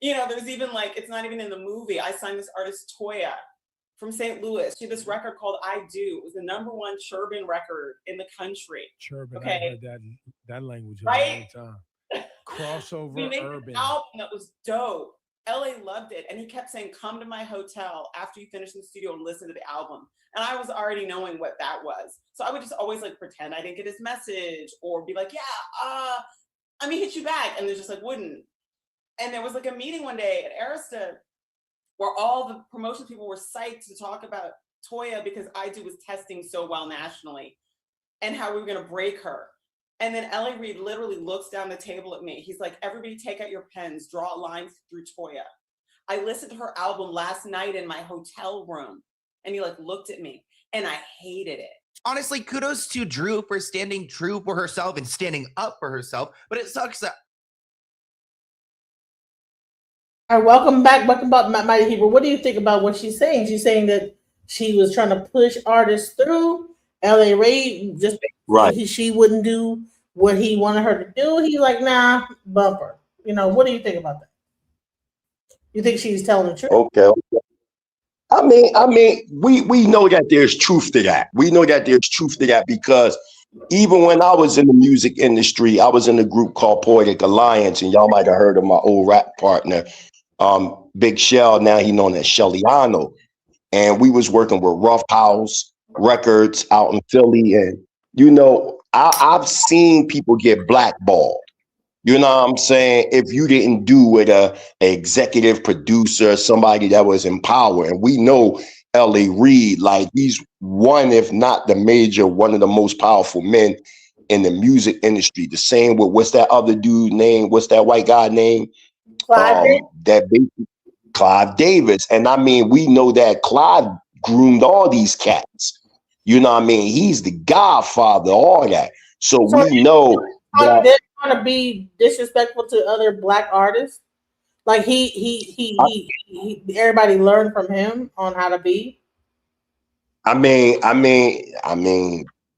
You know, there's even like, it's not even in the movie. I signed this artist, Toya, from St. Louis. She had this record called I Do. It was the #1 Churban record in the country. Churban, okay. I heard that language right? a long time. Crossover We made urban. an album that was dope. LA loved it. And he kept saying, come to my hotel after you finish in the studio and listen to the album. And I was already knowing what that was. So I would just always like pretend I didn't get his message or be like, yeah, let me hit you back. And they just like wouldn't. And there was like a meeting one day at Arista where all the promotion people were psyched to talk about Toya because I Do was testing so well nationally and how we were going to break her. And then L.A. Reid literally looks down the table at me. He's like, everybody take out your pens, draw a line through Toya. I listened to her album last night in my hotel room. And he like looked at me and I hated it. Honestly, kudos to Drew for standing true for herself and standing up for herself. But it sucks that All right, welcome back, Mighty Hebrew. What do you think about what she's saying? She's saying that she was trying to push artists through. L.A. Reid just she wouldn't do what he wanted her to do. He's like, nah, bumper. You know, what do you think about that? You think she's telling the truth? Okay. I mean, we know that there's truth to that. We know that there's truth to that because even when I was in the music industry, I was in a group called Poetic Alliance, and y'all might have heard of my old rap partner, Big Shell. Now he known as Shelliano, and we was working with Rough House Records out in Philly, and you know, I've seen people get blackballed. You know what I'm saying? If you didn't do with a executive producer, somebody that was in power, and we know L.A. Reid, like he's one, if not the major, one of the most powerful men in the music industry. The same with what's that other dude name? What's that white guy name? Clive Davis. And I mean, we know that Clive groomed all these cats. You know what I mean? He's the godfather, all that. So we know that They're trying to be disrespectful to other black artists. Like he everybody learned from him on how to be. I mean,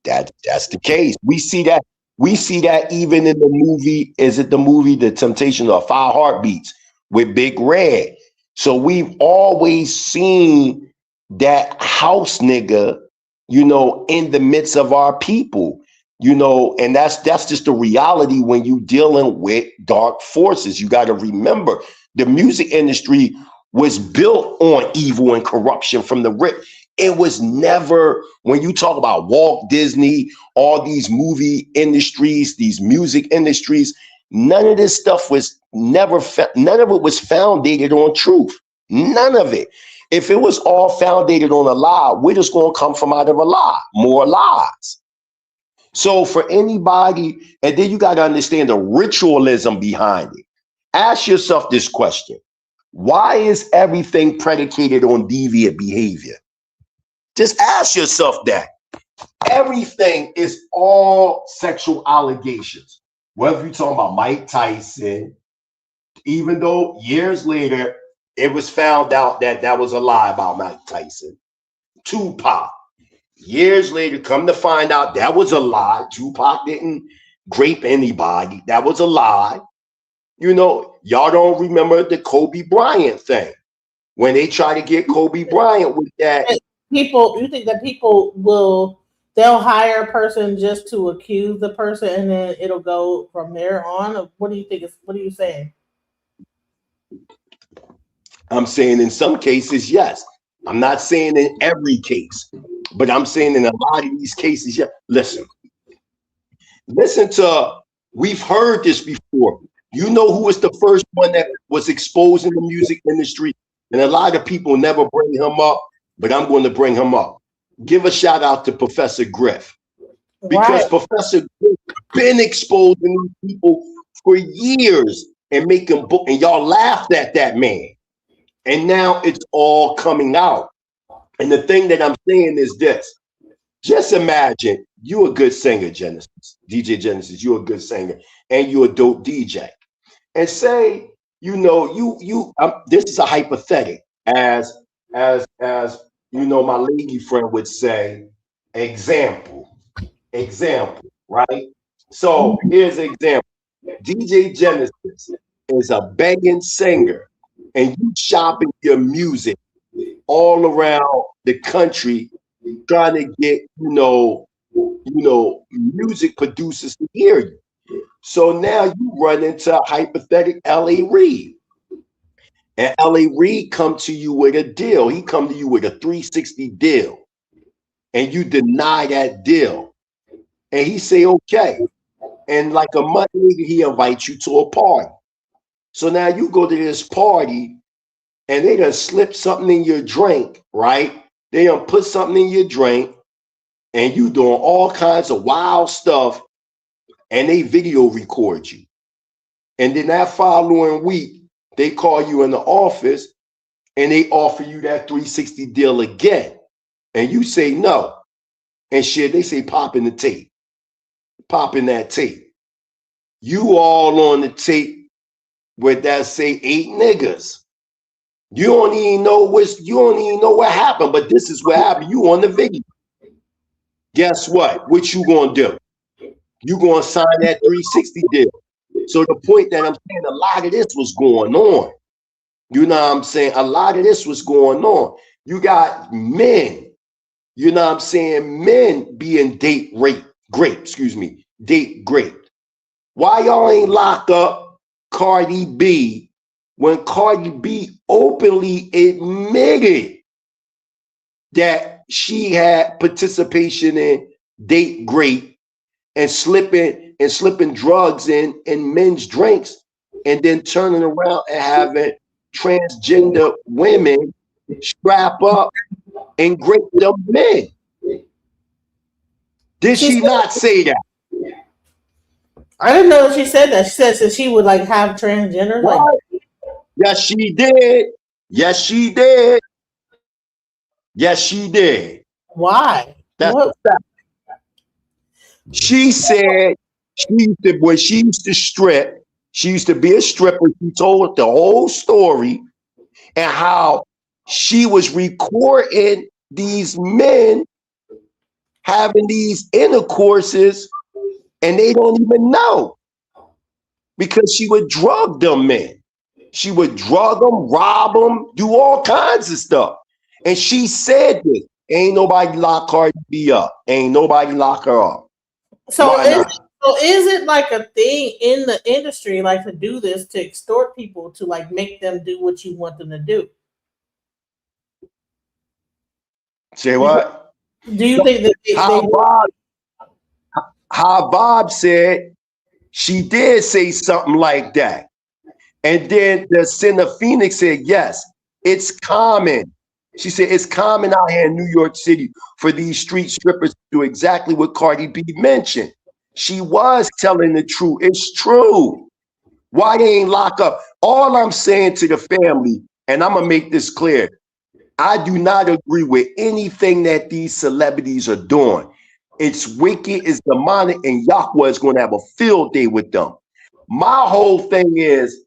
that's the case. We see that even in the movie. Is it the movie The Temptations of 5 Heartbeats with Big Red? So we've always seen that house nigga, you know, in the midst of our people, you know, and that's just the reality when you dealing with dark forces. You got to remember the music industry was built on evil and corruption from the rip. It was never, when you talk about Walt Disney, all these movie industries, these music industries, none of this stuff was none of it was founded on truth. None of it. If it was all founded on a lie, we're just going to come from out of a lie, more lies. So for anybody, and then you got to understand the ritualism behind it. Ask yourself this question. Why is everything predicated on deviant behavior? Just ask yourself that. Everything is all sexual allegations. Whether you're talking about Mike Tyson, even though years later, it was found out that that was a lie about Mike Tyson. Tupac. Years later, come to find out that was a lie. Tupac didn't grape anybody. That was a lie. You know, y'all don't remember the Kobe Bryant thing. When they try to get Kobe Bryant with that. You think that they'll hire a person just to accuse the person and then it'll go from there on? What do you think? What are you saying? I'm saying in some cases, yes. I'm not saying in every case, but I'm saying in a lot of these cases, yeah. Listen, Listen to, we've heard this before. You know who was the first one that was exposed in the music industry? And a lot of people never bring him up, but I'm going to bring him up. Give a shout out to Professor Griff. Because Professor Griff been exposing these people for years and making book, and y'all laughed at that man. And now it's all coming out. And the thing that I'm saying is this. Just imagine you a good singer, Genesis, DJ Genesis, you're a good singer, and you're a dope DJ. And say, you know, this is a hypothetical, as you know, my lady friend would say, example, right? So here's an example. DJ Genesis is a banging singer, and you shopping your music all around the country, trying to get, music producers to hear you. So now you run into a hypothetical L.A. Reid. And L.A. Reid come to you with a deal. He come to you with a 360 deal. And you deny that deal. And he say, okay. And like a month later, he invites you to a party. So now you go to this party and they done slip something in your drink, right? They done put something in your drink and you doing all kinds of wild stuff and they video record you. And then that following week, they call you in the office and they offer you that 360 deal again. And you say no. And shit, they say pop in the tape. Pop in that tape. You all on the tape with that say 8 niggas. You don't even know what happened, but this is what happened. You on the video. Guess what? What you gonna do? You gonna sign that 360 deal. So the point that I'm saying, a lot of this was going on. You know what I'm saying? A lot of this was going on. You got men, you know what I'm saying? Men being date raped. Why y'all ain't locked up Cardi B when Cardi B openly admitted that she had participation in date rape and slipping drugs in men's drinks and then turning around and having transgender women strap up and grape them men? Did she not say that? I didn't know she said that. She said that she would like have transgender. Like, yes, she did. Yes, she did. Yes, she did. Why? That's a fact. She said when she used to strip, she used to be a stripper. She told the whole story and how she was recording these men having these intercourses and they don't even know because she would drug them men. She would drug them, rob them, do all kinds of stuff. And she said this. Ain't nobody lock Cardi B up. Ain't nobody lock her up. So is it like a thing in the industry, like to do this, to extort people, to like make them do what you want them to do? Say what? Do you think that how Bob said she did say something like that? And then the Sinner Phoenix said, yes, it's common. She said it's common out here in New York City for these street strippers to do exactly what Cardi B mentioned. She was telling the truth. It's true. Why they ain't lock up? All I'm saying to the family, and I'm going to make this clear, I do not agree with anything that these celebrities are doing. It's wicked, it's demonic, and Yahweh is going to have a field day with them. My whole thing is,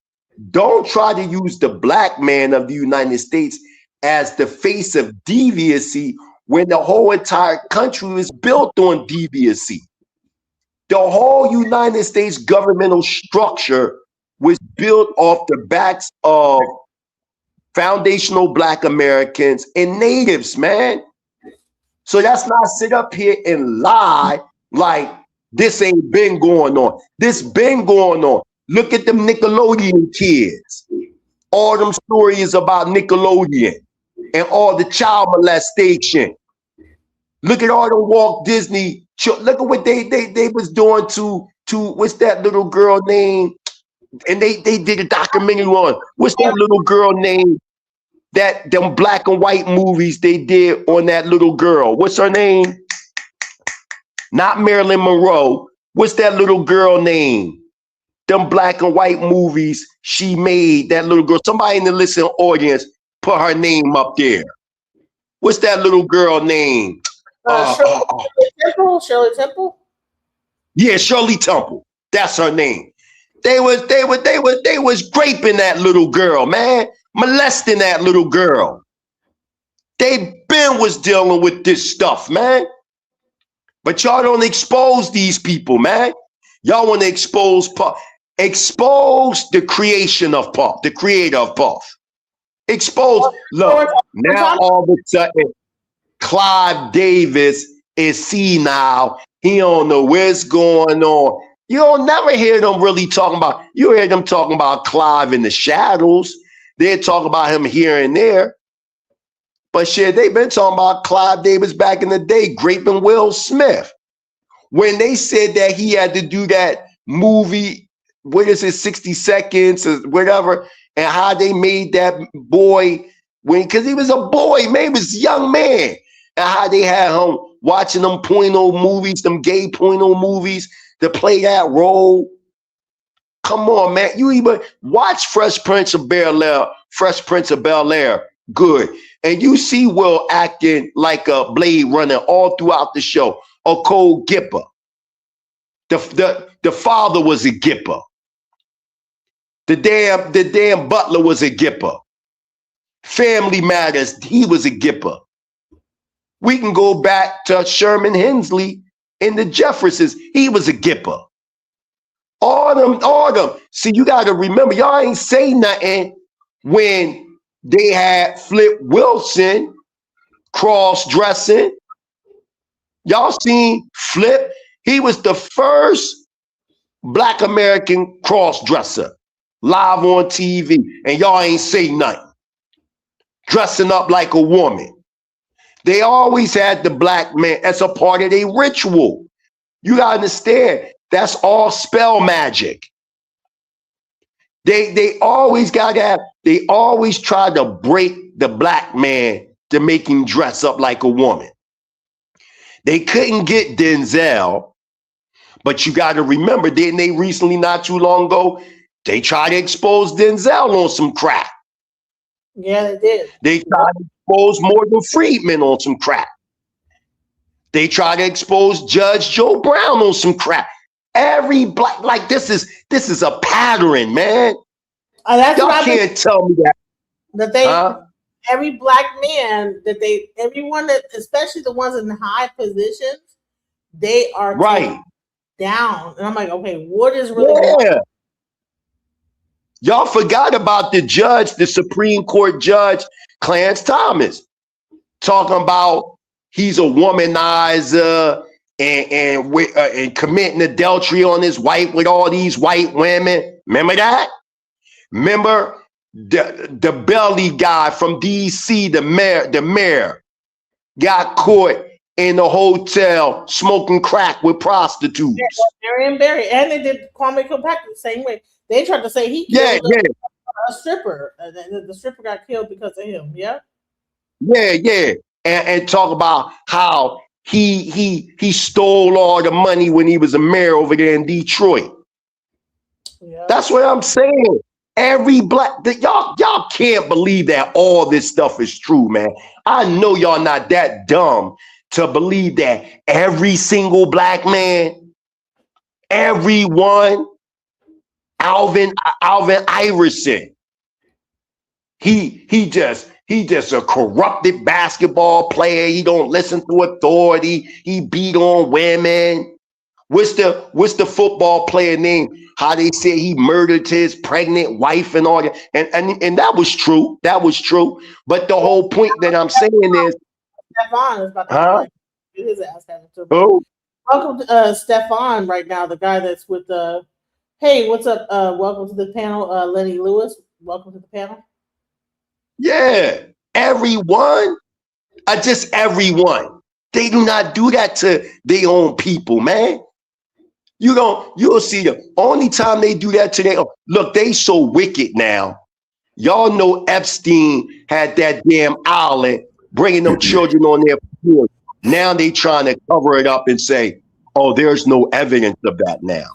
don't try to use the black man of the United States as the face of deviancy when the whole entire country was built on deviancy. The whole United States governmental structure was built off the backs of foundational Black Americans and natives, man. So that's not sit up here and lie like this ain't been going on. This been going on. Look at them Nickelodeon kids. All them stories about Nickelodeon and all the child molestation. Look at all the Walt Disney Look at what they was doing to what's that little girl name? And they did a documentary on what's that little girl name? That them black and white movies they did on that little girl. What's her name? Not Marilyn Monroe. What's that little girl name? Them black and white movies she made, that little girl. Somebody in the listening audience put her name up there. What's that little girl name? Shirley Temple? Yeah, Shirley Temple. That's her name. They was graping that little girl, man. Molesting that little girl. They been was dealing with this stuff, man. But y'all don't expose these people, man. Y'all want to expose Puff. Expose the creation of Puff, the creator of Puff. Expose. Look, now all of a sudden, Clive Davis is senile. He don't know what's going on. You don't never hear them really talking about, you hear them talking about Clive in the shadows. They talk about him here and there. But shit, they've been talking about Clive Davis back in the day, graping Will Smith. When they said that he had to do that movie, what is it, 60 Seconds or whatever, and how they made that boy, because he was a boy, man, he was a young man, and how they had him watching them porno movies, them gay porno movies, to play that role. Come on, man. You even watch Fresh Prince of Bel-Air, good. And you see Will acting like a Blade Runner all throughout the show. A Cole Gipper. The father was a Gipper. The damn butler was a Gipper. Family Matters, he was a Gipper. We can go back to Sherman Hensley in the Jeffersons. He was a Gipper. All them. See, you got to remember, y'all ain't say nothing when they had Flip Wilson cross-dressing. Y'all seen Flip? He was the first Black American cross-dresser live on TV, and y'all ain't say nothing. Dressing up like a woman. They always had the black man as a part of their ritual. You gotta understand, that's all spell magic. They always try to break the black man to make him dress up like a woman. They couldn't get Denzel, but you got to remember, didn't they recently, not too long ago, they tried to expose Denzel on some crap. Yeah, they did. They tried to expose Morgan Freeman on some crap. They tried to expose Judge Joe Brown on some crap. Every black, like this is a pattern, man. Y'all can't tell me that. Every black man everyone that, especially the ones in high positions, they are right down. And I'm like, okay, what is really going on? Y'all forgot about the judge, the Supreme Court judge, Clarence Thomas, talking about he's a womanizer and committing adultery on his wife with all these white women. Remember that? Remember the belly guy from DC, the mayor, got caught in a hotel smoking crack with prostitutes. Yeah, Marion Barry, and they did Kwame Kilpatrick the same way. They tried to say he killed a stripper. The stripper got killed because of him. Yeah. Yeah. And talk about how he stole all the money when he was a mayor over there in Detroit. Yeah. That's what I'm saying. Every y'all can't believe that all this stuff is true, man. I know y'all not that dumb to believe that every single black man, everyone, Alvin Iverson, he just a corrupted basketball player. He don't listen to authority. He beat on women. What's the football player name? How they say he murdered his pregnant wife and all that. And that was true. That was true. But the whole point that I'm saying is Stefan is about to get his ass handed to him. Oh. Welcome to Stefan right now, the guy that's with hey, what's up? Welcome to the panel, Lenny Lewis. Welcome to the panel. Yeah, everyone, just everyone. They do not do that to their own people, man. You'll see the only time they do that to their look, they so wicked now. Y'all know Epstein had that damn island bringing them children on their floor. Now they trying to cover it up and say, oh, there's no evidence of that now.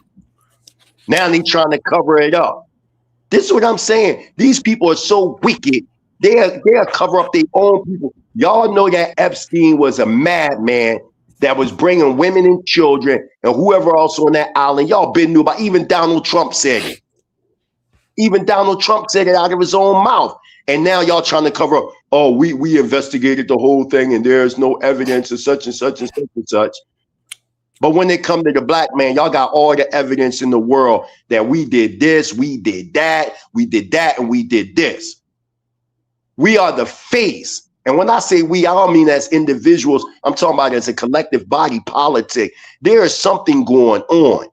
Now they trying to cover it up. This is what I'm saying. These people are so wicked. They'll cover up their own people. Y'all know that Epstein was a madman that was bringing women and children and whoever else on that island. Y'all been knew about. Even Donald Trump said it. Even Donald Trump said it out of his own mouth. And now y'all trying to cover up. Oh, we investigated the whole thing and there's no evidence of such and such and such and such. But when they come to the black man, y'all got all the evidence in the world that we did this, we did that, and we did this. We are the face. And when I say we, I don't mean as individuals. I'm talking about as a collective body politic. There is something going on.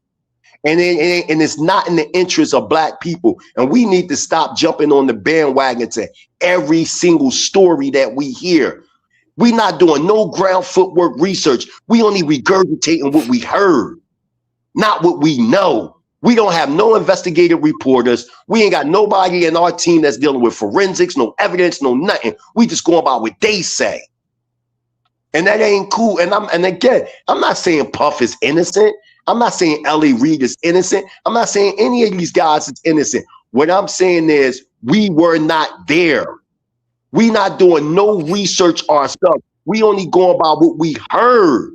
And it's not in the interest of black people. And we need to stop jumping on the bandwagon to every single story that we hear. We're not doing no ground footwork research. We only regurgitating what we heard, not what we know. We don't have no investigative reporters. We ain't got nobody in our team that's dealing with forensics, no evidence, no nothing. We just going by what they say. And that ain't cool. And again, I'm not saying Puff is innocent. I'm not saying L.A. Reid is innocent. I'm not saying any of these guys is innocent. What I'm saying is we were not there. We not doing no research ourselves. We only going by what we heard.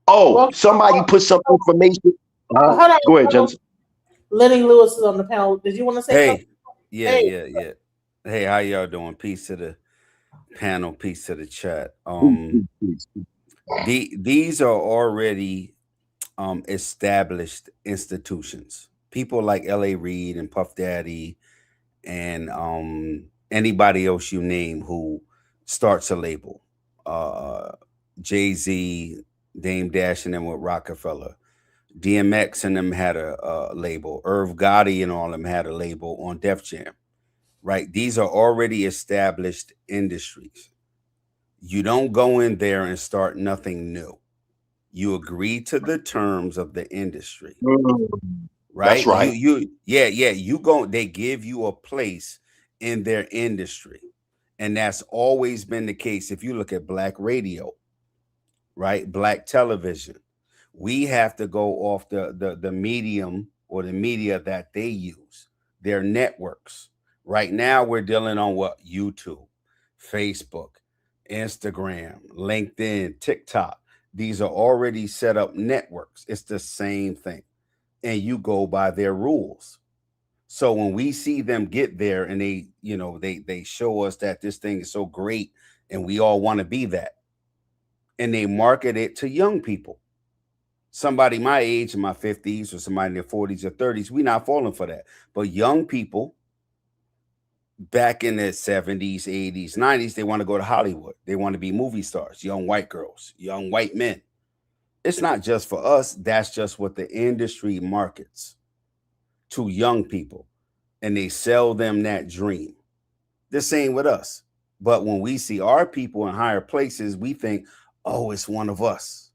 Oh, somebody put some information. Hold on. Go ahead, Jensen. Lenny Lewis is on the panel. Did you want to say something? Yeah. Hey, how y'all doing? Peace to the panel, peace to the chat. These are already established institutions. People like L.A. Reid and Puff Daddy and anybody else you name who starts a label. Jay-Z, Dame Dash and them with Rockefeller. DMX and them had a label. Irv Gotti and all them had a label on Def Jam. Right? These are already established industries. You don't go in there and start nothing new. You agree to the terms of the industry. Right? That's right. You go, they give you a place in their industry. And that's always been the case. If you look at black radio, right? Black television, we have to go off the medium or the media that they use, their networks. Right now, we're dealing on what? YouTube, Facebook, Instagram, LinkedIn, TikTok. These are already set up networks. It's the same thing. And you go by their rules. So when we see them get there and they show us that this thing is so great and we all want to be that, and they market it to young people, somebody my age in my 50s or somebody in their 40s or 30s, we're not falling for that. But young people back in the 70s, 80s, 90s, they want to go to Hollywood. They want to be movie stars, young white girls, young white men. It's not just for us. That's just what the industry markets to young people. And they sell them that dream. The same with us. But when we see our people in higher places, we think, oh, it's one of us.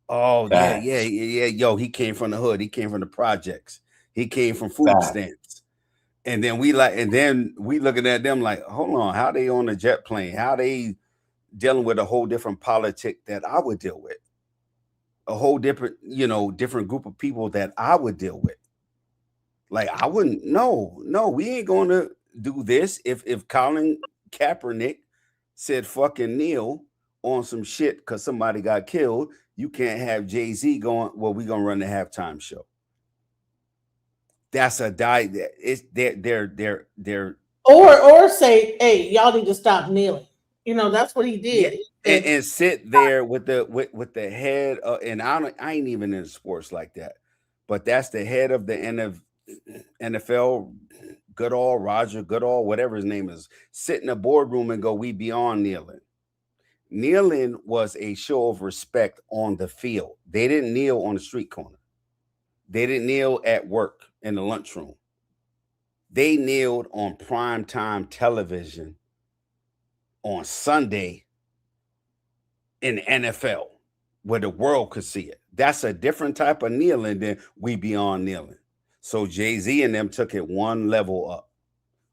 Oh, yeah. Yo, he came from the hood. He came from the projects. He came from food stamps. And then we looking at them like, hold on, how they on a jet plane? How they dealing with a whole different politic that I would deal with? A whole different, different group of people that I would deal with. Like, I wouldn't, no, we ain't going to do this. If Colin Kaepernick said fucking kneel on some shit because somebody got killed, you can't have Jay-Z going, well, we're going to run the halftime show. That's a die. It's they're or say, hey, y'all need to stop kneeling. That's what he did. And sit there with the head of, and I ain't even in sports like that, but that's the head of the NFL, Goodall, Roger Goodall, whatever his name is, sit in a boardroom and go, we beyond kneeling. Kneeling was a show of respect on the field. They didn't kneel on the street corner. They didn't kneel at work in the lunchroom. They kneeled on primetime television on Sunday in the NFL where the world could see it. That's a different type of kneeling than we beyond kneeling. So Jay-Z and them took it one level up.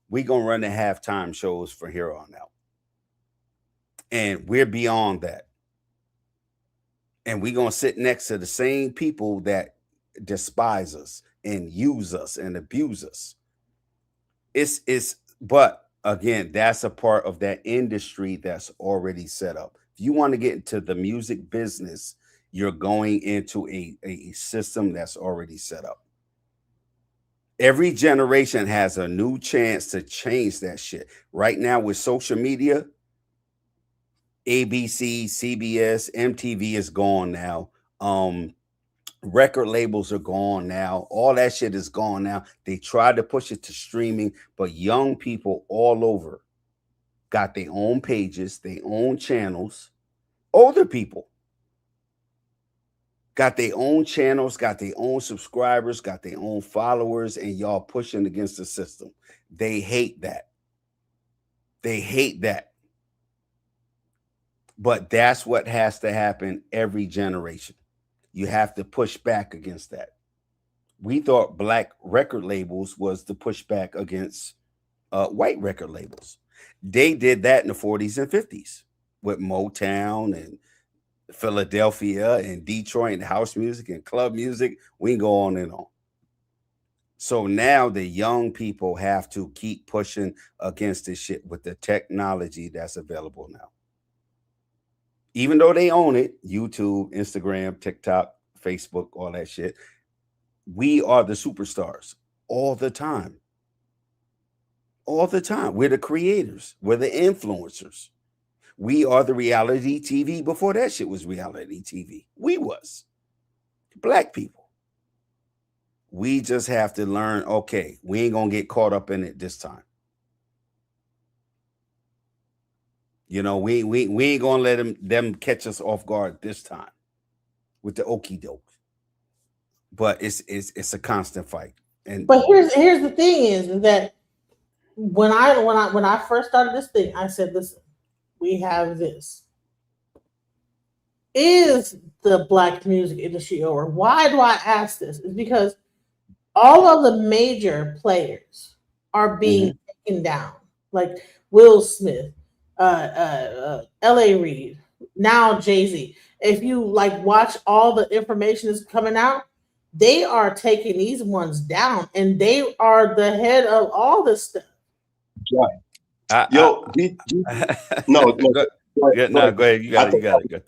We gonna run the halftime shows from here on out. And we're beyond that. And we're gonna sit next to the same people that despise us and use us and abuse us. But again, that's a part of that industry that's already set up. If you want to get into the music business, you're going into a system that's already set up. Every generation has a new chance to change that shit. Right now with social media, ABC, CBS, MTV is gone now. Record labels are gone now. All that shit is gone now. They tried to push it to streaming, but young people all over got their own pages, their own channels. Older people got their own channels, got their own subscribers, got their own followers, and y'all pushing against the system. They hate that. They hate that. But that's what has to happen every generation. You have to push back against that. We thought black record labels was the pushback against white record labels. They did that in the 40s and 50s with Motown and Philadelphia and Detroit and house music and club music. We can go on and on. So now the young people have to keep pushing against this shit with the technology that's available now. Even though they own it, YouTube, Instagram, TikTok, Facebook, all that shit, we are the superstars all the time. All the time. We're the creators. We're the influencers. We are the reality TV before that shit was reality TV. We was. Black people. We just have to learn, okay, we ain't going to get caught up in it this time. You know, we ain't gonna let them catch us off guard this time with the okie doke. But it's a constant fight. But here's the thing is that when I first started this thing, I said, listen, we have this. Is the black music industry over? Why do I ask this? It's because all of the major players are being taken down, like Will Smith, L.A. Reid, now Jay-Z. If you like watch all the information that's coming out, they are taking these ones down, and they are the head of all this stuff. Right. Yo, go ahead. You got it. Go.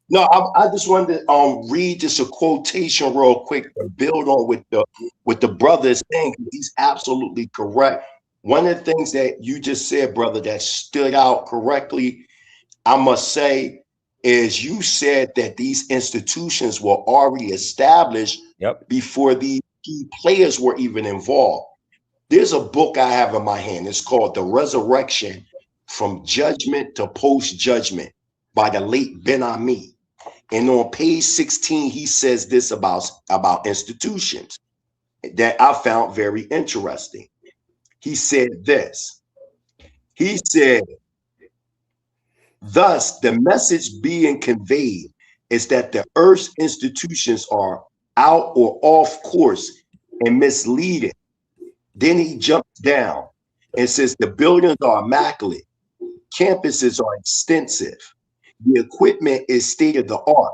No, I just wanted to read just a quotation real quick to build on with the brother's saying. He's absolutely correct. One of the things that you just said, brother, that stood out correctly, I must say, is you said that these institutions were already established before these key players were even involved. There's a book I have in my hand. It's called The Resurrection from Judgment to Post-Judgment by the late Ben Ami. And on page 16, he says this about institutions that I found very interesting. He said this. He said, thus, the message being conveyed is that the earth's institutions are out or off course and misleading. Then he jumps down and says the buildings are immaculate, campuses are extensive, the equipment is state of the art,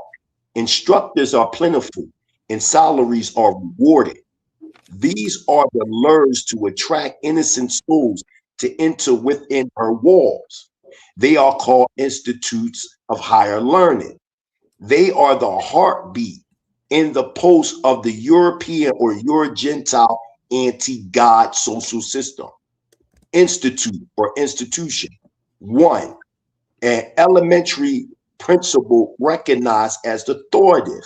instructors are plentiful, and salaries are rewarded. These are the lures to attract innocent souls to enter within her walls. They are called institutes of higher learning. They are the heartbeat in the pulse of the European or Euro-Gentile anti-God social system. Institute or institution. 1, an elementary principle recognized as authoritative.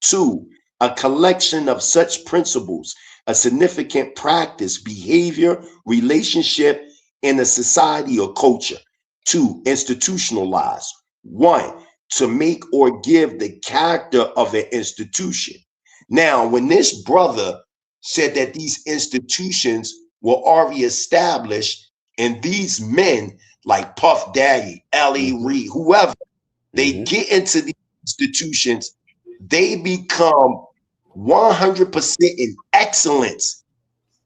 2, a collection of such principles, a significant practice, behavior, relationship in a society or culture. 2, institutionalized. 1, to make or give the character of an institution. Now, when this brother said that these institutions were already established, and these men like Puff Daddy, L.A. Reid, whoever, They get into these institutions, they become 100% in excellence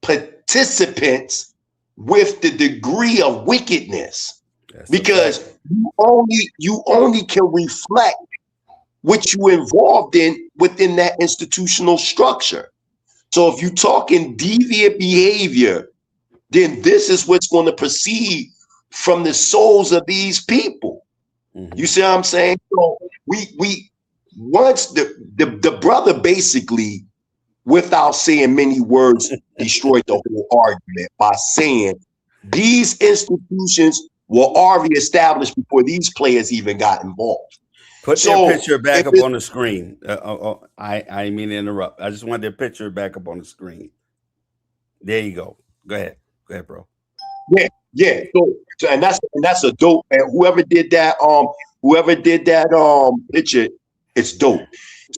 participants with the degree of wickedness. Because you only can reflect what you involved in within that institutional structure. So if you're talking deviant behavior, then this is what's going to proceed from the souls of these people. You see what I'm saying? So we once the brother basically, without saying many words, destroyed the whole argument by saying these institutions were already established before these players even got involved. Put their picture back up on the screen. I didn't mean to interrupt. I just wanted their picture back up on the screen. There you go. Go ahead, bro. Yeah. So and that's a dope. And whoever did that picture, it's dope.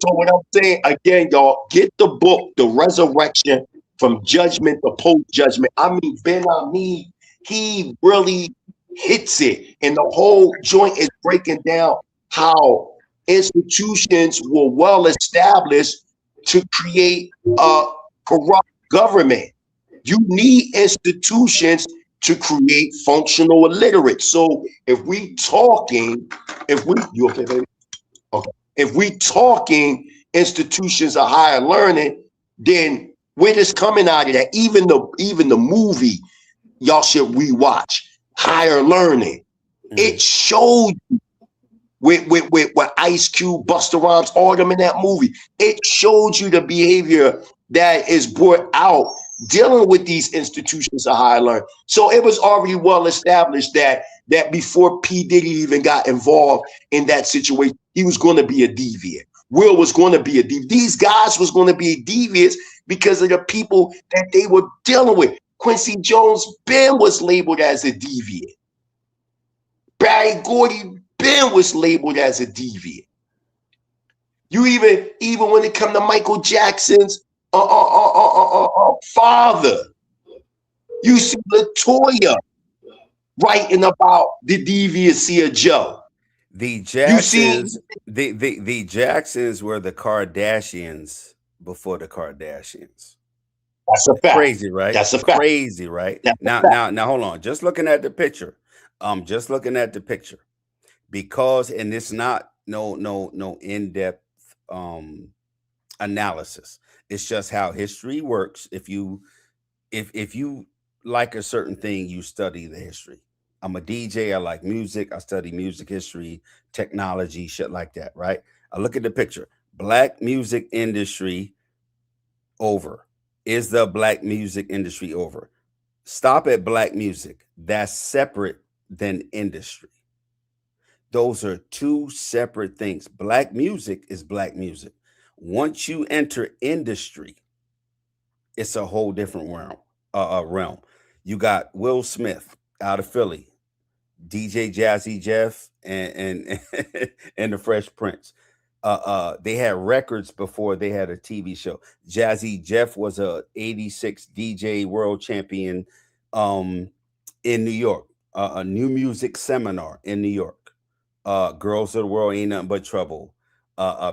So what I'm saying again, y'all, get the book, The Resurrection from Judgment to Post Judgment. I mean, Ben Ami, he really hits it, and the whole joint is breaking down how institutions were well established to create a corrupt government. You need institutions to create functional illiterates. So if we you okay, baby? Okay. If we talking institutions of higher learning, then where is coming out of that? Even the movie, y'all should rewatch Higher Learning. It showed you with Ice Cube, Busta Rhymes, all them in that movie. It showed you the behavior that is brought out dealing with these institutions of higher learning. So it was already well established that before P. Diddy even got involved in that situation, he was going to be a deviant. Will was going to be a deviant. These guys was going to be deviants because of the people that they were dealing with. Quincy Jones Ben was labeled as a deviant. Barry Gordy Ben was labeled as a deviant. You even when it come to Michael Jackson's father, you see LaToya writing about the deviancy of Joe. The Jacksons, the Jacksons were the Kardashians before the Kardashians. That's a fact. Crazy, right? That's a fact. Crazy, right? Now, hold on. Just looking at the picture. Because, and it's not no in-depth analysis. It's just how history works. If you like a certain thing, you study the history. I'm a DJ. I like music. I study music history, technology, shit like that, right? I look at the picture. Black music industry over. Is the black music industry over? Stop at black music. That's separate than industry. Those are two separate things. Black music is black music. Once you enter industry, it's a whole different realm. You got Will Smith out of Philly, DJ Jazzy Jeff, and and the Fresh Prince. They had records before they had a TV show. Jazzy Jeff was a 86 DJ world champion in New York, a new music seminar in New York. Girls of the World Ain't Nothing But Trouble.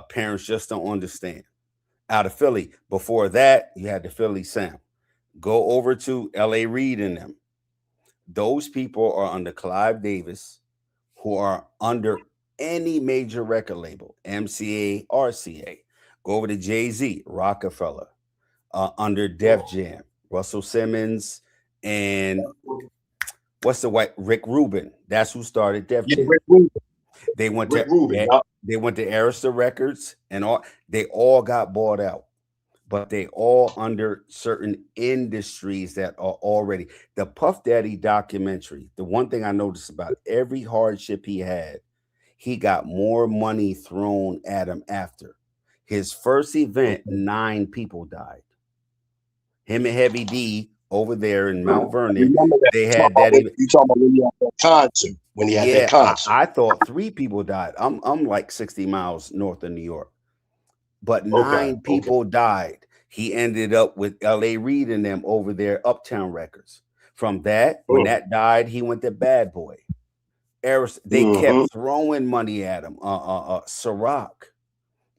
Parents Just Don't Understand. Out of Philly. Before that, you had the Philly sound. Go over to L.A. Reid and them. Those people are under Clive Davis, who are under any major record label, MCA, RCA. Go over to Jay-Z, Rockefeller, under Def Jam, Russell Simmons, and what's the white Rick Rubin? That's who started Def Jam. Rick Rubin. They went to Arista Records, and they all got bought out, but they all under certain industries that are already. The Puff Daddy documentary, the one thing I noticed about every hardship he had, he got more money thrown at him after. His first event, 9 people died. Him and Heavy D over there in Mount Vernon, they had that. You talking about when he had that concert? When he had that concert, I thought 3 people died. I'm like 60 miles north of New York, but 9 people died. He ended up with L.A. Reid and them over there, Uptown Records. From that, when that died, he went to Bad Boy. They kept throwing money at him. Ciroc,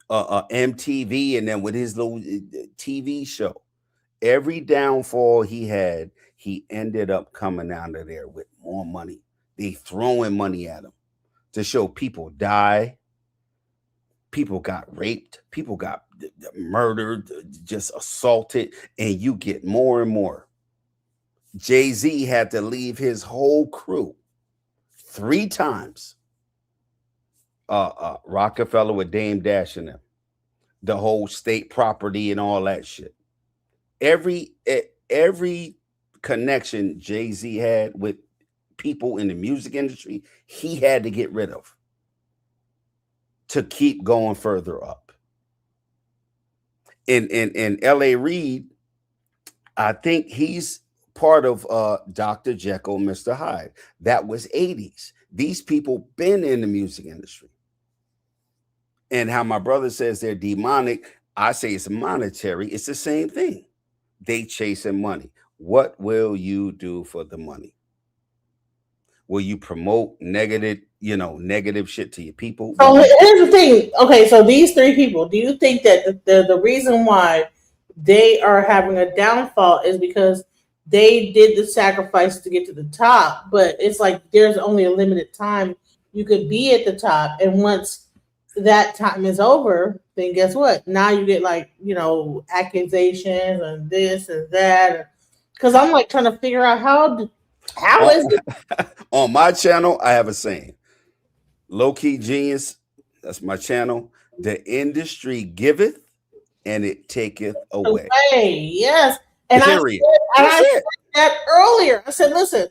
MTV, and then with his little TV show. Every downfall he had, he ended up coming out of there with more money. They throwing money at him to show people die. People got raped. People got murdered, just assaulted, and you get more and more. Jay-Z had to leave his whole crew 3 times. Rockefeller with Dame Dash and them, the whole state property and all that shit. Every connection Jay-Z had with people in the music industry, he had to get rid of to keep going further up. In L.A. Reid, I think he's part of Dr. Jekyll, Mr. Hyde. That was 80s. These people been in the music industry. And how my brother says they're demonic, I say it's monetary. It's the same thing. They chasing money. What will you do for the money? Will you promote negative shit to your people? So here's the thing. Okay, so these 3 people, do you think that the reason why they are having a downfall is because they did the sacrifice to get to the top, but it's like there's only a limited time you could be at the top, and once that time is over, then guess what? Now you get accusations and this and that. Because I'm like trying to figure out how is it? On my channel, I have a saying: low key genius. That's my channel. The industry giveth, and it taketh away. Yes, and Period. I said that earlier. I said, listen.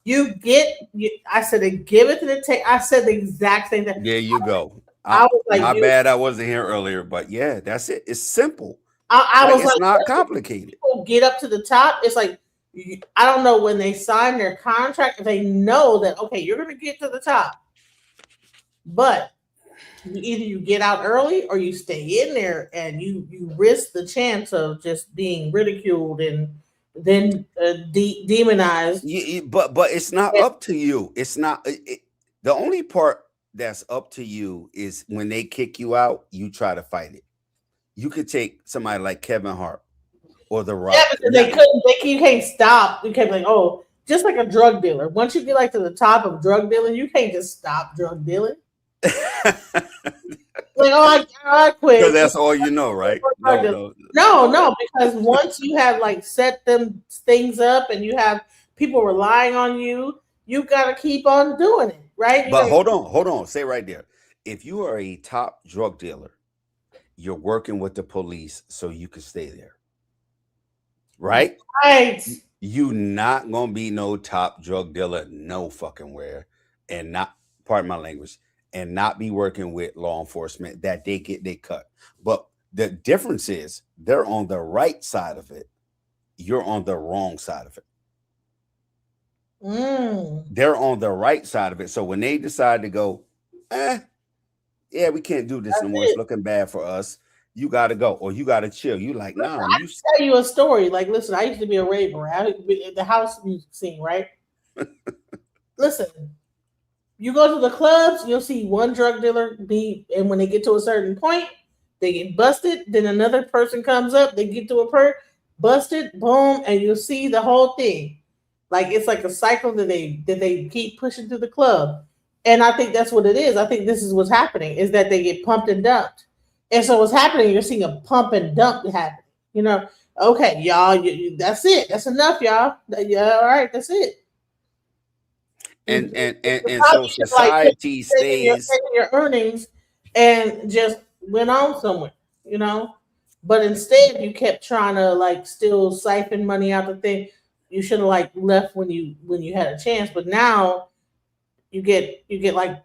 I said it giveth and it take. I said the exact same thing. There you go. I was like, my bad, I wasn't here earlier, but yeah, that's it. It's simple. It's not complicated. People get up to the top. It's like, I don't know when they sign their contract, if they know that, okay, you're going to get to the top, but either you get out early or you stay in there and you risk the chance of just being ridiculed and then demonized. But it's not up to you. It's not. The only part that's up to you is when they kick you out, you try to fight it. You could take somebody like Kevin Hart or The Rock. Yeah, because you can't stop. You can't be like, oh, just like a drug dealer. Once you get to the top of drug dealing, you can't just stop drug dealing. I quit. Because that's all you know, right? No, because once you have set them things up and you have people relying on you, you got to keep on doing it. Right? But hold on. Say right there. If you are a top drug dealer, you're working with the police so you can stay there. Right? Right. You not going to be no top drug dealer no fucking where, and not, pardon my language, and not be working with law enforcement that they cut. But the difference is they're on the right side of it. You're on the wrong side of it. They're on the right side of it. So when they decide to go, yeah, we can't do this no more. It's looking bad for us. You got to go, or you got to chill. You like, no. I can tell you a story. Listen, I used to be a raver. I used to be in the house music scene, right? Listen, you go to the clubs, you'll see one drug dealer and when they get to a certain point, they get busted. Then another person comes up, they get to a perk, busted, boom, and you'll see the whole thing. It's like a cycle that they keep pushing through the club. And I think that's what it is. I think this is what's happening, is that they get pumped and dumped. And so what's happening, you're seeing a pump and dump happen. Okay, y'all, that's it. That's enough, y'all. Yeah, all right, that's it. And so society stays your earnings and just went on somewhere, But instead, you kept trying to still siphon money out the thing. You should have left when you had a chance, but now you get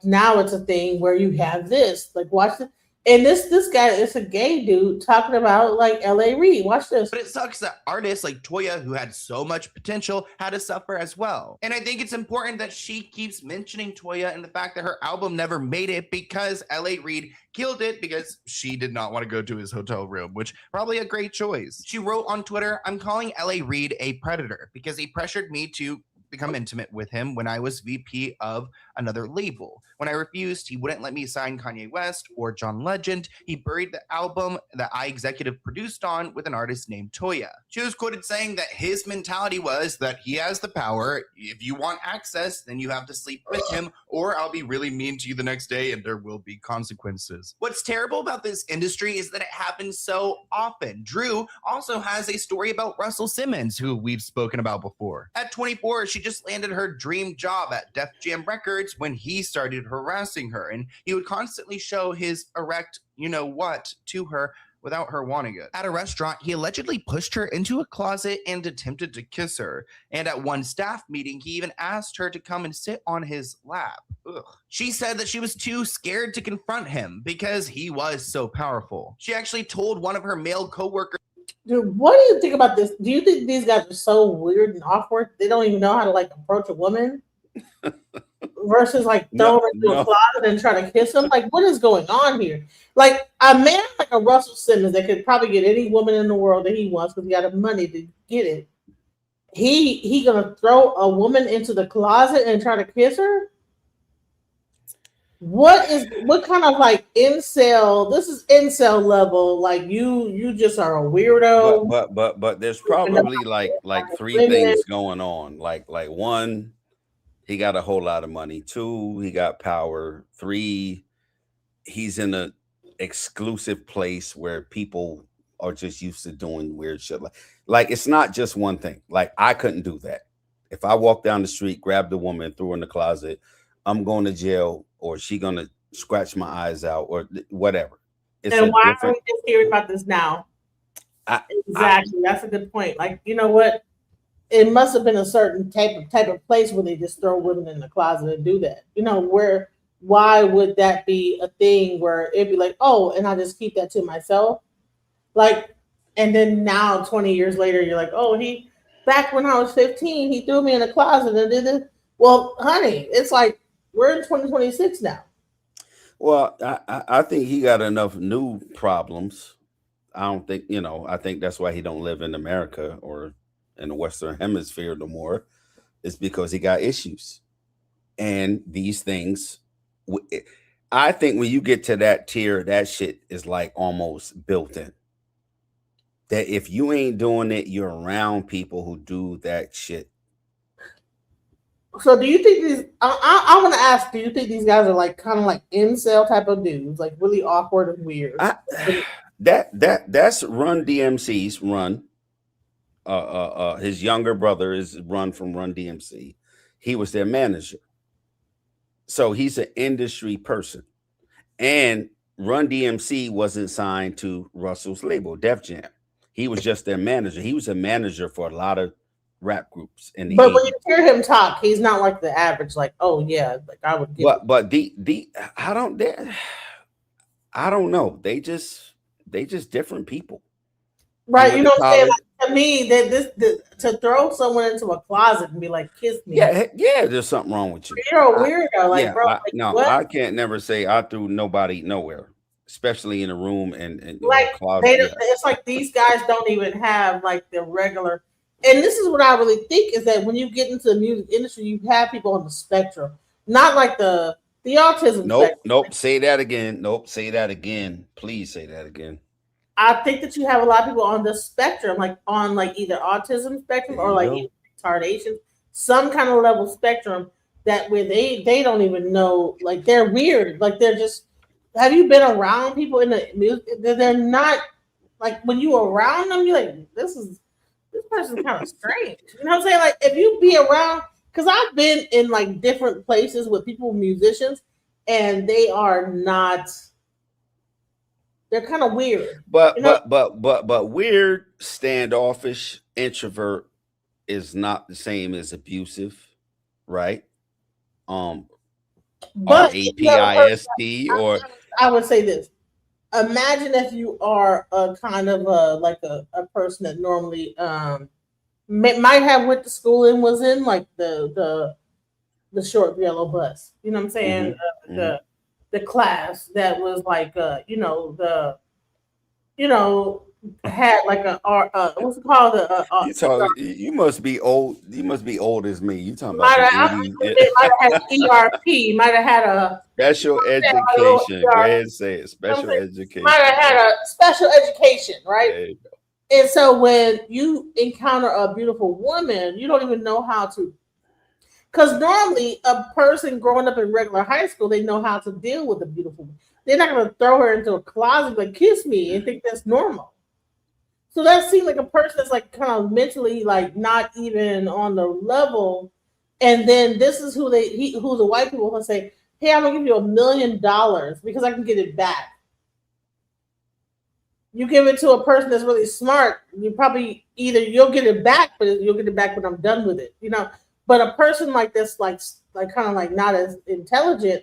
now it's a thing where you have this. Watch it. And this guy is a gay dude talking about L.A. Reid. Watch this. But it sucks that artists like Toya, who had so much potential, had to suffer as well. And I think it's important that she keeps mentioning Toya and the fact that her album never made it because L.A. Reid killed it because she did not want to go to his hotel room, which probably a great choice. She wrote on Twitter, "I'm calling L.A. Reid a predator because he pressured me to become intimate with him when I was VP of another label. When I refused, he wouldn't let me sign Kanye West or John Legend. He buried the album that I executive produced on with an artist named Toya. She was quoted saying that his mentality was that he has the power. If you want access, then you have to sleep with him, or I'll be really mean to you the next day and there will be consequences. What's terrible about this industry is that it happens so often. Drew also has a story about Russell Simmons, who we've spoken about before. At 24, she just landed her dream job at Def Jam Records when he started harassing her, and he would constantly show his erect you-know-what to her without her wanting it. At a restaurant, he allegedly pushed her into a closet and attempted to kiss her. And at one staff meeting, he even asked her to come and sit on his lap. Ugh. She said that she was too scared to confront him because he was so powerful. She actually told one of her male coworkers, dude, what do you think about this? Do you think these guys are so weird and awkward? They don't even know how to like approach a woman versus like throw her into a closet and try to kiss them. Like, what is going on here? Like a man like a Russell Simmons that could probably get any woman in the world that he wants because he got the money to get it. He gonna throw a woman into the closet and try to kiss her? What kind of like incel? This is incel level. Like you just are a weirdo. But there's probably like three things going on. Like one, he got a whole lot of money. Two, he got power. Three, he's in a exclusive place where people are just used to doing weird shit. Like it's not just one thing. Like I couldn't do that. If I walked down the street, grabbed a woman, threw her in the closet, I'm going to jail, or she gonna scratch my eyes out, or whatever. And why are we just hearing about this now? Exactly. That's a good point. Like, you know what? It must have been a certain type of place where they just throw women in the closet and do that. You know, why would that be a thing where it'd be like, oh, and I just keep that to myself? Like, and then now 20 years later, you're like, oh, back when I was 15, he threw me in the closet and did it. Well, honey, it's like we're in 2026 now. Well, I think he got enough new problems. I don't think, I think that's why he don't live in America or in the Western Hemisphere no more. It's because he got issues. And these things, I think when you get to that tier, that shit is like almost built in. That if you ain't doing it, you're around people who do that shit. So do you think these? I want to ask. Do you think these guys are like kind of like incel type of dudes, like really awkward and weird? That's Run DMC's Run. His younger brother is Run from Run DMC. He was their manager, so he's an industry person. And Run DMC wasn't signed to Russell's label, Def Jam. He was just their manager. He was a manager for a lot of rap groups in the but 80s. when you hear him talk, he's not like the average, like, oh yeah, like I would get but I don't know. They just different people. Right, you know what I'm saying? Like, to me, to throw someone into a closet and be like, kiss me. Yeah, there's something wrong with you. You're a weirdo, like, bro. What? I can't never say I threw nobody nowhere, especially in a room and like closet. It's like these guys don't even have like the regular. And this is what I really think is that when you get into the music industry, you have people on the spectrum, not like the autism. Nope. Say that again. Say that again. Please say that again. I think that you have a lot of people on the spectrum, like on like either autism spectrum or like retardation, some kind of level spectrum that where they don't even know, like they're weird, like they're just. Have you been around people in the music? They're not like when you around them, you're like, this person's kind of strange. You know what I'm saying? Like if you be around, because I've been in like different places with people, musicians, and they are not. They're kind of weird. But weird, standoffish, introvert is not the same as abusive, right? But APISD or I would say this. Imagine if you are a kind of a person that normally might have went to school and was in like the short yellow bus. You know what I'm saying? The class that was like had like a what's it called? You must be old. You must be old as me. You talking about Might some have, 80s. it might have had ERP. Might have had a Special education. Go ahead and say it. Special education. Might have had a special education, right? There you go. And so when you encounter a beautiful woman, you don't even know how to. Because normally a person growing up in regular high school, they know how to deal with a beautiful woman. They're not going to throw her into a closet like kiss me and think that's normal. So that seemed like a person that's like kind of mentally like not even on the level. And then this is who who the white people will say, hey, I'm gonna give you $1 million because I can get it back. You give it to a person that's really smart, you probably either you'll get it back, but you'll get it back when I'm done with it, you know. But a person like this, like kind of like not as intelligent,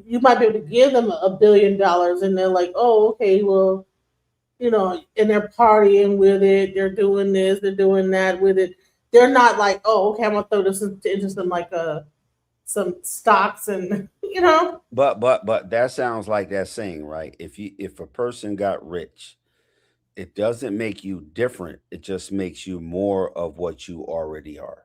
you might be able to give them $1 billion, and they're like, oh, okay, well, you know, and they're partying with it, they're doing this, they're doing that with it. They're not like, oh, okay, I'm gonna throw this into some stocks and you know. But that sounds like that saying, right? If a person got rich, it doesn't make you different. It just makes you more of what you already are.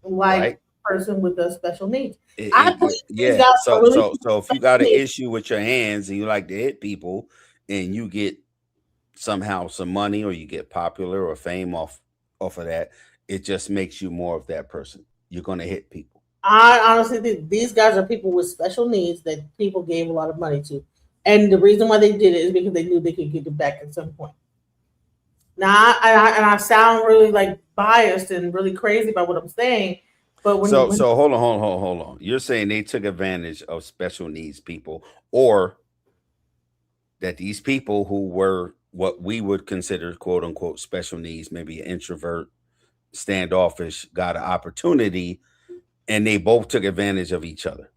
Like right? a person with a special needs. Yeah. So if you got an issue with your hands and you like to hit people and you get somehow some money or you get popular or fame off of that, it just makes you more of that person. You're gonna hit people. I honestly think these guys are people with special needs that people gave a lot of money to. And the reason why they did it is because they knew they could get it back at some point. Now, I sound really like biased and really crazy about what I'm saying, but when hold on. You're saying they took advantage of special needs people, or that these people who were what we would consider quote unquote special needs, maybe an introvert, standoffish, got an opportunity, and they both took advantage of each other.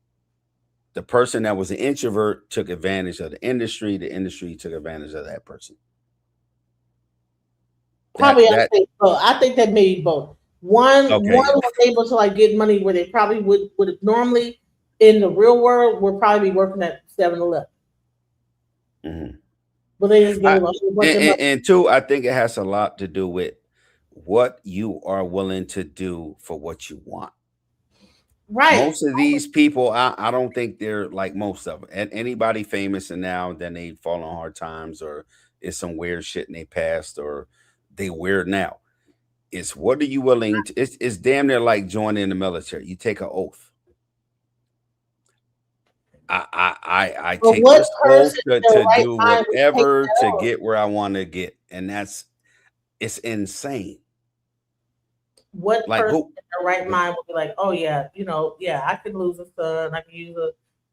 The person that was an introvert took advantage of the industry took advantage of that person. Probably I think that maybe both. One was able to like get money where they probably would normally in the real world would probably be working at 7-Eleven. Mm-hmm. But they just gave a whole bunch of money. And two, I think it has a lot to do with what you are willing to do for what you want. Right. Most of these people, I don't think they're like most of them. And anybody famous and now then they fall on hard times or it's some weird shit in their past or they weird now. It's what are you willing to? It's damn near like joining the military. You take an oath. I take this oath to do whatever to get where I want to get, and it's insane. What like person in their right mind would be like, oh yeah, you know, yeah, I could lose a son, I could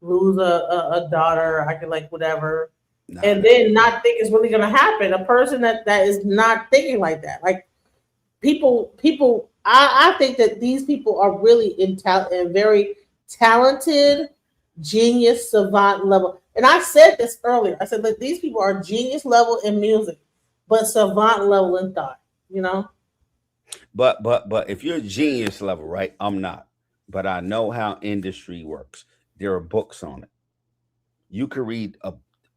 lose a daughter, I could like whatever, and then not think it's really gonna happen. A person that is not thinking like that, like people. I think that these people are really and very talented, genius, savant level. And I said this earlier. I said that these people are genius level in music, but savant level in thought. You know. But if you're genius level, right? I'm not, but I know how industry works. There are books on it. You could read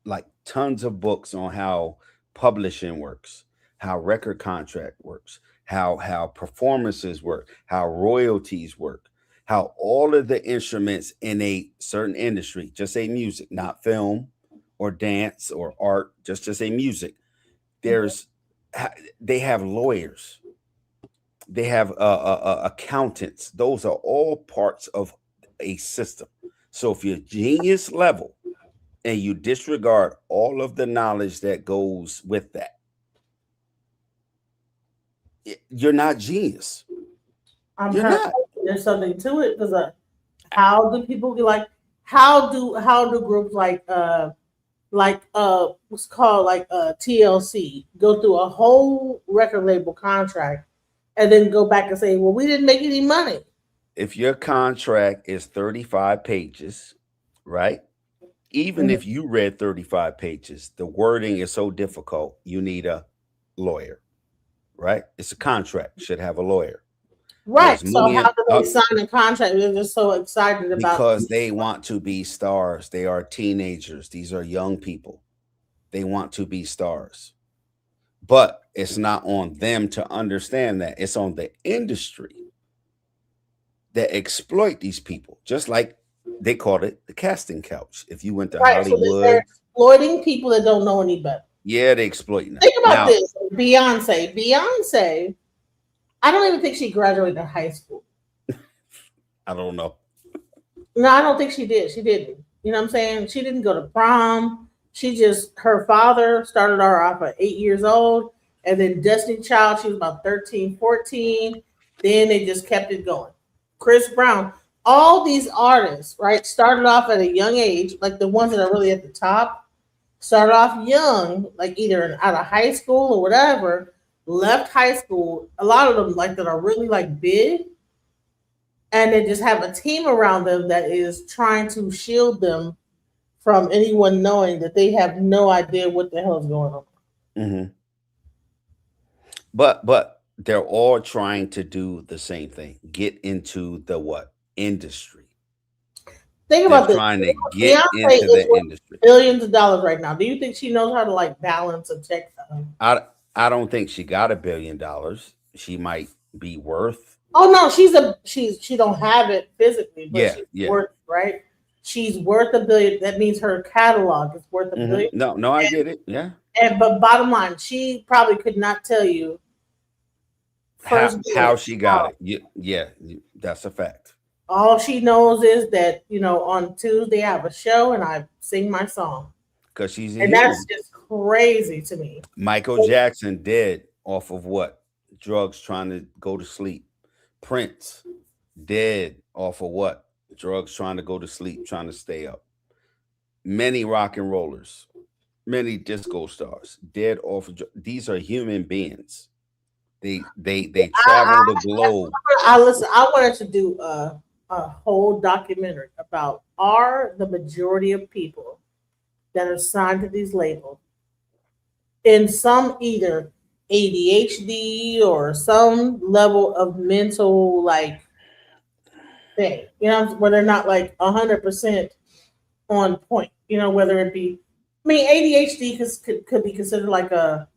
like tons of books on how publishing works, how record contract works, how performances work, how royalties work, how all of the instruments in a certain industry, just say music, not film or dance or art, just say music. They have lawyers. They have accountants. Those are all parts of a system. So if you're genius level and you disregard all of the knowledge that goes with that, you're not genius. You're not. There's something to it because how do people be like? How do groups like what's called like TLC go through a whole record label contract and then go back and say, well, we didn't make any money. If your contract is 35 pages, right? Even if you read 35 pages, the wording is so difficult, you need a lawyer, right? It's a contract, should have a lawyer. Right. So how do they sign a contract? They're just so excited about because they want to be stars. They are teenagers. These are young people. They want to be stars. But it's not on them to understand that. It's on the industry that exploit these people. Just like they called it the casting couch. If you went to Right. So Hollywood, they're exploiting people that don't know any better. yeah, they exploiting them. Think about Now, this. Beyonce, I don't even think she graduated high school. I don't know. No, I don't think she did. She didn't. You know what I'm saying? She didn't go to prom. Her father started her off at 8 years old. And then Destiny Child, she was about 13, 14. Then they just kept it going. Chris Brown, all these artists, right, started off at a young age, like the ones that are really at the top, started off young, like either out of high school or whatever, left high school. A lot of them, like that are really like big, and they just have a team around them that is trying to shield them from anyone knowing that they have no idea what the hell is going on. Mm-hmm. But they're all trying to do the same thing. Get into the what? Industry. Think They're about this. trying to get Beyonce into is the worth industry. billions of dollars right now. Do you think she knows how to like balance a check? I don't think she got $1 billion. She might be worth. Oh no, she don't have it physically, but she's Yeah. worth, right? She's worth $1 billion. That means her catalog is worth $1 billion. No, I get it. Yeah. But bottom line, she probably could not tell you How she got it. Yeah, that's a fact. All she knows is that, on Tuesday I have a show and I sing my song. Because she's a And human. that's just crazy to me. Michael Jackson dead off of what? Drugs, trying to go to sleep. Prince dead off of what? Drugs, trying to go to sleep, trying to stay up. Many rock and rollers, many disco stars dead off of these are human beings. They travel the globe. I wanted to do a whole documentary about the majority of people that are signed to these labels in some either ADHD or some level of mental thing, where they're not 100% on point, whether it be, ADHD could be considered like a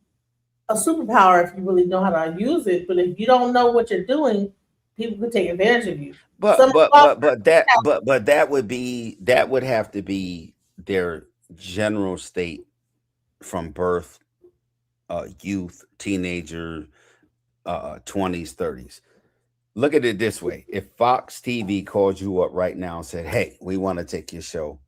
superpower if you really know how to use it, but if you don't know what you're doing, people could take advantage of you. But that would have to be their general state from birth, youth, teenager, 20s, 30s. Look at it this way. If Fox TV called you up right now and said, hey, we want to take your show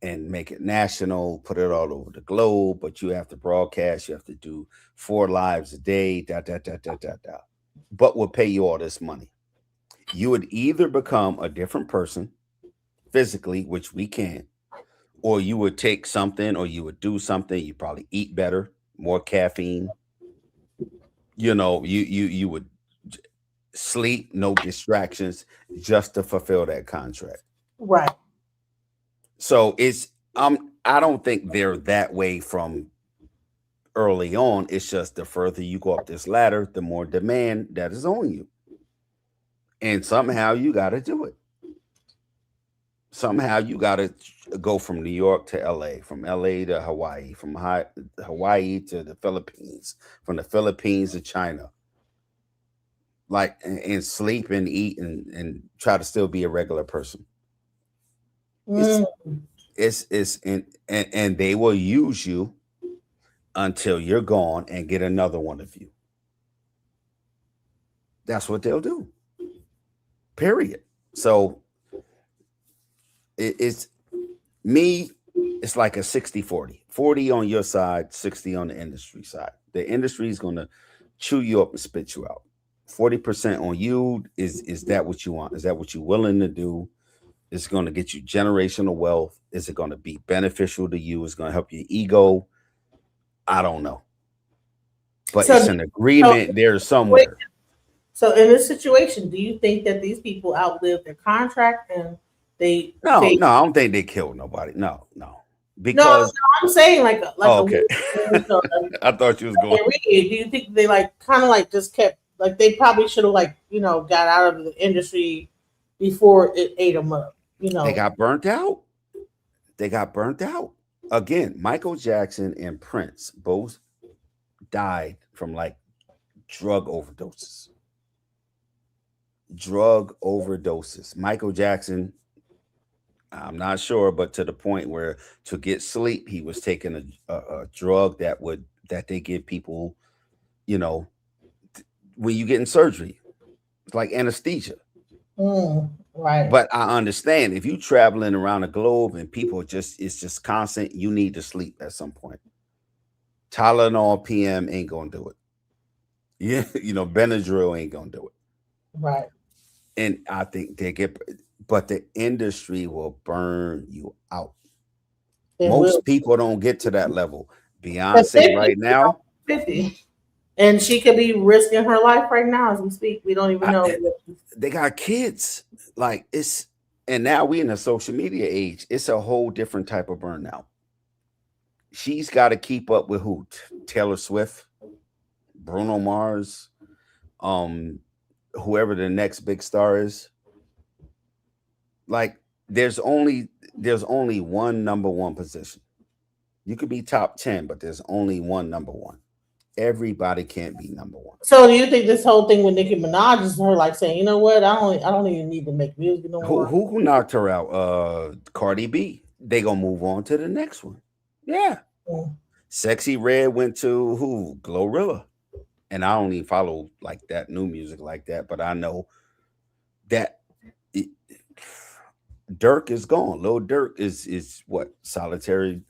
and make it national, put it all over the globe, but you have to broadcast, you have to do 4 lives a day, but we'll pay you all this money. You would either become a different person physically, which we can, or you would take something, or you would do something. You probably eat better, more caffeine. You would sleep, no distractions, just to fulfill that contract. Right. So I don't think they're that way from early on. It's just the further you go up this ladder, the more demand that is on you. And somehow you got to do it. Somehow you got to go from New York to LA, from LA to Hawaii, from Hawaii to the Philippines, from the Philippines to China. And sleep and eat and try to still be a regular person. It's and they will use you until you're gone and get another one of you. That's what they'll do. Period. So it's like a 60-40. 40 on your side, 60 on the industry side. The industry is going to chew you up and spit you out. 40% on you. Is that what you want? Is that what you're willing to do? Is it going to get you generational wealth? Is it going to be beneficial to you? Is it going to help your ego? I don't know. But it's an agreement there somewhere. So in this situation, do you think that these people outlived their contract and they? No, I don't think they killed nobody. No. Because I'm saying okay. I thought you was going. Do you think they just kept they probably should have got out of the industry before it ate them up? They got burnt out. again, Michael Jackson and Prince both died from like drug overdoses. Drug overdoses. Michael Jackson, I'm not sure, but to the point where to get sleep, he was taking a drug that they give people, you know, when you get in surgery. It's like anesthesia. Right. But I understand if you traveling around the globe and people it's just constant, you need to sleep at some point. Tylenol PM ain't gonna do it. Yeah, Benadryl ain't gonna do it. Right. And I think but the industry will burn you out. Most people don't get to that level. Beyonce right now, 50. And she could be risking her life right now as we speak. We don't even know. They got kids. Like and now we in the social media age. It's a whole different type of burnout. She's got to keep up with who? Taylor Swift, Bruno Mars, whoever the next big star is. Like there's only one number one position. You could be top 10, but there's only one number one. Everybody can't be number one. So do you think this whole thing with Nicki Minaj is her like saying, you know what, I don't even need to make music no more? Who knocked her out? Cardi B. They gonna move on to the next one. Yeah. Sexy Red went to who? Glorilla. And I don't even follow like that new music like that, but I know that Dirk is gone. Lil Dirk is what? Solitary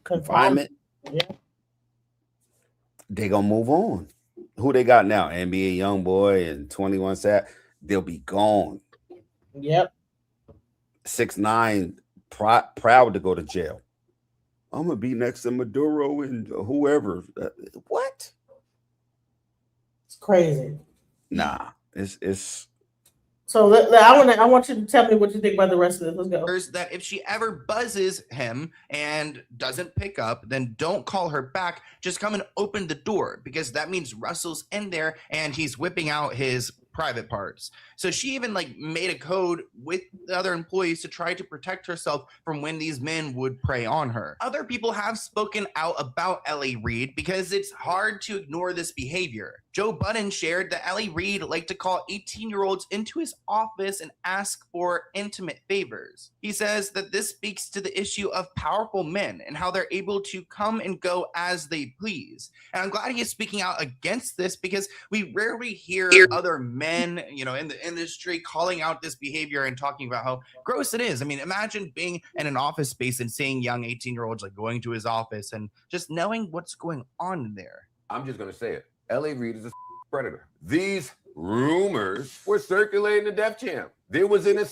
confinement. Yeah. They gonna move on. Who they got now? NBA YoungBoy and 21 Savage. They'll be gone. Yep. 6ix9ine proud to go to jail. I'm gonna be next to Maduro and whoever. What? It's crazy. Nah, it's. So I want you to tell me what you think about the rest of this. Let's go. That if she ever buzzes him and doesn't pick up, then don't call her back. Just come and open the door, because that means Russell's in there and he's whipping out his private parts. So she even made a code with the other employees to try to protect herself from when these men would prey on her. Other people have spoken out about L.A. Reid because it's hard to ignore this behavior. Joe Budden shared that L.A. Reid liked to call 18-year-olds into his office and ask for intimate favors. He says that this speaks to the issue of powerful men and how they're able to come and go as they please. And I'm glad he is speaking out against this, because we rarely hear other men, in the industry calling out this behavior and talking about how gross it is. I mean, imagine being in an office space and seeing young 18-year-olds going to his office and just knowing what's going on in there. I'm just going to say it. L.A. Reid is a predator. These rumors were circulating at Def Jam. There was an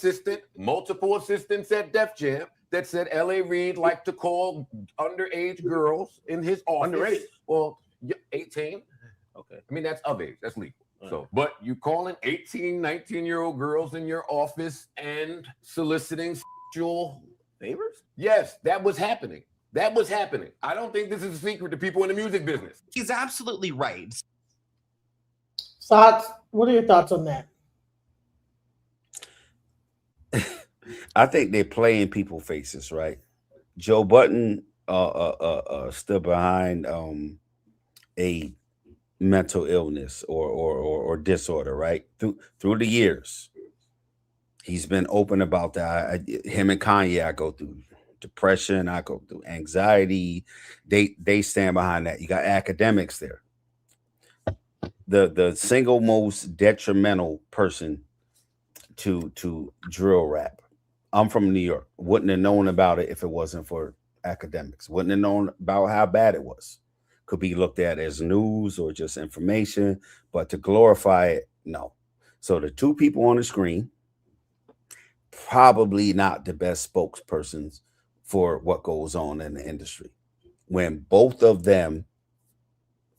multiple assistants at Def Jam that said L.A. Reid liked to call underage girls in his office. Underage? Well, 18. Okay. I mean, that's of age. That's legal. So, but you calling 18, 19-year-old girls in your office and soliciting sexual favors? Yes, that was happening. That was happening. I don't think this is a secret to people in the music business. He's absolutely right. Thoughts? What are your thoughts on that? I think they're playing people faces, right? Joe Budden stood behind a mental illness or disorder, right? Through the years, he's been open about that. Him and Kanye, I go through depression, I go through anxiety. They stand behind that. You got academics there. The single most detrimental person to drill rap. I'm from New York. Wouldn't have known about it if it wasn't for academics. Wouldn't have known about how bad it was. Could be looked at as news or just information, but to glorify it, no. So the two people on the screen, probably not the best spokespersons for what goes on in the industry, when both of them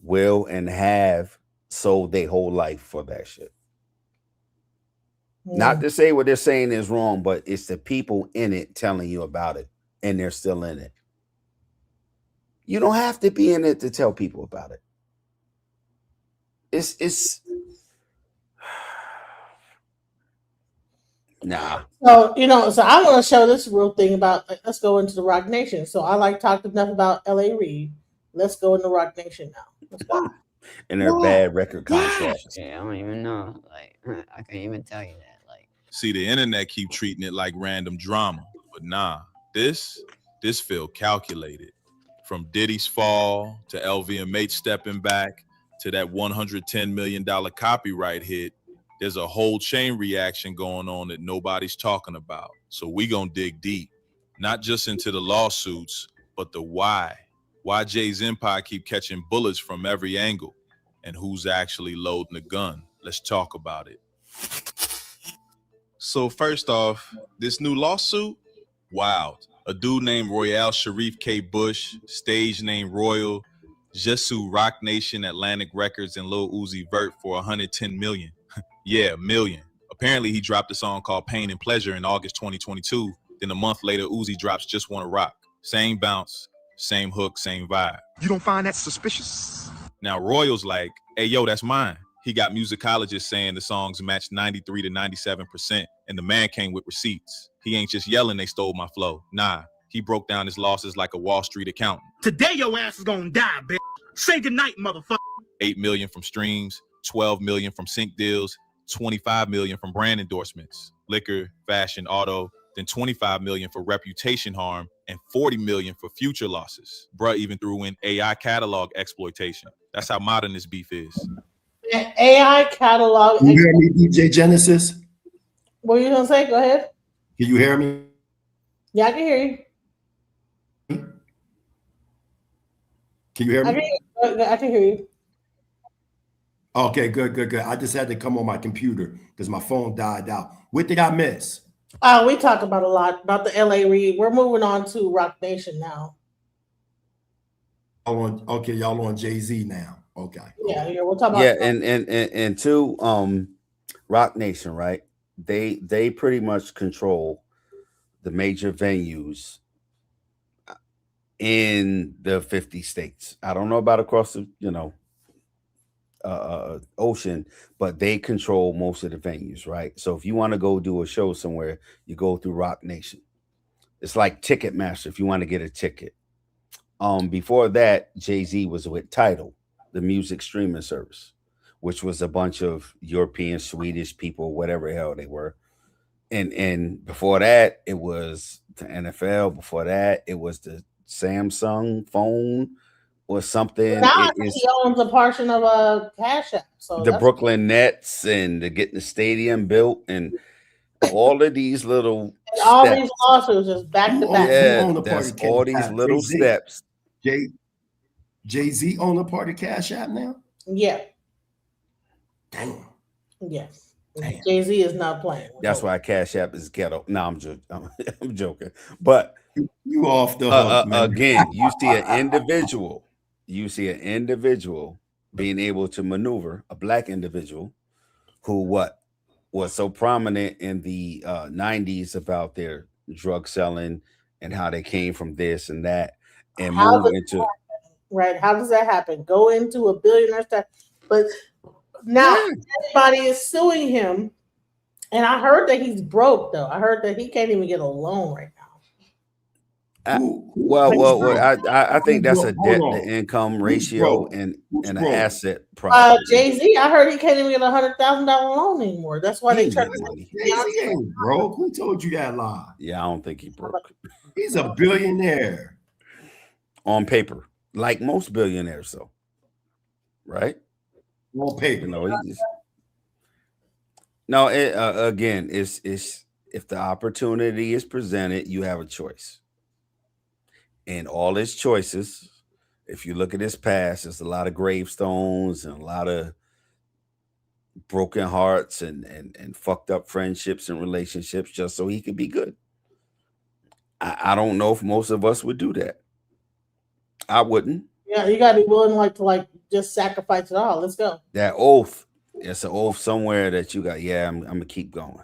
will and have sold their whole life for that shit. Not to say what they're saying is wrong, but it's the people in it telling you about it, and they're still in it. You don't have to be in it to tell people about it. Nah. So, so I want to show this real thing about, let's go into the Rock Nation. So I talked enough about L.A. Reid. Let's go into Rock Nation now. Let's go. And their bad record contracts. Yeah, I don't even know. Like, I can't even tell you that. Like, See, the internet keep treating it like random drama, but nah, this feel calculated. From Diddy's fall to LVMH stepping back to that $110 million copyright hit, there's a whole chain reaction going on that nobody's talking about. So we gonna dig deep, not just into the lawsuits, but the why. Why Jay's empire keep catching bullets from every angle, and who's actually loading the gun. Let's talk about it. So first off, this new lawsuit, wild. A dude named Royale Sharif K. Bush, stage name Royal, just sued Rock Nation, Atlantic Records, and Lil Uzi Vert for $110 million. Yeah, million. Apparently he dropped a song called Pain and Pleasure in August 2022. Then a month later, Uzi drops Just Wanna Rock. Same bounce, same hook, same vibe. You don't find that suspicious? Now Royal's like, hey yo, that's mine. He got musicologists saying the songs matched 93 to 97%, and the man came with receipts. He ain't just yelling they stole my flow. Nah, he broke down his losses like a Wall Street accountant. Today your ass is gonna die, bitch. Say goodnight, motherfucker. 8 million from streams, 12 million from sync deals, 25 million from brand endorsements, liquor, fashion, auto, then 25 million for reputation harm, and 40 million for future losses. Bruh even threw in AI catalog exploitation. That's how modern this beef is. AI catalog. You hear me, DJ Genesis? What are you gonna say? Go ahead. Can you hear me? Yeah, I can hear you. Can you hear me? I can hear you. Okay, good. I just had to come on my computer because my phone died out. What did I miss? We talked about a lot about the L.A. Reid. We're moving on to Rock Nation now. Okay, y'all on Jay-Z now. Okay. Yeah, we'll talk about. Yeah, and two, Rock Nation, right? They pretty much control the major venues in the 50 states. I don't know about across the ocean, but they control most of the venues, right? So if you want to go do a show somewhere, you go through Rock Nation. It's like Ticketmaster if you want to get a ticket. Before that, Jay-Z was with Tidal, the music streaming service, which was a bunch of European, Swedish people, whatever the hell they were. And before that, it was the NFL. Before that, it was the Samsung phone or something. Now he owns a portion of a Cash App. So the Brooklyn Nets and getting the stadium built and all of these little all these lawsuits just back to back. Yeah, that's all these little steps. Jay-Z own a part of Cash App now? Yeah. Damn. Yes. Jay-Z is not playing. That's why Cash App is ghetto. No, I'm just I'm joking. But you off the hook, man. Again, you see an individual being able to maneuver, a black individual who was so prominent in the 90s about their drug selling and how they came from this and that and move into right. How does that happen? Go into a billionaire status, but now everybody is suing him, and I heard that he's broke though. I heard that he can't even get a loan right now. I think that's a debt to income ratio and an asset problem. Jay-Z, I heard he can't even get $100,000 loan anymore. That's why they try to. Jay-Z ain't broke. Who told you that lie? Yeah, I don't think he broke. He's a billionaire on paper, like most billionaires, though. Right? On paper, again, it's if the opportunity is presented, you have a choice. And all his choices, if you look at his past, there's a lot of gravestones and a lot of broken hearts and fucked up friendships and relationships just so he could be good. I don't know if most of us would do that. I wouldn't. Yeah, you gotta be willing to just sacrifice it all. Let's go. That oath, it's an oath somewhere that you got. Yeah, I'm gonna keep going.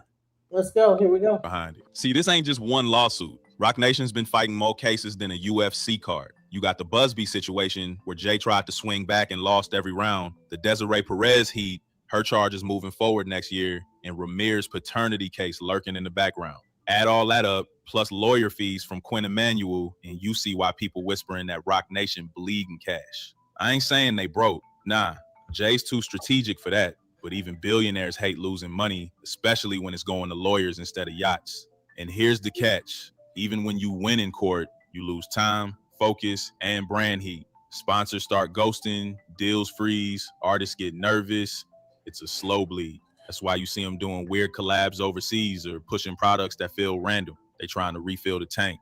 Let's go. Here we go. Behind it. See, this ain't just one lawsuit. Rock Nation's been fighting more cases than a UFC card. You got the Busby situation where Jay tried to swing back and lost every round. The Desiree Perez heat her charges moving forward next year, and Ramir's paternity case lurking in the background. Add all that up, plus lawyer fees from Quinn Emanuel, and you see why people whispering that Rock Nation bleeding cash. I ain't saying they broke. Nah, Jay's too strategic for that. But even billionaires hate losing money, especially when it's going to lawyers instead of yachts. And here's the catch. Even when you win in court, you lose time, focus, and brand heat. Sponsors start ghosting, deals freeze, artists get nervous. It's a slow bleed. That's why you see them doing weird collabs overseas or pushing products that feel random. They trying to refill the tank.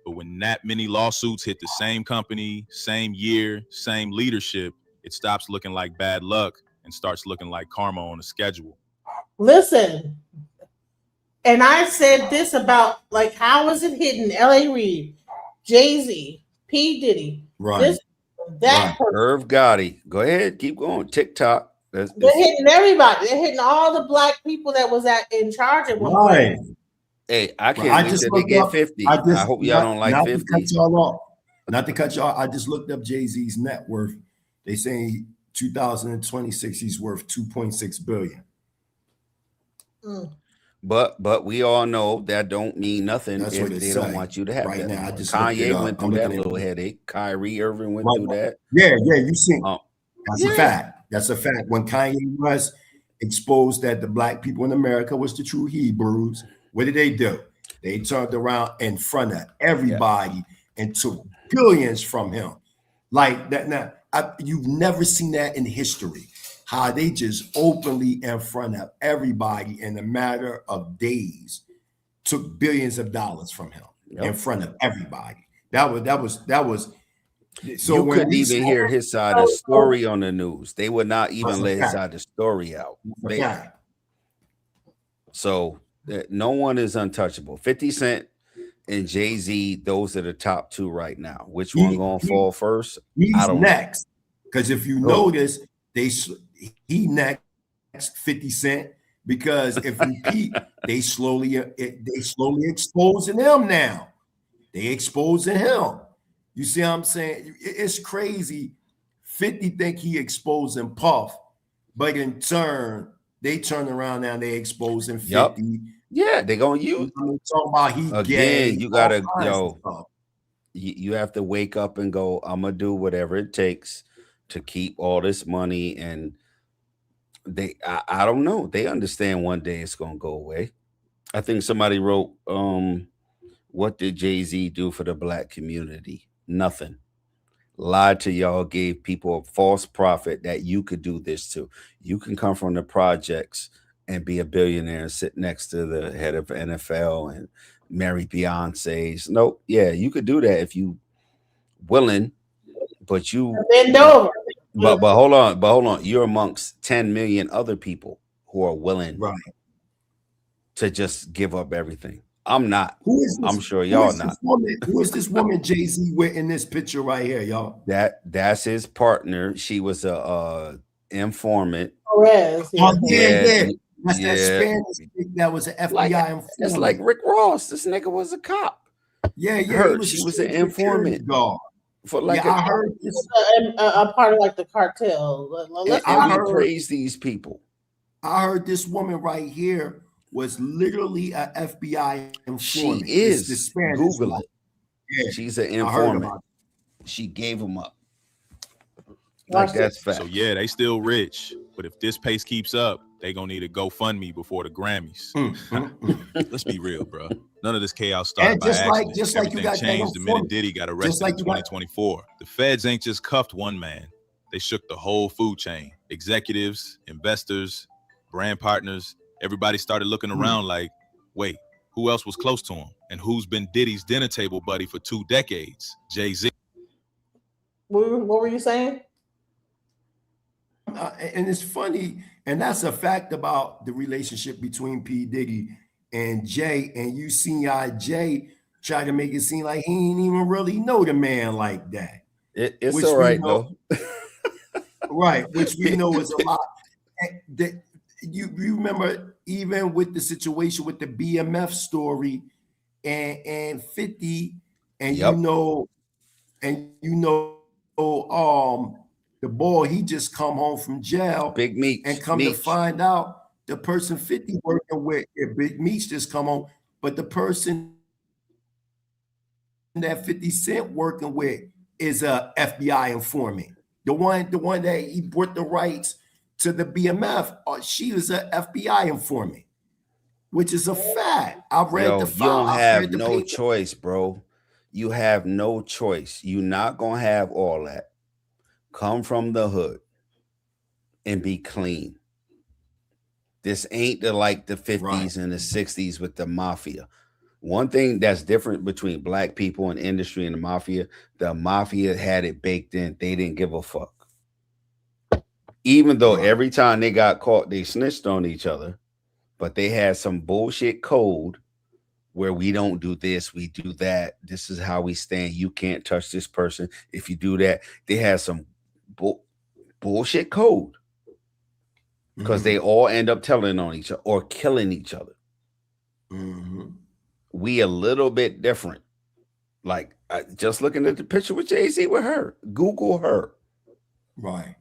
But when that many lawsuits hit the same company, same year, same leadership, it stops looking like bad luck and starts looking like karma on a schedule. Listen, and I said this about, like, how is it hidden? L.A. Reid, Jay-Z, P. Diddy, Right. that person. Irv Gotti. Go ahead, keep going. TikTok. They're hitting everybody. They're hitting all the black people that was in charge at one point. Hey, I can't wait till they get 50. I hope y'all don't like 50. To cut y'all off. Not to cut y'all. I just looked up Jay-Z's net worth. They saying 2026 he's worth 2.6 billion. But we all know that don't mean nothing That's if what it they say. don't want you to have Right that. now, I just looked it Kanye up. went I'm through that looking at little it. headache. Kyrie Irving went Right. through that. Yeah, you seen. That's Yeah. a fact. That's a fact. When Kanye West exposed that the black people in America was the true Hebrews, what did they do? They turned around in front of everybody and took billions from him. Like that. Now, you've never seen that in history. How they just openly in front of everybody in a matter of days took billions of dollars from him in front of everybody. That was. So you when couldn't we even saw- hear his side of the story on the news. They would not That's even a let his fact. side of the story out. That's a fact. So no one is untouchable. 50 Cent and Jay-Z, those are the top two right now. Which one gonna fall first? He's I don't next. Because if you know. notice, he next 50 Cent. Because if you peep, they slowly exposing him now. They exposing him. You see what I'm saying? It's crazy. 50 think he exposing Puff, but in turn, they turn around now and they exposing 50. Yup. Yeah, they gonna use talking about he again. gay. You gotta all kinds of stuff. you have to wake up and go, I'm gonna do whatever it takes to keep all this money. And I don't know. They understand one day it's gonna go away. I think somebody wrote, what did Jay-Z do for the black community? Nothing. Lied to y'all, gave people a false prophet that you could do this too. You can come from the projects and be a billionaire and sit next to the head of NFL and marry Beyonce's. Nope. Yeah, you could do that if you willing, but you Bend over. But hold on. You're amongst 10 million other people who are willing to just give up everything. I'm not. Who is this? I'm sure y'all not. Who is this woman Jay-Z with in this picture right here, y'all? That's his partner. She was a informant. Perez. Yeah. Oh, yeah. That's that Spanish chick that was an FBI informant. That's like Rick Ross. This nigga was a cop. Yeah. She was an informant. Guard. For like I heard this. A part of like the cartel. I praise these people. I heard this woman right here was literally an FBI informant. She is. The Spanish Google one. it. Yeah. She's an I heard informant. about She gave him up. Like that's fact. So yeah, they still rich. But if this pace keeps up, they gonna need a GoFundMe before the Grammys. Let's be real, bro. None of this chaos started And by just like- accident. just like you Everything got that changed the minute informant. Diddy got Just arrested like in you got- 2024. The feds ain't just cuffed one man. They shook the whole food chain. Executives, investors, brand partners, everybody started looking around like, wait, who else was close to him? And who's been Diddy's dinner table buddy for 2 decades? Jay-Z. What were you saying? And it's funny, and that's a fact about the relationship between P. Diddy and Jay. And you see how Jay tried to make it seem like he didn't even really know the man like that. It's Which all we right know- though. Right, which we know is a lot. And you remember even with the situation with the BMF story and 50, and Yep. you know, the boy, he just come home from jail. Big Meech. And come to find out the person 50 working with, Big Meech just come on, but the person that 50 Cent working with is a FBI informant. The one that he brought the rights to the BMF, she was an FBI informant, which is a fact. I read the file. You don't I have read the no paper. choice, bro. You have no choice. You're not gonna have all that. Come from the hood and be clean. This ain't the 50s and the 60s with the mafia. One thing that's different between black people and industry and the mafia had it baked in. They didn't give a fuck. Even though every time they got caught, they snitched on each other, but they had some bullshit code where we don't do this, we do that. This is how we stand. You can't touch this person. If you do that, they had some bullshit code because they all end up telling on each other or killing each other. We a little bit different. Like just looking at the picture with Jay-Z with her. Google her. Right.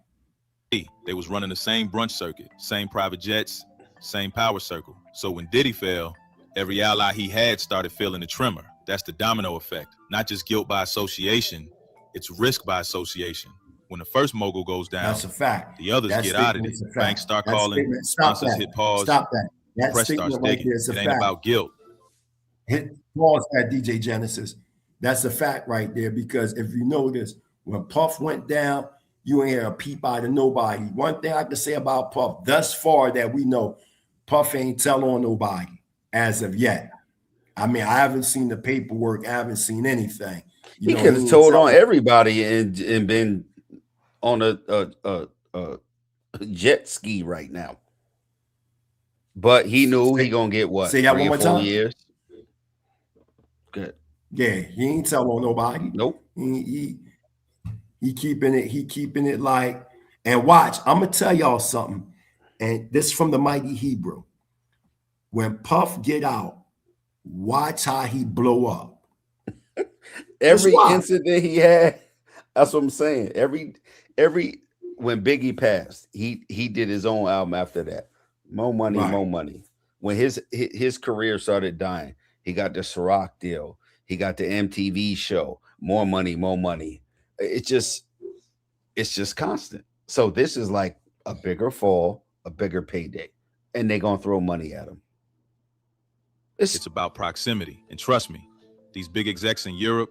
They was running the same brunch circuit, same private jets, same power circle. So when Diddy fell, every ally he had started feeling the tremor. That's the domino effect. Not just guilt by association, it's risk by association. When the first mogul goes down, That's a fact. the others That get out of it. statement is a fact. Banks start That calling, statement- stop sponsors that. hit pause, Stop that. That press starts statement right digging. there is a It ain't fact. about guilt. Hit pause at DJ Genesis. That's a fact right there, because if you notice, when Puff went down, you ain't hear a peep out of nobody. One thing I can say about Puff, thus far that we know, Puff ain't tell on nobody as of yet. I mean, I haven't seen the paperwork. I haven't seen anything. He could have ain't told tell- on everybody and been on a jet ski right now. But he knew he gonna get what? Say that 3 one or more 4 time. years. Good. Yeah, he ain't tell on nobody. Nope. He keeping it like, and watch, I'm gonna tell y'all something. And this is from the Mighty Hebrew. When Puff get out, watch how he blow up. Every Just watch. incident he had, that's what I'm saying. Every when Biggie passed, he did his own album after that. More money, Right. more money. When his career started dying, he got the Ciroc deal. He got the MTV show. More money, more money. It's just constant. So this is like a bigger fall, a bigger payday, and they're gonna throw money at him. It's about proximity. And trust me, these big execs in Europe,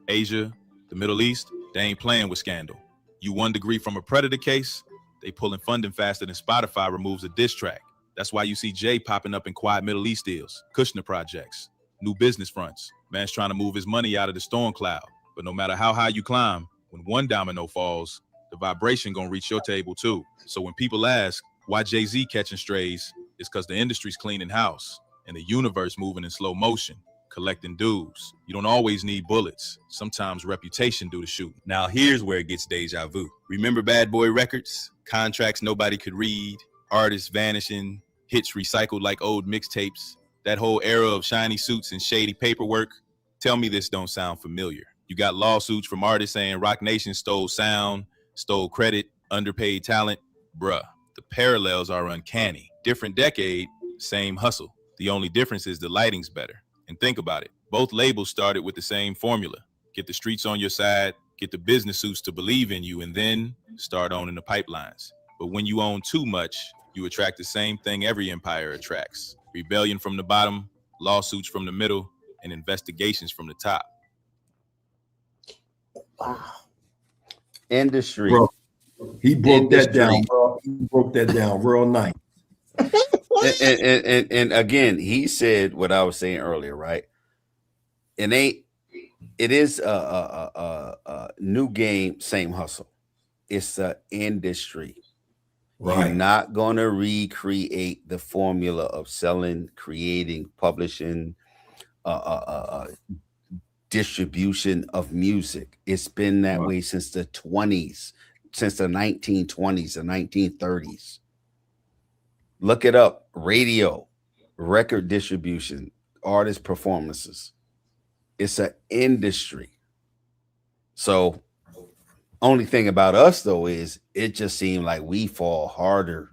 Asia, the Middle East, they ain't playing with scandal. You 1 degree from a predator case, they pulling funding faster than Spotify removes a diss track. That's why you see Jay popping up in quiet Middle East deals, Kushner projects, new business fronts. Man's trying to move his money out of the storm cloud. But no matter how high you climb, when one domino falls, the vibration gonna reach your table too. So when people ask why Jay-Z catching strays, it's because the industry's cleaning house and the universe moving in slow motion, collecting dues. You don't always need bullets. Sometimes reputation do the shooting. Now here's where it gets deja vu. Remember Bad Boy Records? Contracts nobody could read, artists vanishing, hits recycled like old mixtapes. That whole era of shiny suits and shady paperwork. Tell me this don't sound familiar. You got lawsuits from artists saying Rock Nation stole sound, stole credit, underpaid talent. Bruh, the parallels are uncanny. Different decade, same hustle. The only difference is the lighting's better. And think about it. Both labels started with the same formula. Get the streets on your side, get the business suits to believe in you, and then start owning the pipelines. But when you own too much, you attract the same thing every empire attracts. Rebellion from the bottom, lawsuits from the middle, and investigations from the top. Wow. Industry. Bro, he broke that Industry. down, bro. He broke that down real nice. And again, he said what I was saying earlier, right? It is a new game, same hustle. It's an industry. Right. You're not going to recreate the formula of selling, creating, publishing, distribution of music. It's been that way since the 20s, since the 1920s and 1930s. Look it up. Radio, record distribution, artist performances. It's an industry. So Only thing about us though is it just seemed like we fall harder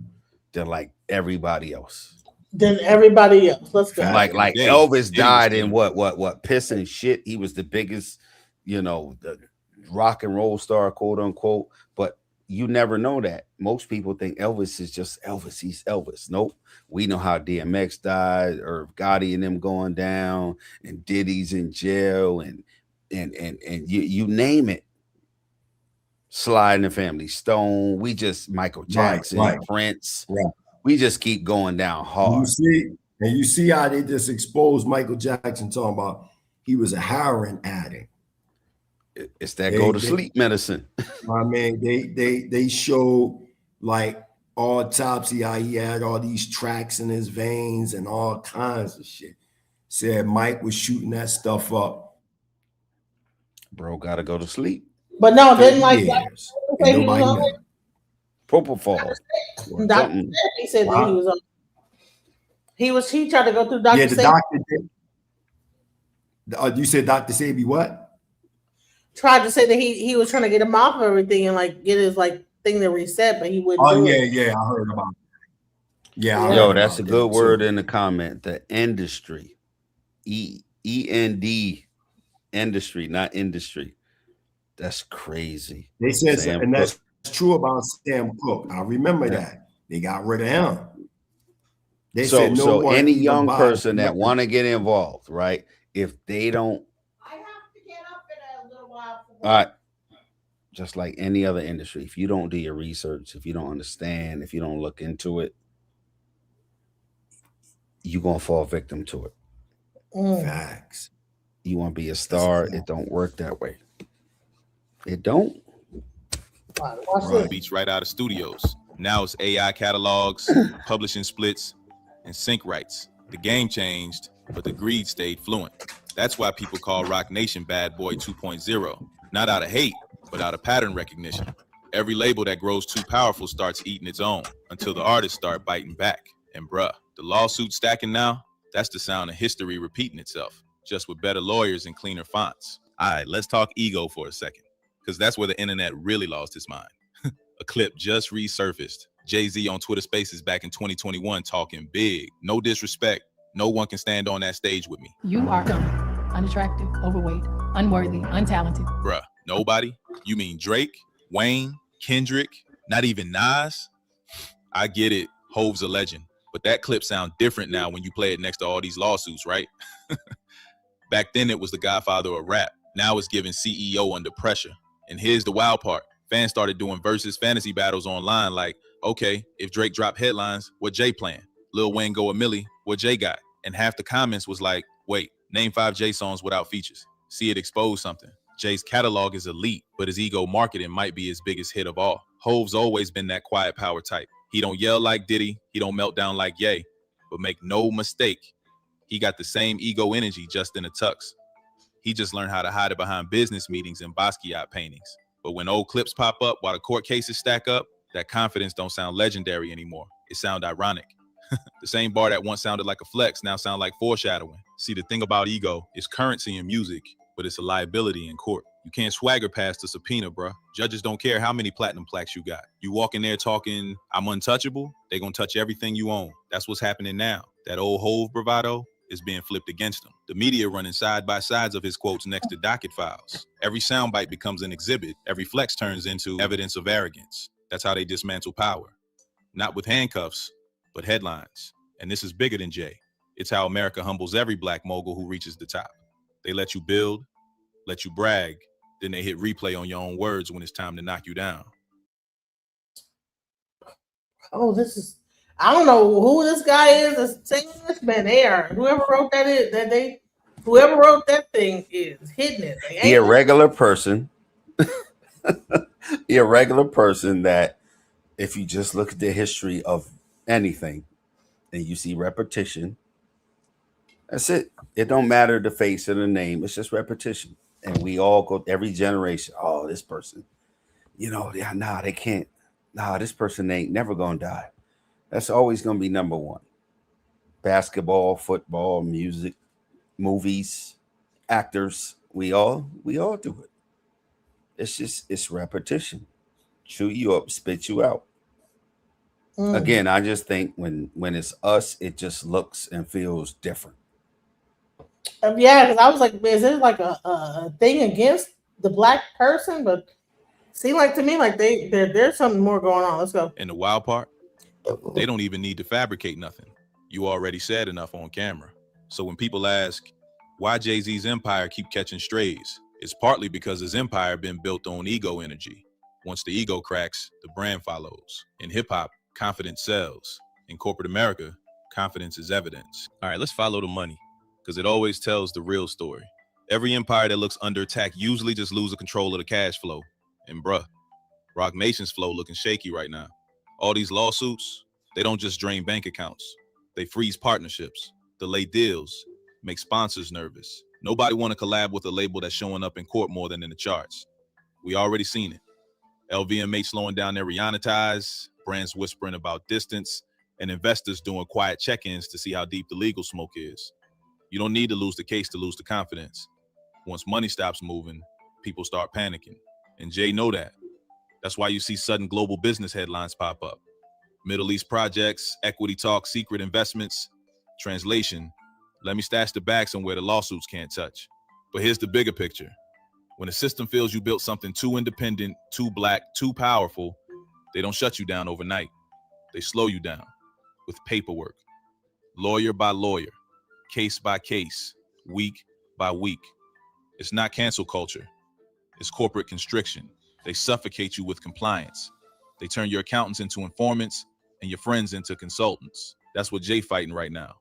than like everybody else. Than everybody else. Let's go. Like Day, Elvis Diddy was died in killing what piss and shit. He was the biggest, the rock and roll star, quote unquote. But you never know that. Most people think Elvis is just Elvis. He's Elvis. Nope. We know how DMX died, or Gotti and them going down, and Diddy's in jail, and you name it. Sly and the Family Stone. We just Michael Jackson, right. Prince. Right. We just keep going down hard. You see how they just exposed Michael Jackson, talking about he was a heroin addict. It's that go to sleep medicine. I mean, they showed like autopsy how he had all these tracks in his veins and all kinds of shit. Said Mike was shooting that stuff up. Bro, gotta go to sleep. But no, didn't like years. And nobody knew. Propofol. Dr. He said that he was on. He tried to go through Dr. Yeah, the doctor did. You said Dr. Sabi what? Tried to say that he was trying to get him off of everything and like get his like thing to reset, but he wouldn't. Oh do yeah, it. yeah, I heard about that. Yeah, Yo, that's a good word in the comment. The industry. END industry, not industry. That's crazy. They said, Sam and Cooke. that's true about Sam Cooke. I remember that. They got rid of him. They said no So one any even young buys person that records. want to get involved, right? If they don't, I have to get up in a little while. all right, just like any other industry, if you don't do your research, if you don't understand, if you don't look into it, you're gonna fall victim to it. Facts. You want to be a star, it don't work that way. It don't. Right. Beats right out of studios. Now it's AI catalogs, publishing splits, and sync rights. The game changed, but the greed stayed fluent. That's why people call Rock Nation Bad Boy 2.0. Not out of hate, but out of pattern recognition. Every label that grows too powerful starts eating its own until the artists start biting back. And bruh, the lawsuit stacking now, that's the sound of history repeating itself, just with better lawyers and cleaner fonts. All right, let's talk ego for a second, because that's where the internet really lost its mind. A clip just resurfaced. Jay-Z on Twitter Spaces back in 2021 talking big. No disrespect. No one can stand on that stage with me. You are dumb, unattractive, overweight, unworthy, untalented. Bruh, nobody? You mean Drake, Wayne, Kendrick, not even Nas? I get it, Hov's a legend, but that clip sounds different now when you play it next to all these lawsuits, right? Back then it was the godfather of rap. Now it's giving CEO under pressure. And here's the wild part. Fans started doing versus fantasy battles online like, okay, if Drake dropped headlines, what Jay playing? Lil Wayne go a milli, what Jay got? And half the comments was like, wait, name 5 Jay songs without features. See it expose something. Jay's catalog is elite, but his ego marketing might be his biggest hit of all. Hov's always been that quiet power type. He don't yell like Diddy, he don't melt down like Ye, but make no mistake, he got the same ego energy just in a tux. He just learned how to hide it behind business meetings and Basquiat paintings. But when old clips pop up while the court cases stack up, that confidence don't sound legendary anymore. It sound ironic. The same bar that once sounded like a flex now sound like foreshadowing. See, the thing about ego is currency in music, but it's a liability in court. You can't swagger past a subpoena, bruh. Judges don't care how many platinum plaques you got. You walk in there talking, I'm untouchable, they gonna touch everything you own. That's what's happening now. That old Hove bravado is being flipped against him. The media running side by sides of his quotes next to docket files. Every soundbite becomes an exhibit. Every flex turns into evidence of arrogance. That's how they dismantle power. Not with handcuffs, but headlines. And this is bigger than Jay. It's how America humbles every black mogul who reaches the top. They let you build, let you brag, then they hit replay on your own words when it's time to knock you down. Oh, this is, I don't know who this guy is that's saying this, man. They are, whoever wrote that is, whoever wrote that thing is hitting it. Like, He a regular person. He a regular person that if you just look at the history of anything and you see repetition, that's it. It don't matter the face or the name. It's just repetition. And we all go, every generation, oh, this person, they can't. Nah, this person ain't never going to die. That's always going to be number one. Basketball, football, music, movies, actors. We all do it. it's repetition. Chew you up, spit you out. Mm. Again, I just think when it's us, it just looks and feels different. Yeah, because I was like, is there like a thing against the black person? But seem like to me like there's something more going on. Let's go. And the wild part, they don't even need to fabricate nothing. You already said enough on camera. So when people ask why Jay-Z's empire keep catching strays, it's partly because his empire been built on ego energy. Once the ego cracks, the brand follows. In hip-hop, confidence sells. In corporate America, confidence is evidence. All right, let's follow the money, because it always tells the real story. Every empire that looks under attack usually just loses control of the cash flow. And bruh, Rock Nation's flow looking shaky right now. All these lawsuits, they don't just drain bank accounts. They freeze partnerships, delay deals, make sponsors nervous. Nobody want to collab with a label that's showing up in court more than in the charts. We already seen it. LVMH slowing down their Rihanna ties, brands whispering about distance, and investors doing quiet check-ins to see how deep the legal smoke is. You don't need to lose the case to lose the confidence. Once money stops moving, people start panicking. And Jay know that. That's why you see sudden global business headlines pop up. Middle East projects, equity talk, secret investments. Translation, let me stash the bag somewhere the lawsuits can't touch. But here's the bigger picture. When the system feels you built something too independent, too black, too powerful, they don't shut you down overnight. They slow you down with paperwork, lawyer by lawyer, case by case, week by week. It's not cancel culture. It's corporate constriction. They suffocate you with compliance. They turn your accountants into informants and your friends into consultants. That's what Jay fighting right now.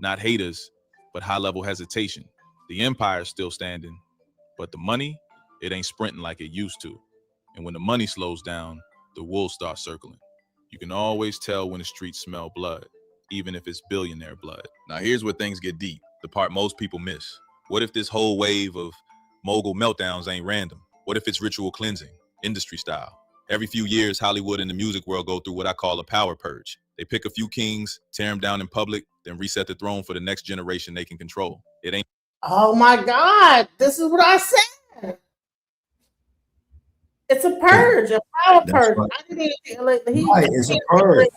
Not haters, but high-level hesitation. The empire's still standing, but the money, it ain't sprinting like it used to. And when the money slows down, the wolves start circling. You can always tell when the streets smell blood, even if it's billionaire blood. Now here's where things get deep, the part most people miss. What if this whole wave of mogul meltdowns ain't random? What if it's ritual cleansing, industry style? Every few years, Hollywood and the music world go through what I call a power purge. They pick a few kings, tear them down in public, then reset the throne for the next generation they can control. It ain't. Oh my God, this is what I said. It's a purge, a power purge. Right. I didn't even, like, Right, it's a purge.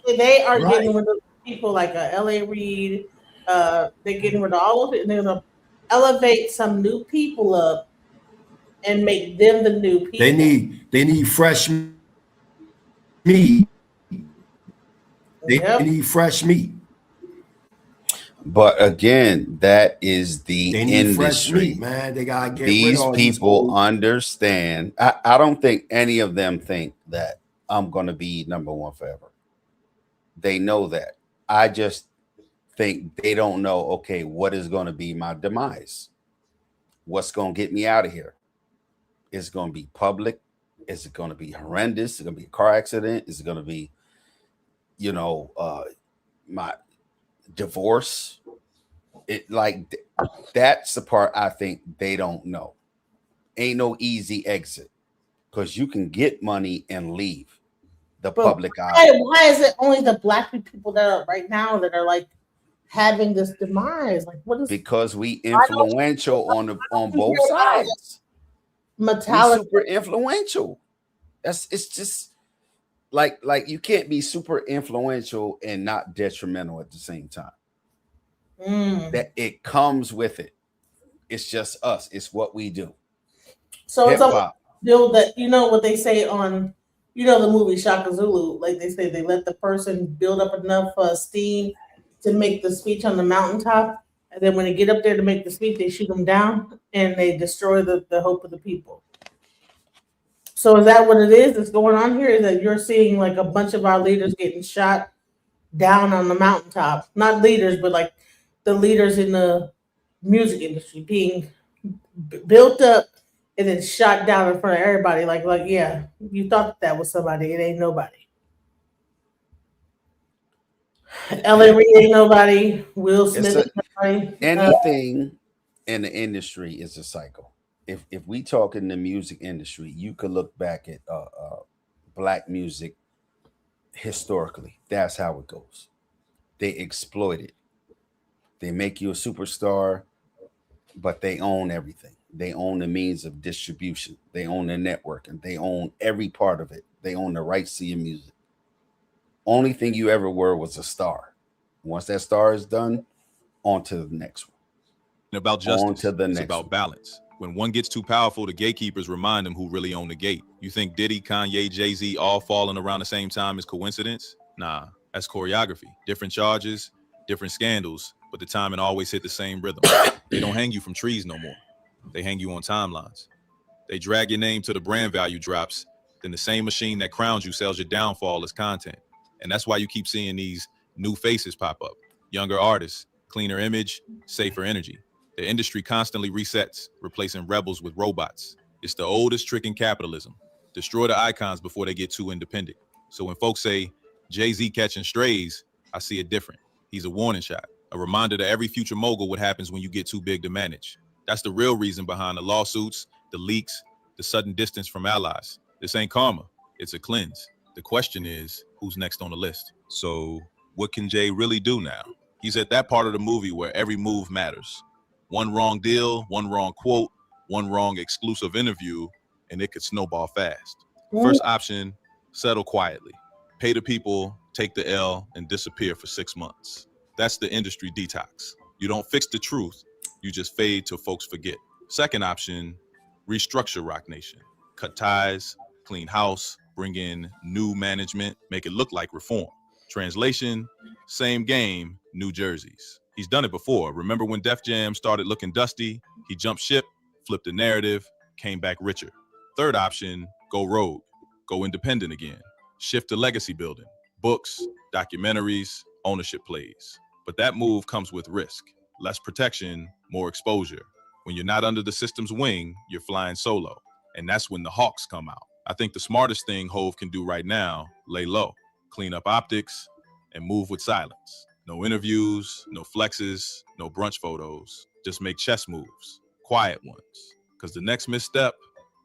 They are Right. getting rid of people like L.A. Reid. They're getting rid of all of it, and they're gonna elevate some new people up and make them the new people. They need fresh meat. They need fresh meat. But again, that is the They need fresh industry. meat, man. They gotta get rid These of all these people old. understand. I don't think any of them think that I'm going to be number one forever. They know that. I just think they don't know, okay, what is going to be my demise? What's going to get me out of here? Is it going to be public? Is it going to be horrendous? Is it going to be a car accident? Is it going to be, my divorce? It like that's the part I think they don't know. Ain't no easy exit because you can get money and leave the public eye. Why is it only the black people that are right now that are like having this demise? Like, what is? Because we influential on both sides. Metallica. We super influential. It's just like you can't be super influential and not detrimental at the same time. That it comes with it. It's just us. It's what we do. So it's Hip-hop. build that, what they say on, the movie Shaka Zulu, like they say they let the person build up enough steam to make the speech on the mountaintop, and then when they get up there to make the speech, they shoot them down and they destroy the hope of the people. So is that what it is that's going on here? Is that you're seeing like a bunch of our leaders getting shot down on the mountaintop? Not leaders, but like the leaders in the music industry being built up and then shot down in front of everybody. Like, yeah, you thought that was somebody. It ain't nobody. L.A. Reid ain't nobody. Will Smith ain't nobody. Anything in the industry is a cycle. If we talk in the music industry, you could look back at black music historically. That's how it goes. They exploit it. They make you a superstar, but they own everything. They own the means of distribution. They own the network, and they own every part of it. They own the rights to your music. Only thing you ever were was a star. Once that star is done, on to the next one. About justice, to the it's next about one. balance. When one gets too powerful, the gatekeepers remind them who really own the gate. You think Diddy, Kanye, Jay-Z all falling around the same time is coincidence? Nah, that's choreography. Different charges, different scandals, but the timing always hit the same rhythm. They don't hang you from trees no more. They hang you on timelines. They drag your name till the brand value drops, then the same machine that crowns you sells your downfall as content. And that's why you keep seeing these new faces pop up. Younger artists, cleaner image, safer energy. The industry constantly resets, replacing rebels with robots. It's the oldest trick in capitalism. Destroy the icons before they get too independent. So when folks say Jay-Z catching strays, I see it different. He's a warning shot, a reminder to every future mogul what happens when you get too big to manage. That's the real reason behind the lawsuits, the leaks, the sudden distance from allies. This ain't karma, it's a cleanse. The question is, who's next on the list? So what can Jay really do now? He's at that part of the movie where every move matters. One wrong deal, one wrong quote, one wrong exclusive interview, and it could snowball fast. First option, settle quietly. Pay the people, take the L, and disappear for 6 months. That's the industry detox. You don't fix the truth, you just fade till folks forget. Second option, restructure Rock Nation. Cut ties, clean house, bring in new management, make it look like reform. Translation, same game, new jerseys. He's done it before. Remember when Def Jam started looking dusty? He jumped ship, flipped the narrative, came back richer. Third option, go rogue, go independent again. Shift to legacy building, books, documentaries, ownership plays. But that move comes with risk. Less protection, more exposure. When you're not under the system's wing, you're flying solo. And that's when the Hawks come out. I think the smartest thing Hove can do right now, lay low, clean up optics, and move with silence. No interviews, no flexes, no brunch photos. Just make chess moves, quiet ones. Because the next misstep,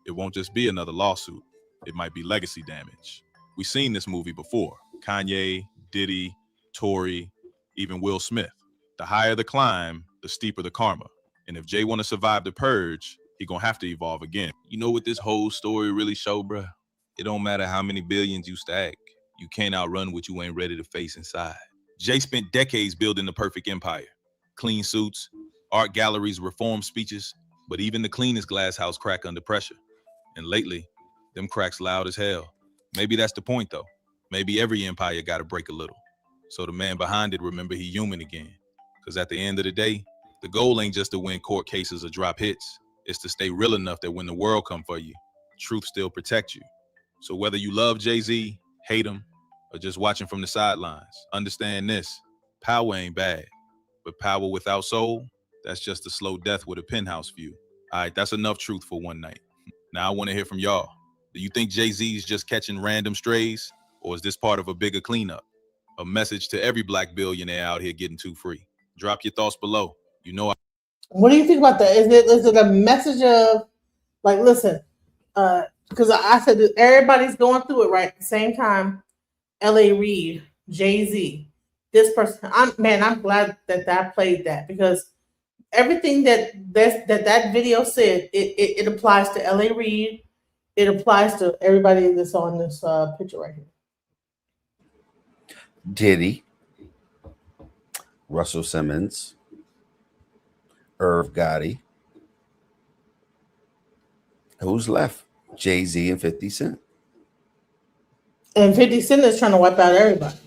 it won't just be another lawsuit. It might be legacy damage. We've seen this movie before. Kanye, Diddy, Tory, even Will Smith. The higher the climb, the steeper the karma. And if Jay want to survive the purge, he gonna have to evolve again. You know what this whole story really show, bruh? It don't matter how many billions you stack. You can't outrun what you ain't ready to face inside. Jay spent decades building the perfect empire. Clean suits, art galleries, reform speeches, but even the cleanest glass house crack under pressure. And lately, them cracks loud as hell. Maybe that's the point though. Maybe every empire gotta break a little. So the man behind it remember he human again. Because at the end of the day, the goal ain't just to win court cases or drop hits. It's to stay real enough that when the world come for you, truth still protect you. So whether you love Jay-Z, hate him, or just watching from the sidelines, understand this: power ain't bad, but power without soul, that's just a slow death with a penthouse view. All right, that's enough truth for one night. Now I want to hear from y'all. Do you think Jay-Z is just catching random strays, or is this part of a bigger cleanup? A message to every black billionaire out here getting too free. Drop your thoughts below. You know, What do you think about that? Is it a message of, like, listen, because I said that everybody's going through it right at the same time. L.A. Reid, Jay-Z, this person. I'm glad that played that, because everything that video said, it applies to L.A. Reid. It applies to everybody that's on this picture right here. Diddy, Russell Simmons, Irv Gotti. Who's left? Jay-Z and 50 Cent. And 50 Cent is trying to wipe out everybody.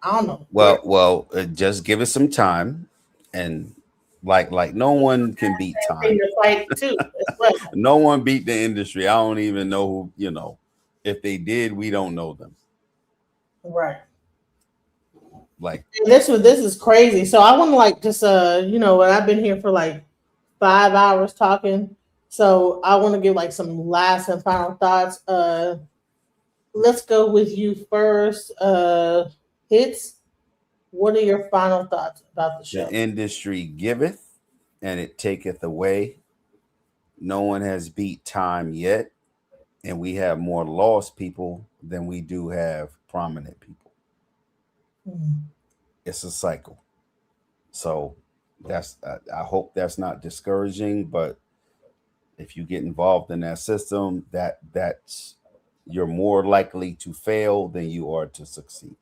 I don't know. Well, just give it some time, and like no one can beat time. Fight too. Well. No one beat the industry. I don't even know who. You know, if they did, we don't know them. Right. Like this is crazy. So I want to just I've been here for 5 hours talking. So I want to give some last and final thoughts. Let's go with you first. Hits. What are your final thoughts about the show? The industry giveth, and it taketh away. No one has beat time yet, and we have more lost people than we do have prominent people. It's a cycle. So that's I hope that's not discouraging, but if you get involved in that system, that's you're more likely to fail than you are to succeed.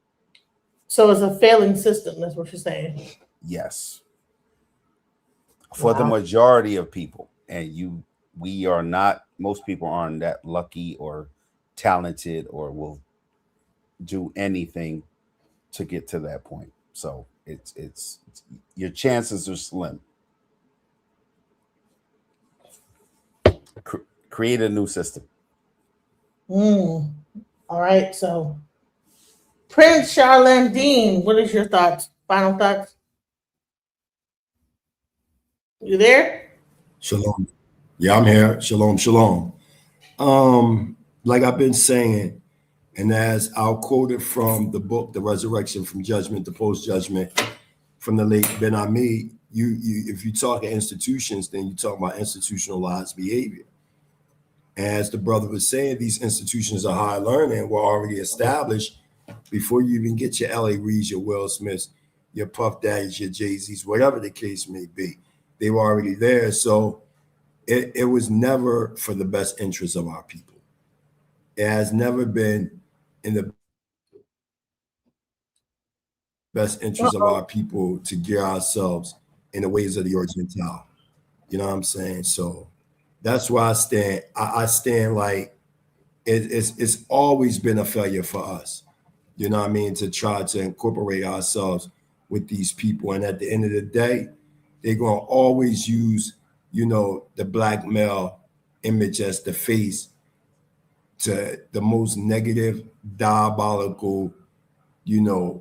So it's a failing system. That's what you're saying. Yes, for the Wow. majority of people, and we are not. Most people aren't that lucky or talented or will do anything to get to that point. So it's your chances are slim. Create a new system. All right. So Prince Charlene Dean, what is your thoughts? Final thoughts? You there? Shalom. Yeah, I'm here. Shalom, shalom. Like I've been saying, and as I'll quote it from the book, The Resurrection from Judgment to Post Judgment, from the late Ben Ami, you if you talk at institutions, then you talk about institutionalized behavior. As the brother was saying, these institutions of higher learning were already established before you even get your L.A. Reids, your Will Smiths, your Puff Daddies, your Jay-Z's, whatever the case may be. They were already there. So it was never for the best interest of our people. It has never been in the best interest of our people to gear ourselves in the ways of the Gentile. You know what I'm saying? So that's why I stand. I stand like it's always been a failure for us. You know what I mean? To try to incorporate ourselves with these people. And at the end of the day, they're going to always use, the black male image as the face to the most negative, diabolical,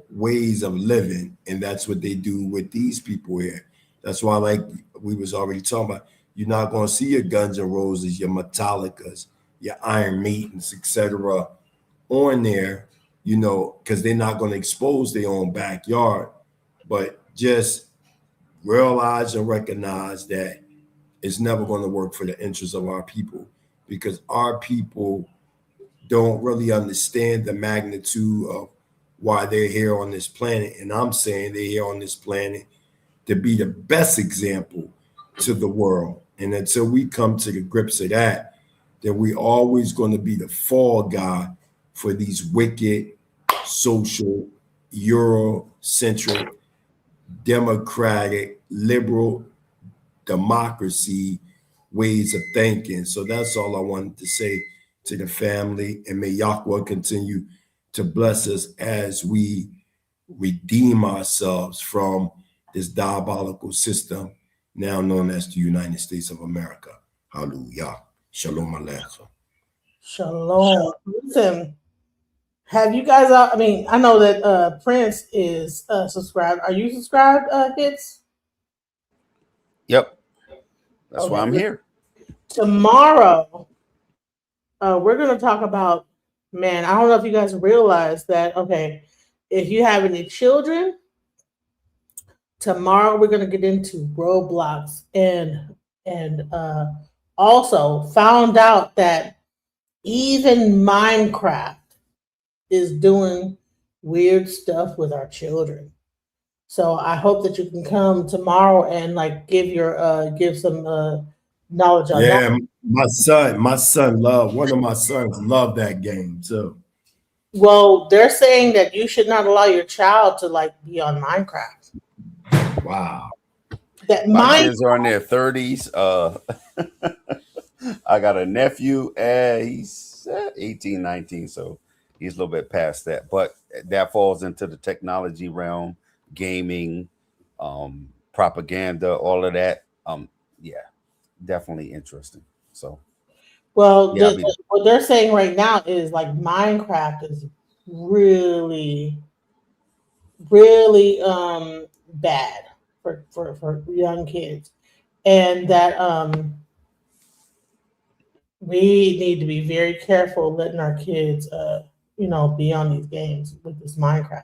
ways of living. And that's what they do with these people here. That's why, like we was already talking about, you're not going to see your Guns N' Roses, your Metallicas, your Iron Maidens, etc. on there, because they're not going to expose their own backyard. But just realize and recognize that it's never going to work for the interests of our people, because our people don't really understand the magnitude of why they're here on this planet. And I'm saying they're here on this planet to be the best example to the world. And until we come to the grips of that, then we're always going to be the fall guy for these wicked, social, Eurocentric, democratic, liberal democracy ways of thinking. So that's all I wanted to say to the family. And may Yahweh continue to bless us as we redeem ourselves from this diabolical system now known as the United States of America. Hallelujah. Shalom Aleichem. Shalom. Listen, have you guys? I know that Prince is subscribed. Are you subscribed, Hits? Yep. That's why I'm here. Tomorrow, we're going to talk about, man, I don't know if you guys realize that, okay, if you have any children, tomorrow we're going to get into Roblox and also found out that even Minecraft is doing weird stuff with our children. So I hope that you can come tomorrow and give some knowledge on that. Yeah, one of my sons loved that game too. Well, they're saying that you should not allow your child to be on Minecraft. Wow. My kids are in their 30s. I got a nephew, he's 18, 19, so he's a little bit past that. But that falls into the technology realm, gaming, propaganda, all of that. Yeah, definitely interesting. So, well, yeah, what they're saying right now is Minecraft is really, really bad for young kids, and that we need to be very careful letting our kids be on these games with this Minecraft.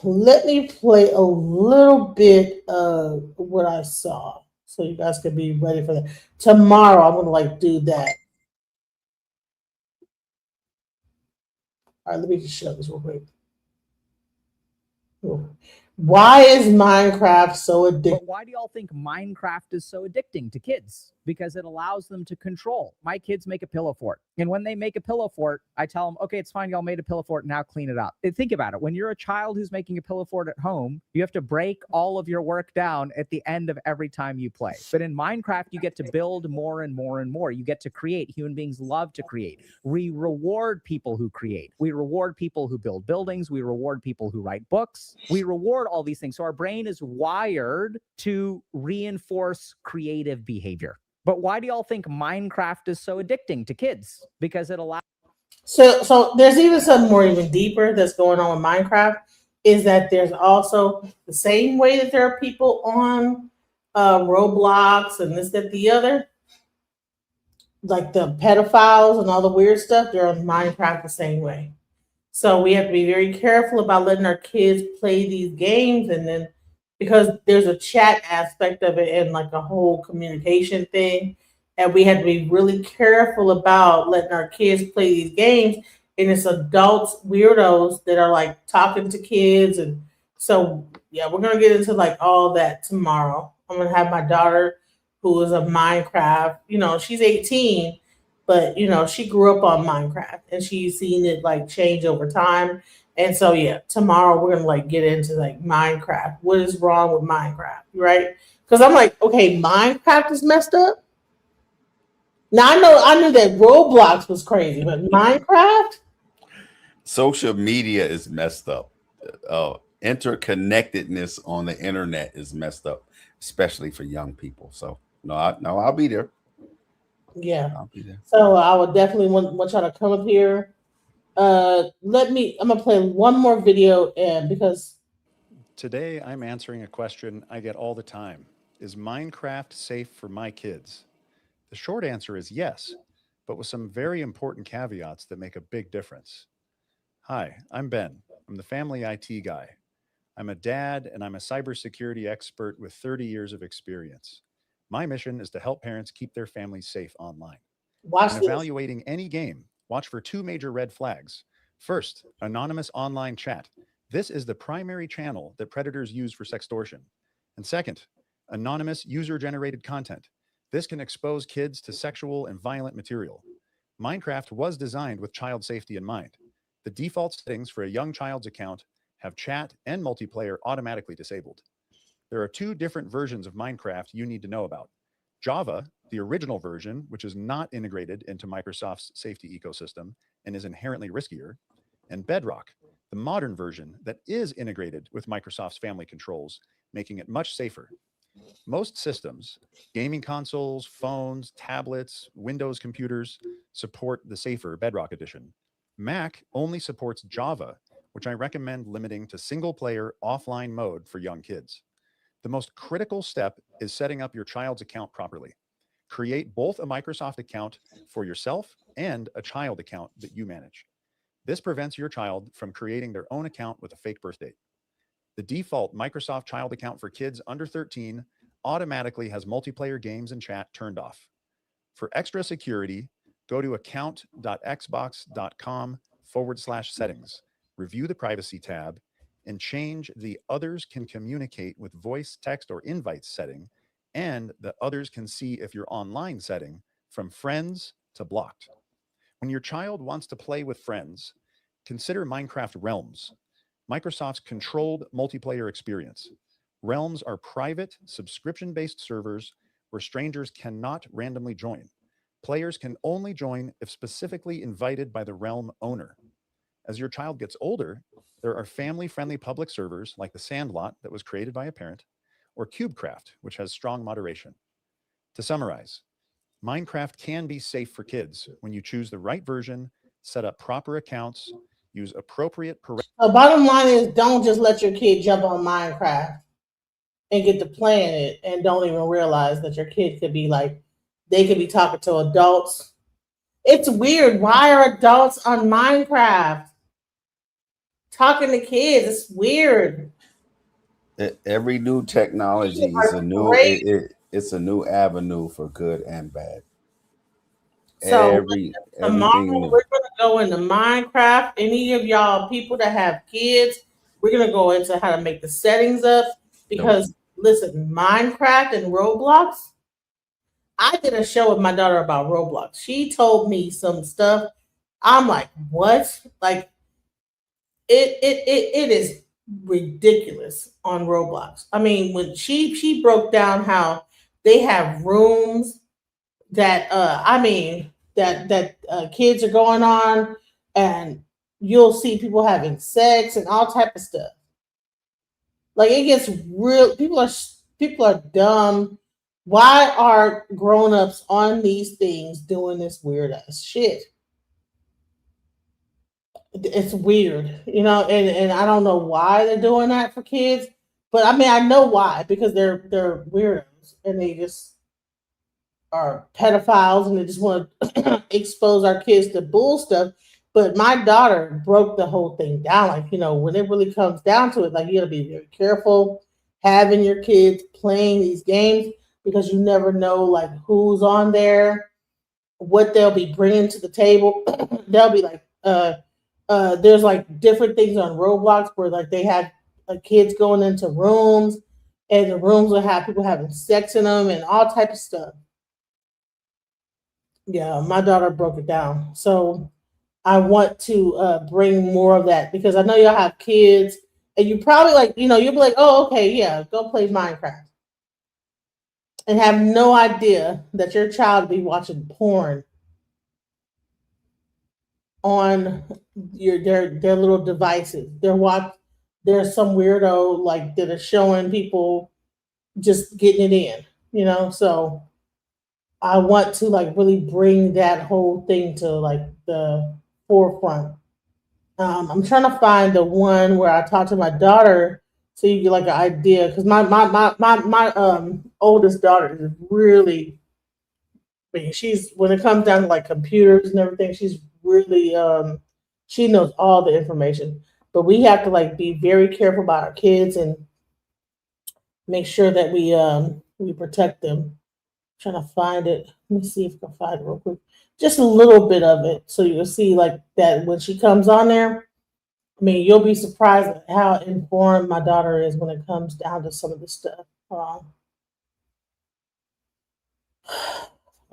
Let me play a little bit of what I saw so you guys can be ready for that. Tomorrow I'm gonna do that. All right, let me just show this real quick. Why is Minecraft so addictive? But why do y'all think Minecraft is so addicting to kids? Because it allows them to control. My kids make a pillow fort. And when they make a pillow fort, I tell them, okay, it's fine. Y'all made a pillow fort. Now clean it up. And think about it. When you're a child who's making a pillow fort at home, you have to break all of your work down at the end of every time you play. But in Minecraft, you get to build more and more and more. You get to create. Human beings love to create. We reward people who create. We reward people who build buildings. We reward people who write books. We reward all these things. So our brain is wired to reinforce creative behavior. But why do y'all think Minecraft is so addicting to kids? Because it allows. So there's even something more even deeper that's going on with Minecraft is that there's also the same way that there are people on Roblox and this, that, the other, like the pedophiles and all the weird stuff, they're on Minecraft the same way. So we have to be very careful about letting our kids play these games, and then because there's a chat aspect of it and like a whole communication thing, and we have to be really careful about letting our kids play these games. And it's adults, weirdos that are like talking to kids, and so yeah, we're gonna get into like all that tomorrow. I'm gonna have my daughter, who is a Minecraft. You know, she's 18. But you know, she grew up on Minecraft and she's seen it like change over time. And so yeah, tomorrow we're gonna like get into like Minecraft. What is wrong with Minecraft, right? Because I'm like, okay, Minecraft is messed up. Now I knew that Roblox was crazy, but Minecraft? Social media is messed up. Interconnectedness on the internet is messed up, especially for young people. So I'll be there. Yeah. I'll be there. So I would definitely want y'all to come up here. I'm gonna play one more video, and because Today I'm answering a question I get all the time. Is Minecraft safe for my kids? The short answer is yes, but with some very important caveats that make a big difference. Hi, I'm Ben. I'm the family IT guy. I'm a dad and I'm a cybersecurity expert with 30 years of experience. My mission is to help parents keep their families safe online. watch In this. evaluating any game, watch for two major red flags. First, anonymous online chat. This is the primary channel that predators use for sextortion. And second, anonymous user-generated content. This can expose kids to sexual and violent material. Minecraft was designed with child safety in mind. The default settings for a young child's account have chat and multiplayer automatically disabled. There are two different versions of Minecraft you need to know about. Java, the original version, which is not integrated into Microsoft's safety ecosystem and is inherently riskier, and Bedrock, the modern version that is integrated with Microsoft's family controls, making it much safer. Most systems, gaming consoles, phones, tablets, Windows computers, support the safer Bedrock edition. Mac only supports Java, which I recommend limiting to single-player offline mode for young kids. The most critical step is setting up your child's account properly. Create both a Microsoft account for yourself and a child account that you manage. This prevents your child from creating their own account with a fake birth date. The default Microsoft child account for kids under 13 automatically has multiplayer games and chat turned off. For extra security, go to account.xbox.com/settings, review the privacy tab, and change the others can communicate with voice, text, or invites setting, and the others can see if you're online setting from friends to blocked. When your child wants to play with friends, consider Minecraft Realms, Microsoft's controlled multiplayer experience. Realms are private, subscription-based servers where strangers cannot randomly join. Players can only join if specifically invited by the Realm owner. As your child gets older, there are family-friendly public servers like the Sandlot that was created by a parent, or CubeCraft, which has strong moderation. To summarize, Minecraft can be safe for kids when you choose the right version, set up proper accounts, use appropriate the bottom line is don't just let your kid jump on Minecraft and get to playing it and don't even realize that your kid could be like, they could be talking to adults. It's weird. Why are adults on Minecraft talking to kids? It's weird. Every new technology is it's a new avenue for good and bad. So tomorrow everything new. we're gonna go into Minecraft. Any of y'all people that have kids, We're gonna go into how to make the settings up because listen, Minecraft and Roblox. I did a show with my daughter about Roblox. She told me some stuff. I'm like, what? Like it is ridiculous on Roblox. I mean, when she broke down how they have rooms that kids are going on, and you'll see people having sex and all type of stuff. Like it gets real. People are dumb. Why are grown-ups on these things doing this weird ass shit? It's weird, and I don't know why they're doing that for kids, but I mean I know why, because they're weirdos and they just are pedophiles and they just want to expose our kids to bull stuff. But my daughter broke the whole thing down. Like, when it really comes down to it, like you gotta be very careful having your kids playing these games because you never know like who's on there, what they'll be bringing to the table. They'll be like, there's like different things on Roblox where like they have like kids going into rooms, and the rooms will have people having sex in them and all type of stuff. Yeah, my daughter broke it down. So I want to bring more of that because I know y'all have kids and you probably like, you'll be like, oh, okay, yeah, go play Minecraft. And have no idea that your child be watching porn on their little devices. There's some weirdo like that are showing people just getting it in, so I want to like really bring that whole thing to like the forefront. I'm trying to find the one where I talked to my daughter so you get like an idea, because my oldest daughter is really, I mean, she's, when it comes down to like computers and everything, she's really she knows all the information. But we have to like be very careful about our kids and make sure that we protect them. Trying to find it. Let me see if I can find it real quick. Just a little bit of it, so you'll see like that when she comes on there. I mean, you'll be surprised at how informed my daughter is when it comes down to some of this stuff. I'll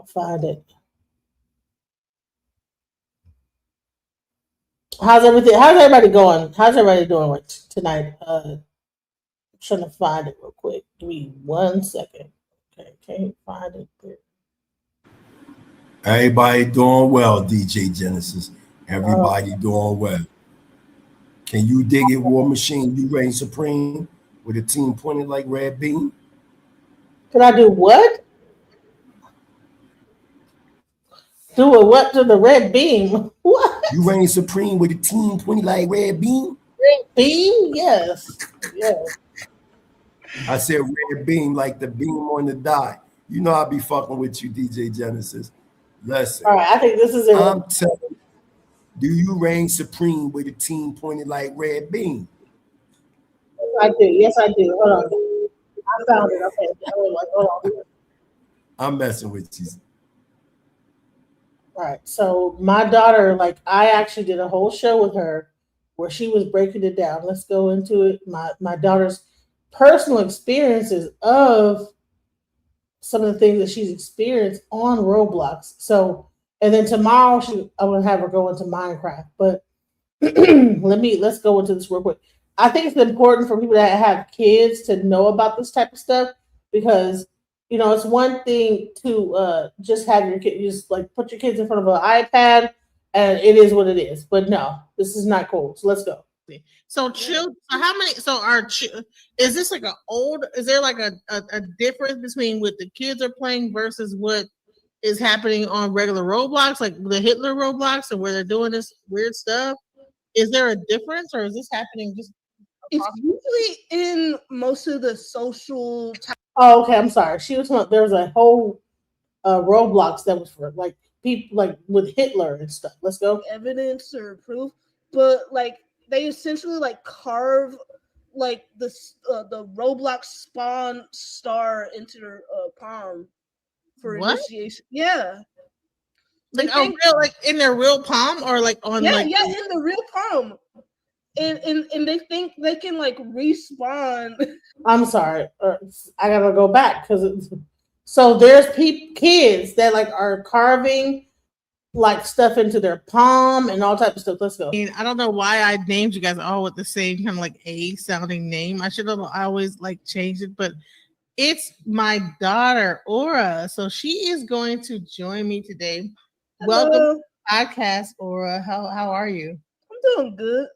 find it. How's everything? How's everybody going? How's everybody doing like tonight? Trying to find it real quick. Give me 1 second. Okay, can't find it there. Everybody doing well, DJ Genesis. Everybody doing well. Can you dig it, War Machine? You reign supreme with a team pointed like Red Beam? Can I do what? Do a what to the red beam? What? You reign supreme with a team pointed like Red Beam? Red beam? Yes. Yes. I said red beam like the beam on the dot. You know I be fucking with you, DJ Genesis. Listen. All right, I think this is it. I'm telling you, do you reign supreme with a team pointed like Red Beam? Yes, I do. Yes, I do. Hold on. I found it. Okay. Hold on. I'm messing with you. All right. So my daughter, like, I actually did a whole show with her where she was breaking it down. Let's go into it. My daughter's personal experiences of some of the things that she's experienced on Roblox. So, and then tomorrow I'm gonna have her go into Minecraft. But let's go into this real quick. I think it's important for people that have kids to know about this type of stuff because it's one thing to just have your kid, just like put your kids in front of an iPad and it is what it is. But no, this is not cool. So let's go. So children, how many? So is this like is there like a difference between what the kids are playing versus what is happening on regular Roblox, like the Hitler Roblox, and where they're doing this weird stuff? Is there a difference, or is this happening just? It's usually in most of the social. Oh, okay. I'm sorry. There was a whole Roblox that was for like people like with Hitler and stuff. Let's go. Evidence or proof, but like they essentially like carve like the Roblox spawn star into their palm for initiation. Yeah. Like real, like in their real palm, or like on in the real palm. and they think they can like respawn. I'm sorry. I gotta go back because so there's kids that like are carving like stuff into their palm and all type of stuff. Let's go. I mean, I don't know why I named you guys all with the same kind of like A sounding name. I should have always like changed it, but it's my daughter Aura. So she is going to join me today. Welcome to the podcast, Aura. How are you? I'm doing good.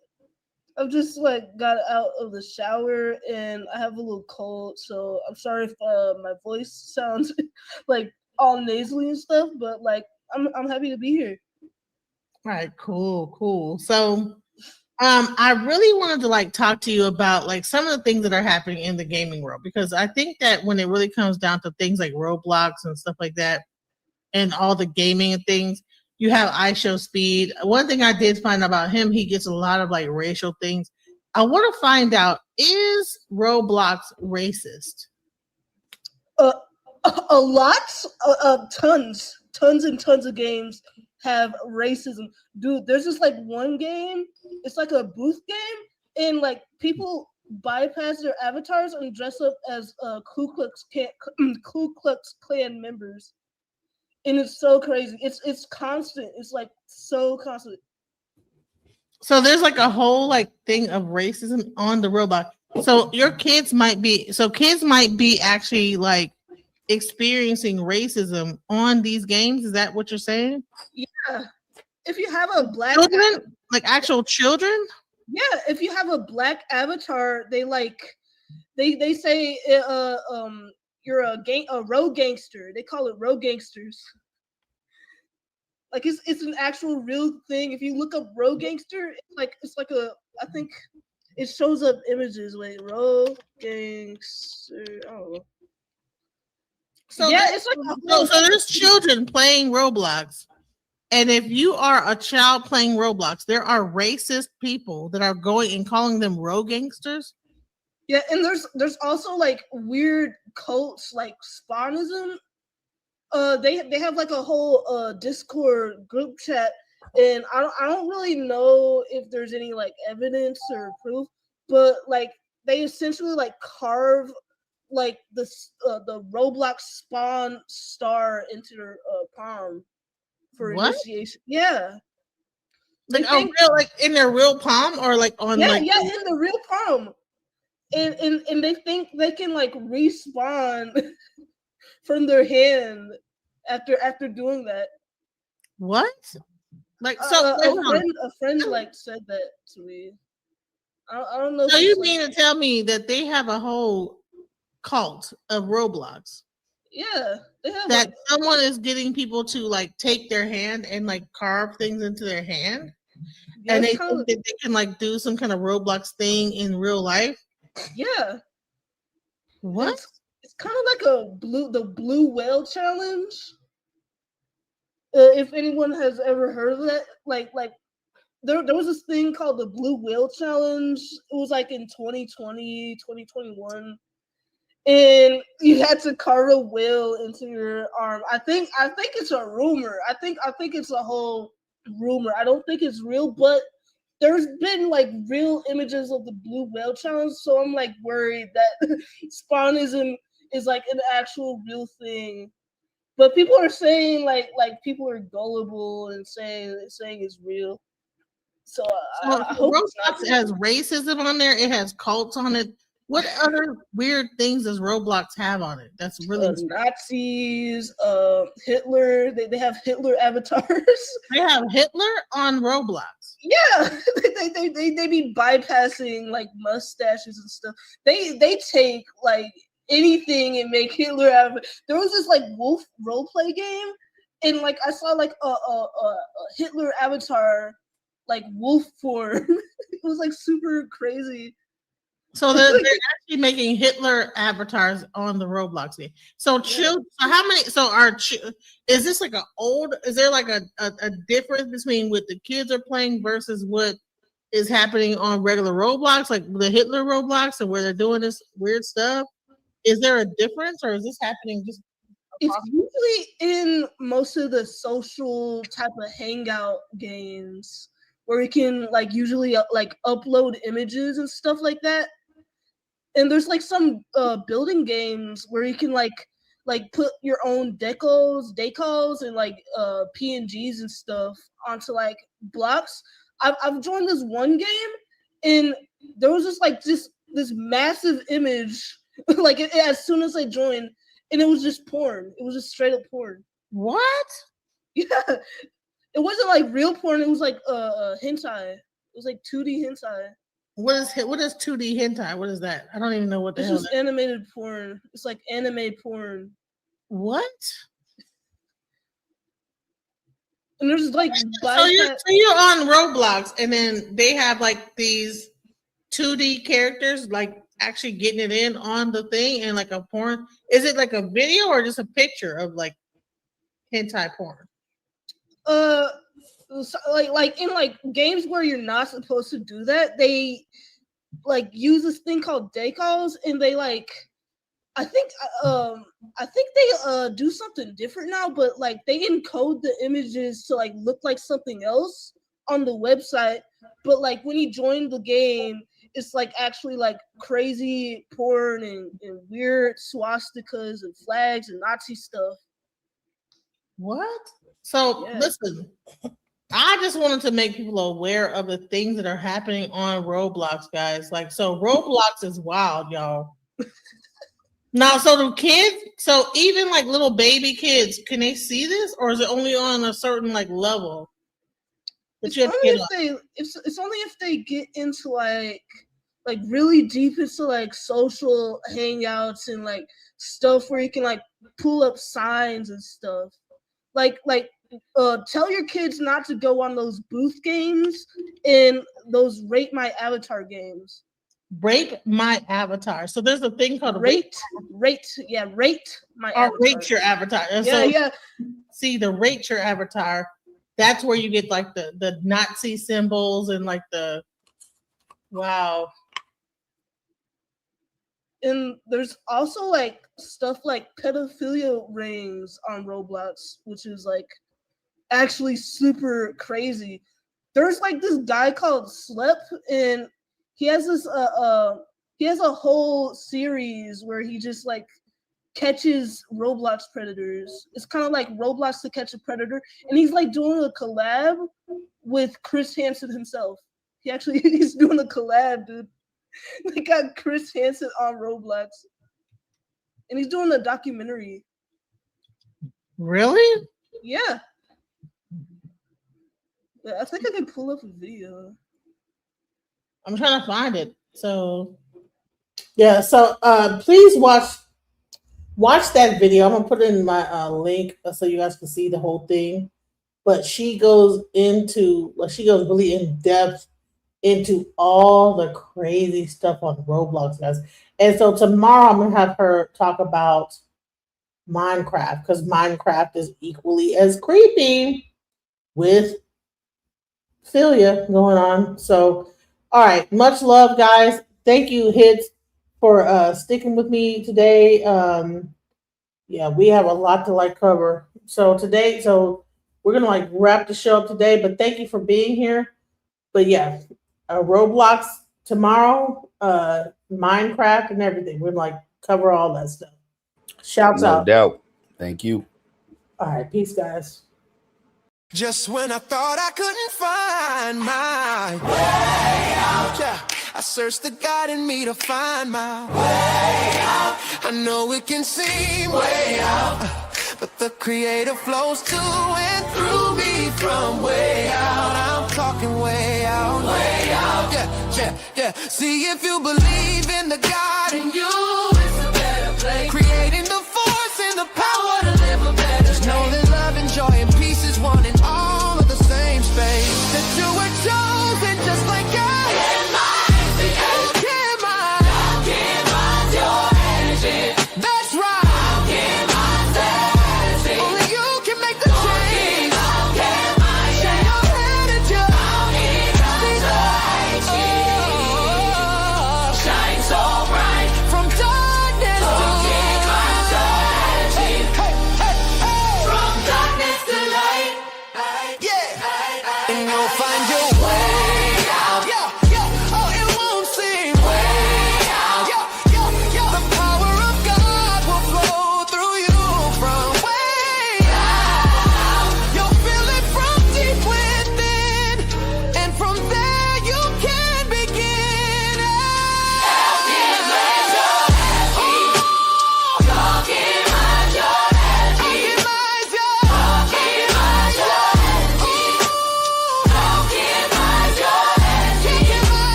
I've just like got out of the shower and I have a little cold, so I'm sorry if my voice sounds like all nasally and stuff, but like I'm happy to be here. All right, cool. So I really wanted to like talk to you about like some of the things that are happening in the gaming world, because I think that when it really comes down to things like Roblox and stuff like that and all the gaming and things, you have iShow Speed. One thing I did find about him, he gets a lot of like racial things. I want to find out, is Roblox racist? A lot, tons and tons of games have racism. Dude, there's just like one game, it's like a booth game, and like people bypass their avatars and dress up as Ku Klux Klan members. And it's so crazy. It's constant. It's like so constant. So there's like a whole like thing of racism on the Roblox. So kids might be actually like experiencing racism on these games. Is that what you're saying? Yeah. If you have a black children, like actual children? Yeah, if you have a black avatar, they say you're a road gangster. They call it road gangsters. Like it's an actual real thing. If you look up road gangster, it's like a, I think it shows up images. Wait, road gangster. I don't know. So yeah, it's like so there's children playing Roblox. And if you are a child playing Roblox, there are racist people that are going and calling them road gangsters. Yeah, and there's also like weird cults like Spawnism. They have like a whole Discord group chat, and I don't really know if there's any like evidence or proof, but like they essentially like carve like the Roblox Spawn star into their palm for initiation. Yeah. Like a real, like in their real palm, or like on in like the real palm. And they think they can like respawn from their hand after doing that. What? Like so a friend like said that to me. I don't know. So you mean to tell me that they have a whole cult of Roblox? Yeah, they have that someone is getting people to like take their hand and like carve things into their hand, and they think that they can like do some kind of Roblox thing in real life. Yeah. What? It's kind of like the blue whale challenge. If anyone has ever heard of that, like there was this thing called the blue whale challenge. It was like in 2020, 2021. And you had to carve a whale into your arm. I think it's a rumor. I think it's a whole rumor. I don't think it's real, but there's been like real images of the blue whale challenge, so I'm like worried that Spawnism is like an actual real thing. But people are saying like people are gullible and saying it's real. So I hope Roblox has racism on there. It has cults on it. What other weird things does Roblox have on it? That's really Nazis, Hitler. They have Hitler avatars. They have Hitler on Roblox. Yeah, they be bypassing like mustaches and stuff. They take like anything and make Hitler out of it. There was this like wolf roleplay game, and like I saw like a Hitler avatar, like wolf form. It was like super crazy. So they're actually making Hitler avatars on the Roblox game. So children, so how many? So is this like is there like a difference between what the kids are playing versus what is happening on regular Roblox, like the Hitler Roblox, and where they're doing this weird stuff? Is there a difference, or is this happening just? It's usually in most of the social type of hangout games. where you can like usually like upload images and stuff like that. And there's like some building games where you can like put your own decals and like PNGs and stuff onto like blocks. I've joined this one game and there was just like this massive image like as soon as I joined, and it was just porn. It was just straight up porn. What? Yeah. It wasn't like real porn, it was like hentai. It was like 2D hentai. What is 2D hentai? What is that? I don't even know what the It's hell. just animated porn. It's like anime porn. What? And there's like so you're on Roblox, and then they have like these 2D characters, like actually getting it in on the thing, and like a porn. Is it like a video or just a picture of like hentai porn? Like in like games where you're not supposed to do that, they like use this thing called decals, and they like I think they do something different now, but like they encode the images to like look like something else on the website. But like when you join the game, it's like actually like crazy porn and weird swastikas and flags and Nazi stuff. What? So listen, I just wanted to make people aware of the things that are happening on Roblox, guys. Like, so Roblox is wild, y'all. Now, so the kids, so even like little baby kids, can they see this, or is it only on a certain like level? It's only if they get into like really deep into like social hangouts and like stuff where you can like pull up signs and stuff. Like tell your kids not to go on those booth games and those rate my avatar games. Rate my avatar. So there's a thing called rate my avatar. Rate your avatar. And see, the rate your avatar, that's where you get like the Nazi symbols and like the wow. And there's also like stuff like pedophilia rings on Roblox, which is like actually super crazy. There's like this guy called Slep, and he has this he has a whole series where he just like catches Roblox predators. It's kind of like Roblox to catch a predator, and he's like doing a collab with Chris Hansen himself. He's doing a collab, dude. They got Chris Hansen on Roblox, and he's doing a documentary. Really? Yeah. I think I can pull up a video. I'm trying to find it. So yeah, so please watch that video. I'm gonna put it in my link so you guys can see the whole thing. But she goes really in depth into all the crazy stuff on Roblox, guys. And so tomorrow I'm gonna have her talk about Minecraft, because Minecraft is equally as creepy with philia going on. So all right, much love, guys. Thank you, Hits, for sticking with me today. Yeah, we have a lot to cover. So we're gonna wrap the show up today. But thank you for being here. But yeah, Roblox tomorrow, Minecraft, and everything. We're gonna cover all that stuff. Shouts out. No doubt. Thank you. All right, peace, guys. Just when I thought I couldn't find my way out, yeah, I searched the God in me to find my way out. I know it can seem way out, but the Creator flows to and through me from way out. I'm talking way out, yeah, yeah, yeah. See, if you believe in the God in you,